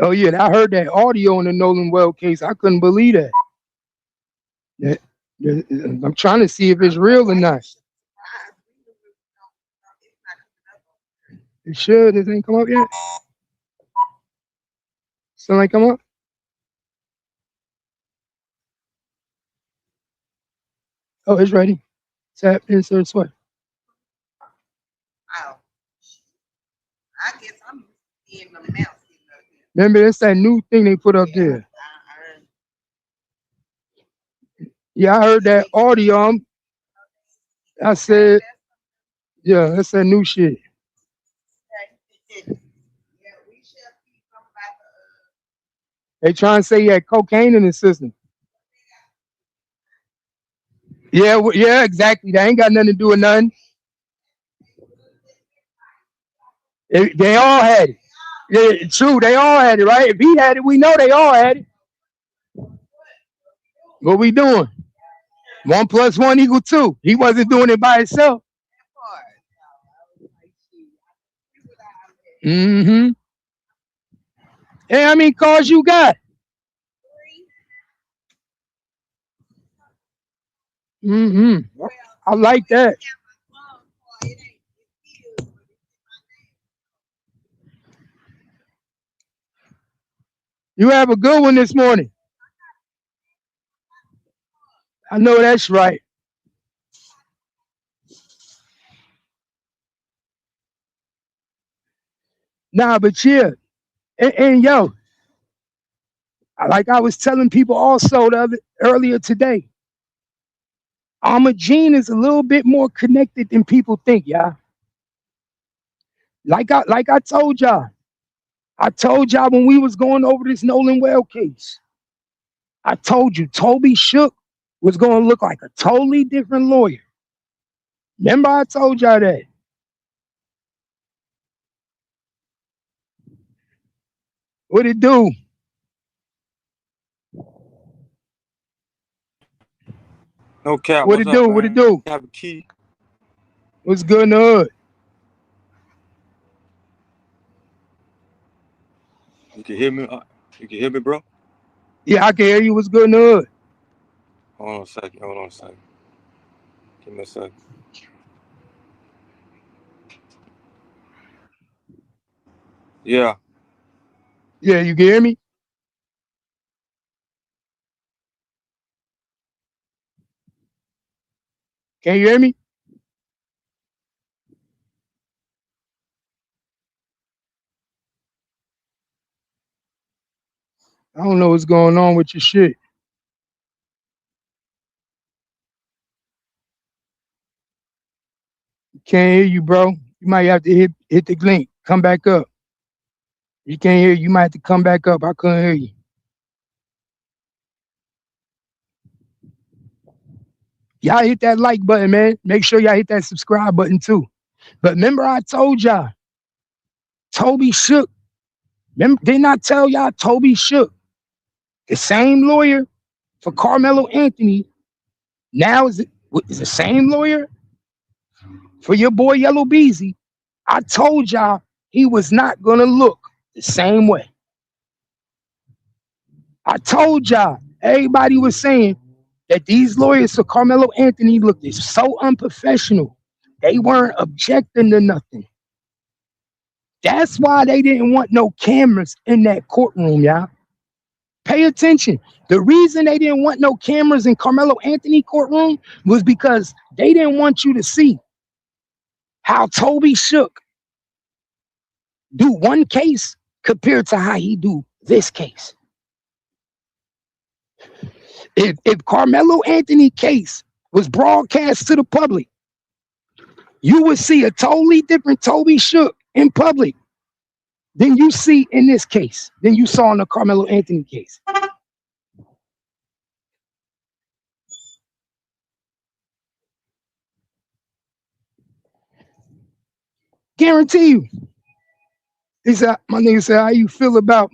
Oh yeah, I heard that audio in the Nolan Well case. I couldn't believe that. That- I'm trying to see if it's real or not. It should. It ain't come up yet. Still ain't come up. Oh, it's ready. Tap insert swipe. Remember, it's that new thing they put up there. Yeah, I heard that audio. I said, yeah, that's that new shit. They trying to say he had cocaine in his system. Yeah, yeah, exactly. That ain't got nothing to do with nothing. They all had it. Yeah, true, they all had it, right? If he had it, we know they all had it. What we doing? 1+1 = 2. He wasn't doing it by himself. Mm-hmm. Hey, how many cars you got? Mm-hmm. I like that. You have a good one this morning. I know that's right. Nah, but yeah, and yo, like I was telling people also earlier today, Alma Jean is a little bit more connected than people think, y'all. Like I told y'all when we was going over this Nolan Well case. I told you Toby Shook was gonna look like a totally different lawyer. Remember I told y'all that. What it do? No cap. What What's it up, do? What it man? do? Have a key. What's good in the hood? You can hear me? You can hear me, bro? Yeah, I can hear you. What's good in the hood? Hold on a second. Hold on a second. Give me a second. Yeah. Yeah, you can hear me? Can you hear me? I don't know what's going on with your shit. Can't hear you, bro. You might have to hit the link. Come back up. You can't hear. You might have to come back up. I couldn't hear you. Y'all hit that like button, man. Make sure y'all hit that subscribe button too. But remember, I told y'all, Toby Shook. Remember, didn't I tell y'all Toby Shook, the same lawyer for Carmelo Anthony, now is the same lawyer for your boy Yellow Beezy. I told y'all he was not gonna look the same way. I told y'all, everybody was saying that these lawyers for Carmelo Anthony looked so unprofessional. They weren't objecting to nothing. That's why they didn't want no cameras in that courtroom, y'all. Pay attention. The reason they didn't want no cameras in Carmelo Anthony courtroom was because they didn't want you to see how Toby Shook do one case compared to how he do this case. If Carmelo Anthony case was broadcast to the public, you would see a totally different Toby Shook in public than you see in this case, than you saw in the Carmelo Anthony case. Guarantee you. He said, my nigga said, how you feel about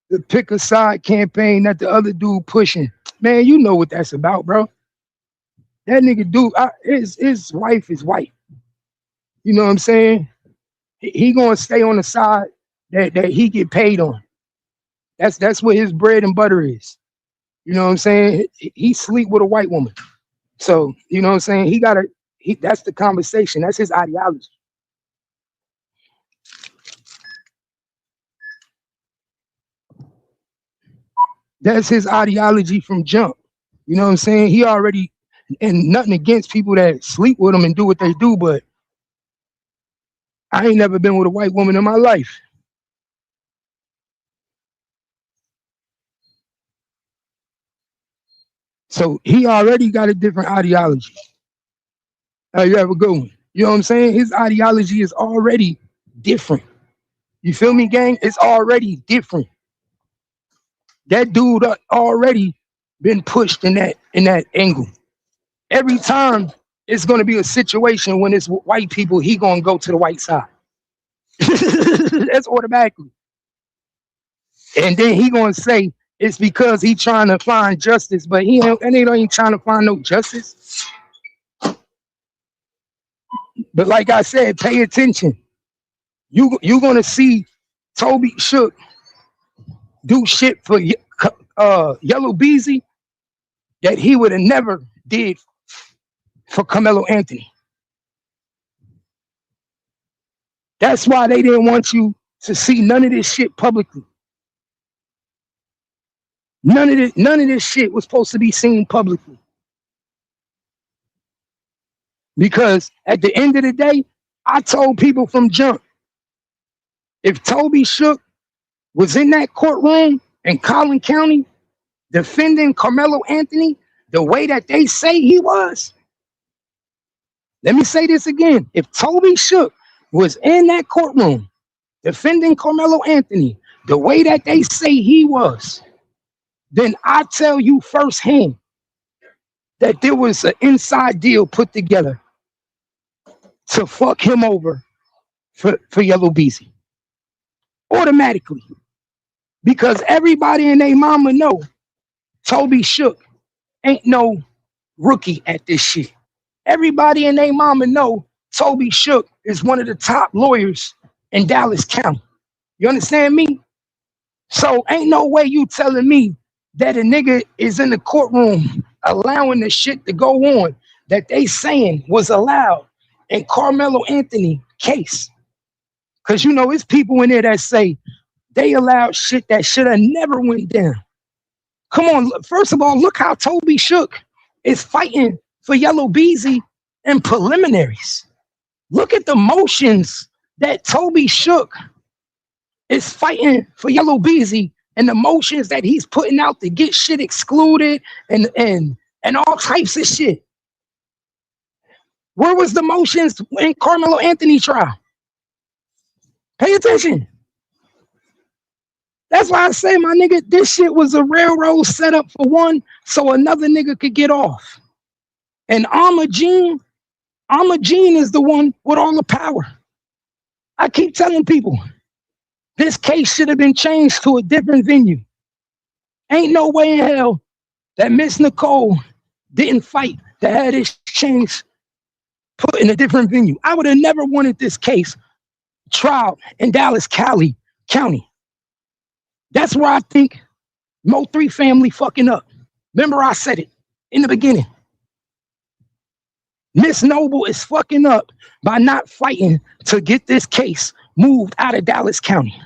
the pick a side campaign that the other dude pushing? Man, you know what that's about, bro. That nigga dude, his wife is white. You know what I'm saying? He gonna stay on the side that he get paid on. That's what his bread and butter is. You know what I'm saying? He sleep with a white woman. So, you know what I'm saying? That's the conversation. That's his ideology. That's his ideology from jump. You know what I'm saying? He already, and nothing against people that sleep with him and do what they do, but I ain't never been with a white woman in my life. So he already got a different ideology. You have a good one. You know what I'm saying? His ideology is already different. You feel me, gang? It's already different. That dude already been pushed in that angle. Every time it's gonna be a situation when it's white people, he gonna go to the white side. That's automatically. And then he gonna say it's because he trying to find justice, but he ain't trying to find no justice. But like I said, pay attention. You gonna see Toby Shook do shit for Yellow Beezy that he would have never did for Carmelo Anthony. That's why they didn't want you to see none of this shit publicly. None of this shit was supposed to be seen publicly. Because at the end of the day, I told people from jump, if Toby Shook was in that courtroom in Collin County defending Carmelo Anthony the way that they say he was, let me say this again. If Toby Shook was in that courtroom defending Carmelo Anthony the way that they say he was, then I tell you firsthand that there was an inside deal put together to fuck him over for Yellow Beezy. Automatically. Because everybody and their mama know Toby Shook ain't no rookie at this shit. Everybody and their mama know Toby Shook is one of the top lawyers in Dallas County. You understand me? So ain't no way you telling me that a nigga is in the courtroom allowing the shit to go on that they saying was allowed in Carmelo Anthony case. Because you know it's people in there that say they allowed shit that should have never went down. Come on, first of all, look how Toby Shook is fighting for Yellow Beezy in preliminaries. Look at the motions that Toby Shook is fighting for Yellow Beezy and the motions that he's putting out to get shit excluded and all types of shit. Where was the motions in Carmelo Anthony trial? Pay attention. That's why I say, my nigga, this shit was a railroad set up for one so another nigga could get off. And Alma Jean is the one with all the power. I keep telling people, this case should have been changed to a different venue. Ain't no way in hell that Miss Nicole didn't fight to have this change put in a different venue. I would have never wanted this case trial in Dallas County. That's where I think Mo3 family fucking up. Remember I said it in the beginning. Miss Noble is fucking up by not fighting to get this case moved out of Dallas County.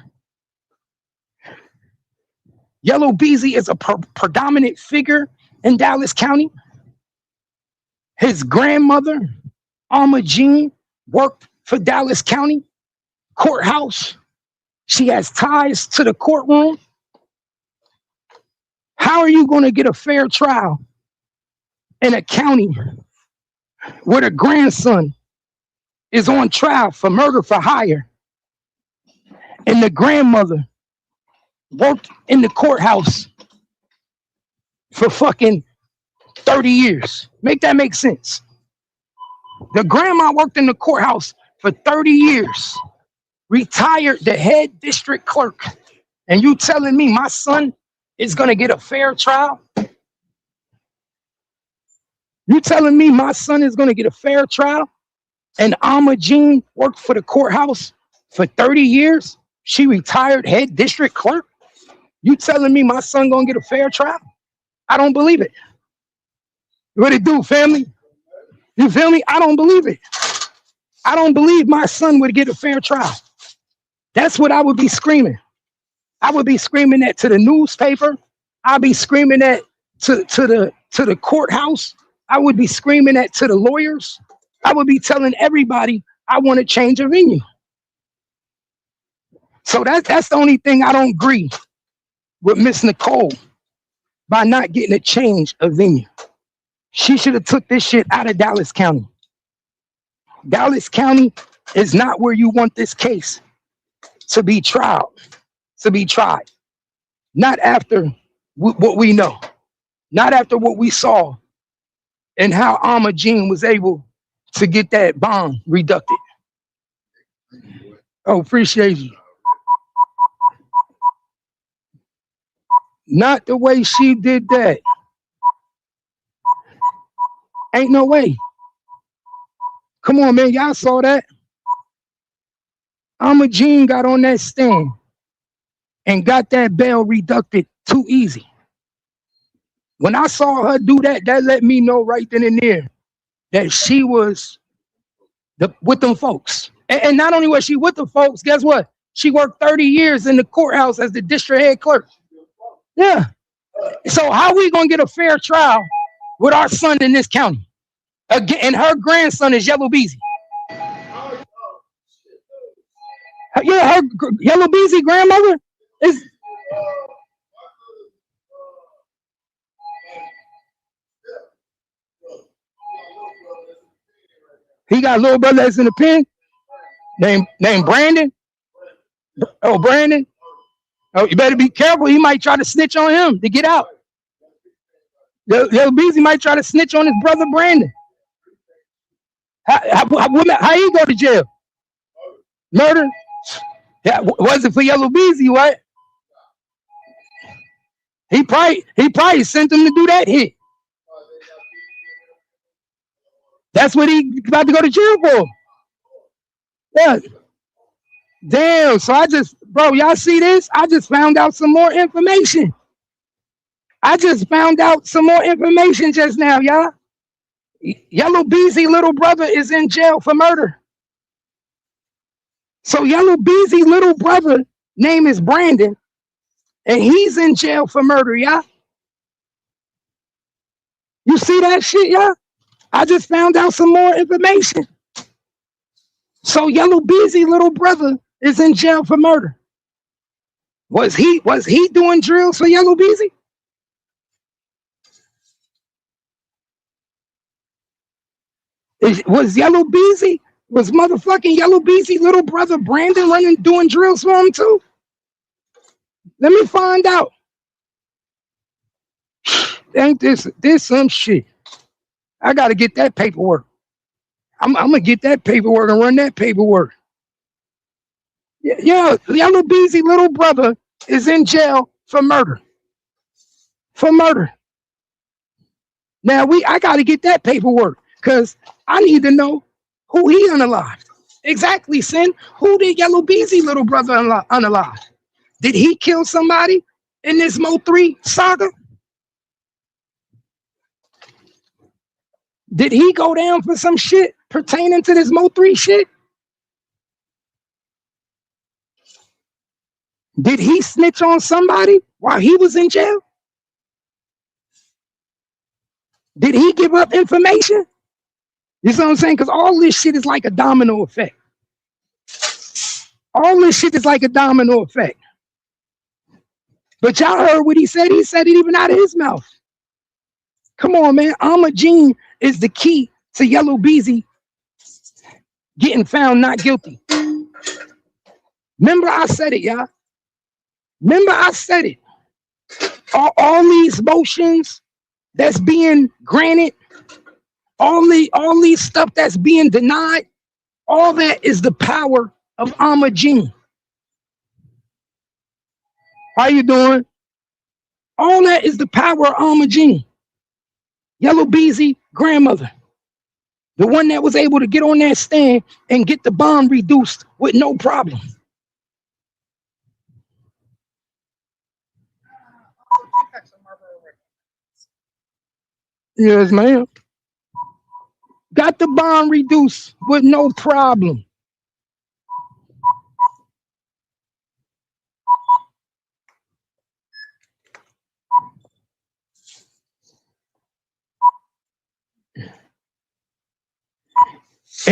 Yellow Beezy is a predominant figure in Dallas County. His grandmother, Alma Jean, worked for Dallas County courthouse. She has ties to the courtroom. How are you going to get a fair trial in a county where the grandson is on trial for murder for hire and the grandmother worked in the courthouse for fucking 30 years? Make that make sense. The grandma worked in the courthouse for 30 years, retired the head district clerk, and you telling me my son is going to get a fair trial? You telling me my son is going to get a fair trial? And Alma Jean worked for the courthouse for 30 years? She retired head district clerk? You telling me my son going to get a fair trial? I don't believe it. What it do, family? You feel me? I don't believe it. I don't believe my son would get a fair trial. That's what I would be screaming. I would be screaming that to the newspaper. I'd be screaming that to the courthouse. I would be screaming that to the lawyers. I would be telling everybody I want to change a venue. So that's the only thing I don't agree with Miss Nicole by not getting a change of venue. She should have took this shit out of Dallas County. Dallas County is not where you want this case to be tried. Not after what we know. Not after what we saw and how Alma Jean was able to get that bond reducted. Oh, appreciate you. Not the way she did that. Ain't no way. Come on, man. Y'all saw that? Alma Jean got on that stand and got that bail reducted too easy. When I saw her do that, that let me know right then and there that she was with them folks. And not only was she with the folks, guess what? She worked 30 years in the courthouse as the district head clerk. Yeah. So how we gonna get a fair trial with our son in this county? Again, and her grandson is Yellow Beezy. Yeah, Yellow Beezy grandmother is. He got a little brother that's in the pen, named Brandon. Oh, Brandon. Oh, you better be careful. He might try to snitch on him to get out. Yellow Beezy might try to snitch on his brother Brandon. How he go to jail? Murder? Yeah, was it for Yellow Beezy, what? He probably sent him to do that hit. That's what he about to go to jail for. Yeah. Damn. So bro, y'all see this? I just found out some more information. Just now, y'all. Yellow Beezy little brother is in jail for murder. So Yellow Beezy little brother name is Brandon, and he's in jail for murder, y'all. You see that shit, y'all? I just found out some more information. So Yellow Beezy little brother is in jail for murder. Was he doing drills for Yellow Beezy? Was motherfucking Yellow Beezy little brother Brandon doing drills for him too? Let me find out. Ain't this some shit? I gotta get that paperwork. I'm gonna get that paperwork and run that paperwork. Yeah, Yellow Beezy little brother is in jail for murder. Now I gotta get that paperwork because I need to know who he unalived. Exactly, Sin. Who did Yellow Beezy little brother unalive? Did he kill somebody in this Mo 3 saga? Did he go down for some shit pertaining to this Mo 3 shit? Did he snitch on somebody while he was in jail? Did he give up information? You see what I'm saying? Because all this shit is like a domino effect. But y'all heard what he said. He said it even out of his mouth. Come on, man. Gene is the key to Yellow Beezy getting found not guilty. Remember I said it, y'all. All these motions that's being granted, all these stuff that's being denied, all that is the power of Gene. How you doing? All that is the power of Gene. Yellow Beezy grandmother. The one that was able to get on that stand and get the bond reduced with no problem. Yes, ma'am. Got the bond reduced with no problem.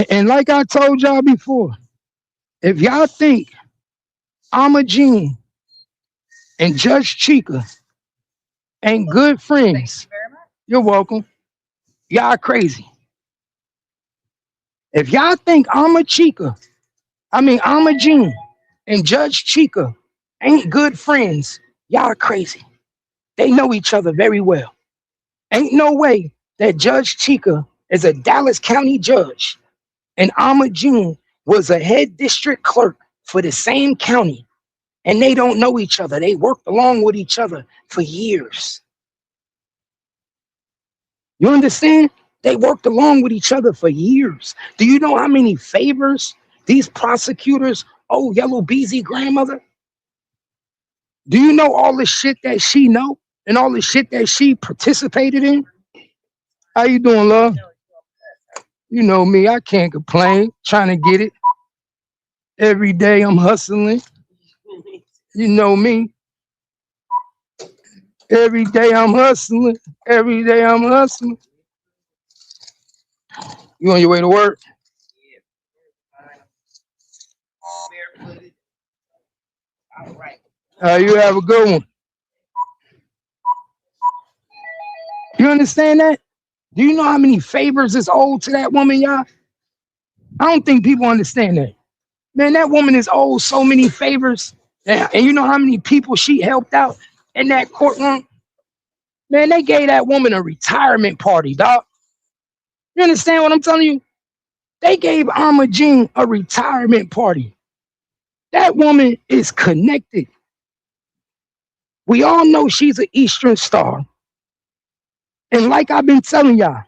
And like I told y'all before, if y'all think Gene and Judge Chica ain't good friends, you're welcome. Y'all crazy. If y'all think Gene and Judge Chica ain't good friends, y'all crazy. They know each other very well. Ain't no way that Judge Chica is a Dallas County judge and Gene was a head district clerk for the same county, and they don't know each other. They worked along with each other for years. You understand? They worked along with each other for years. Do you know how many favors these prosecutors owe Yellow Beezy grandmother? Do you know all the shit that she know and all the shit that she participated in? How you doing, love? You know me, I can't complain, trying to get it. Every day I'm hustling. You know me. Every day I'm hustling. Every day I'm hustling. You on your way to work? All right. You have a good one. You understand that? Do you know how many favors is owed to that woman, y'all? I don't think people understand that. Man, that woman is owed so many favors. And you know how many people she helped out in that courtroom? Man, they gave that woman a retirement party, dog. You understand what I'm telling you? They gave Alma Jean a retirement party. That woman is connected. We all know she's an Eastern star. And like I've been telling y'all,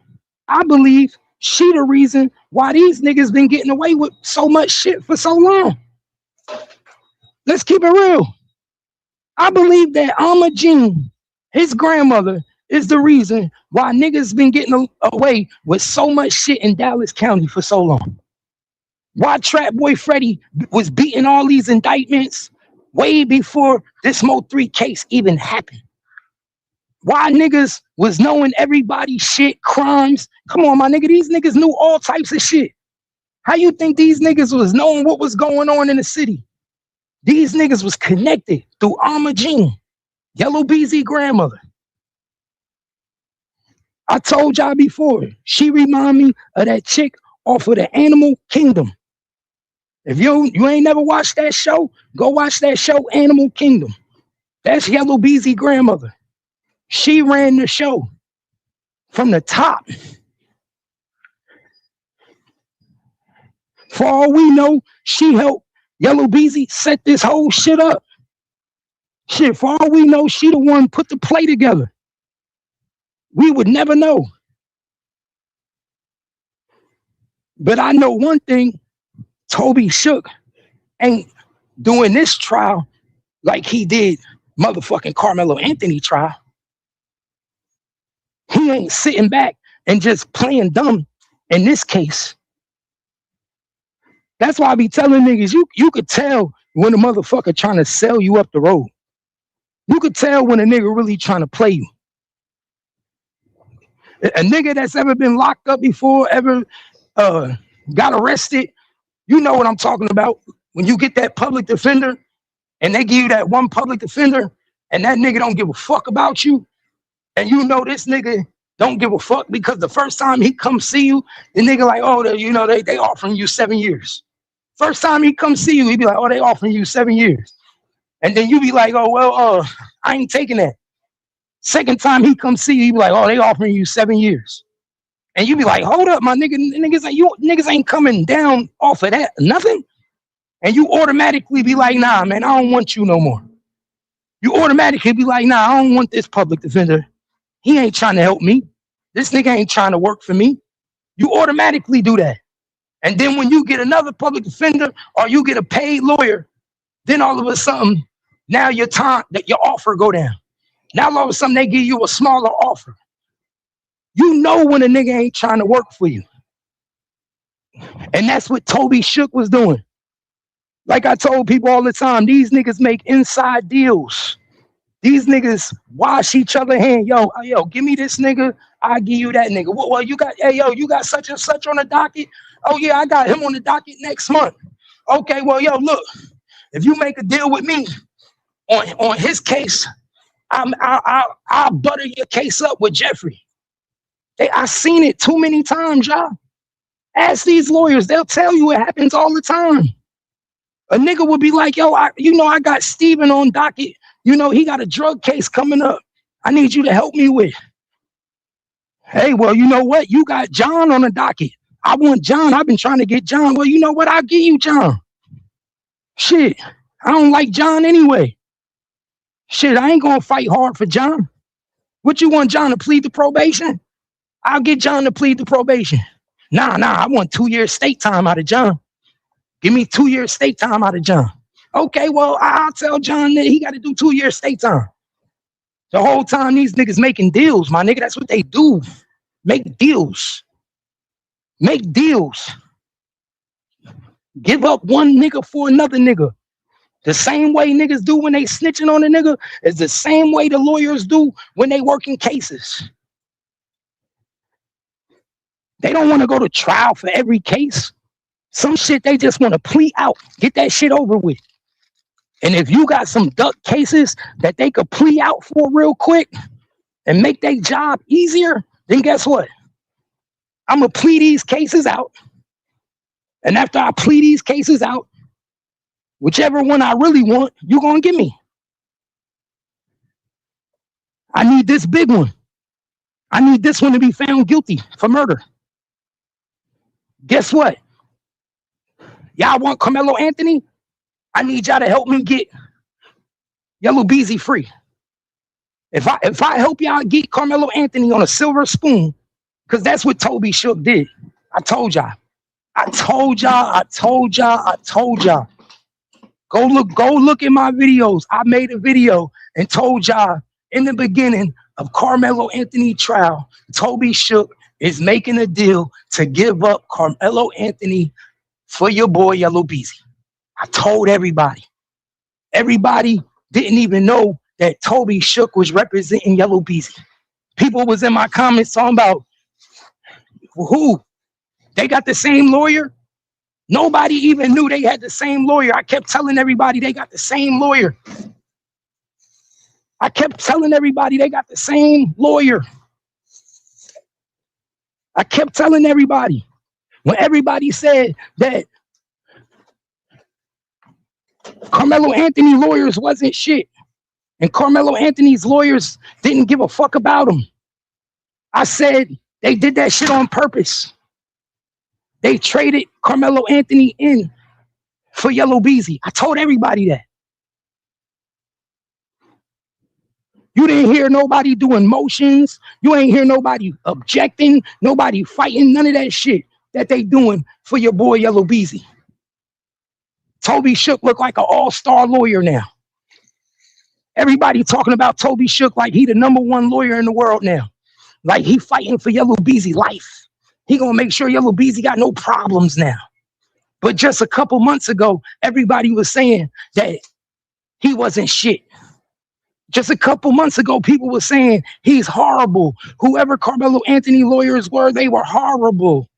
I believe she the reason why these niggas been getting away with so much shit for so long. Let's keep it real. I believe that Alma Jean, his grandmother, is the reason why niggas been getting away with so much shit in Dallas County for so long. Why Trap Boy Freddy was beating all these indictments way before this Mo 3 case even happened. Why niggas was knowing everybody's shit, crimes. Come on, my nigga, these niggas knew all types of shit. How you think these niggas was knowing what was going on in the city? These niggas was connected through Alma Jean, Yellow BZ grandmother. I told y'all before, she remind me of that chick off of the Animal Kingdom. If you ain't never watched that show, go watch that show, Animal Kingdom. That's Yellow BZ grandmother. She ran the show from the top. For all we know, she helped Yellow BZ set this whole shit up. Shit, for all we know, she the one put the play together. We would never know. But I know one thing, Toby Shook ain't doing this trial like he did motherfucking Carmelo Anthony trial. He ain't sitting back and just playing dumb in this case. That's why I be telling niggas, you could tell when a motherfucker trying to sell you up the road. You could tell when a nigga really trying to play you. A nigga that's ever been locked up before, ever got arrested, you know what I'm talking about. When you get that public defender and they give you that one public defender and that nigga don't give a fuck about you, and you know this nigga don't give a fuck because the first time he come see you, the nigga like, oh, they offering you 7 years. First time he come see you, he be like, oh, they offering you 7 years. And then you be like, oh, well, I ain't taking that. Second time he come see you, he be like, oh, they offering you 7 years. And you be like, hold up, my nigga, niggas ain't coming down off of that, nothing. And you automatically be like, nah, man, I don't want you no more. You automatically be like, nah, I don't want this public defender. He ain't trying to help me. This nigga ain't trying to work for me. You automatically do that. And then when you get another public defender or you get a paid lawyer, then all of a sudden, now your offer go down. Now all of a sudden they give you a smaller offer. You know when a nigga ain't trying to work for you. And that's what Toby Shook was doing. Like I told people all the time, these niggas make inside deals. These niggas wash each other hand. Yo, give me this nigga. I'll give you that nigga. Well, you got such and such on the docket. Oh yeah, I got him on the docket next month. Okay, well, yo, look, if you make a deal with me on his case, I'll butter your case up with Jeffrey. I seen it too many times, y'all. Ask these lawyers, they'll tell you it happens all the time. A nigga will be like, yo, I got Steven on docket. He got a drug case coming up. I need you to help me with. Hey, well, you know what? You got John on the docket. I want John. I've been trying to get John. Well, you know what? I'll give you John. Shit, I don't like John anyway. Shit, I ain't gonna fight hard for John. What you want John to plead the probation? I'll get John to plead the probation. Nah, I want 2 years state time out of John. Give me 2 years state time out of John. Okay, well, I'll tell John that he got to do 2 years state time. The whole time these niggas making deals, my nigga, that's what they do. Make deals. Make deals. Give up one nigga for another nigga. The same way niggas do when they snitching on a nigga is the same way the lawyers do when they working cases. They don't want to go to trial for every case. Some shit they just want to plead out, get that shit over with. And if you got some duck cases that they could plea out for real quick and make their job easier, then guess what? I'm going to plea these cases out. And after I plea these cases out, whichever one I really want, you're going to give me. I need this big one. I need this one to be found guilty for murder. Guess what? Y'all want Carmelo Anthony? I need y'all to help me get Yellow Beezy free. If I help y'all get Carmelo Anthony on a silver spoon, because that's what Toby Shook did. I told y'all. Go look at my videos. I made a video and told y'all in the beginning of Carmelo Anthony trial, Toby Shook is making a deal to give up Carmelo Anthony for your boy Yellow Beezy. I told everybody. Everybody didn't even know that Toby Shook was representing Yellow Beezy. People was in my comments talking about who? They got the same lawyer? Nobody even knew they had the same lawyer. I kept telling everybody they got the same lawyer. I kept telling everybody they got the same lawyer. I kept telling everybody. When everybody said that Carmelo Anthony lawyers wasn't shit, and Carmelo Anthony's lawyers didn't give a fuck about him, I said they did that shit on purpose. They traded Carmelo Anthony in for Yellow Beezy. I told everybody that. You didn't hear nobody doing motions. You ain't hear nobody objecting, nobody fighting, none of that shit that they doing for your boy Yellow Beezy. Toby Shook look like an all-star lawyer now. Everybody talking about Toby Shook like he the #1 lawyer in the world now. Like he fighting for Yellow Beezy life. He gonna make sure Yellow Beezy got no problems now. But just a couple months ago, everybody was saying that he wasn't shit. Just a couple months ago, people were saying he's horrible. Whoever Carmelo Anthony lawyers were, they were horrible.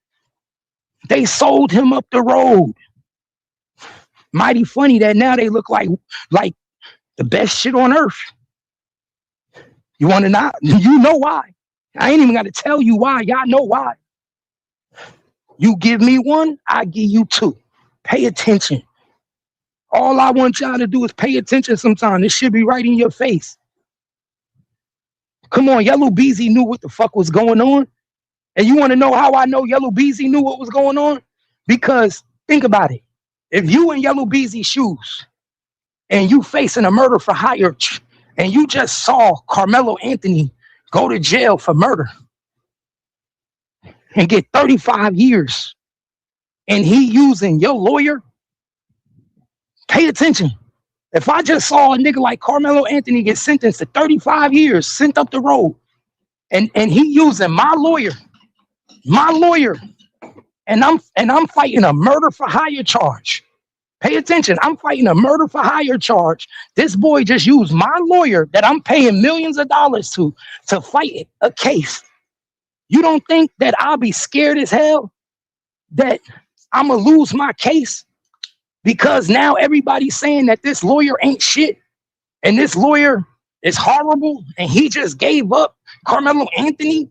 They sold him up the road. Mighty funny that now they look like the best shit on earth. You want to know? You know why. I ain't even got to tell you why. Y'all know why. You give me one, I give you two. Pay attention. All I want y'all to do is pay attention sometime. This should be right in your face. Come on, Yellow Beezy knew what the fuck was going on. And you want to know how I know Yellow Beezy knew what was going on? Because think about it. If you in Yellow Beezy's shoes and you facing a murder for hire and you just saw Carmelo Anthony go to jail for murder and get 35 years and he using your lawyer, pay attention. If I just saw a nigga like Carmelo Anthony get sentenced to 35 years, sent up the road, and he using my lawyer, and I'm fighting a murder for hire charge. Pay attention. I'm fighting a murder for hire charge. This boy just used my lawyer that I'm paying millions of dollars to fight a case. You don't think that I'll be scared as hell that I'm going to lose my case because now everybody's saying that this lawyer ain't shit and this lawyer is horrible and he just gave up Carmelo Anthony?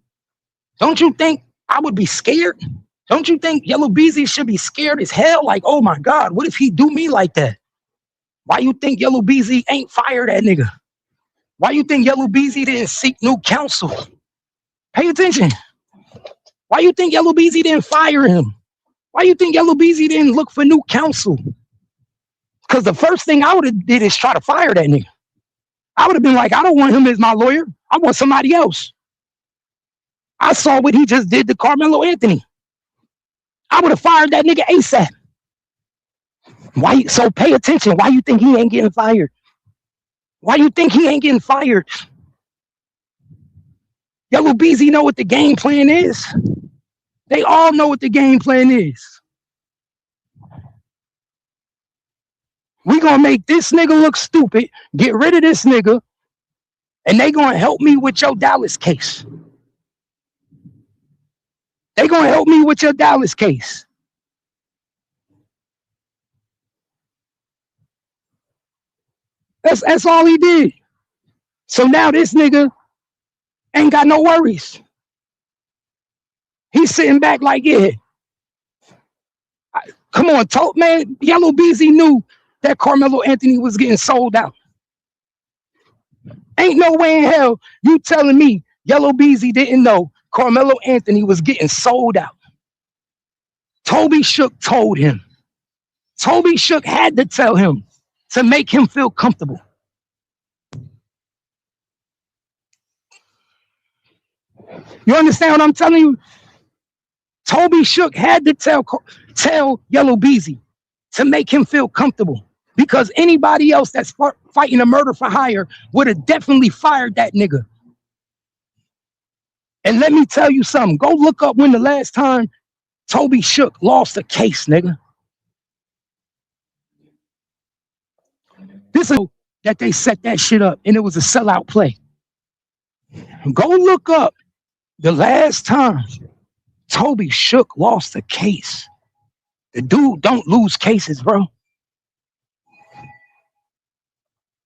Don't you think I would be scared? Don't you think Yellow Beezy should be scared as hell? Like, oh my God, what if he do me like that? Why you think Yellow Beezy ain't fired that nigga? Why you think Yellow Beezy didn't seek new counsel? Pay attention. Why you think Yellow Beezy didn't fire him? Why you think Yellow Beezy didn't look for new counsel? Because the first thing I would have did is try to fire that nigga. I would have been like, I don't want him as my lawyer. I want somebody else. I saw what he just did to Carmelo Anthony. I would have fired that nigga ASAP. Why? So pay attention. Why you think he ain't getting fired? Why you think he ain't getting fired? Yellow Beezy know what the game plan is. They all know what the game plan is. We gonna make this nigga look stupid, get rid of this nigga, and they gonna help me with your Dallas case. They gonna help me with your Dallas case. That's all he did. So now this nigga ain't got no worries. He's sitting back like, yeah, come on, man. Yellow Beezy knew that Carmelo Anthony was getting sold out. Ain't no way in hell you telling me Yellow Beezy didn't know Carmelo Anthony was getting sold out. Toby Shook told him. Toby Shook had to tell him to make him feel comfortable. You understand what I'm telling you? Toby Shook had to tell Yellow Beezy to make him feel comfortable, because anybody else that's fighting a murder for hire would have definitely fired that nigga. And let me tell you something. Go look up when the last time Toby Shook lost a case, nigga. This is that they set that shit up and it was a sellout play. Go look up the last time Toby Shook lost a case. The dude don't lose cases, bro.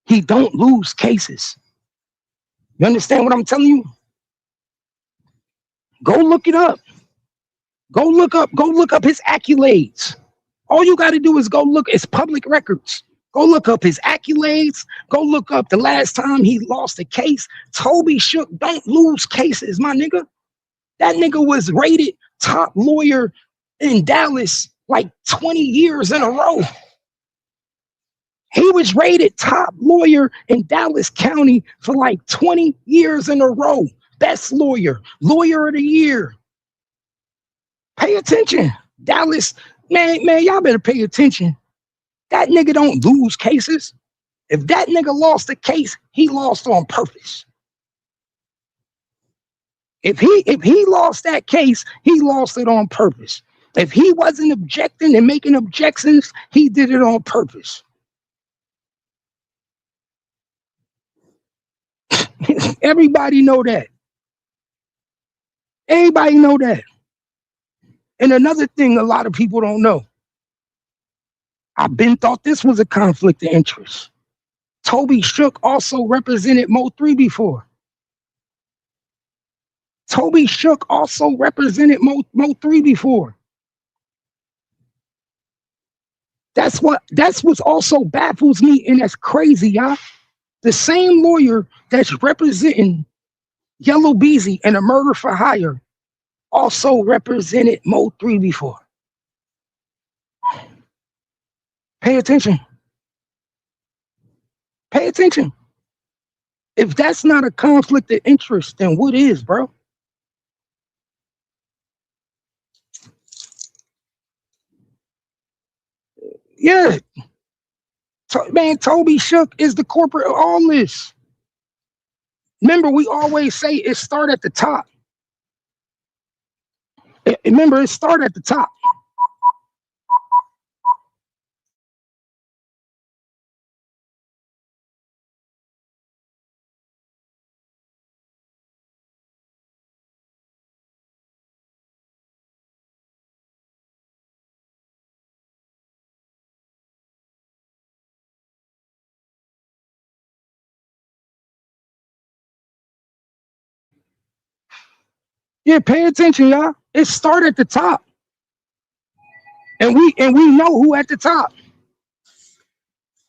He don't lose cases. You understand what I'm telling you? Go look it up. Go look up his accolades. All you got to do is go look. It's public records. Go look up his accolades. Go look up the last time he lost a case. Toby Shook don't lose cases, my nigga. That nigga was rated top lawyer in Dallas like 20 years in a row. He was rated top lawyer in Dallas County for like 20 years in a row. Best lawyer, lawyer of the year. Pay attention. Dallas, man, y'all better pay attention. That nigga don't lose cases. If that nigga lost a case, he lost on purpose. If he lost that case, he lost it on purpose. If he wasn't objecting and making objections, he did it on purpose. Everybody know that. Everybody know that. And another thing a lot of people don't know. I've been thought this was a conflict of interest. Toby Shook also represented Mo 3 before. Toby Shook also represented Mo 3 before. That's what's also baffles me, and that's crazy, y'all. The same lawyer that's representing Yellow Beezy and a murder for hire also represented Mo 3 before. Pay attention. Pay attention. If that's not a conflict of interest, then what is, bro? Yeah. Man, Toby Shook is the corporate of all this. Remember, we always say it start at the top. Remember, it start at the top. Yeah, pay attention, y'all. It start at the top. And we know who at the top.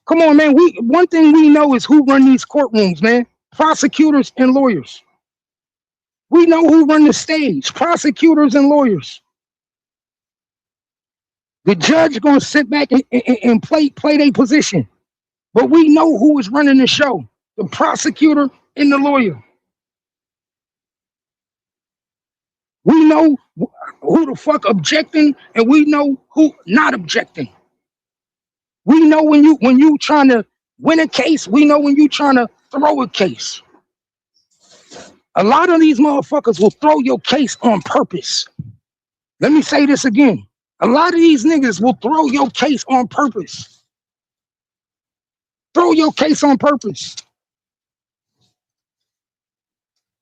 Come on, man. One thing we know is who run these courtrooms, man. Prosecutors and lawyers. We know who run the stage. Prosecutors and lawyers. The judge gonna sit back and play their position. But we know who is running the show. The prosecutor and the lawyer. We know who the fuck objecting, and we know who not objecting. We know when you trying to win a case. We know when you trying to throw a case. A lot of these motherfuckers will throw your case on purpose. Let me say this again. A lot of these niggas will throw your case on purpose. Throw your case on purpose.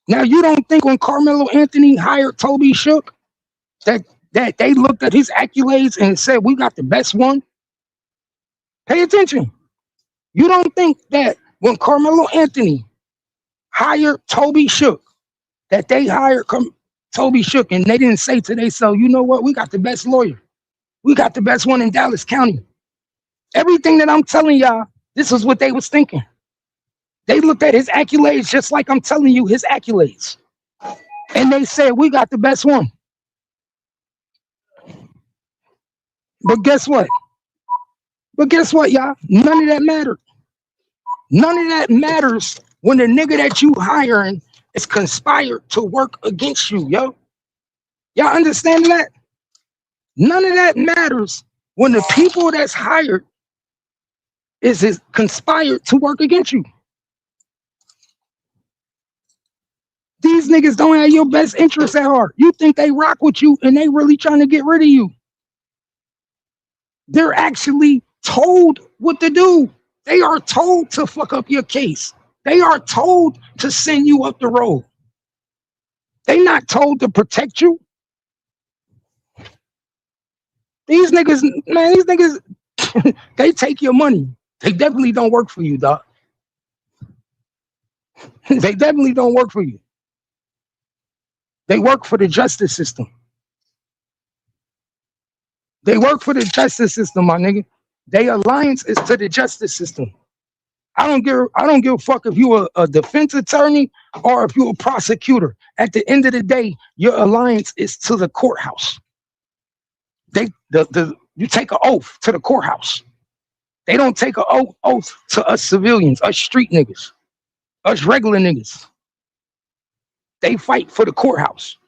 Now you don't think when Carmelo Anthony hired Toby Shook that they looked at his accolades and said we got the best one? Pay attention. You don't think that when Carmelo Anthony hired Toby Shook, that they hired Toby Shook and they didn't say to themselves, you know what, we got the best lawyer. We got the best one in Dallas County. Everything that I'm telling y'all, this is what they was thinking. They looked at his accolades just like I'm telling you his accolades. And they said, we got the best one. But guess what? Y'all? None of that mattered. None of that matters when the nigga that you hiring is conspired to work against you, yo. Y'all understand that? None of that matters when the people that's hired is conspired to work against you. These niggas don't have your best interests at heart. You think they rock with you and they really trying to get rid of you. They're actually told what to do. They are told to fuck up your case. They are told to send you up the road. They not told to protect you. These niggas, they take your money. They definitely don't work for you, dog. They definitely don't work for you. They work for the justice system. They work for the justice system, my nigga. Their alliance is to the justice system. I don't give a fuck if you're a defense attorney or if you're a prosecutor. At the end of the day, your alliance is to the courthouse. You take an oath to the courthouse. They don't take an oath to us civilians, us street niggas, us regular niggas. They fight for the courthouse.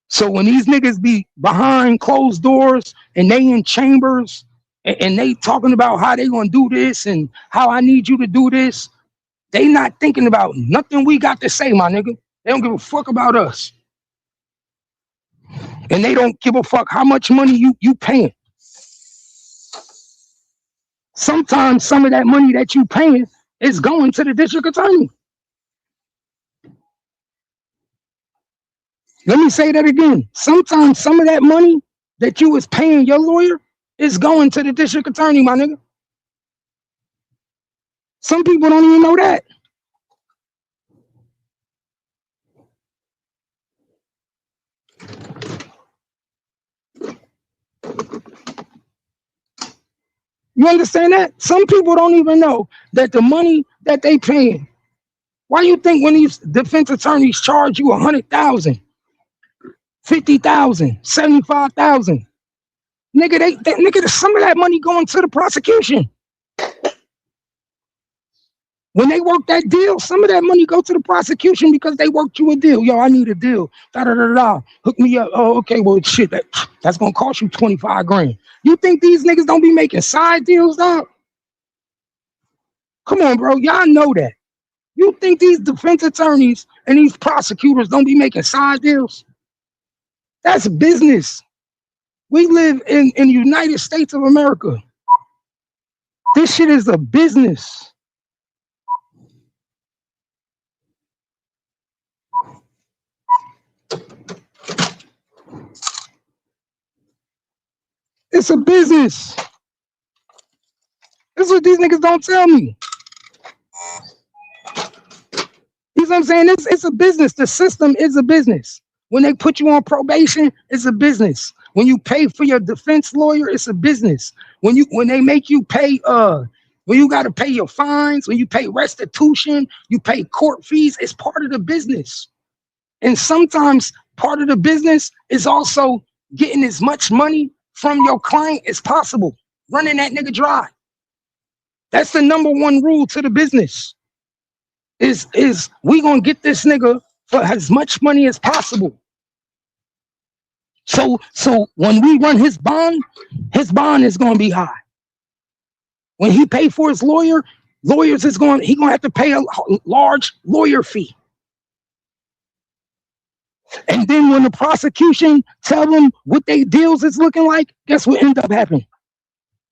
So when these niggas be behind closed doors and they in chambers and they talking about how they gonna do this and how I need you to do this, they not thinking about nothing we got to say, my nigga. They don't give a fuck about us. And they don't give a fuck how much money you paying. Sometimes some of that money that you paying is going to the district attorney. Let me say that again. Sometimes some of that money that you was paying your lawyer is going to the district attorney, my nigga. Some people don't even know that. You understand that? Some people don't even know that the money that they paying. Why you think when these defense attorneys charge you 100,000, 50,000, 75,000, nigga, some of that money going to the prosecution. When they work that deal, some of that money go to the prosecution because they worked you a deal. Yo, I need a deal. Hook me up. Oh, okay. Well, shit, that's gonna cost you 25 grand. You think these niggas don't be making side deals, dog? Come on, bro. Y'all know that. You think these defense attorneys and these prosecutors don't be making side deals? That's business. We live in the United States of America. This shit is a business. It's a business. This is what these niggas don't tell me. You know what I'm saying? It's a business. The system is a business. When they put you on probation, it's a business. When you pay for your defense lawyer, it's a business. When they make you pay, when you got to pay your fines, when you pay restitution, you pay court fees, it's part of the business. And sometimes part of the business is also getting as much money from your client as possible, running that nigga dry. That's the number one rule to the business. Is we gonna get this nigga for as much money as possible. So when we run his bond is gonna be high. When he pay for his he gonna have to pay a large lawyer fee. And then when the prosecution tell them what they deals is looking like, guess what end up happening?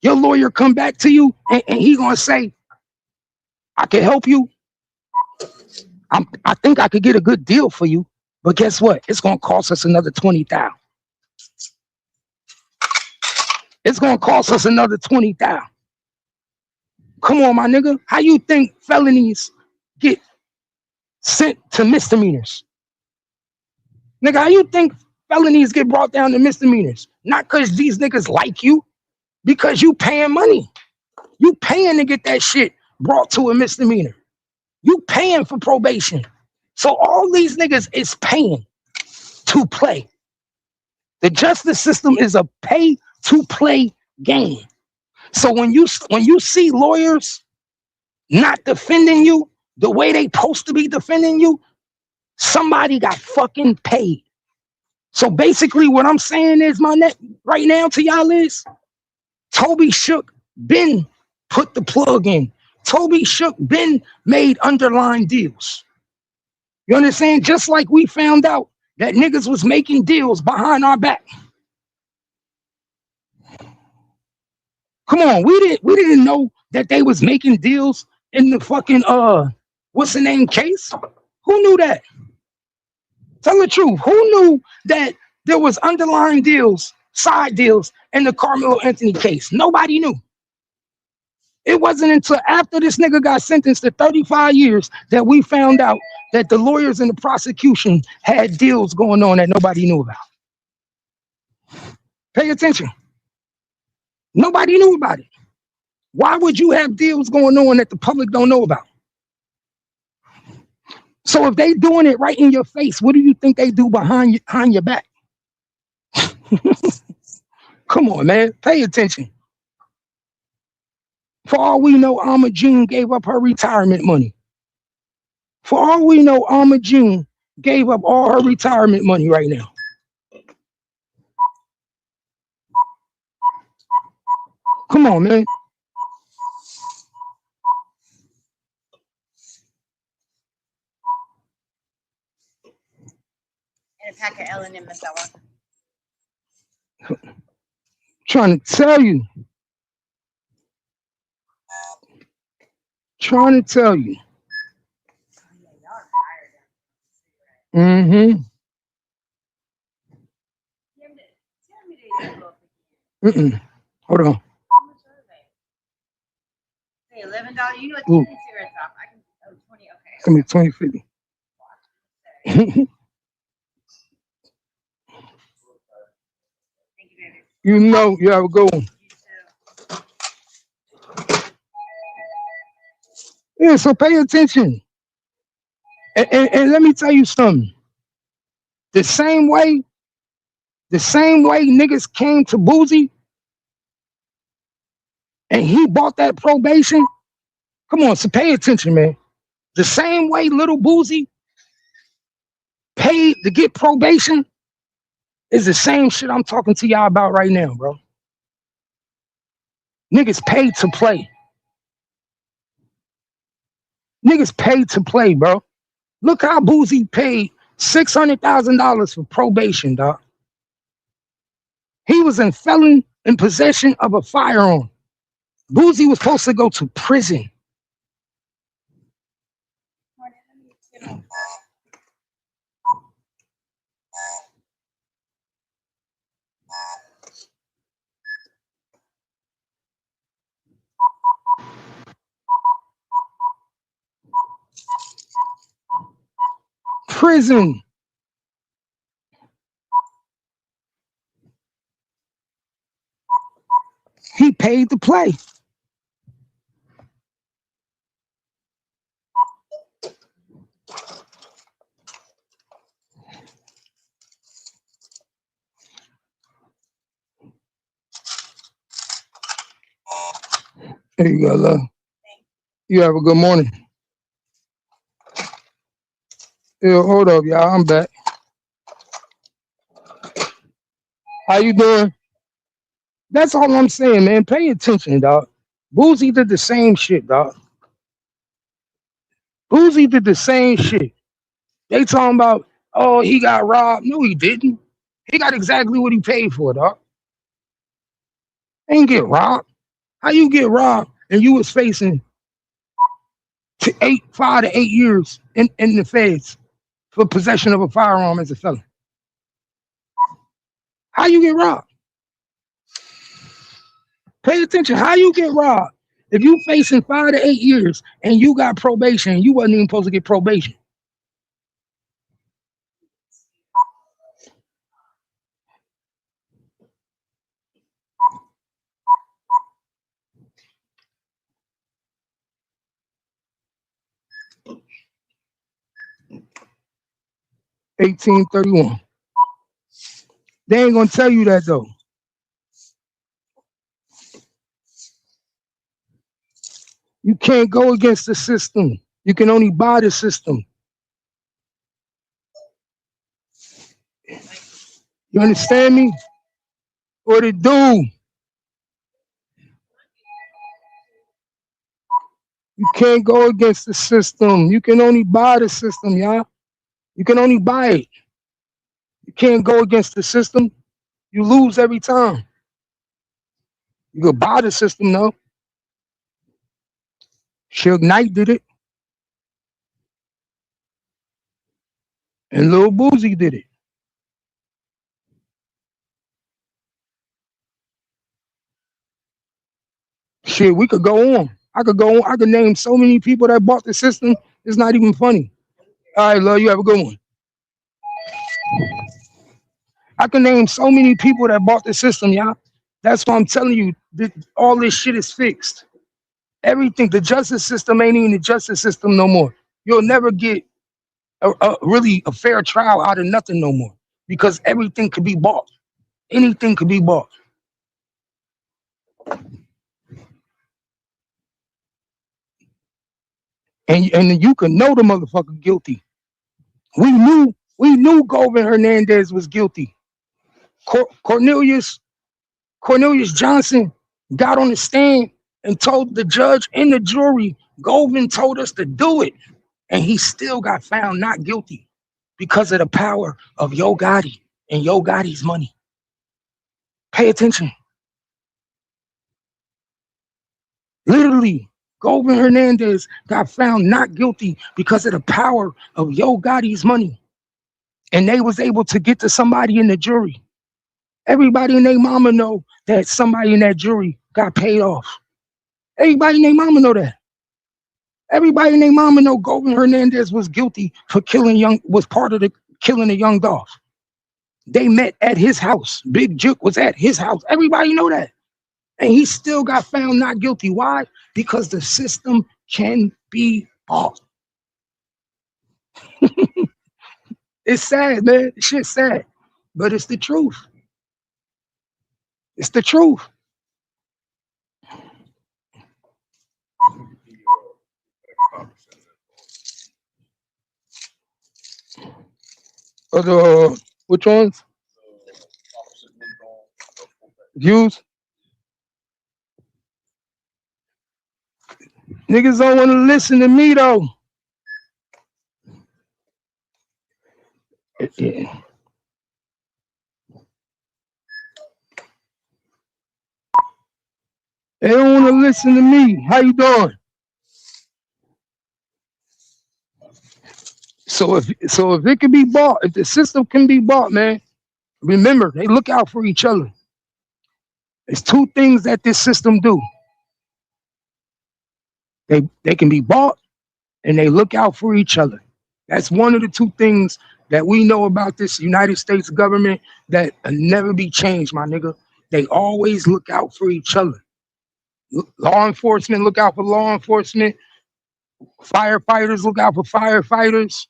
Your lawyer come back to you and he gonna say, could help you, I think I could get a good deal for you. But guess what? It's gonna cost us another 20,000. It's gonna cost us another 20,000. Come on, my nigga. How you think felonies get sent to misdemeanors? Nigga, how you think felonies get brought down to misdemeanors? Not because these niggas like you, because you paying money. You paying to get that shit brought to a misdemeanor. You paying for probation. So all these niggas is paying to play. The justice system is a pay to play game. So when you see lawyers not defending you the way they supposed to be defending you, somebody got fucking paid. So basically what I'm saying is, my neck right now to y'all is, Toby Shook been put the plug in. Toby Shook been made underlying deals. You understand? Just like we found out that niggas was making deals behind our back. Come on, we didn't know that they was making deals in the fucking what's the name case? Who knew that? Tell the truth. Who knew that there was underlying deals, side deals in the Carmelo Anthony case? Nobody knew. It wasn't until after this nigga got sentenced to 35 years that we found out that the lawyers and the prosecution had deals going on that nobody knew about. Pay attention. Nobody knew about it. Why would you have deals going on that the public don't know about? So if they doing it right in your face, what do you think they do behind your back? Come on, man. Pay attention. For all we know, Alma Jean gave up her retirement money. For all we know, Alma Jean gave up all her retirement money right now. Come on, man. And a pack of L&M Masala. Trying to tell you. Trying to tell you. Mm-hmm. Mm-mm. Hold on. Hey, $11. You know what? 10 cigarettes off. I can. Oh, 20. Okay. Give me 2050. Thank you, baby. You know, you have a good one. Yeah, so pay attention. And let me tell you something. The same way niggas came to Boozy and he bought that probation. Come on, so pay attention, man. The same way little Boozy paid to get probation is the same shit I'm talking to y'all about right now, bro. Niggas paid to play. Niggas paid to play, bro. Look how Boozy paid $600,000 for probation, dog. He was in felon in possession of a firearm. Boozy was supposed to go to prison. Prison. He paid to play. There you go, love. You have a good morning. Yeah, hold up, y'all. I'm back. How you doing? That's all I'm saying, man. Pay attention, dog. Boozy did the same shit, dog. Boozy did the same shit. They talking about, oh, he got robbed. No, he didn't. He got exactly what he paid for, dog. Ain't get robbed. How you get robbed and you was facing to 5 to 8 years in the feds for possession of a firearm as a felon. How you get robbed? Pay attention. How you get robbed? If you facing 5 to 8 years and you got probation, you wasn't even supposed to get probation. $18.31. They ain't gonna tell you that though. You can't go against the system. You can only buy the system. You understand me? What it do? You can't go against the system. You can only buy the system, y'all. You can only buy it. You can't go against the system. You lose every time. You could buy the system though. Suge Knight did it. And Lil Boozy did it. Shit, we could go on. I could go on. I could name so many people that bought the system. It's not even funny. All right, love, you have a good one. I can name so many people that bought the system, y'all. That's why I'm telling you, all this shit is fixed. Everything, the justice system ain't even the justice system no more. You'll never get really a fair trial out of nothing no more because everything could be bought. Anything could be bought. And you can know the motherfucker guilty. We knew Goldman Hernandez was guilty. Cornelius Johnson got on the stand and told the judge and the jury, Goldman told us to do it. And he still got found not guilty because of the power of Yo Gotti and Yo Gotti's money. Pay attention. Literally, Goldman Hernandez got found not guilty because of the power of Yo Gotti's money. And they was able to get to somebody in the jury. Everybody and their mama know that somebody in that jury got paid off. Everybody and their mama know that. Everybody and their mama know Goldman Hernandez was guilty for was part of the killing a young Dolph. They met at his house. Big Juke was at his house. Everybody know that. And he still got found not guilty. Why? Because the system can be bought. It's sad, man. Shit's sad. But it's the truth. It's the truth. Which ones? Views? Niggas don't want to listen to me though. Yeah. They don't want to listen to me. How you doing? So if it can be bought, if the system can be bought, man, remember, they look out for each other. There's two things that this system do. They can be bought and they look out for each other. That's one of the two things that we know about this United States government that will never be changed, my nigga. They always look out for each other. Law enforcement look out for law enforcement. Firefighters look out for firefighters.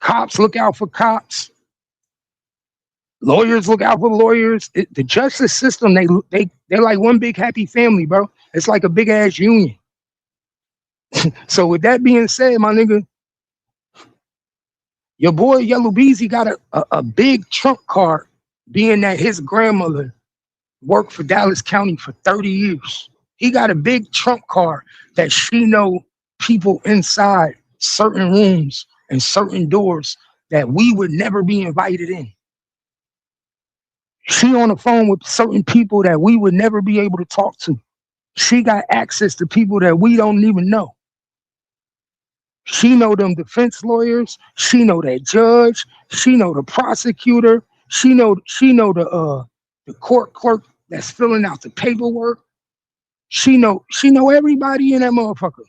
Cops look out for cops. Lawyers look out for lawyers. The justice system, they're like one big happy family, bro. It's like a big ass union. So with that being said, my nigga, your boy Yellow Beezy got a big trump card, being that his grandmother worked for Dallas County for 30 years. He got a big trump card that she know people inside certain rooms and certain doors that we would never be invited in. She on the phone with certain people that we would never be able to talk to. She got access to people that we don't even know. She know them defense lawyers. She know that judge. She know the prosecutor. She know the court clerk that's filling out the paperwork. She know everybody in that motherfucker.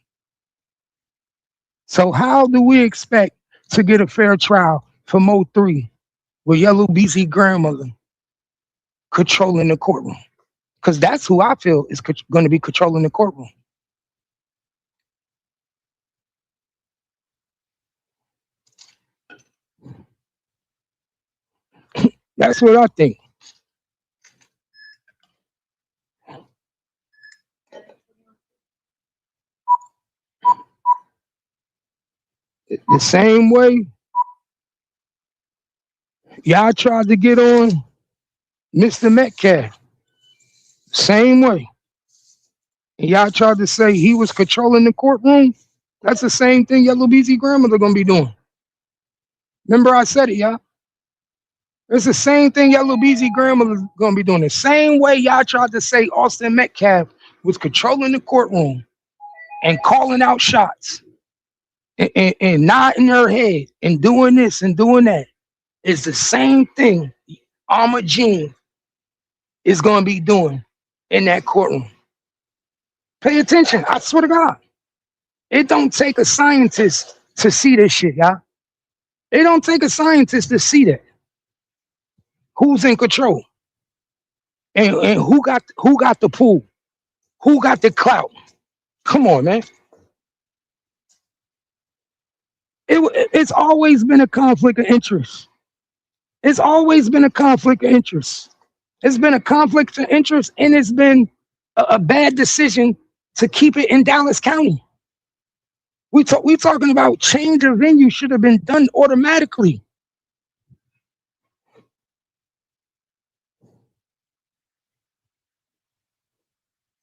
So how do we expect to get a fair trial for Mo 3 with Yellow BZ grandmother controlling the courtroom? Because that's who I feel is going to be controlling the courtroom. That's what I think. The same way y'all tried to get on Mr. Metcalf, same way. And y'all tried to say he was controlling the courtroom. That's the same thing Yellow BZ grandmother gonna be doing. Remember I said it, y'all. It's the same thing Yellow BZ grandmother's gonna be doing. The same way y'all tried to say Austin Metcalf was controlling the courtroom and calling out shots and nodding her head and doing this and doing that. It's the same thing Alma Jean is gonna be doing in that courtroom. Pay attention. I swear to God. It don't take a scientist to see this shit, y'all. It don't take a scientist to see that. Who's in control? And who got the pool? Who got the clout? Come on, man. It's always been a conflict of interest. It's always been a conflict of interest. It's been a conflict of interest, and it's been a bad decision to keep it in Dallas County. We talking about change of venue should have been done automatically.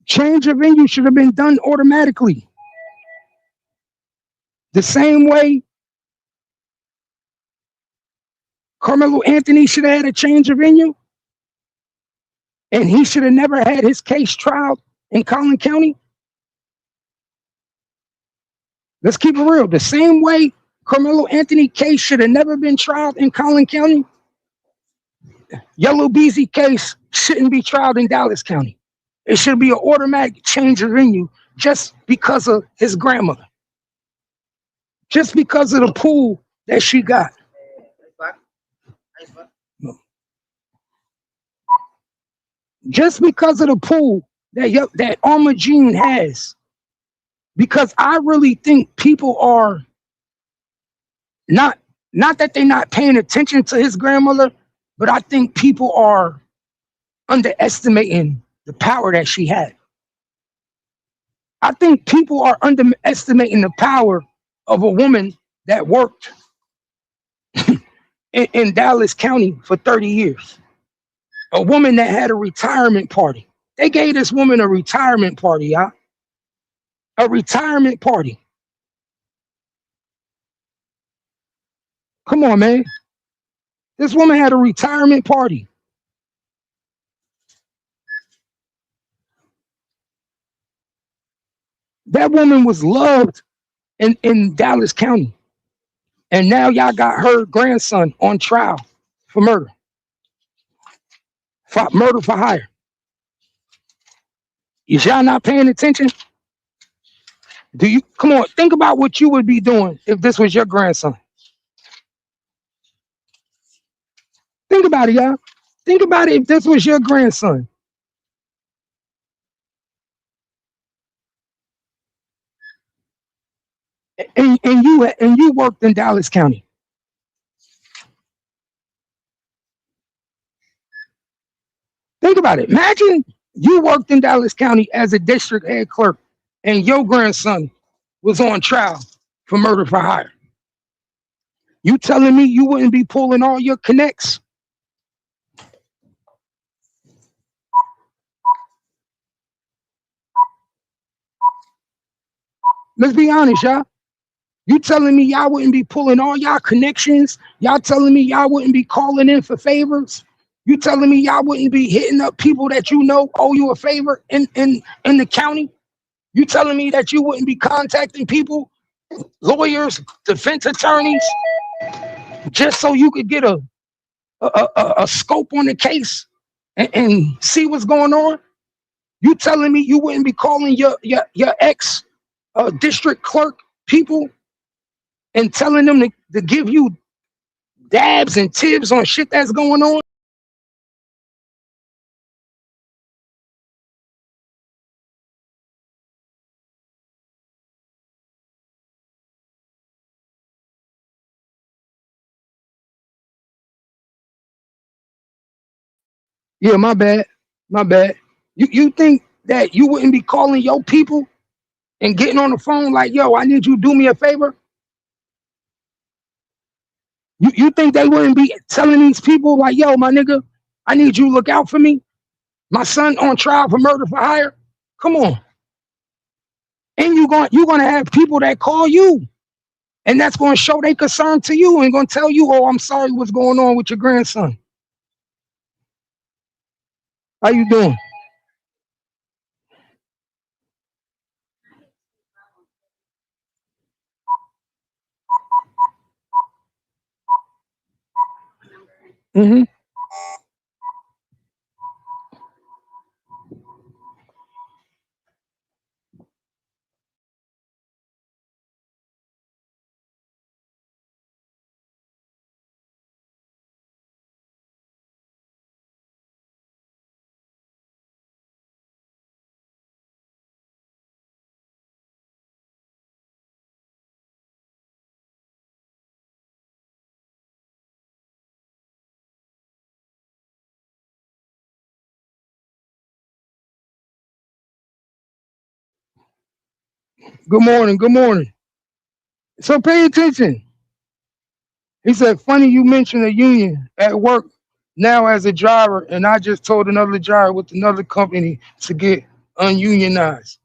Change of venue should have been done automatically. The same way Carmelo Anthony should have had a change of venue, and he should have never had his case tried in Collin County. Let's keep it real. The same way Carmelo Anthony case should have never been tried in Collin County, Yellow BZ case shouldn't be tried in Dallas County. It should be an automatic change of venue just because of his grandmother. Just because of the pool that she got. Just because of the pool that Alma Jean has. Because I really think people are not that they're not paying attention to his grandmother, but I think people are underestimating the power that she had. I think people are underestimating the power of a woman that worked in Dallas County for 30 years. A woman that had a retirement party. They gave this woman a retirement party, y'all. A retirement party. Come on, man. This woman had a retirement party. That woman was loved in Dallas County. And now y'all got her grandson on trial for murder. For murder for hire. Is y'all not paying attention? Come on, think about what you would be doing if this was your grandson. Think about it, y'all. Think about it if this was your grandson. And you worked in Dallas County. Think about it. Imagine you worked in Dallas County as a district head clerk and your grandson was on trial for murder for hire. You telling me you wouldn't be pulling all your connects? Let's be honest, y'all. You telling me y'all wouldn't be pulling all y'all connections? Y'all telling me y'all wouldn't be calling in for favors? You telling me y'all wouldn't be hitting up people that you know owe you a favor in the county? You telling me that you wouldn't be contacting people lawyers, defense attorneys, just so you could get a scope on the case and see what's going on? You telling me you wouldn't be calling your ex district clerk people and telling them to give you dabs and tips on shit that's going on? Yeah, my bad. My bad. You think that you wouldn't be calling your people and getting on the phone like, yo, I need you to do me a favor? You think they wouldn't be telling these people like, yo, my nigga, I need you to look out for me? My son on trial for murder for hire? Come on. And you're gonna have people that call you, and that's gonna show their concern to you and gonna tell you, oh, I'm sorry, what's going on with your grandson? How you doing? Mm-hmm. Good morning. Good morning. So pay attention. He said, funny you mentioned a union at work now as a driver, and I just told another driver with another company to get ununionized.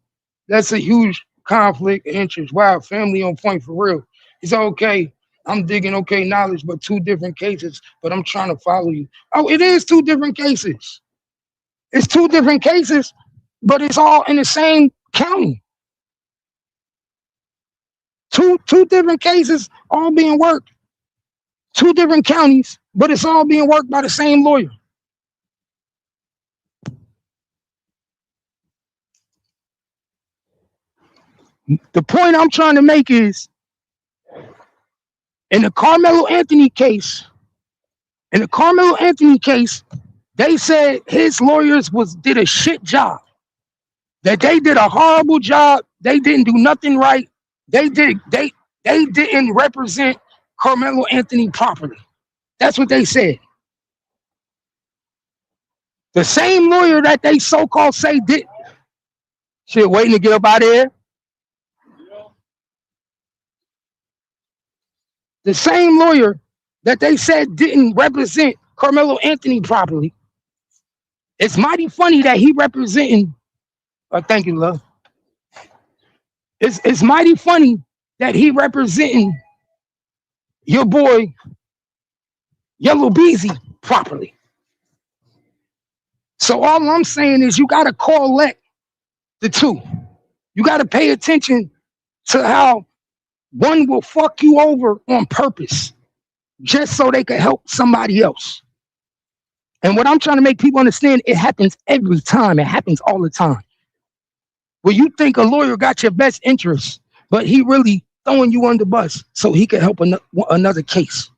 That's a huge conflict of interest. Wow, family on point for real. He said, okay, I'm digging okay knowledge, but two different cases, but I'm trying to follow you. Oh, it is two different cases. It's two different cases, but it's all in the same county. Two different cases, all being worked. Two different counties, but it's all being worked by the same lawyer. The point I'm trying to make is, in the Carmelo Anthony case, they said his lawyers did a shit job. That they did a horrible job. They didn't do nothing right. They didn't represent Carmelo Anthony properly. That's what they said. The same lawyer that they so-called say did shit, waiting to get up out of here. The same lawyer that they said didn't represent Carmelo Anthony properly. It's mighty funny that he representing. Thank you, love. It's mighty funny that he representing your boy Yellow Beezy properly. So all I'm saying is you gotta correlate the two. You gotta pay attention to how one will fuck you over on purpose just so they can help somebody else. And what I'm trying to make people understand, it happens every time. It happens all the time. Where you think a lawyer got your best interest, but he really throwing you under the bus so he can help another case.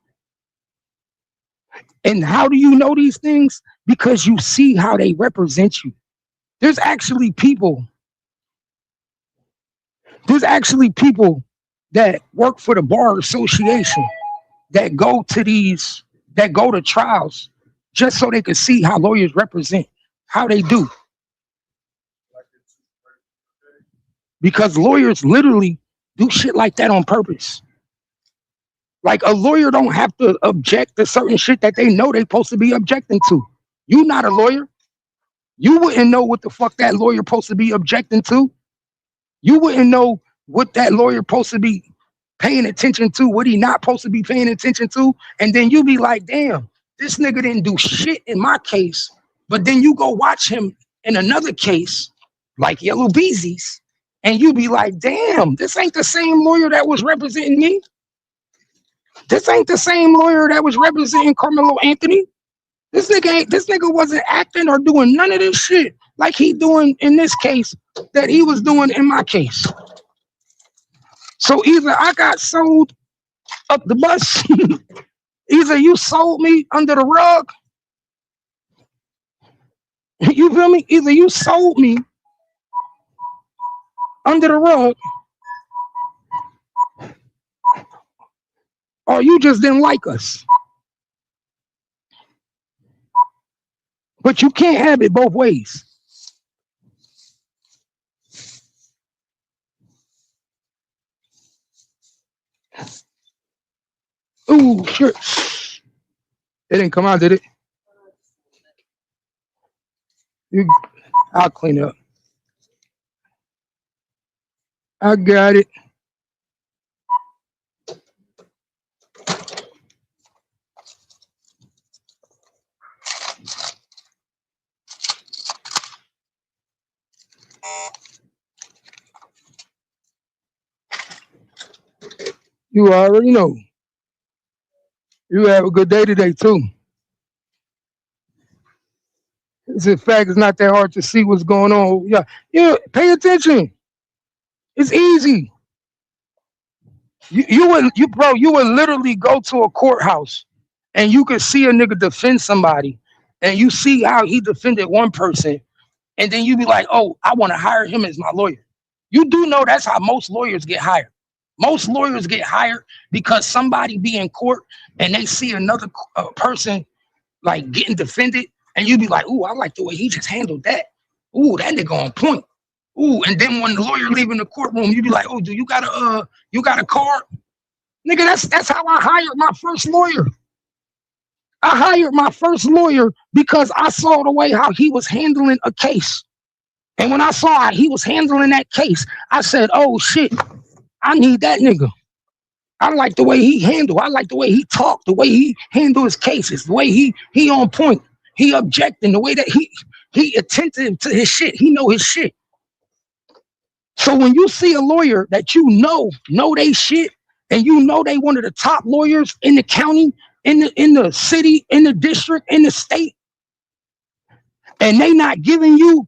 And how do you know these things? Because you see how they represent you. There's actually people that work for the bar association that go to trials just so they can see how lawyers represent, how they do. Because lawyers literally do shit like that on purpose. Like a lawyer don't have to object to certain shit that they know they're supposed to be objecting to. You not a lawyer. You wouldn't know what the fuck that lawyer supposed to be objecting to. You wouldn't know what that lawyer supposed to be paying attention to, what he not supposed to be paying attention to. And then you be like, damn, this nigga didn't do shit in my case. But then you go watch him in another case, like Yellow Beezy's, and you be like, damn, this ain't the same lawyer that was representing me. This ain't the same lawyer that was representing Carmelo Anthony. This nigga wasn't acting or doing none of this shit like he doing in this case that he was doing in my case. So either I got sold up the bus, either you sold me under the rug. You feel me? Either you sold me under the rug, or you just didn't like us. But you can't have it both ways. Ooh, shit. It didn't come out, did it? I'll clean it up. I got it. You already know. You have a good day today, too. It's in fact, it's not that hard to see what's going on. Yeah, pay attention. It's easy. You would literally go to a courthouse and you could see a nigga defend somebody, and you see how he defended one person, and then you be like, oh, I want to hire him as my lawyer. You do know that's how most lawyers get hired. Most lawyers get hired because somebody be in court and they see another person like getting defended, and you be like, ooh, I like the way he just handled that. Ooh, that nigga on point. Ooh, and then when the lawyer leaving the courtroom, you be like, oh, do you got a card? Nigga, that's how I hired my first lawyer. I hired my first lawyer because I saw the way how he was handling a case. And when I saw how he was handling that case, I said, oh shit, I need that nigga. I like the way he handled. I like the way he talked, the way he handled his cases, the way he on point. He objecting, the way that he attentive to his shit. He know his shit. So when you see a lawyer that you know they shit, and you know they one of the top lawyers in the county, in the city, in the district, in the state, and they not giving you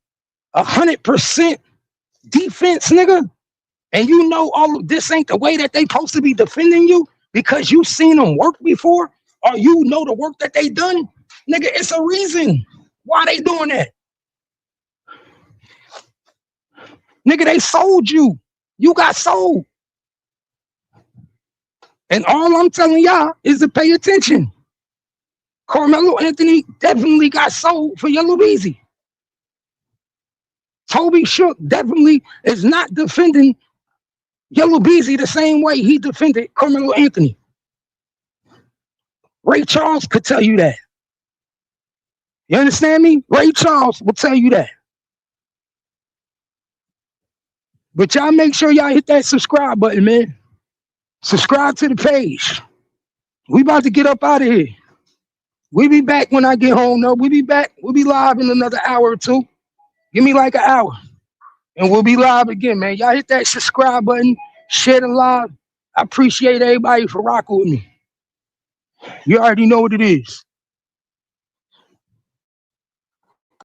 100% defense, nigga, and you know all of this ain't the way that they supposed to be defending you because you seen them work before, or you know the work that they done, nigga, it's a reason why they doing that. Nigga, they sold you. You got sold. And all I'm telling y'all is to pay attention. Carmelo Anthony definitely got sold for Yellow Beezy. Toby Shook definitely is not defending Yellow Beezy the same way he defended Carmelo Anthony. Ray Charles could tell you that. You understand me? Ray Charles will tell you that. But y'all make sure y'all hit that subscribe button, man. Subscribe to the page. We about to get up out of here. We be back when I get home, though. We be back. We'll be live in another hour or two. Give me like an hour. And we'll be live again, man. Y'all hit that subscribe button. Share the live. I appreciate everybody for rocking with me. You already know what it is.